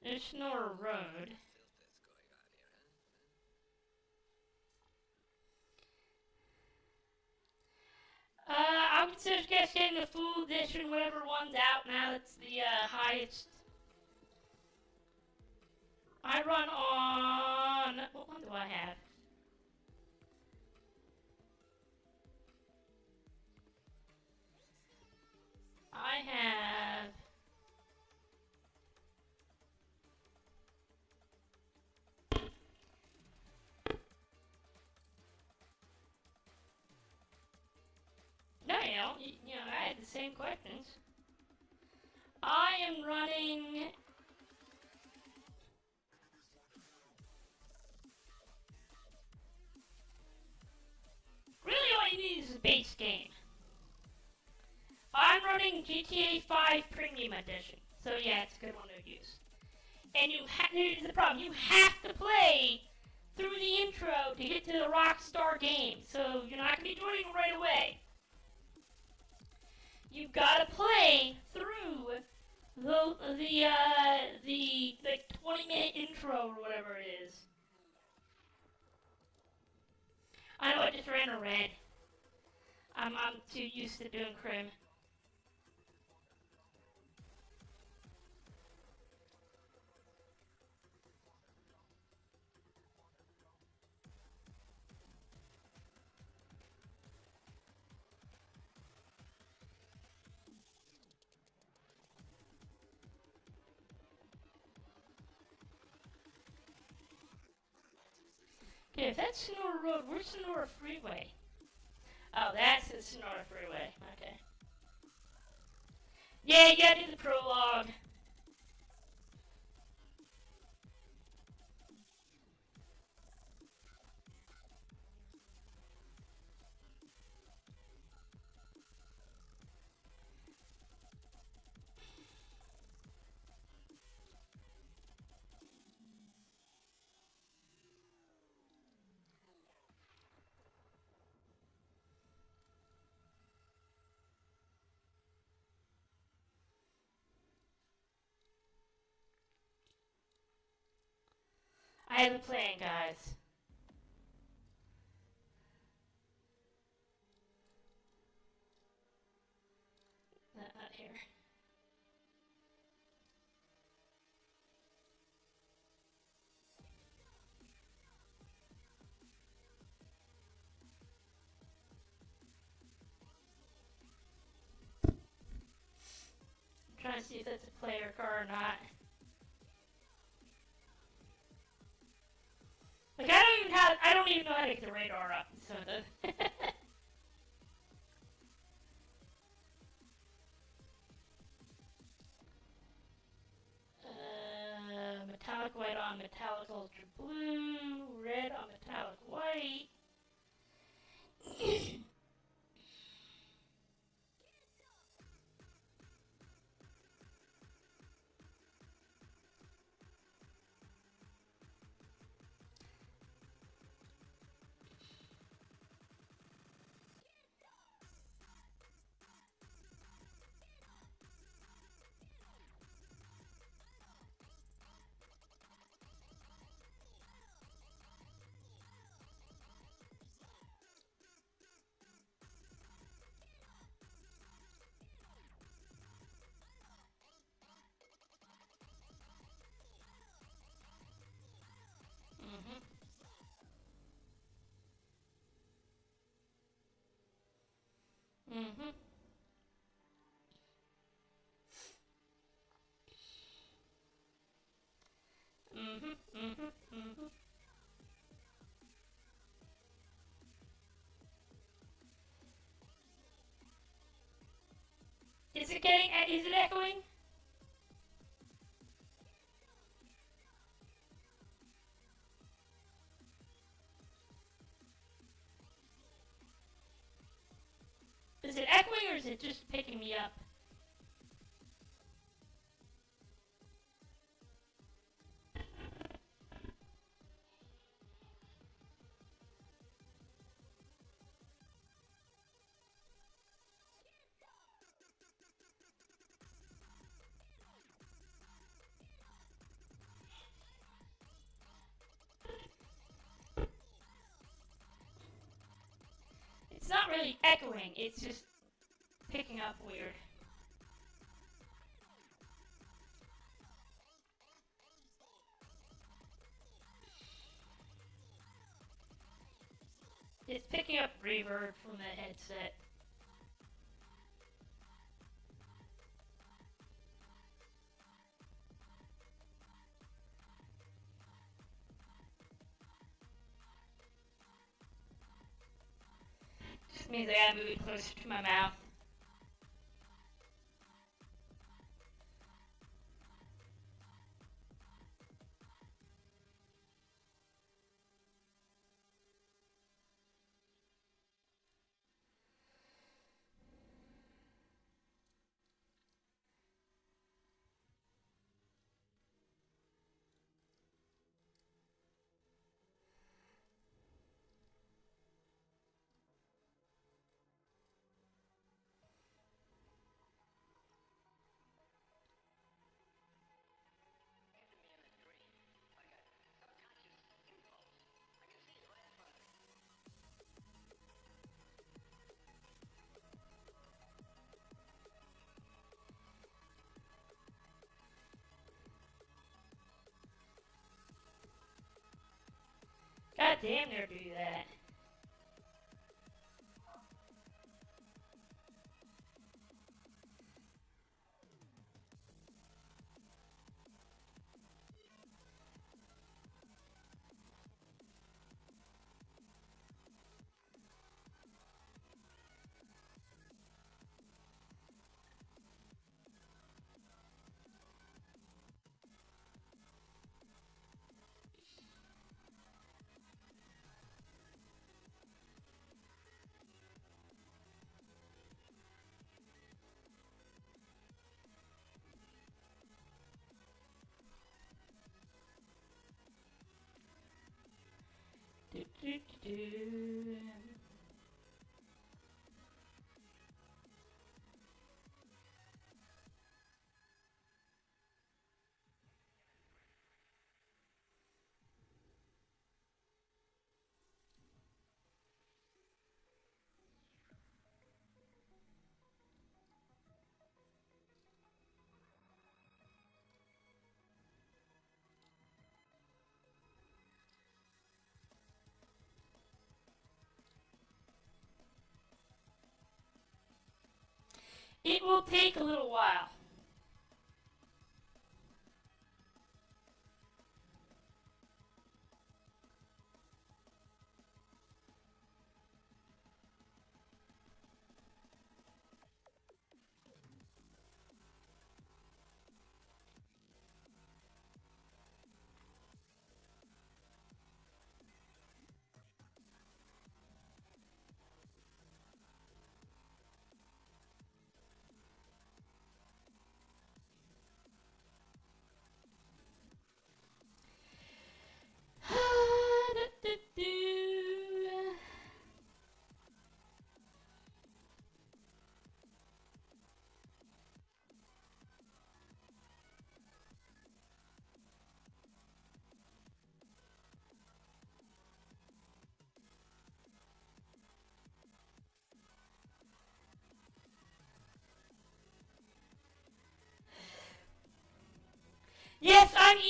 There's Snore Road. I would suggest getting the full edition, whatever one's out now. That's the highest. I run on. What one do I have? I have. No, you know, I had the same questions. I am running. Really, all you need is a base game. I'm running GTA 5 Premium Edition, so yeah, it's a good one to use. And here's the problem: you have to play through the intro to get to the Rockstar game, so you're not gonna be joining right away. You've got to play through the 20-minute intro or whatever it is. I know I just ran a red. I'm too used to doing crim. Okay, if that's Sonora Road, where's Sonora Freeway? Oh, that's the Sonora Freeway. Okay. Yeah, you gotta do the prologue. I have a plan, guys. Not here. I'm trying to see if that's a player car or not. Like, I don't even know how to get the radar up, so the metallic white on metallic ultra blue, red on metallic white. Mm-hmm. Mm-hmm. Mm-hmm. Mm-hmm. Is it getting? Is it echoing? Is it echoing or is it just picking me up? It's not really echoing, it's just picking up weird. It's picking up reverb from the headset. Just means I gotta move it closer to my mouth. God damn, they're do that. Do, do, do, do. It will take a little while.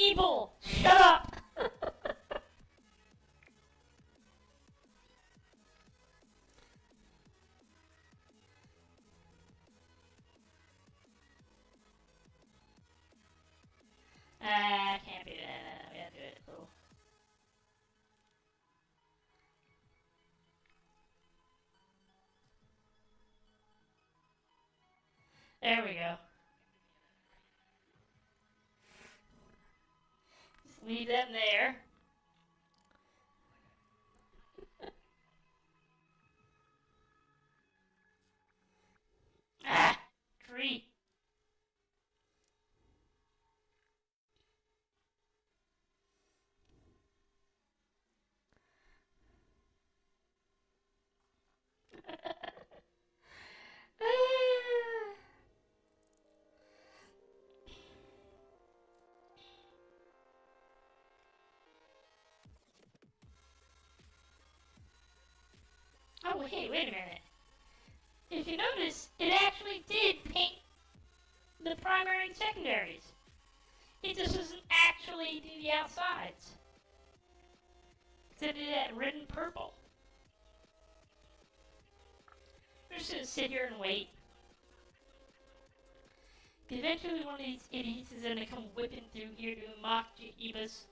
evil. Shut up. I can't do that. We gotta do it cool. There we go. Just leave them there. Ah, tree. Oh, hey, wait a minute. If you notice, it actually did paint the primary and secondaries. It just doesn't actually do the outsides. Instead of that red and purple. We're just gonna sit here and wait. Eventually one of these idiots is gonna come whipping through here to mock Ibis.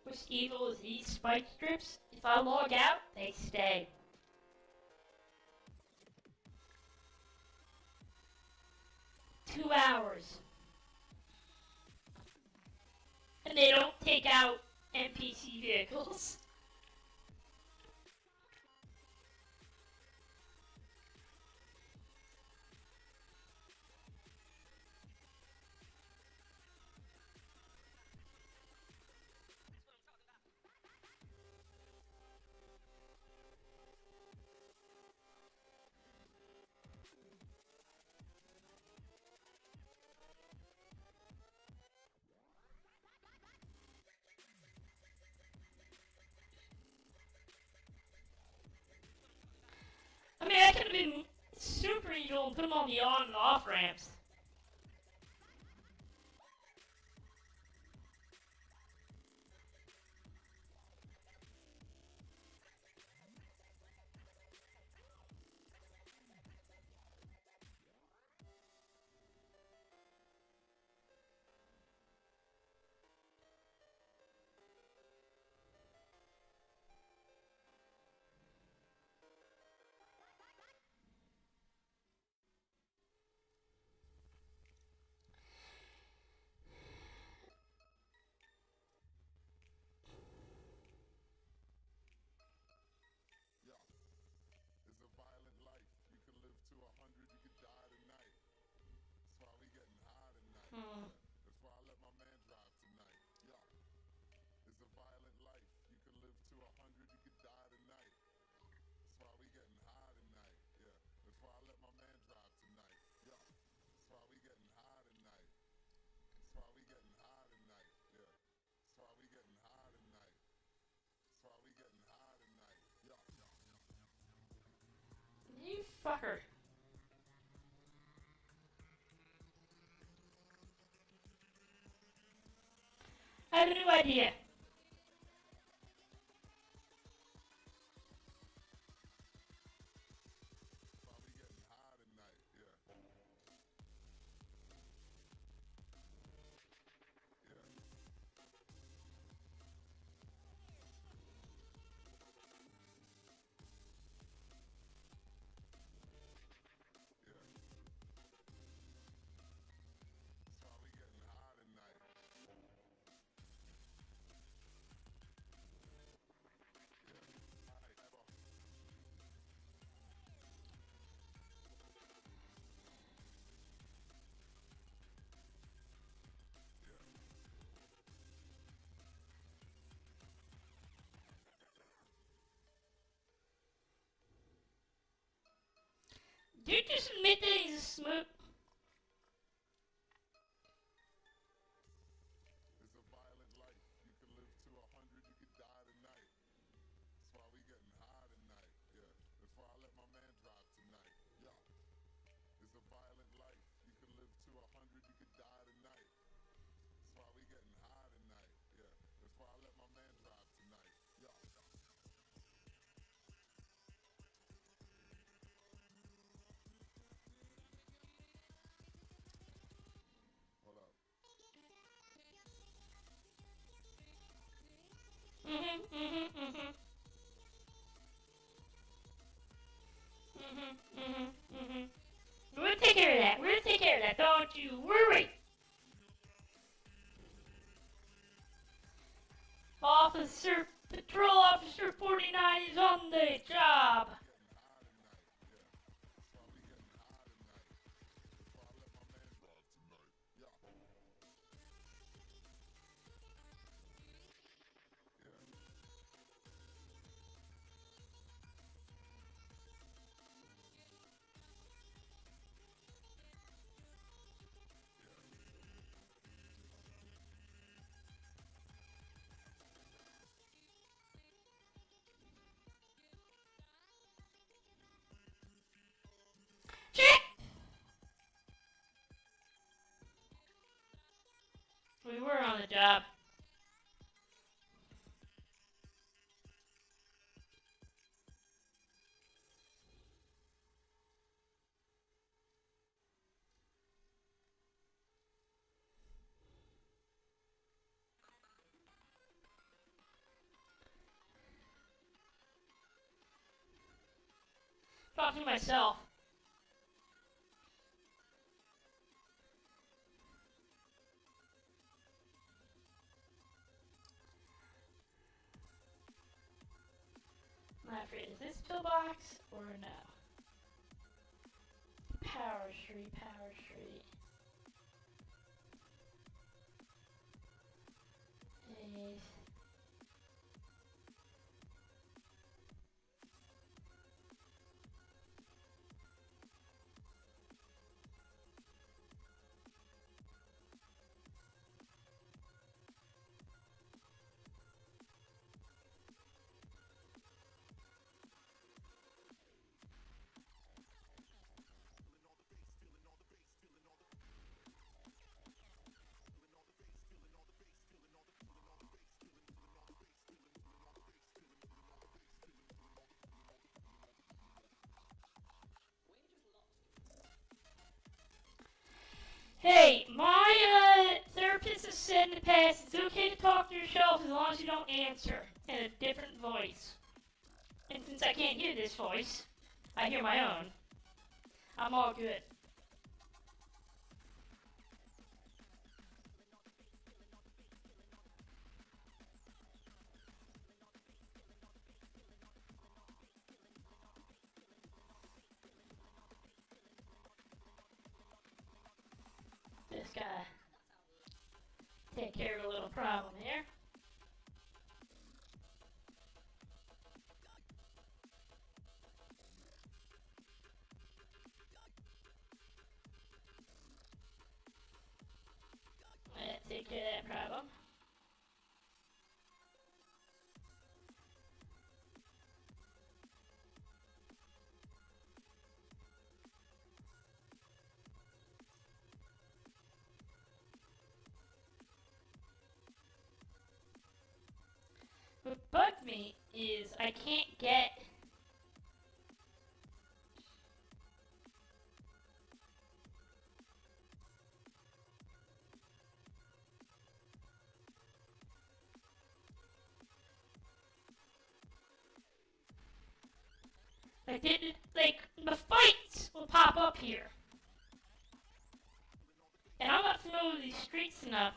What's evil is these spike strips. If I log out, they stay. Two hours. And they don't take out NPC vehicles. I mean, I could have been super evil and put them on the on and off ramps. You fucker. I have a new idea. Dude, just admit that he's a smoke. It's a violent life. You can live to 100, you could die tonight. That's why we getting high tonight. Yeah, that's why I let my man drive tonight. Yeah, it's a violent life. You can live to 100, you could die tonight. That's why we getting high tonight. Yeah, that's why I let my man drive tonight. Yeah. Hold up. We'll take care of that. We'll take care of that. Don't you worry. Officer, Patrol Officer 49 is on the job. Check. We were on the job. Talking to myself. I'm not afraid. Is this pillbox or no? Power Street, Power Street. Hey. Hey, my therapist has said in the past it's okay to talk to yourself as long as you don't answer in a different voice. And since I can't hear this voice, I hear my own. I'm all good. Just gotta take care of a little problem here. Let's take care of that problem. What bugged me is I can't get the fights will pop up here. And I'm not familiar with these streets enough.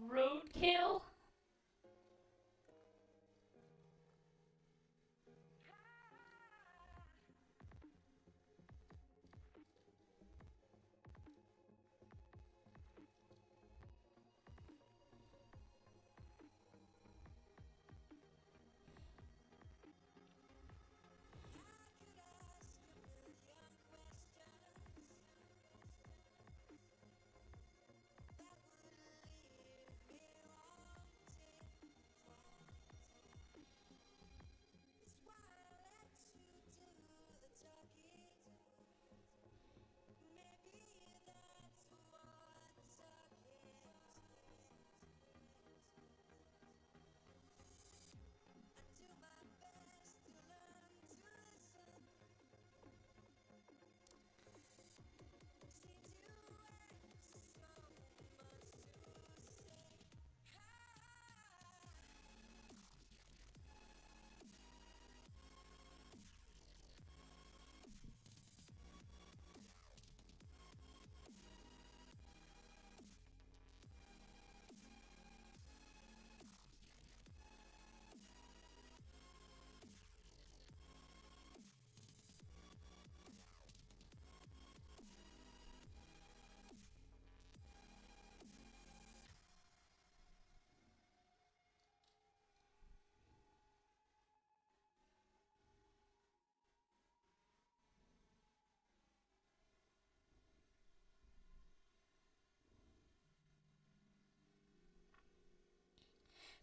roadkill.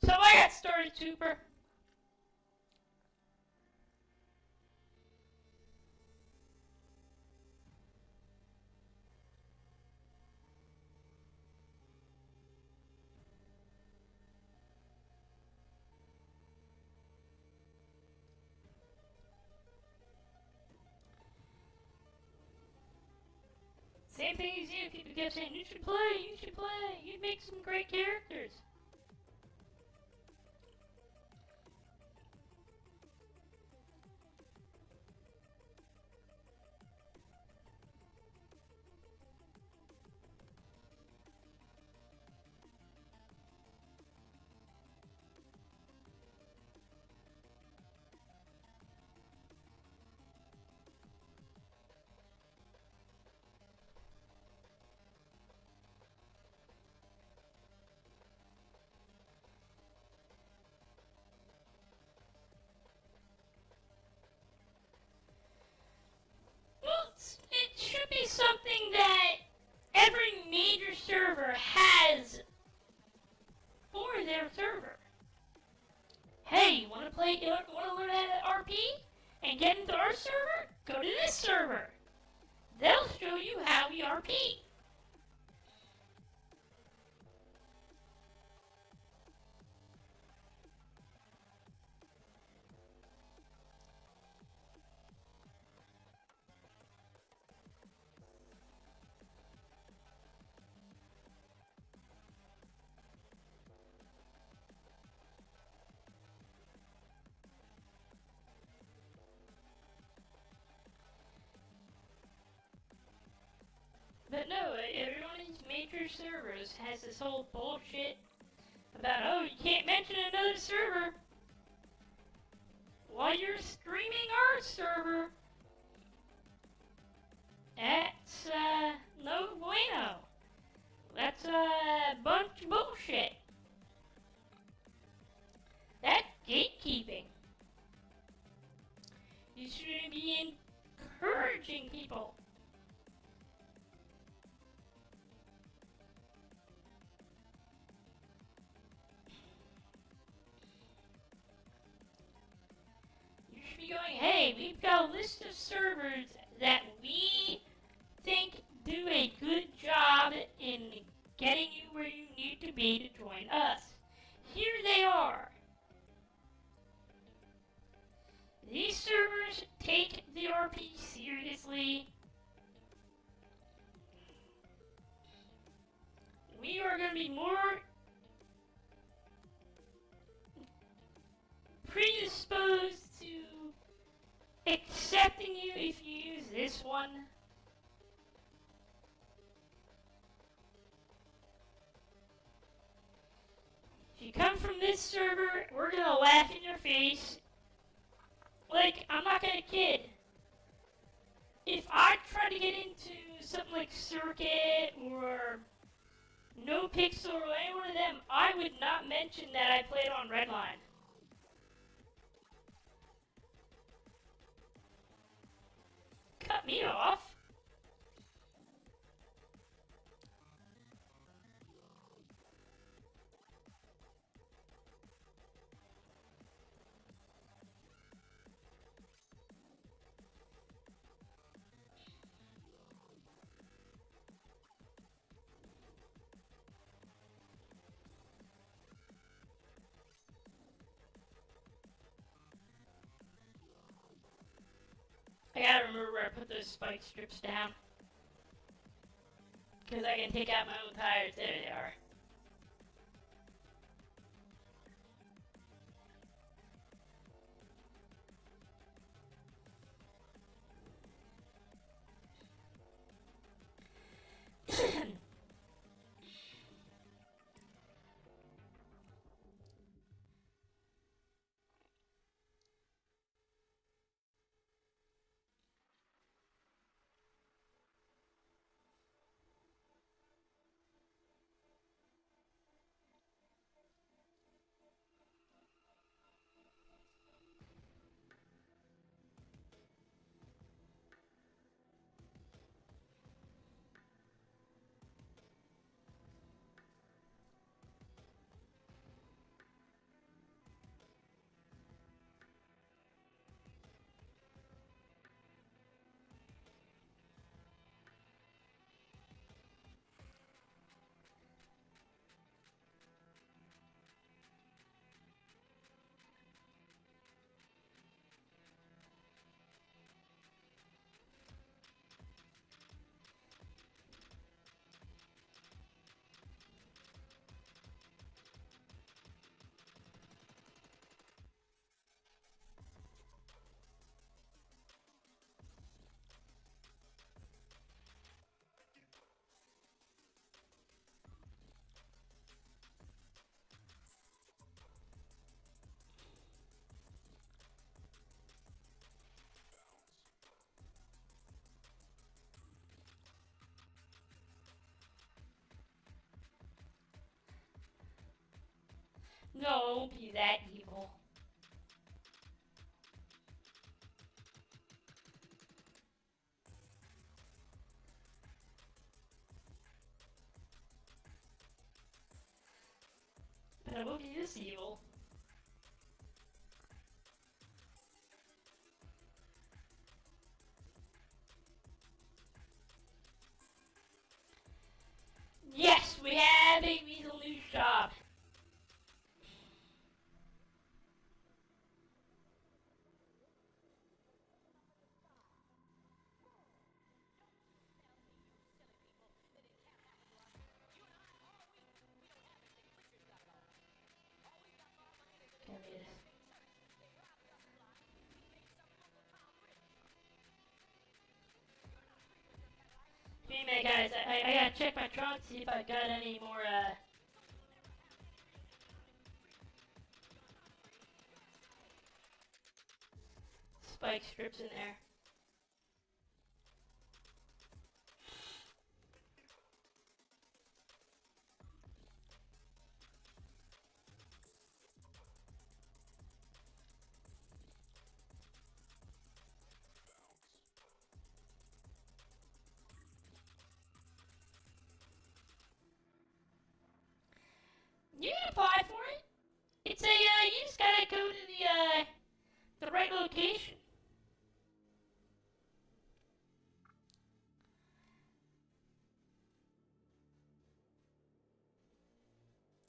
So I got started, Super. Same thing as you. People kept saying, you should play, you should play. You'd make some great characters. Well, it should be something that every major server has for their server. Hey, you want to play? You want to learn how to RP and get into our server? Go to this server. They'll show you how we RP. But no, every one of these major servers has this whole bullshit about, oh, you can't mention another server while you're streaming our server. That's, no bueno. That's a bunch of bullshit. That's gatekeeping. You shouldn't be encouraging people. Going, hey, we've got a list of servers that we think do a good job in getting you where you need to be to join us. Here they are. These servers take the RP seriously. We are going to be more predisposed to accepting you if you use this one. this server, we're gonna laugh in your face. Like, I'm not gonna kid. If I try to get into something like Circuit or No Pixel or any one of them, I would not mention that I played on Redline. Cut me off. I gotta remember where I put those spike strips down. Because I can take out my own tires. There they are. No, it won't be that evil. But it won't be this evil. Yes, we have a Weasel News job. Hey man, guys, I gotta check my trunk, see if I got any more, spike strips in there. You can apply for it. It's a, you just gotta go to the right location.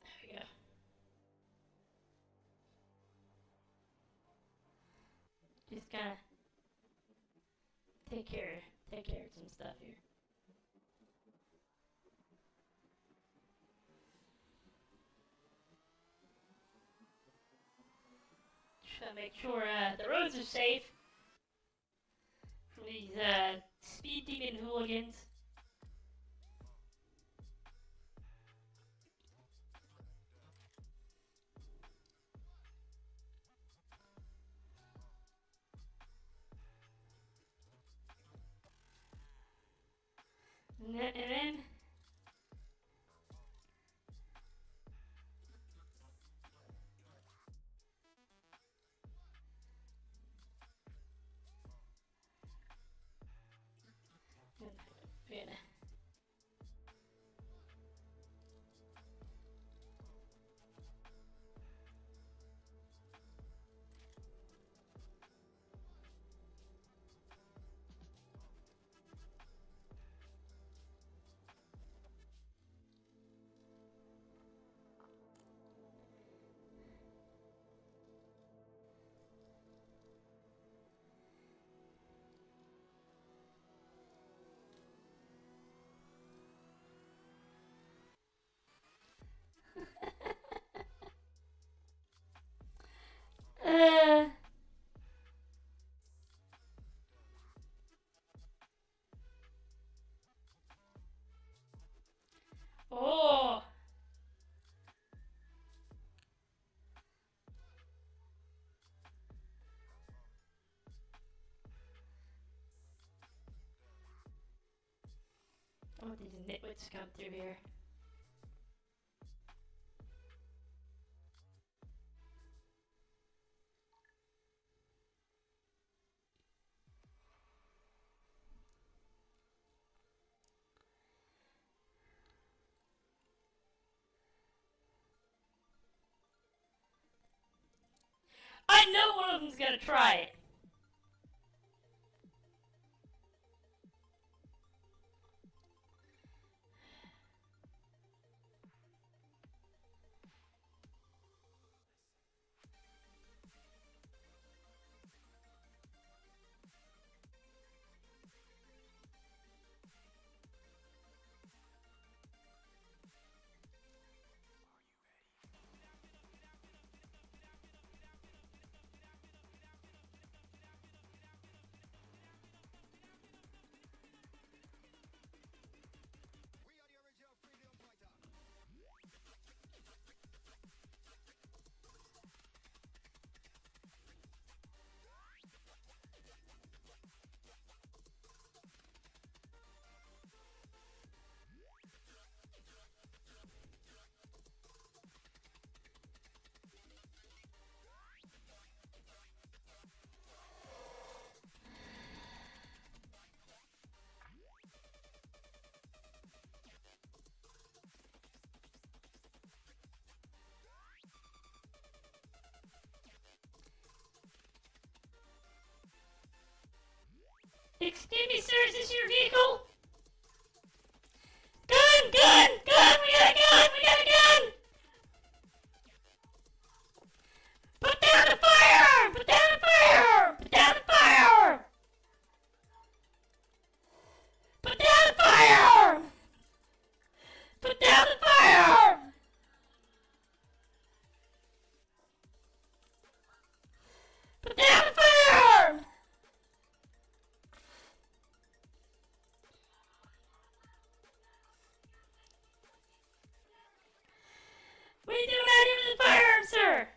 There we go. Just gotta take care of some stuff here. Just gotta make sure the roads are safe from these speed demon hooligans. And then Good. uh. Oh. Oh, these nitwits come through here. I know one of them's gonna try it. Excuse me, sir, is this your vehicle? Gun! Gun! Gun! We got a gun! We got a gun! Put down the fire! Put down the fire! Put down the fire! Put down the fire! Put down the fire! Put down the fire! What are you doing out here with the firearm, sir?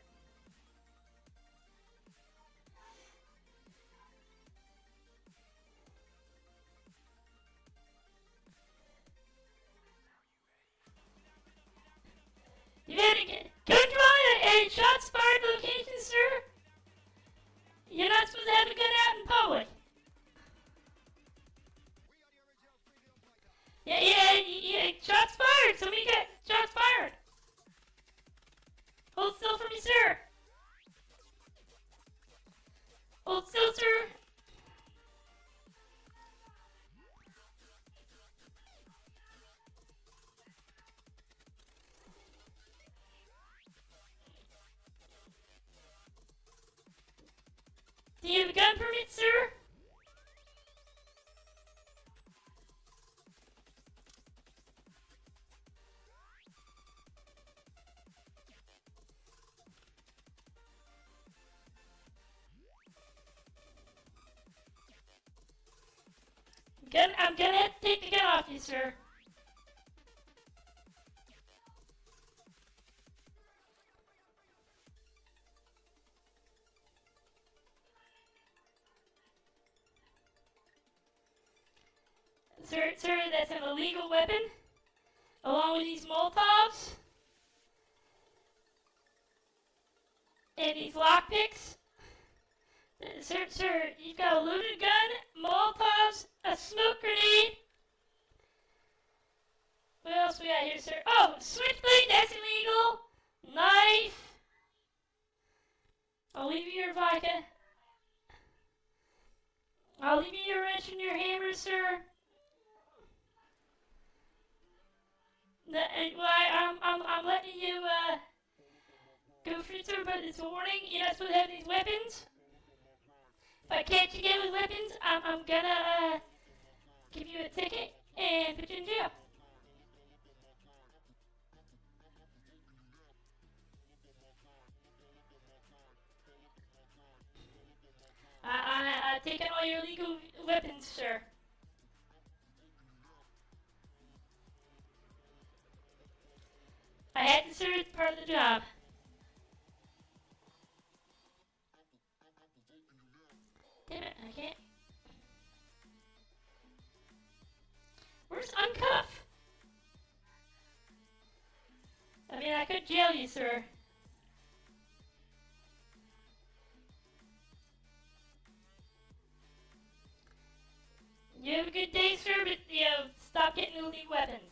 You had a gun drawn and shots fired location, sir? You're not supposed to have a gun out in public. Yeah, shots fired. Somebody got shots fired. Hold still for me, sir. Hold still, sir. Do you have a gun permit, sir? I'm gonna have to take the gun off you, sir. Sir, that's an illegal weapon, along with these Molotovs and these lockpicks. Sir, you've got a loaded gun, Molotovs, a smoke grenade. What else we got here, sir? Oh, switchblade, that's illegal. Knife. I'll leave you your vodka. I'll leave you your wrench and your hammer, sir. I'm letting you go free, sir, but it's a warning. You're not supposed to have these weapons. If I catch you again with weapons, I'm gonna give you a ticket and put you in jail. I taken all your legal weapons, sir. I had to, sir. It's part of the job. Damn it, I can't. Where's Uncuff? I mean, I could jail you, sir. You have a good day, sir, but, stop getting illegal weapons.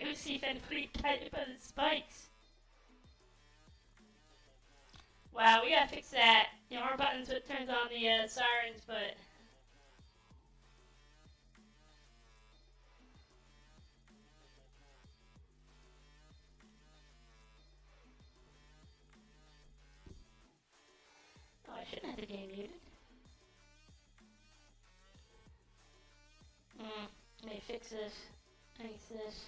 Usyk and pretty tight by the spikes. Wow, we gotta fix that. Our button's what turns on the sirens, but... Oh, I shouldn't have the game muted. Let me fix this. Fix this.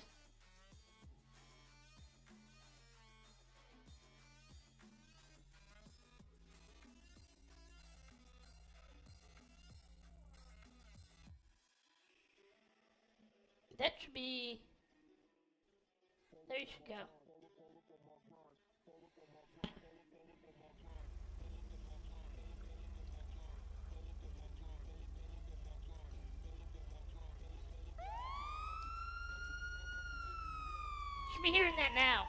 That should be... There you should go. Should be hearing that now.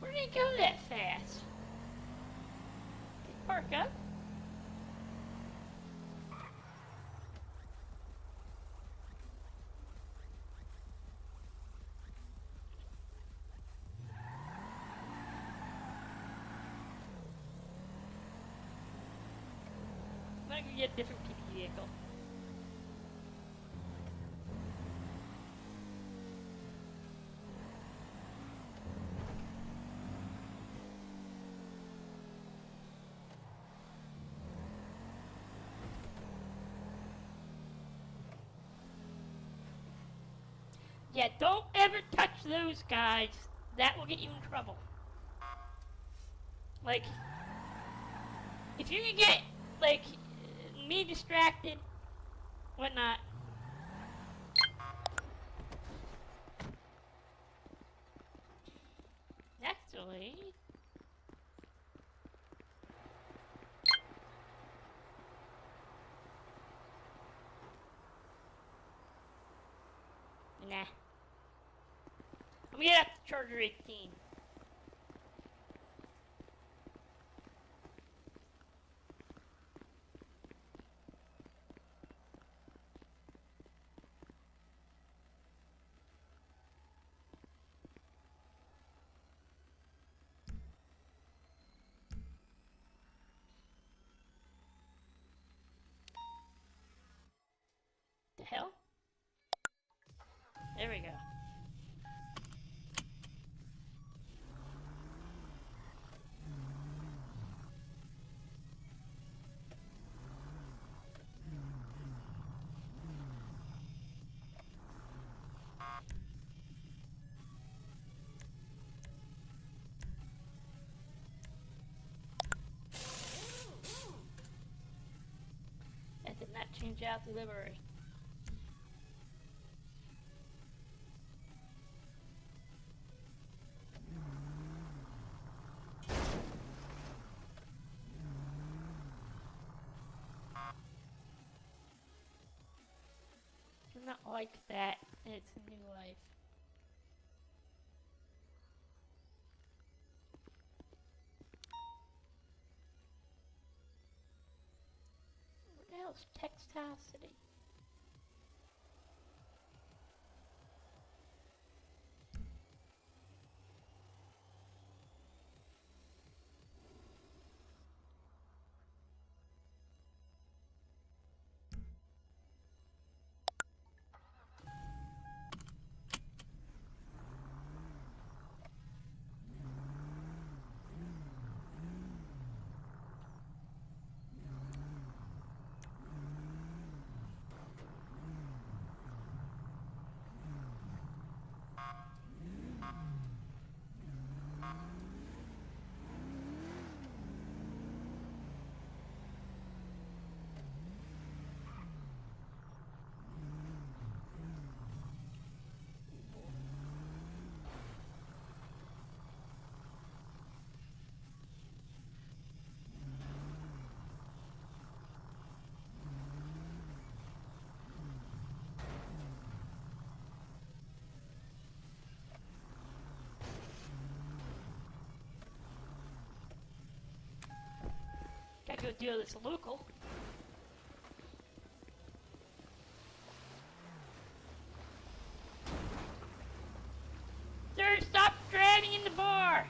Where did he go that fast? Did he park up? I'm gonna go get a different PP vehicle. Yeah, don't ever touch those guys. That will get you in trouble. Like, if you can get, like, me distracted, whatnot. Actually, nah. I'm gonna get up to Charger 18. The hell? There we go. That did not change out the livery. Do not like that. It's a new life. What the hell's Textile City? Gotta go deal with this local. Sir, stop driving in the bar!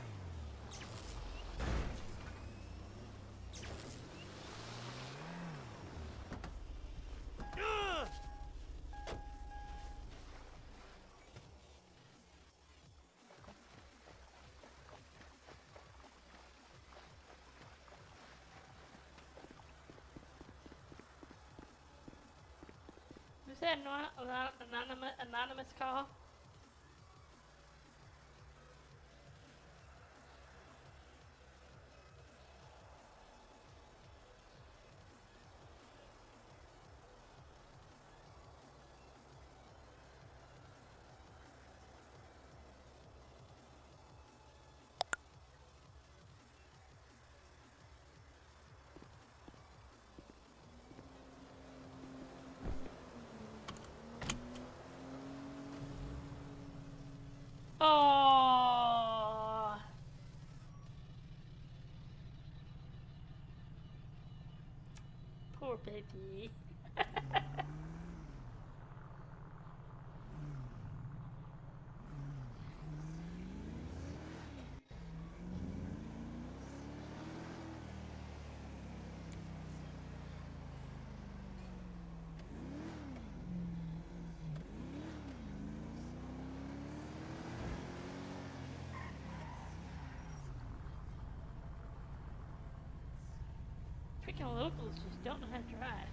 Was that anonymous call? Oh, poor baby. Freaking locals just don't know how to drive.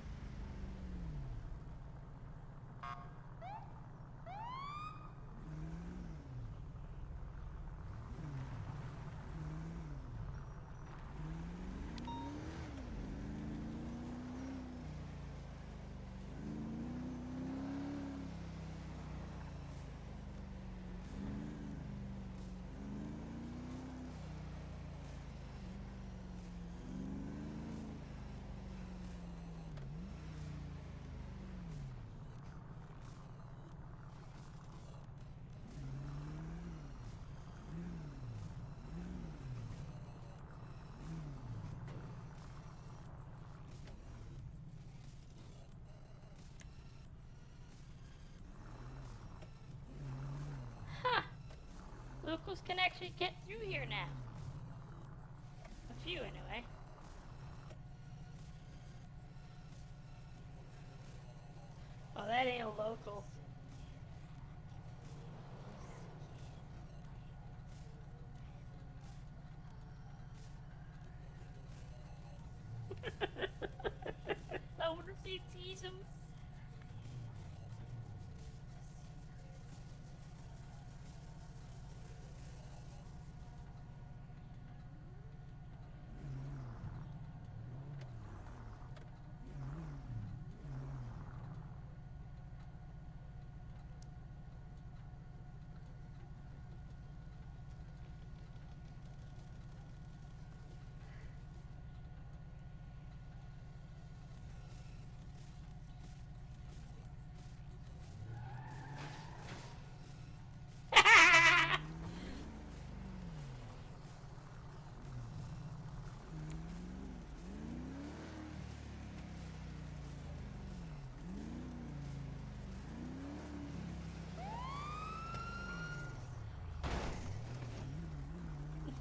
actually get through here now. A few, anyway. Oh, that ain't a local. I wonder if he sees him.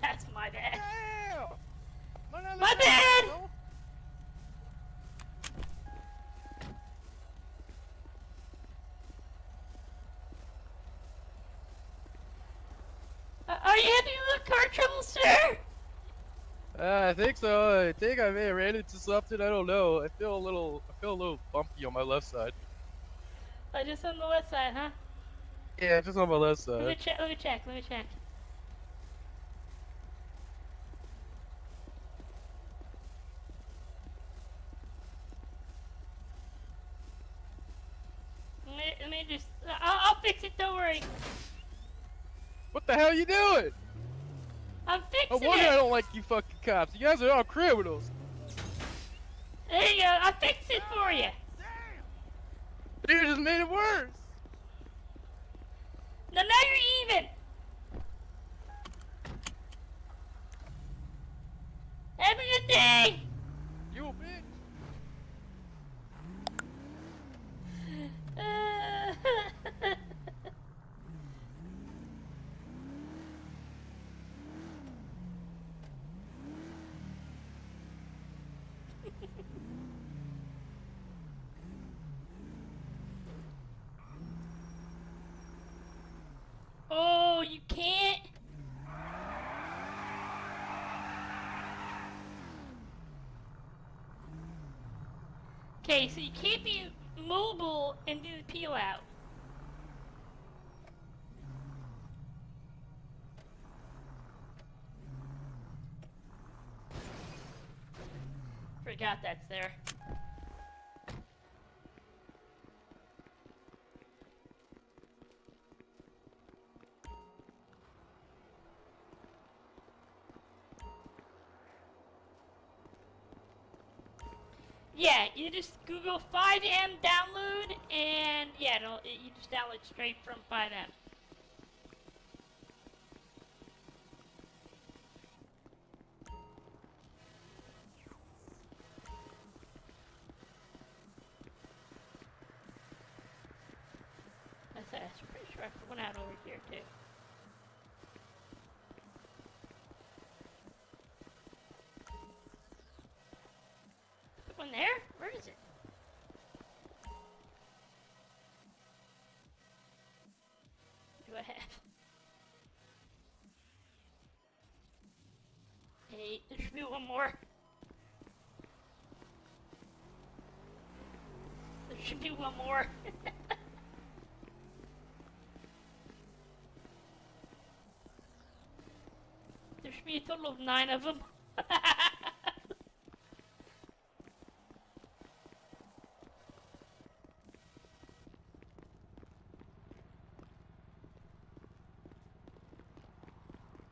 That's my bad. My bad! Are you having a little car trouble, sir? I think so. I think I may have ran into something. I don't know. I feel a little bumpy on my left side. Just on the left side, huh? Yeah, just on my left side. Let me check, let me check. Let me just, I'll fix it, don't worry. What the hell are you doing? I'm No fixing wonder it! I don't like you fucking cops. You guys are all criminals. There you go, I fixed it for you. You just made it worse. Now you're even. Have a good day. You a bitch. Oh, you can't? Okay, so you can't be mobile and do the peel out. Forgot that's there. Yeah, you just Google 5M download, and yeah, you just download straight from 5M. I'm pretty sure I put one out over here too. Put one there? Where is it? What do I have? Hey, there should be one more. There should be one more. There should be a total of 9 of them.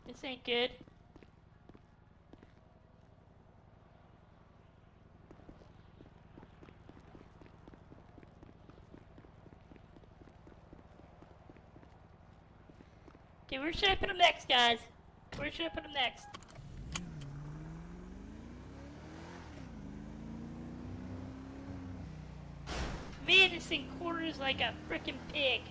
This ain't good. Okay, where should I put them next, guys? Where should I put them next? Man, this thing quarters like a frickin' pig.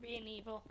being evil.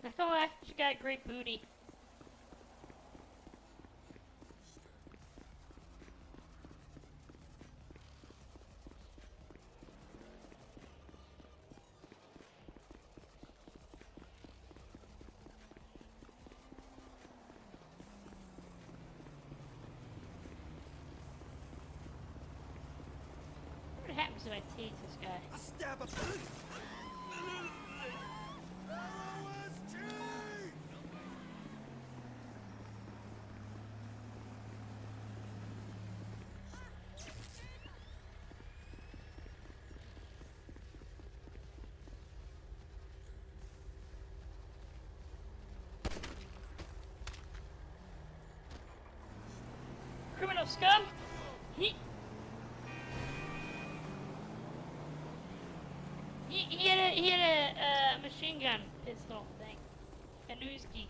I feel like she got great booty. What happens if I tease this guy? I stab a Criminal scum! He had a machine gun pistol thing. A Newski.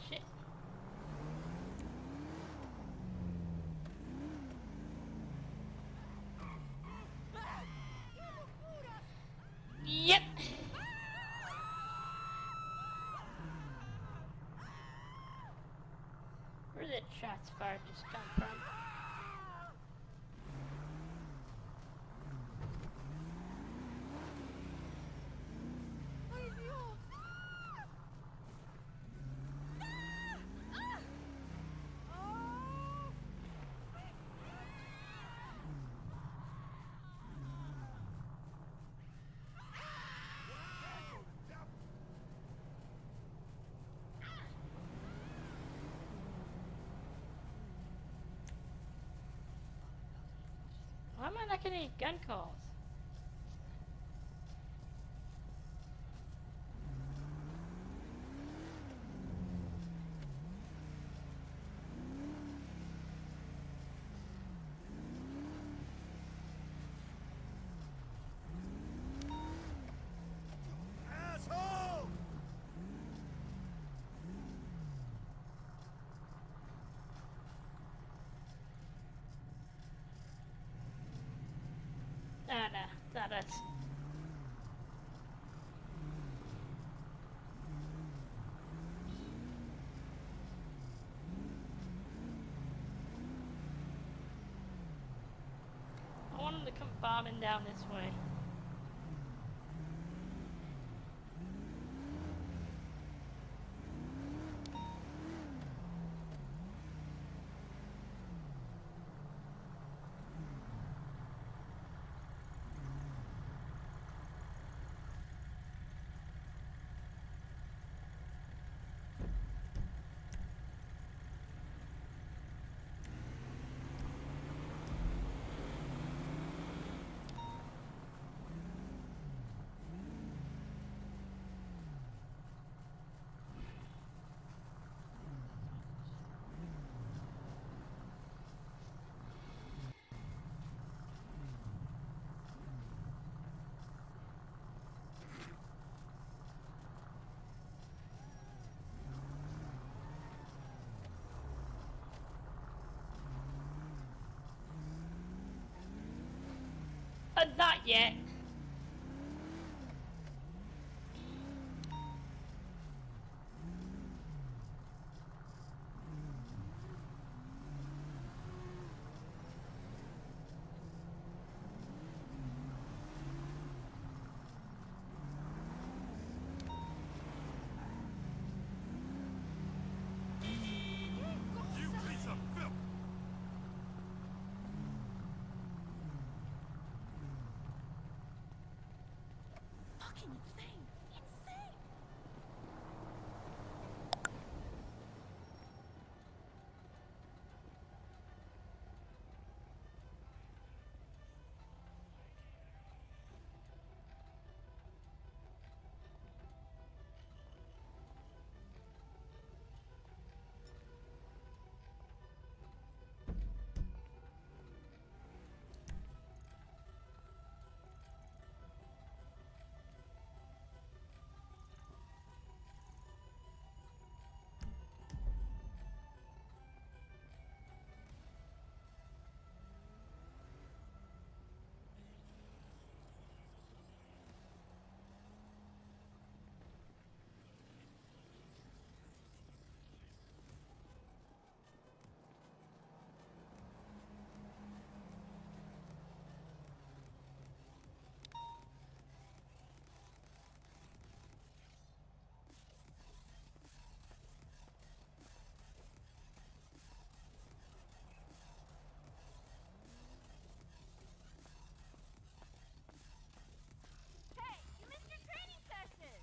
Shit. Yep. Where did shots fired just come from? Why am I not getting any gun calls? asshole! Ah, no, it's not us. I want him to come bombing down this way. Not yet. You piece of filth! Fucking insane. Insane. Hey, you missed your training session.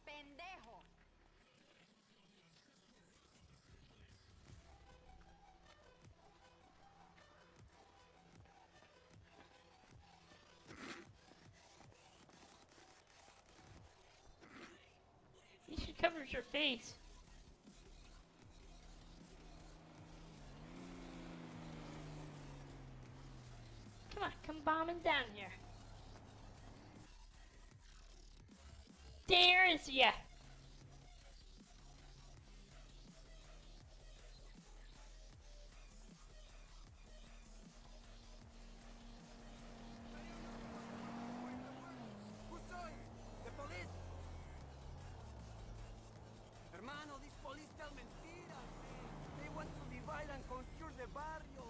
Pendejo. You should cover your face. Come on, come bombing down here. There's ya. Who soy? The police! Hermano, these police tell mentiras, man. They want to divide and conquer the barrio.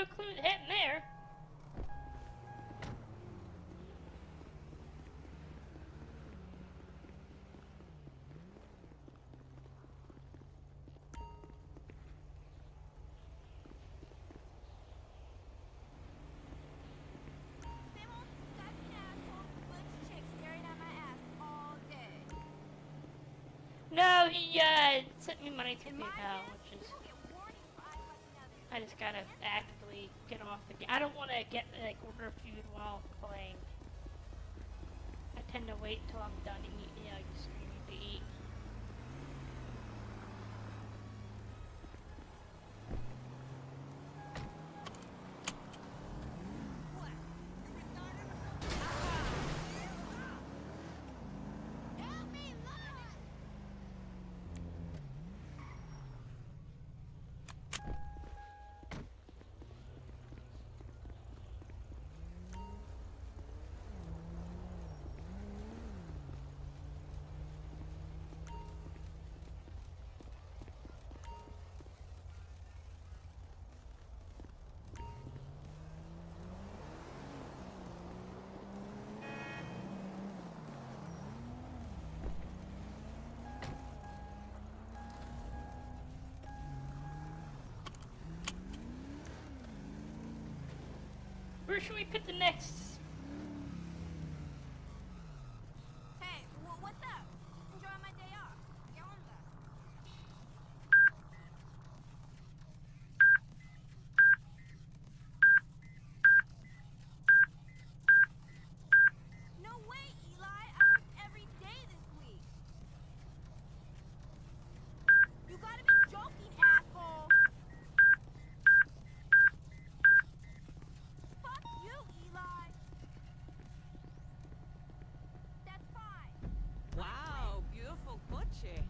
no clue what happened there. Same old disgusting asshole with a bunch of chicks staring at my ass all day. No, he sent me money to PayPal, which is I just gotta actively get him off the game. I don't want to get like order food while playing. I tend to wait until I'm done eating, streaming to eat. Where should we put the next? Hey, what's up? Enjoying my day off. ¿Qué onda? No way, Eli. I worked every day this week. You gotta be joking, asshole. Fuck you, Eli. That's fine. Wow, beautiful coche.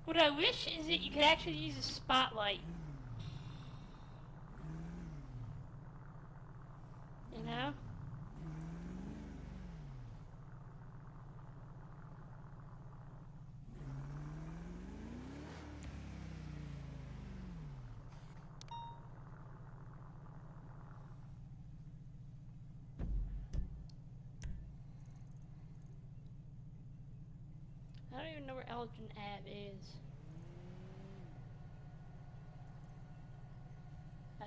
What I wish is that you could actually use a spotlight. You know? I don't even know where Elgin Ave is. Oh.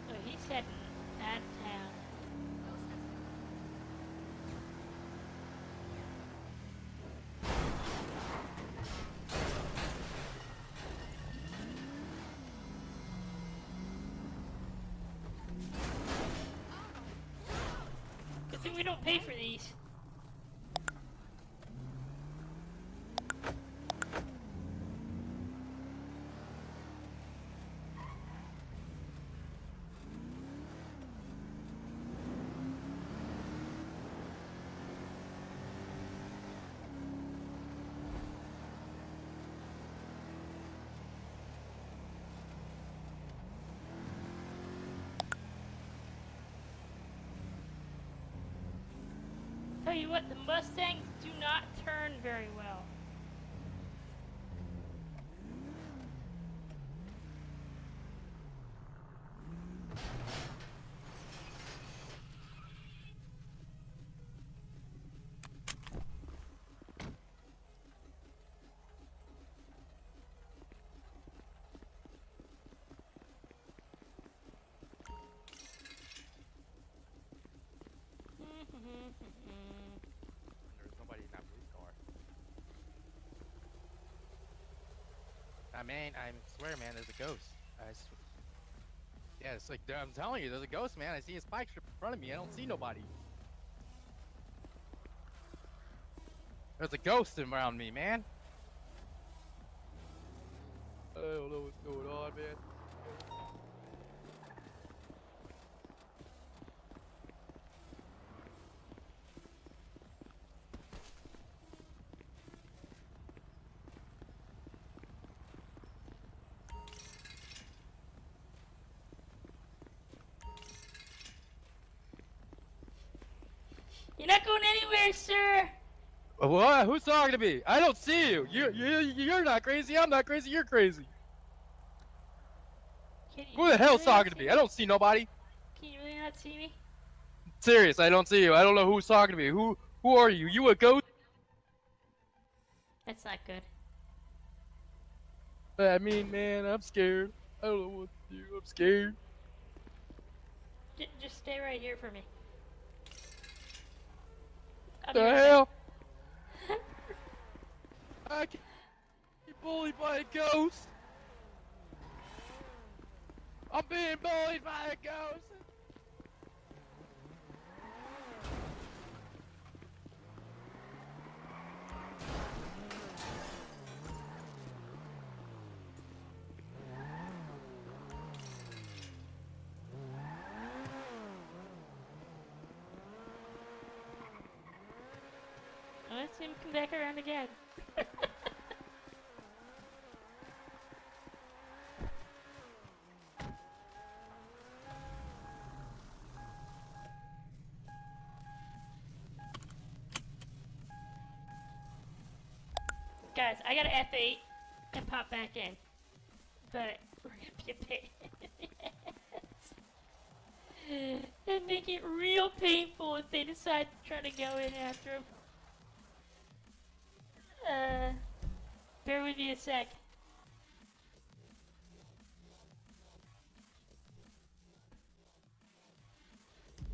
Oh, he's heading out of town. Good thing we don't pay for these. Tell you what, the Mustangs do not turn very well. There's nobody in that police car. I mean, I swear, man, there's a ghost. Yeah, it's like, I'm telling you, there's a ghost, man. I see a spike strip in front of me. I don't see nobody. There's a ghost around me, man. I don't know what's going on, man. You're not going anywhere, sir. What? Who's talking to me? I don't see you. You're not crazy. I'm not crazy. You're crazy. Who the hell's talking to me? I don't see nobody. Can you really not see me? Serious, I don't see you. I don't know who's talking to me. Who are you? You a ghost? That's not good. I mean, man, I'm scared. I don't know what to do. I'm scared. Just stay right here for me. The hell? I can't be bullied by a ghost. I'm being bullied by a ghost. Let's see him come back around again. Guys, I gotta F8 and pop back in. But we're gonna be a pain in the ass. That'd make it real painful if they decide to try to go in after him. Bear with me a sec.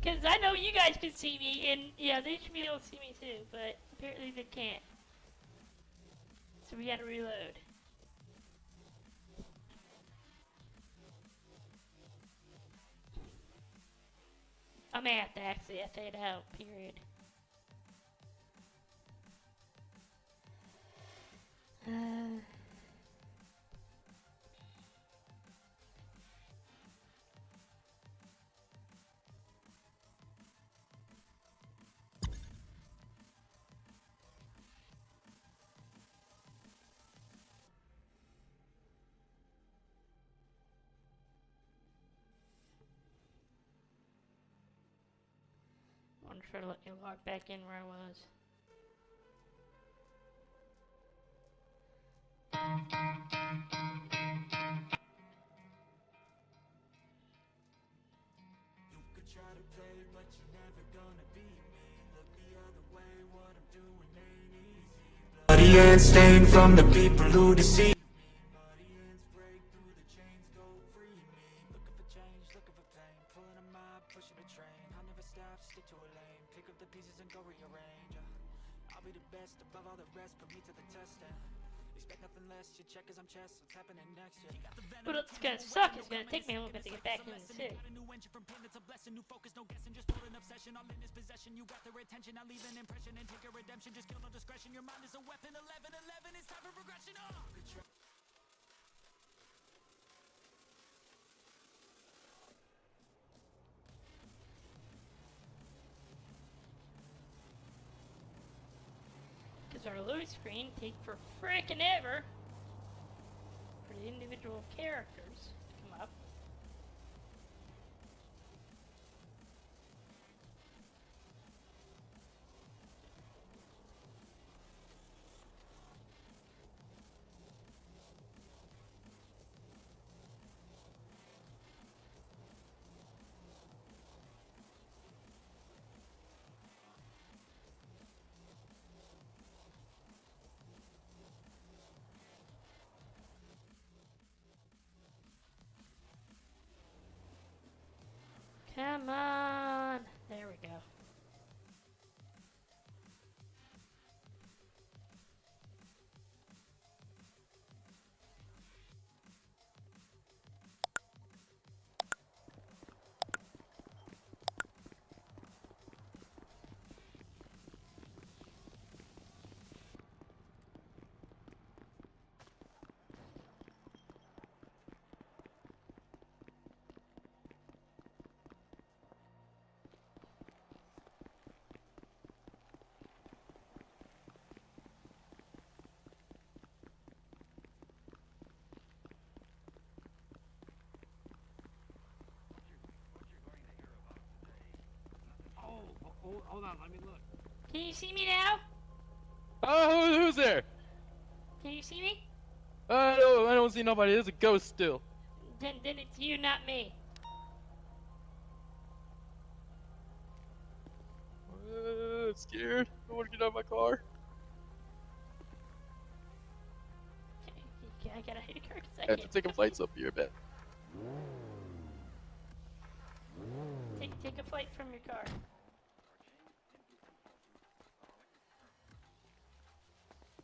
Cause I know you guys can see me, and yeah, they should be able to see me too, but apparently they can't. So we gotta reload. I may have to actually F8 out, period. I'm trying to let me log back in where I was. Bloody and stained from the people who deceive. But it's gonna suck, it's gonna take me a little bit to get back in the city. possession. You got their attention, now leave an impression and take a redemption. Just kill no discretion. Your mind is a weapon. 11-11, it's time for progression. Because our load screen take for frickin' ever for the individual characters to come up. Come on! There we go. Hold on, let me look. Can you see me now? Oh, who's there? Can you see me? I don't see nobody. There's a ghost still. Then it's you, not me. I'm scared. I want to get out of my car. I gotta hit a car because I I have to can't. take a flight up here, man. Take a flight from your car.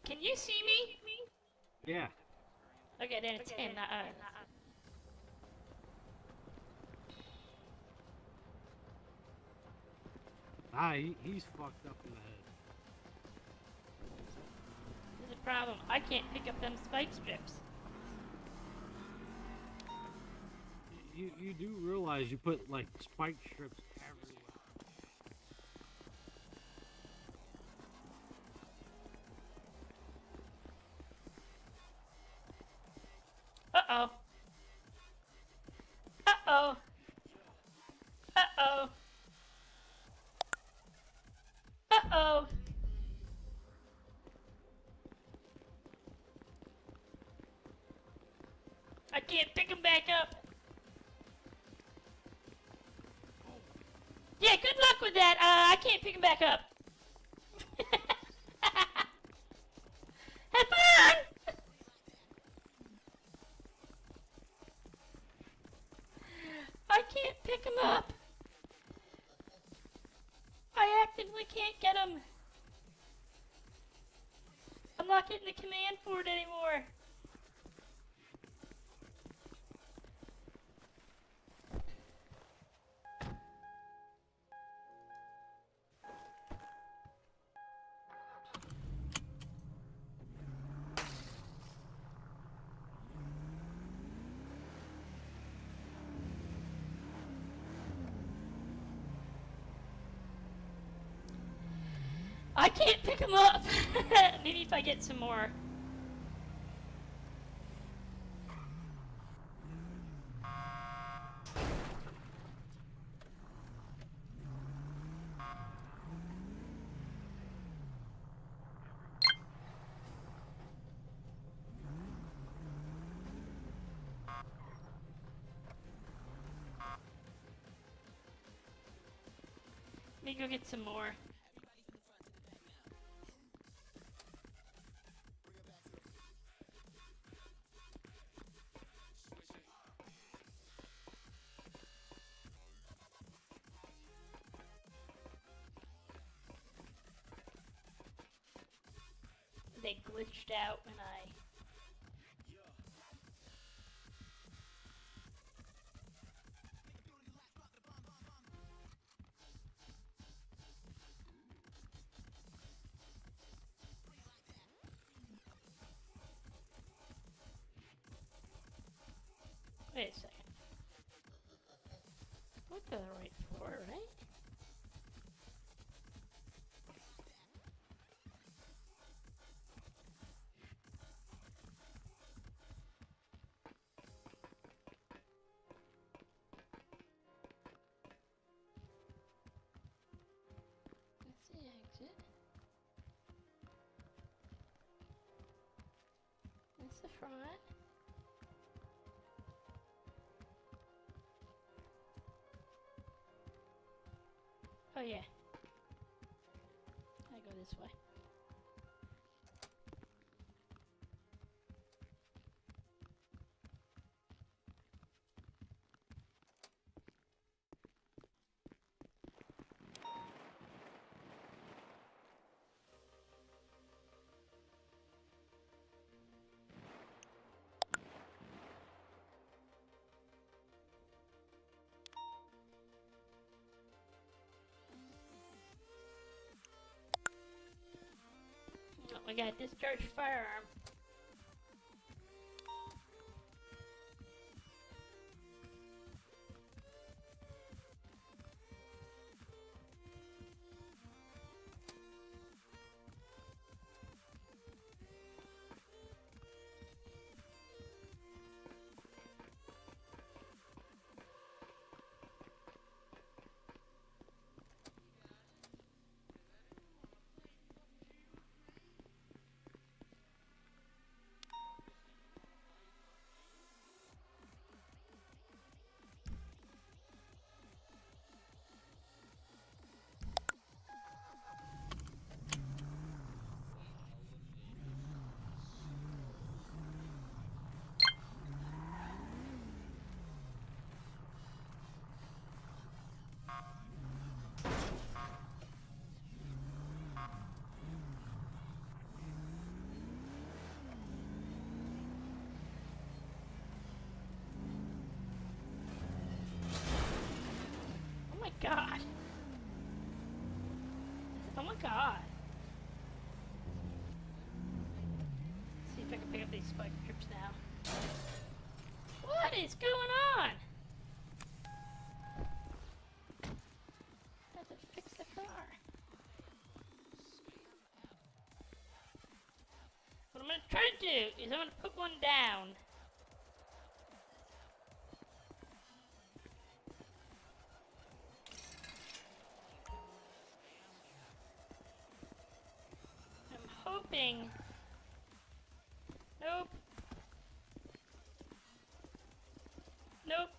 Can you see me? Yeah. Okay, then it's him, not us. He's fucked up in the head. There's a problem. I can't pick up them spike strips. You do realize you put like spike strips everywhere. Uh-oh. Uh-oh. Uh-oh. Uh-oh. I can't pick him back up. Yeah, good luck with that. I can't pick him back up. Have fun! I can't pick him up. I actively can't get him. I'm not getting the command for it anymore. I can't pick him up. Maybe if I get some more. Let me go get some more. They glitched out when I... Wait a second. We'll go to the right floor, right? That's the exit. That's the front. Oh yeah. I go this way. Oh, we got a discharged firearm. Oh my god. Oh my god. Let's see if I can pick up these spike strips now. What is going on? I have to fix the car. What I'm gonna try to do is I'm gonna put one down. I'm hoping. Nope. Nope.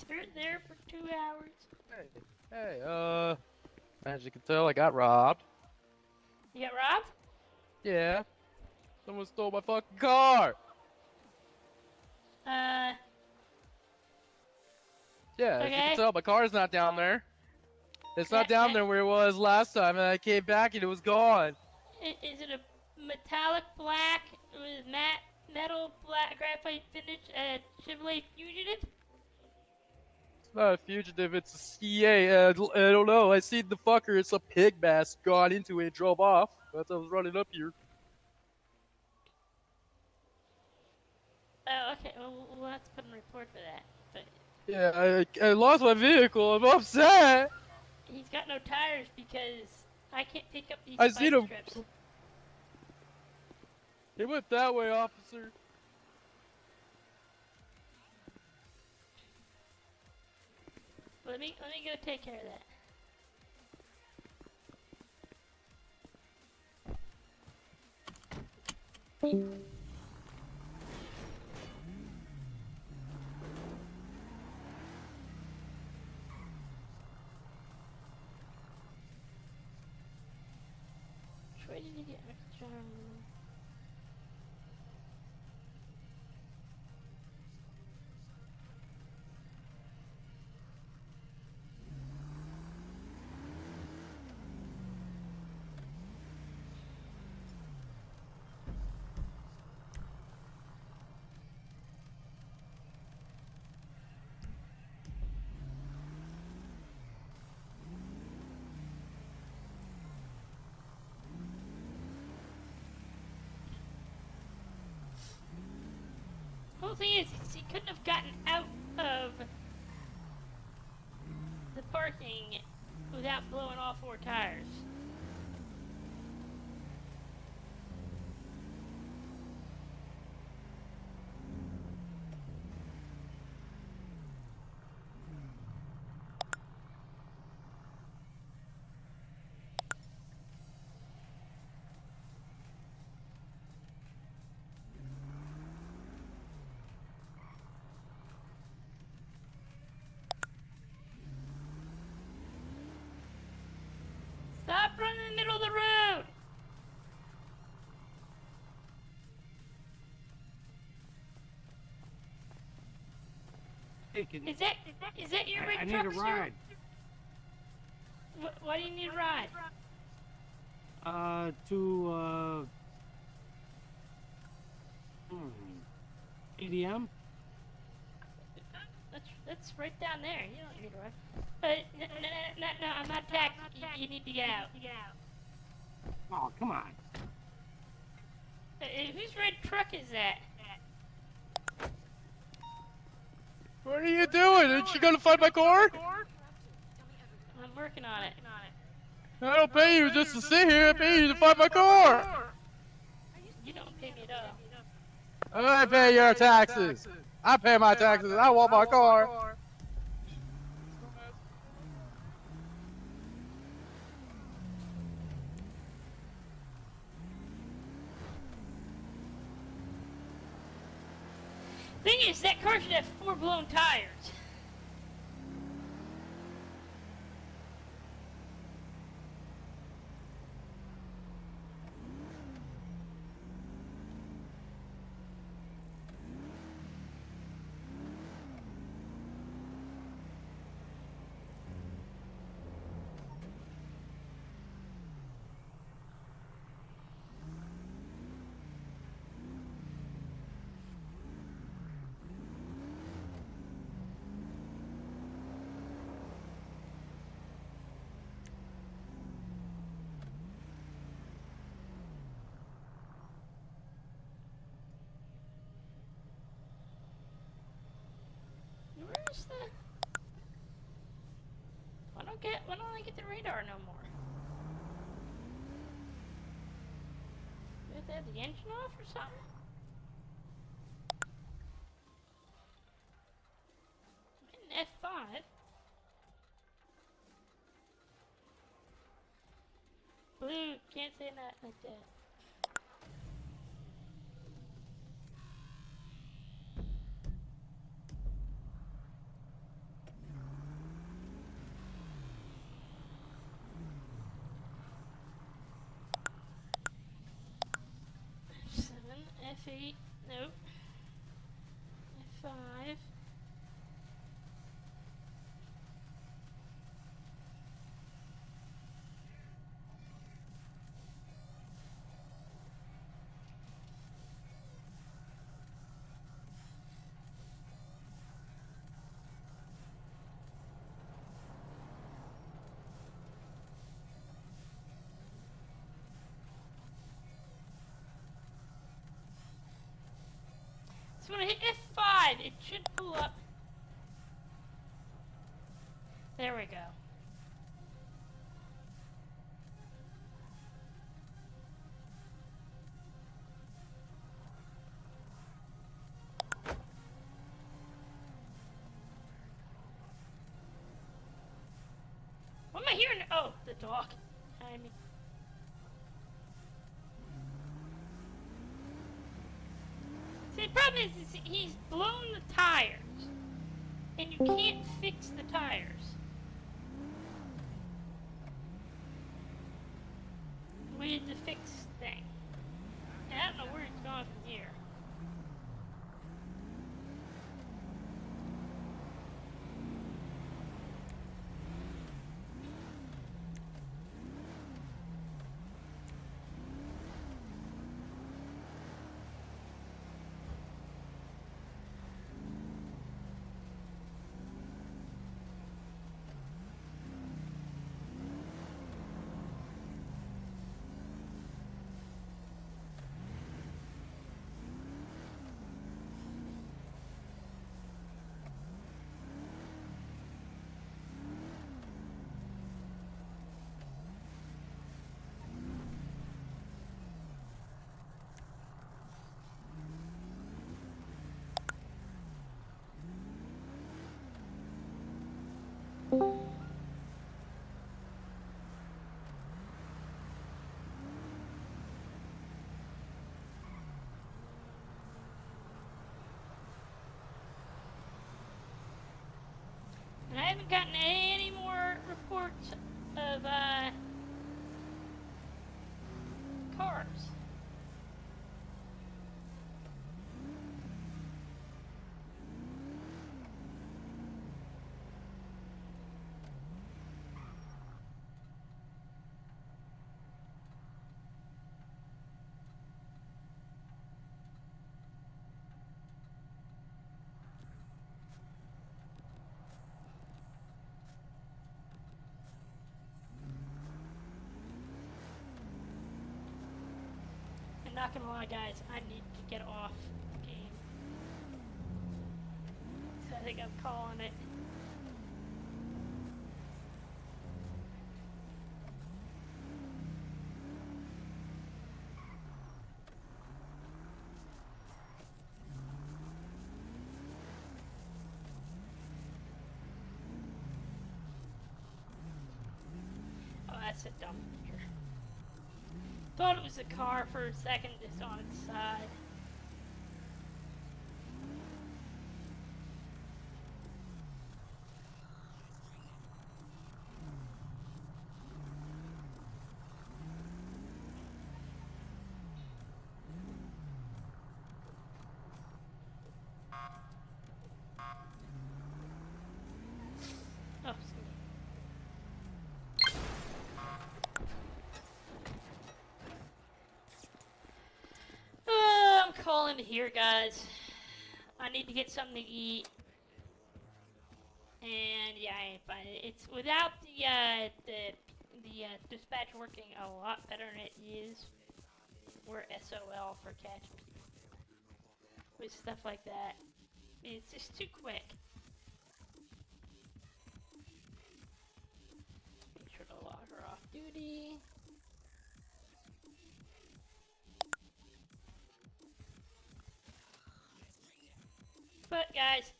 They're there for 2 hours. Hey, as you can tell, I got robbed. You got robbed? Yeah. Someone stole my fucking car! Yeah, as you Okay. can tell, my car's not down there. It's not Yeah, down there where it was last time, and I came back and it was gone. Is it a metallic black with matte metal black graphite finish Chevrolet Fugitive? It's not a fugitive, it's a CA. I don't know. I seen the fucker. It's a pig mask. Got into it and drove off. As I was running up here. Oh, okay. Well, we'll have to put in a report for that. But Yeah, I lost my vehicle. I'm upset. he's got no tires because I can't pick up these I spike seen him. strips. He went that way, officer. Let me go take care of that. Where did you get extra? Whole thing is, he couldn't have gotten out of the parking without blowing all 4 tires. Stop running in the middle of the road! Hey, Is that your red I truck, need a sir? ride. Why do you need a ride? To EDM? That's right down there. You don't need a ride. No, I'm not taxi. You need to get out. Oh, come on. Whose red truck is that? What are you doing? Aren't you gonna find my car? I'm working on it. I don't pay you just to sit here. I pay you to find my car. You don't pay me at all. I pay your taxes. I pay my taxes. I want my car. Thing is, that car should have 4 blown tires. Where's the... Why don't I get the radar no more? Do I have to have the engine off or something? I'm hitting F5. Blue, can't say that like that. F7, F8, nope. F5. So when I hit F5, it should pull up. There we go. What am I hearing? Oh, the dog. I mean. See, the problem is he's blown the tires, and you can't fix the tires. With the fix thing. And I don't know where it's going from here. And I haven't gotten any more reports of cars. I'm not gonna lie, guys, I need to get off the game. So I think I'm calling it. Oh, that's a dumb picture. Thought it was a car for a second, just on its side. Oh, I'm calling it here, guys. I need to get something to eat. And yeah, I ain't finding it. It's without the dispatch working a lot better than it is. We're SOL for catch with stuff like that. It's just too quick. Make sure to log her off duty. But guys,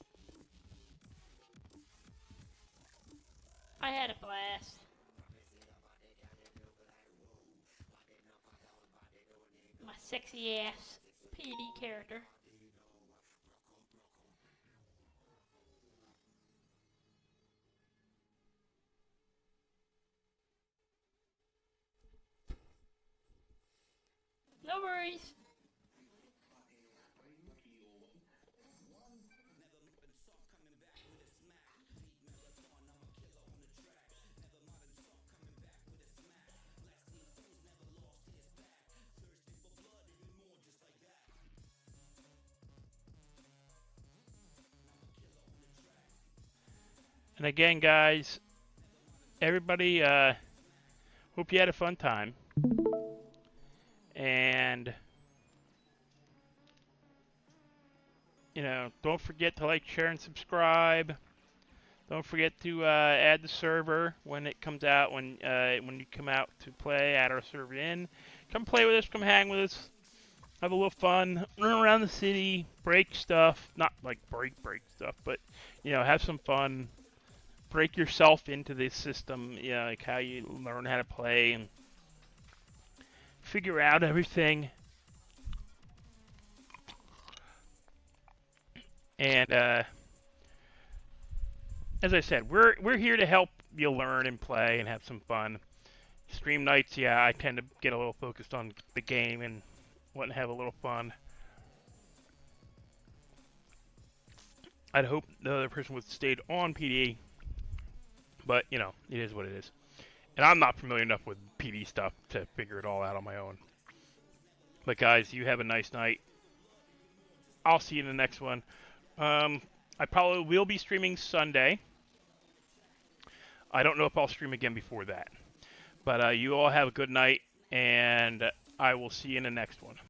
I had a blast. My sexy ass PD character. No worries. And again, guys, everybody, hope you had a fun time. And, you know, don't forget to like, share, and subscribe. Don't forget to add the server when it comes out, when you come out to play, add our server in. Come play with us, come hang with us. Have a little fun, run around the city, break stuff. Not like break stuff, but, you know, have some fun. Break yourself into this system, you know, like how you learn how to play and figure out everything. And as I said, we're here to help you learn and play and have some fun. Stream nights, yeah, I tend to get a little focused on the game and want to have a little fun. I'd hope the other person would have stayed on PD, but, you know, it is what it is. And I'm not familiar enough with PD stuff to figure it all out on my own. But guys, you have a nice night. I'll see you in the next one. I probably will be streaming Sunday. I don't know if I'll stream again before that. But you all have a good night, and I will see you in the next one.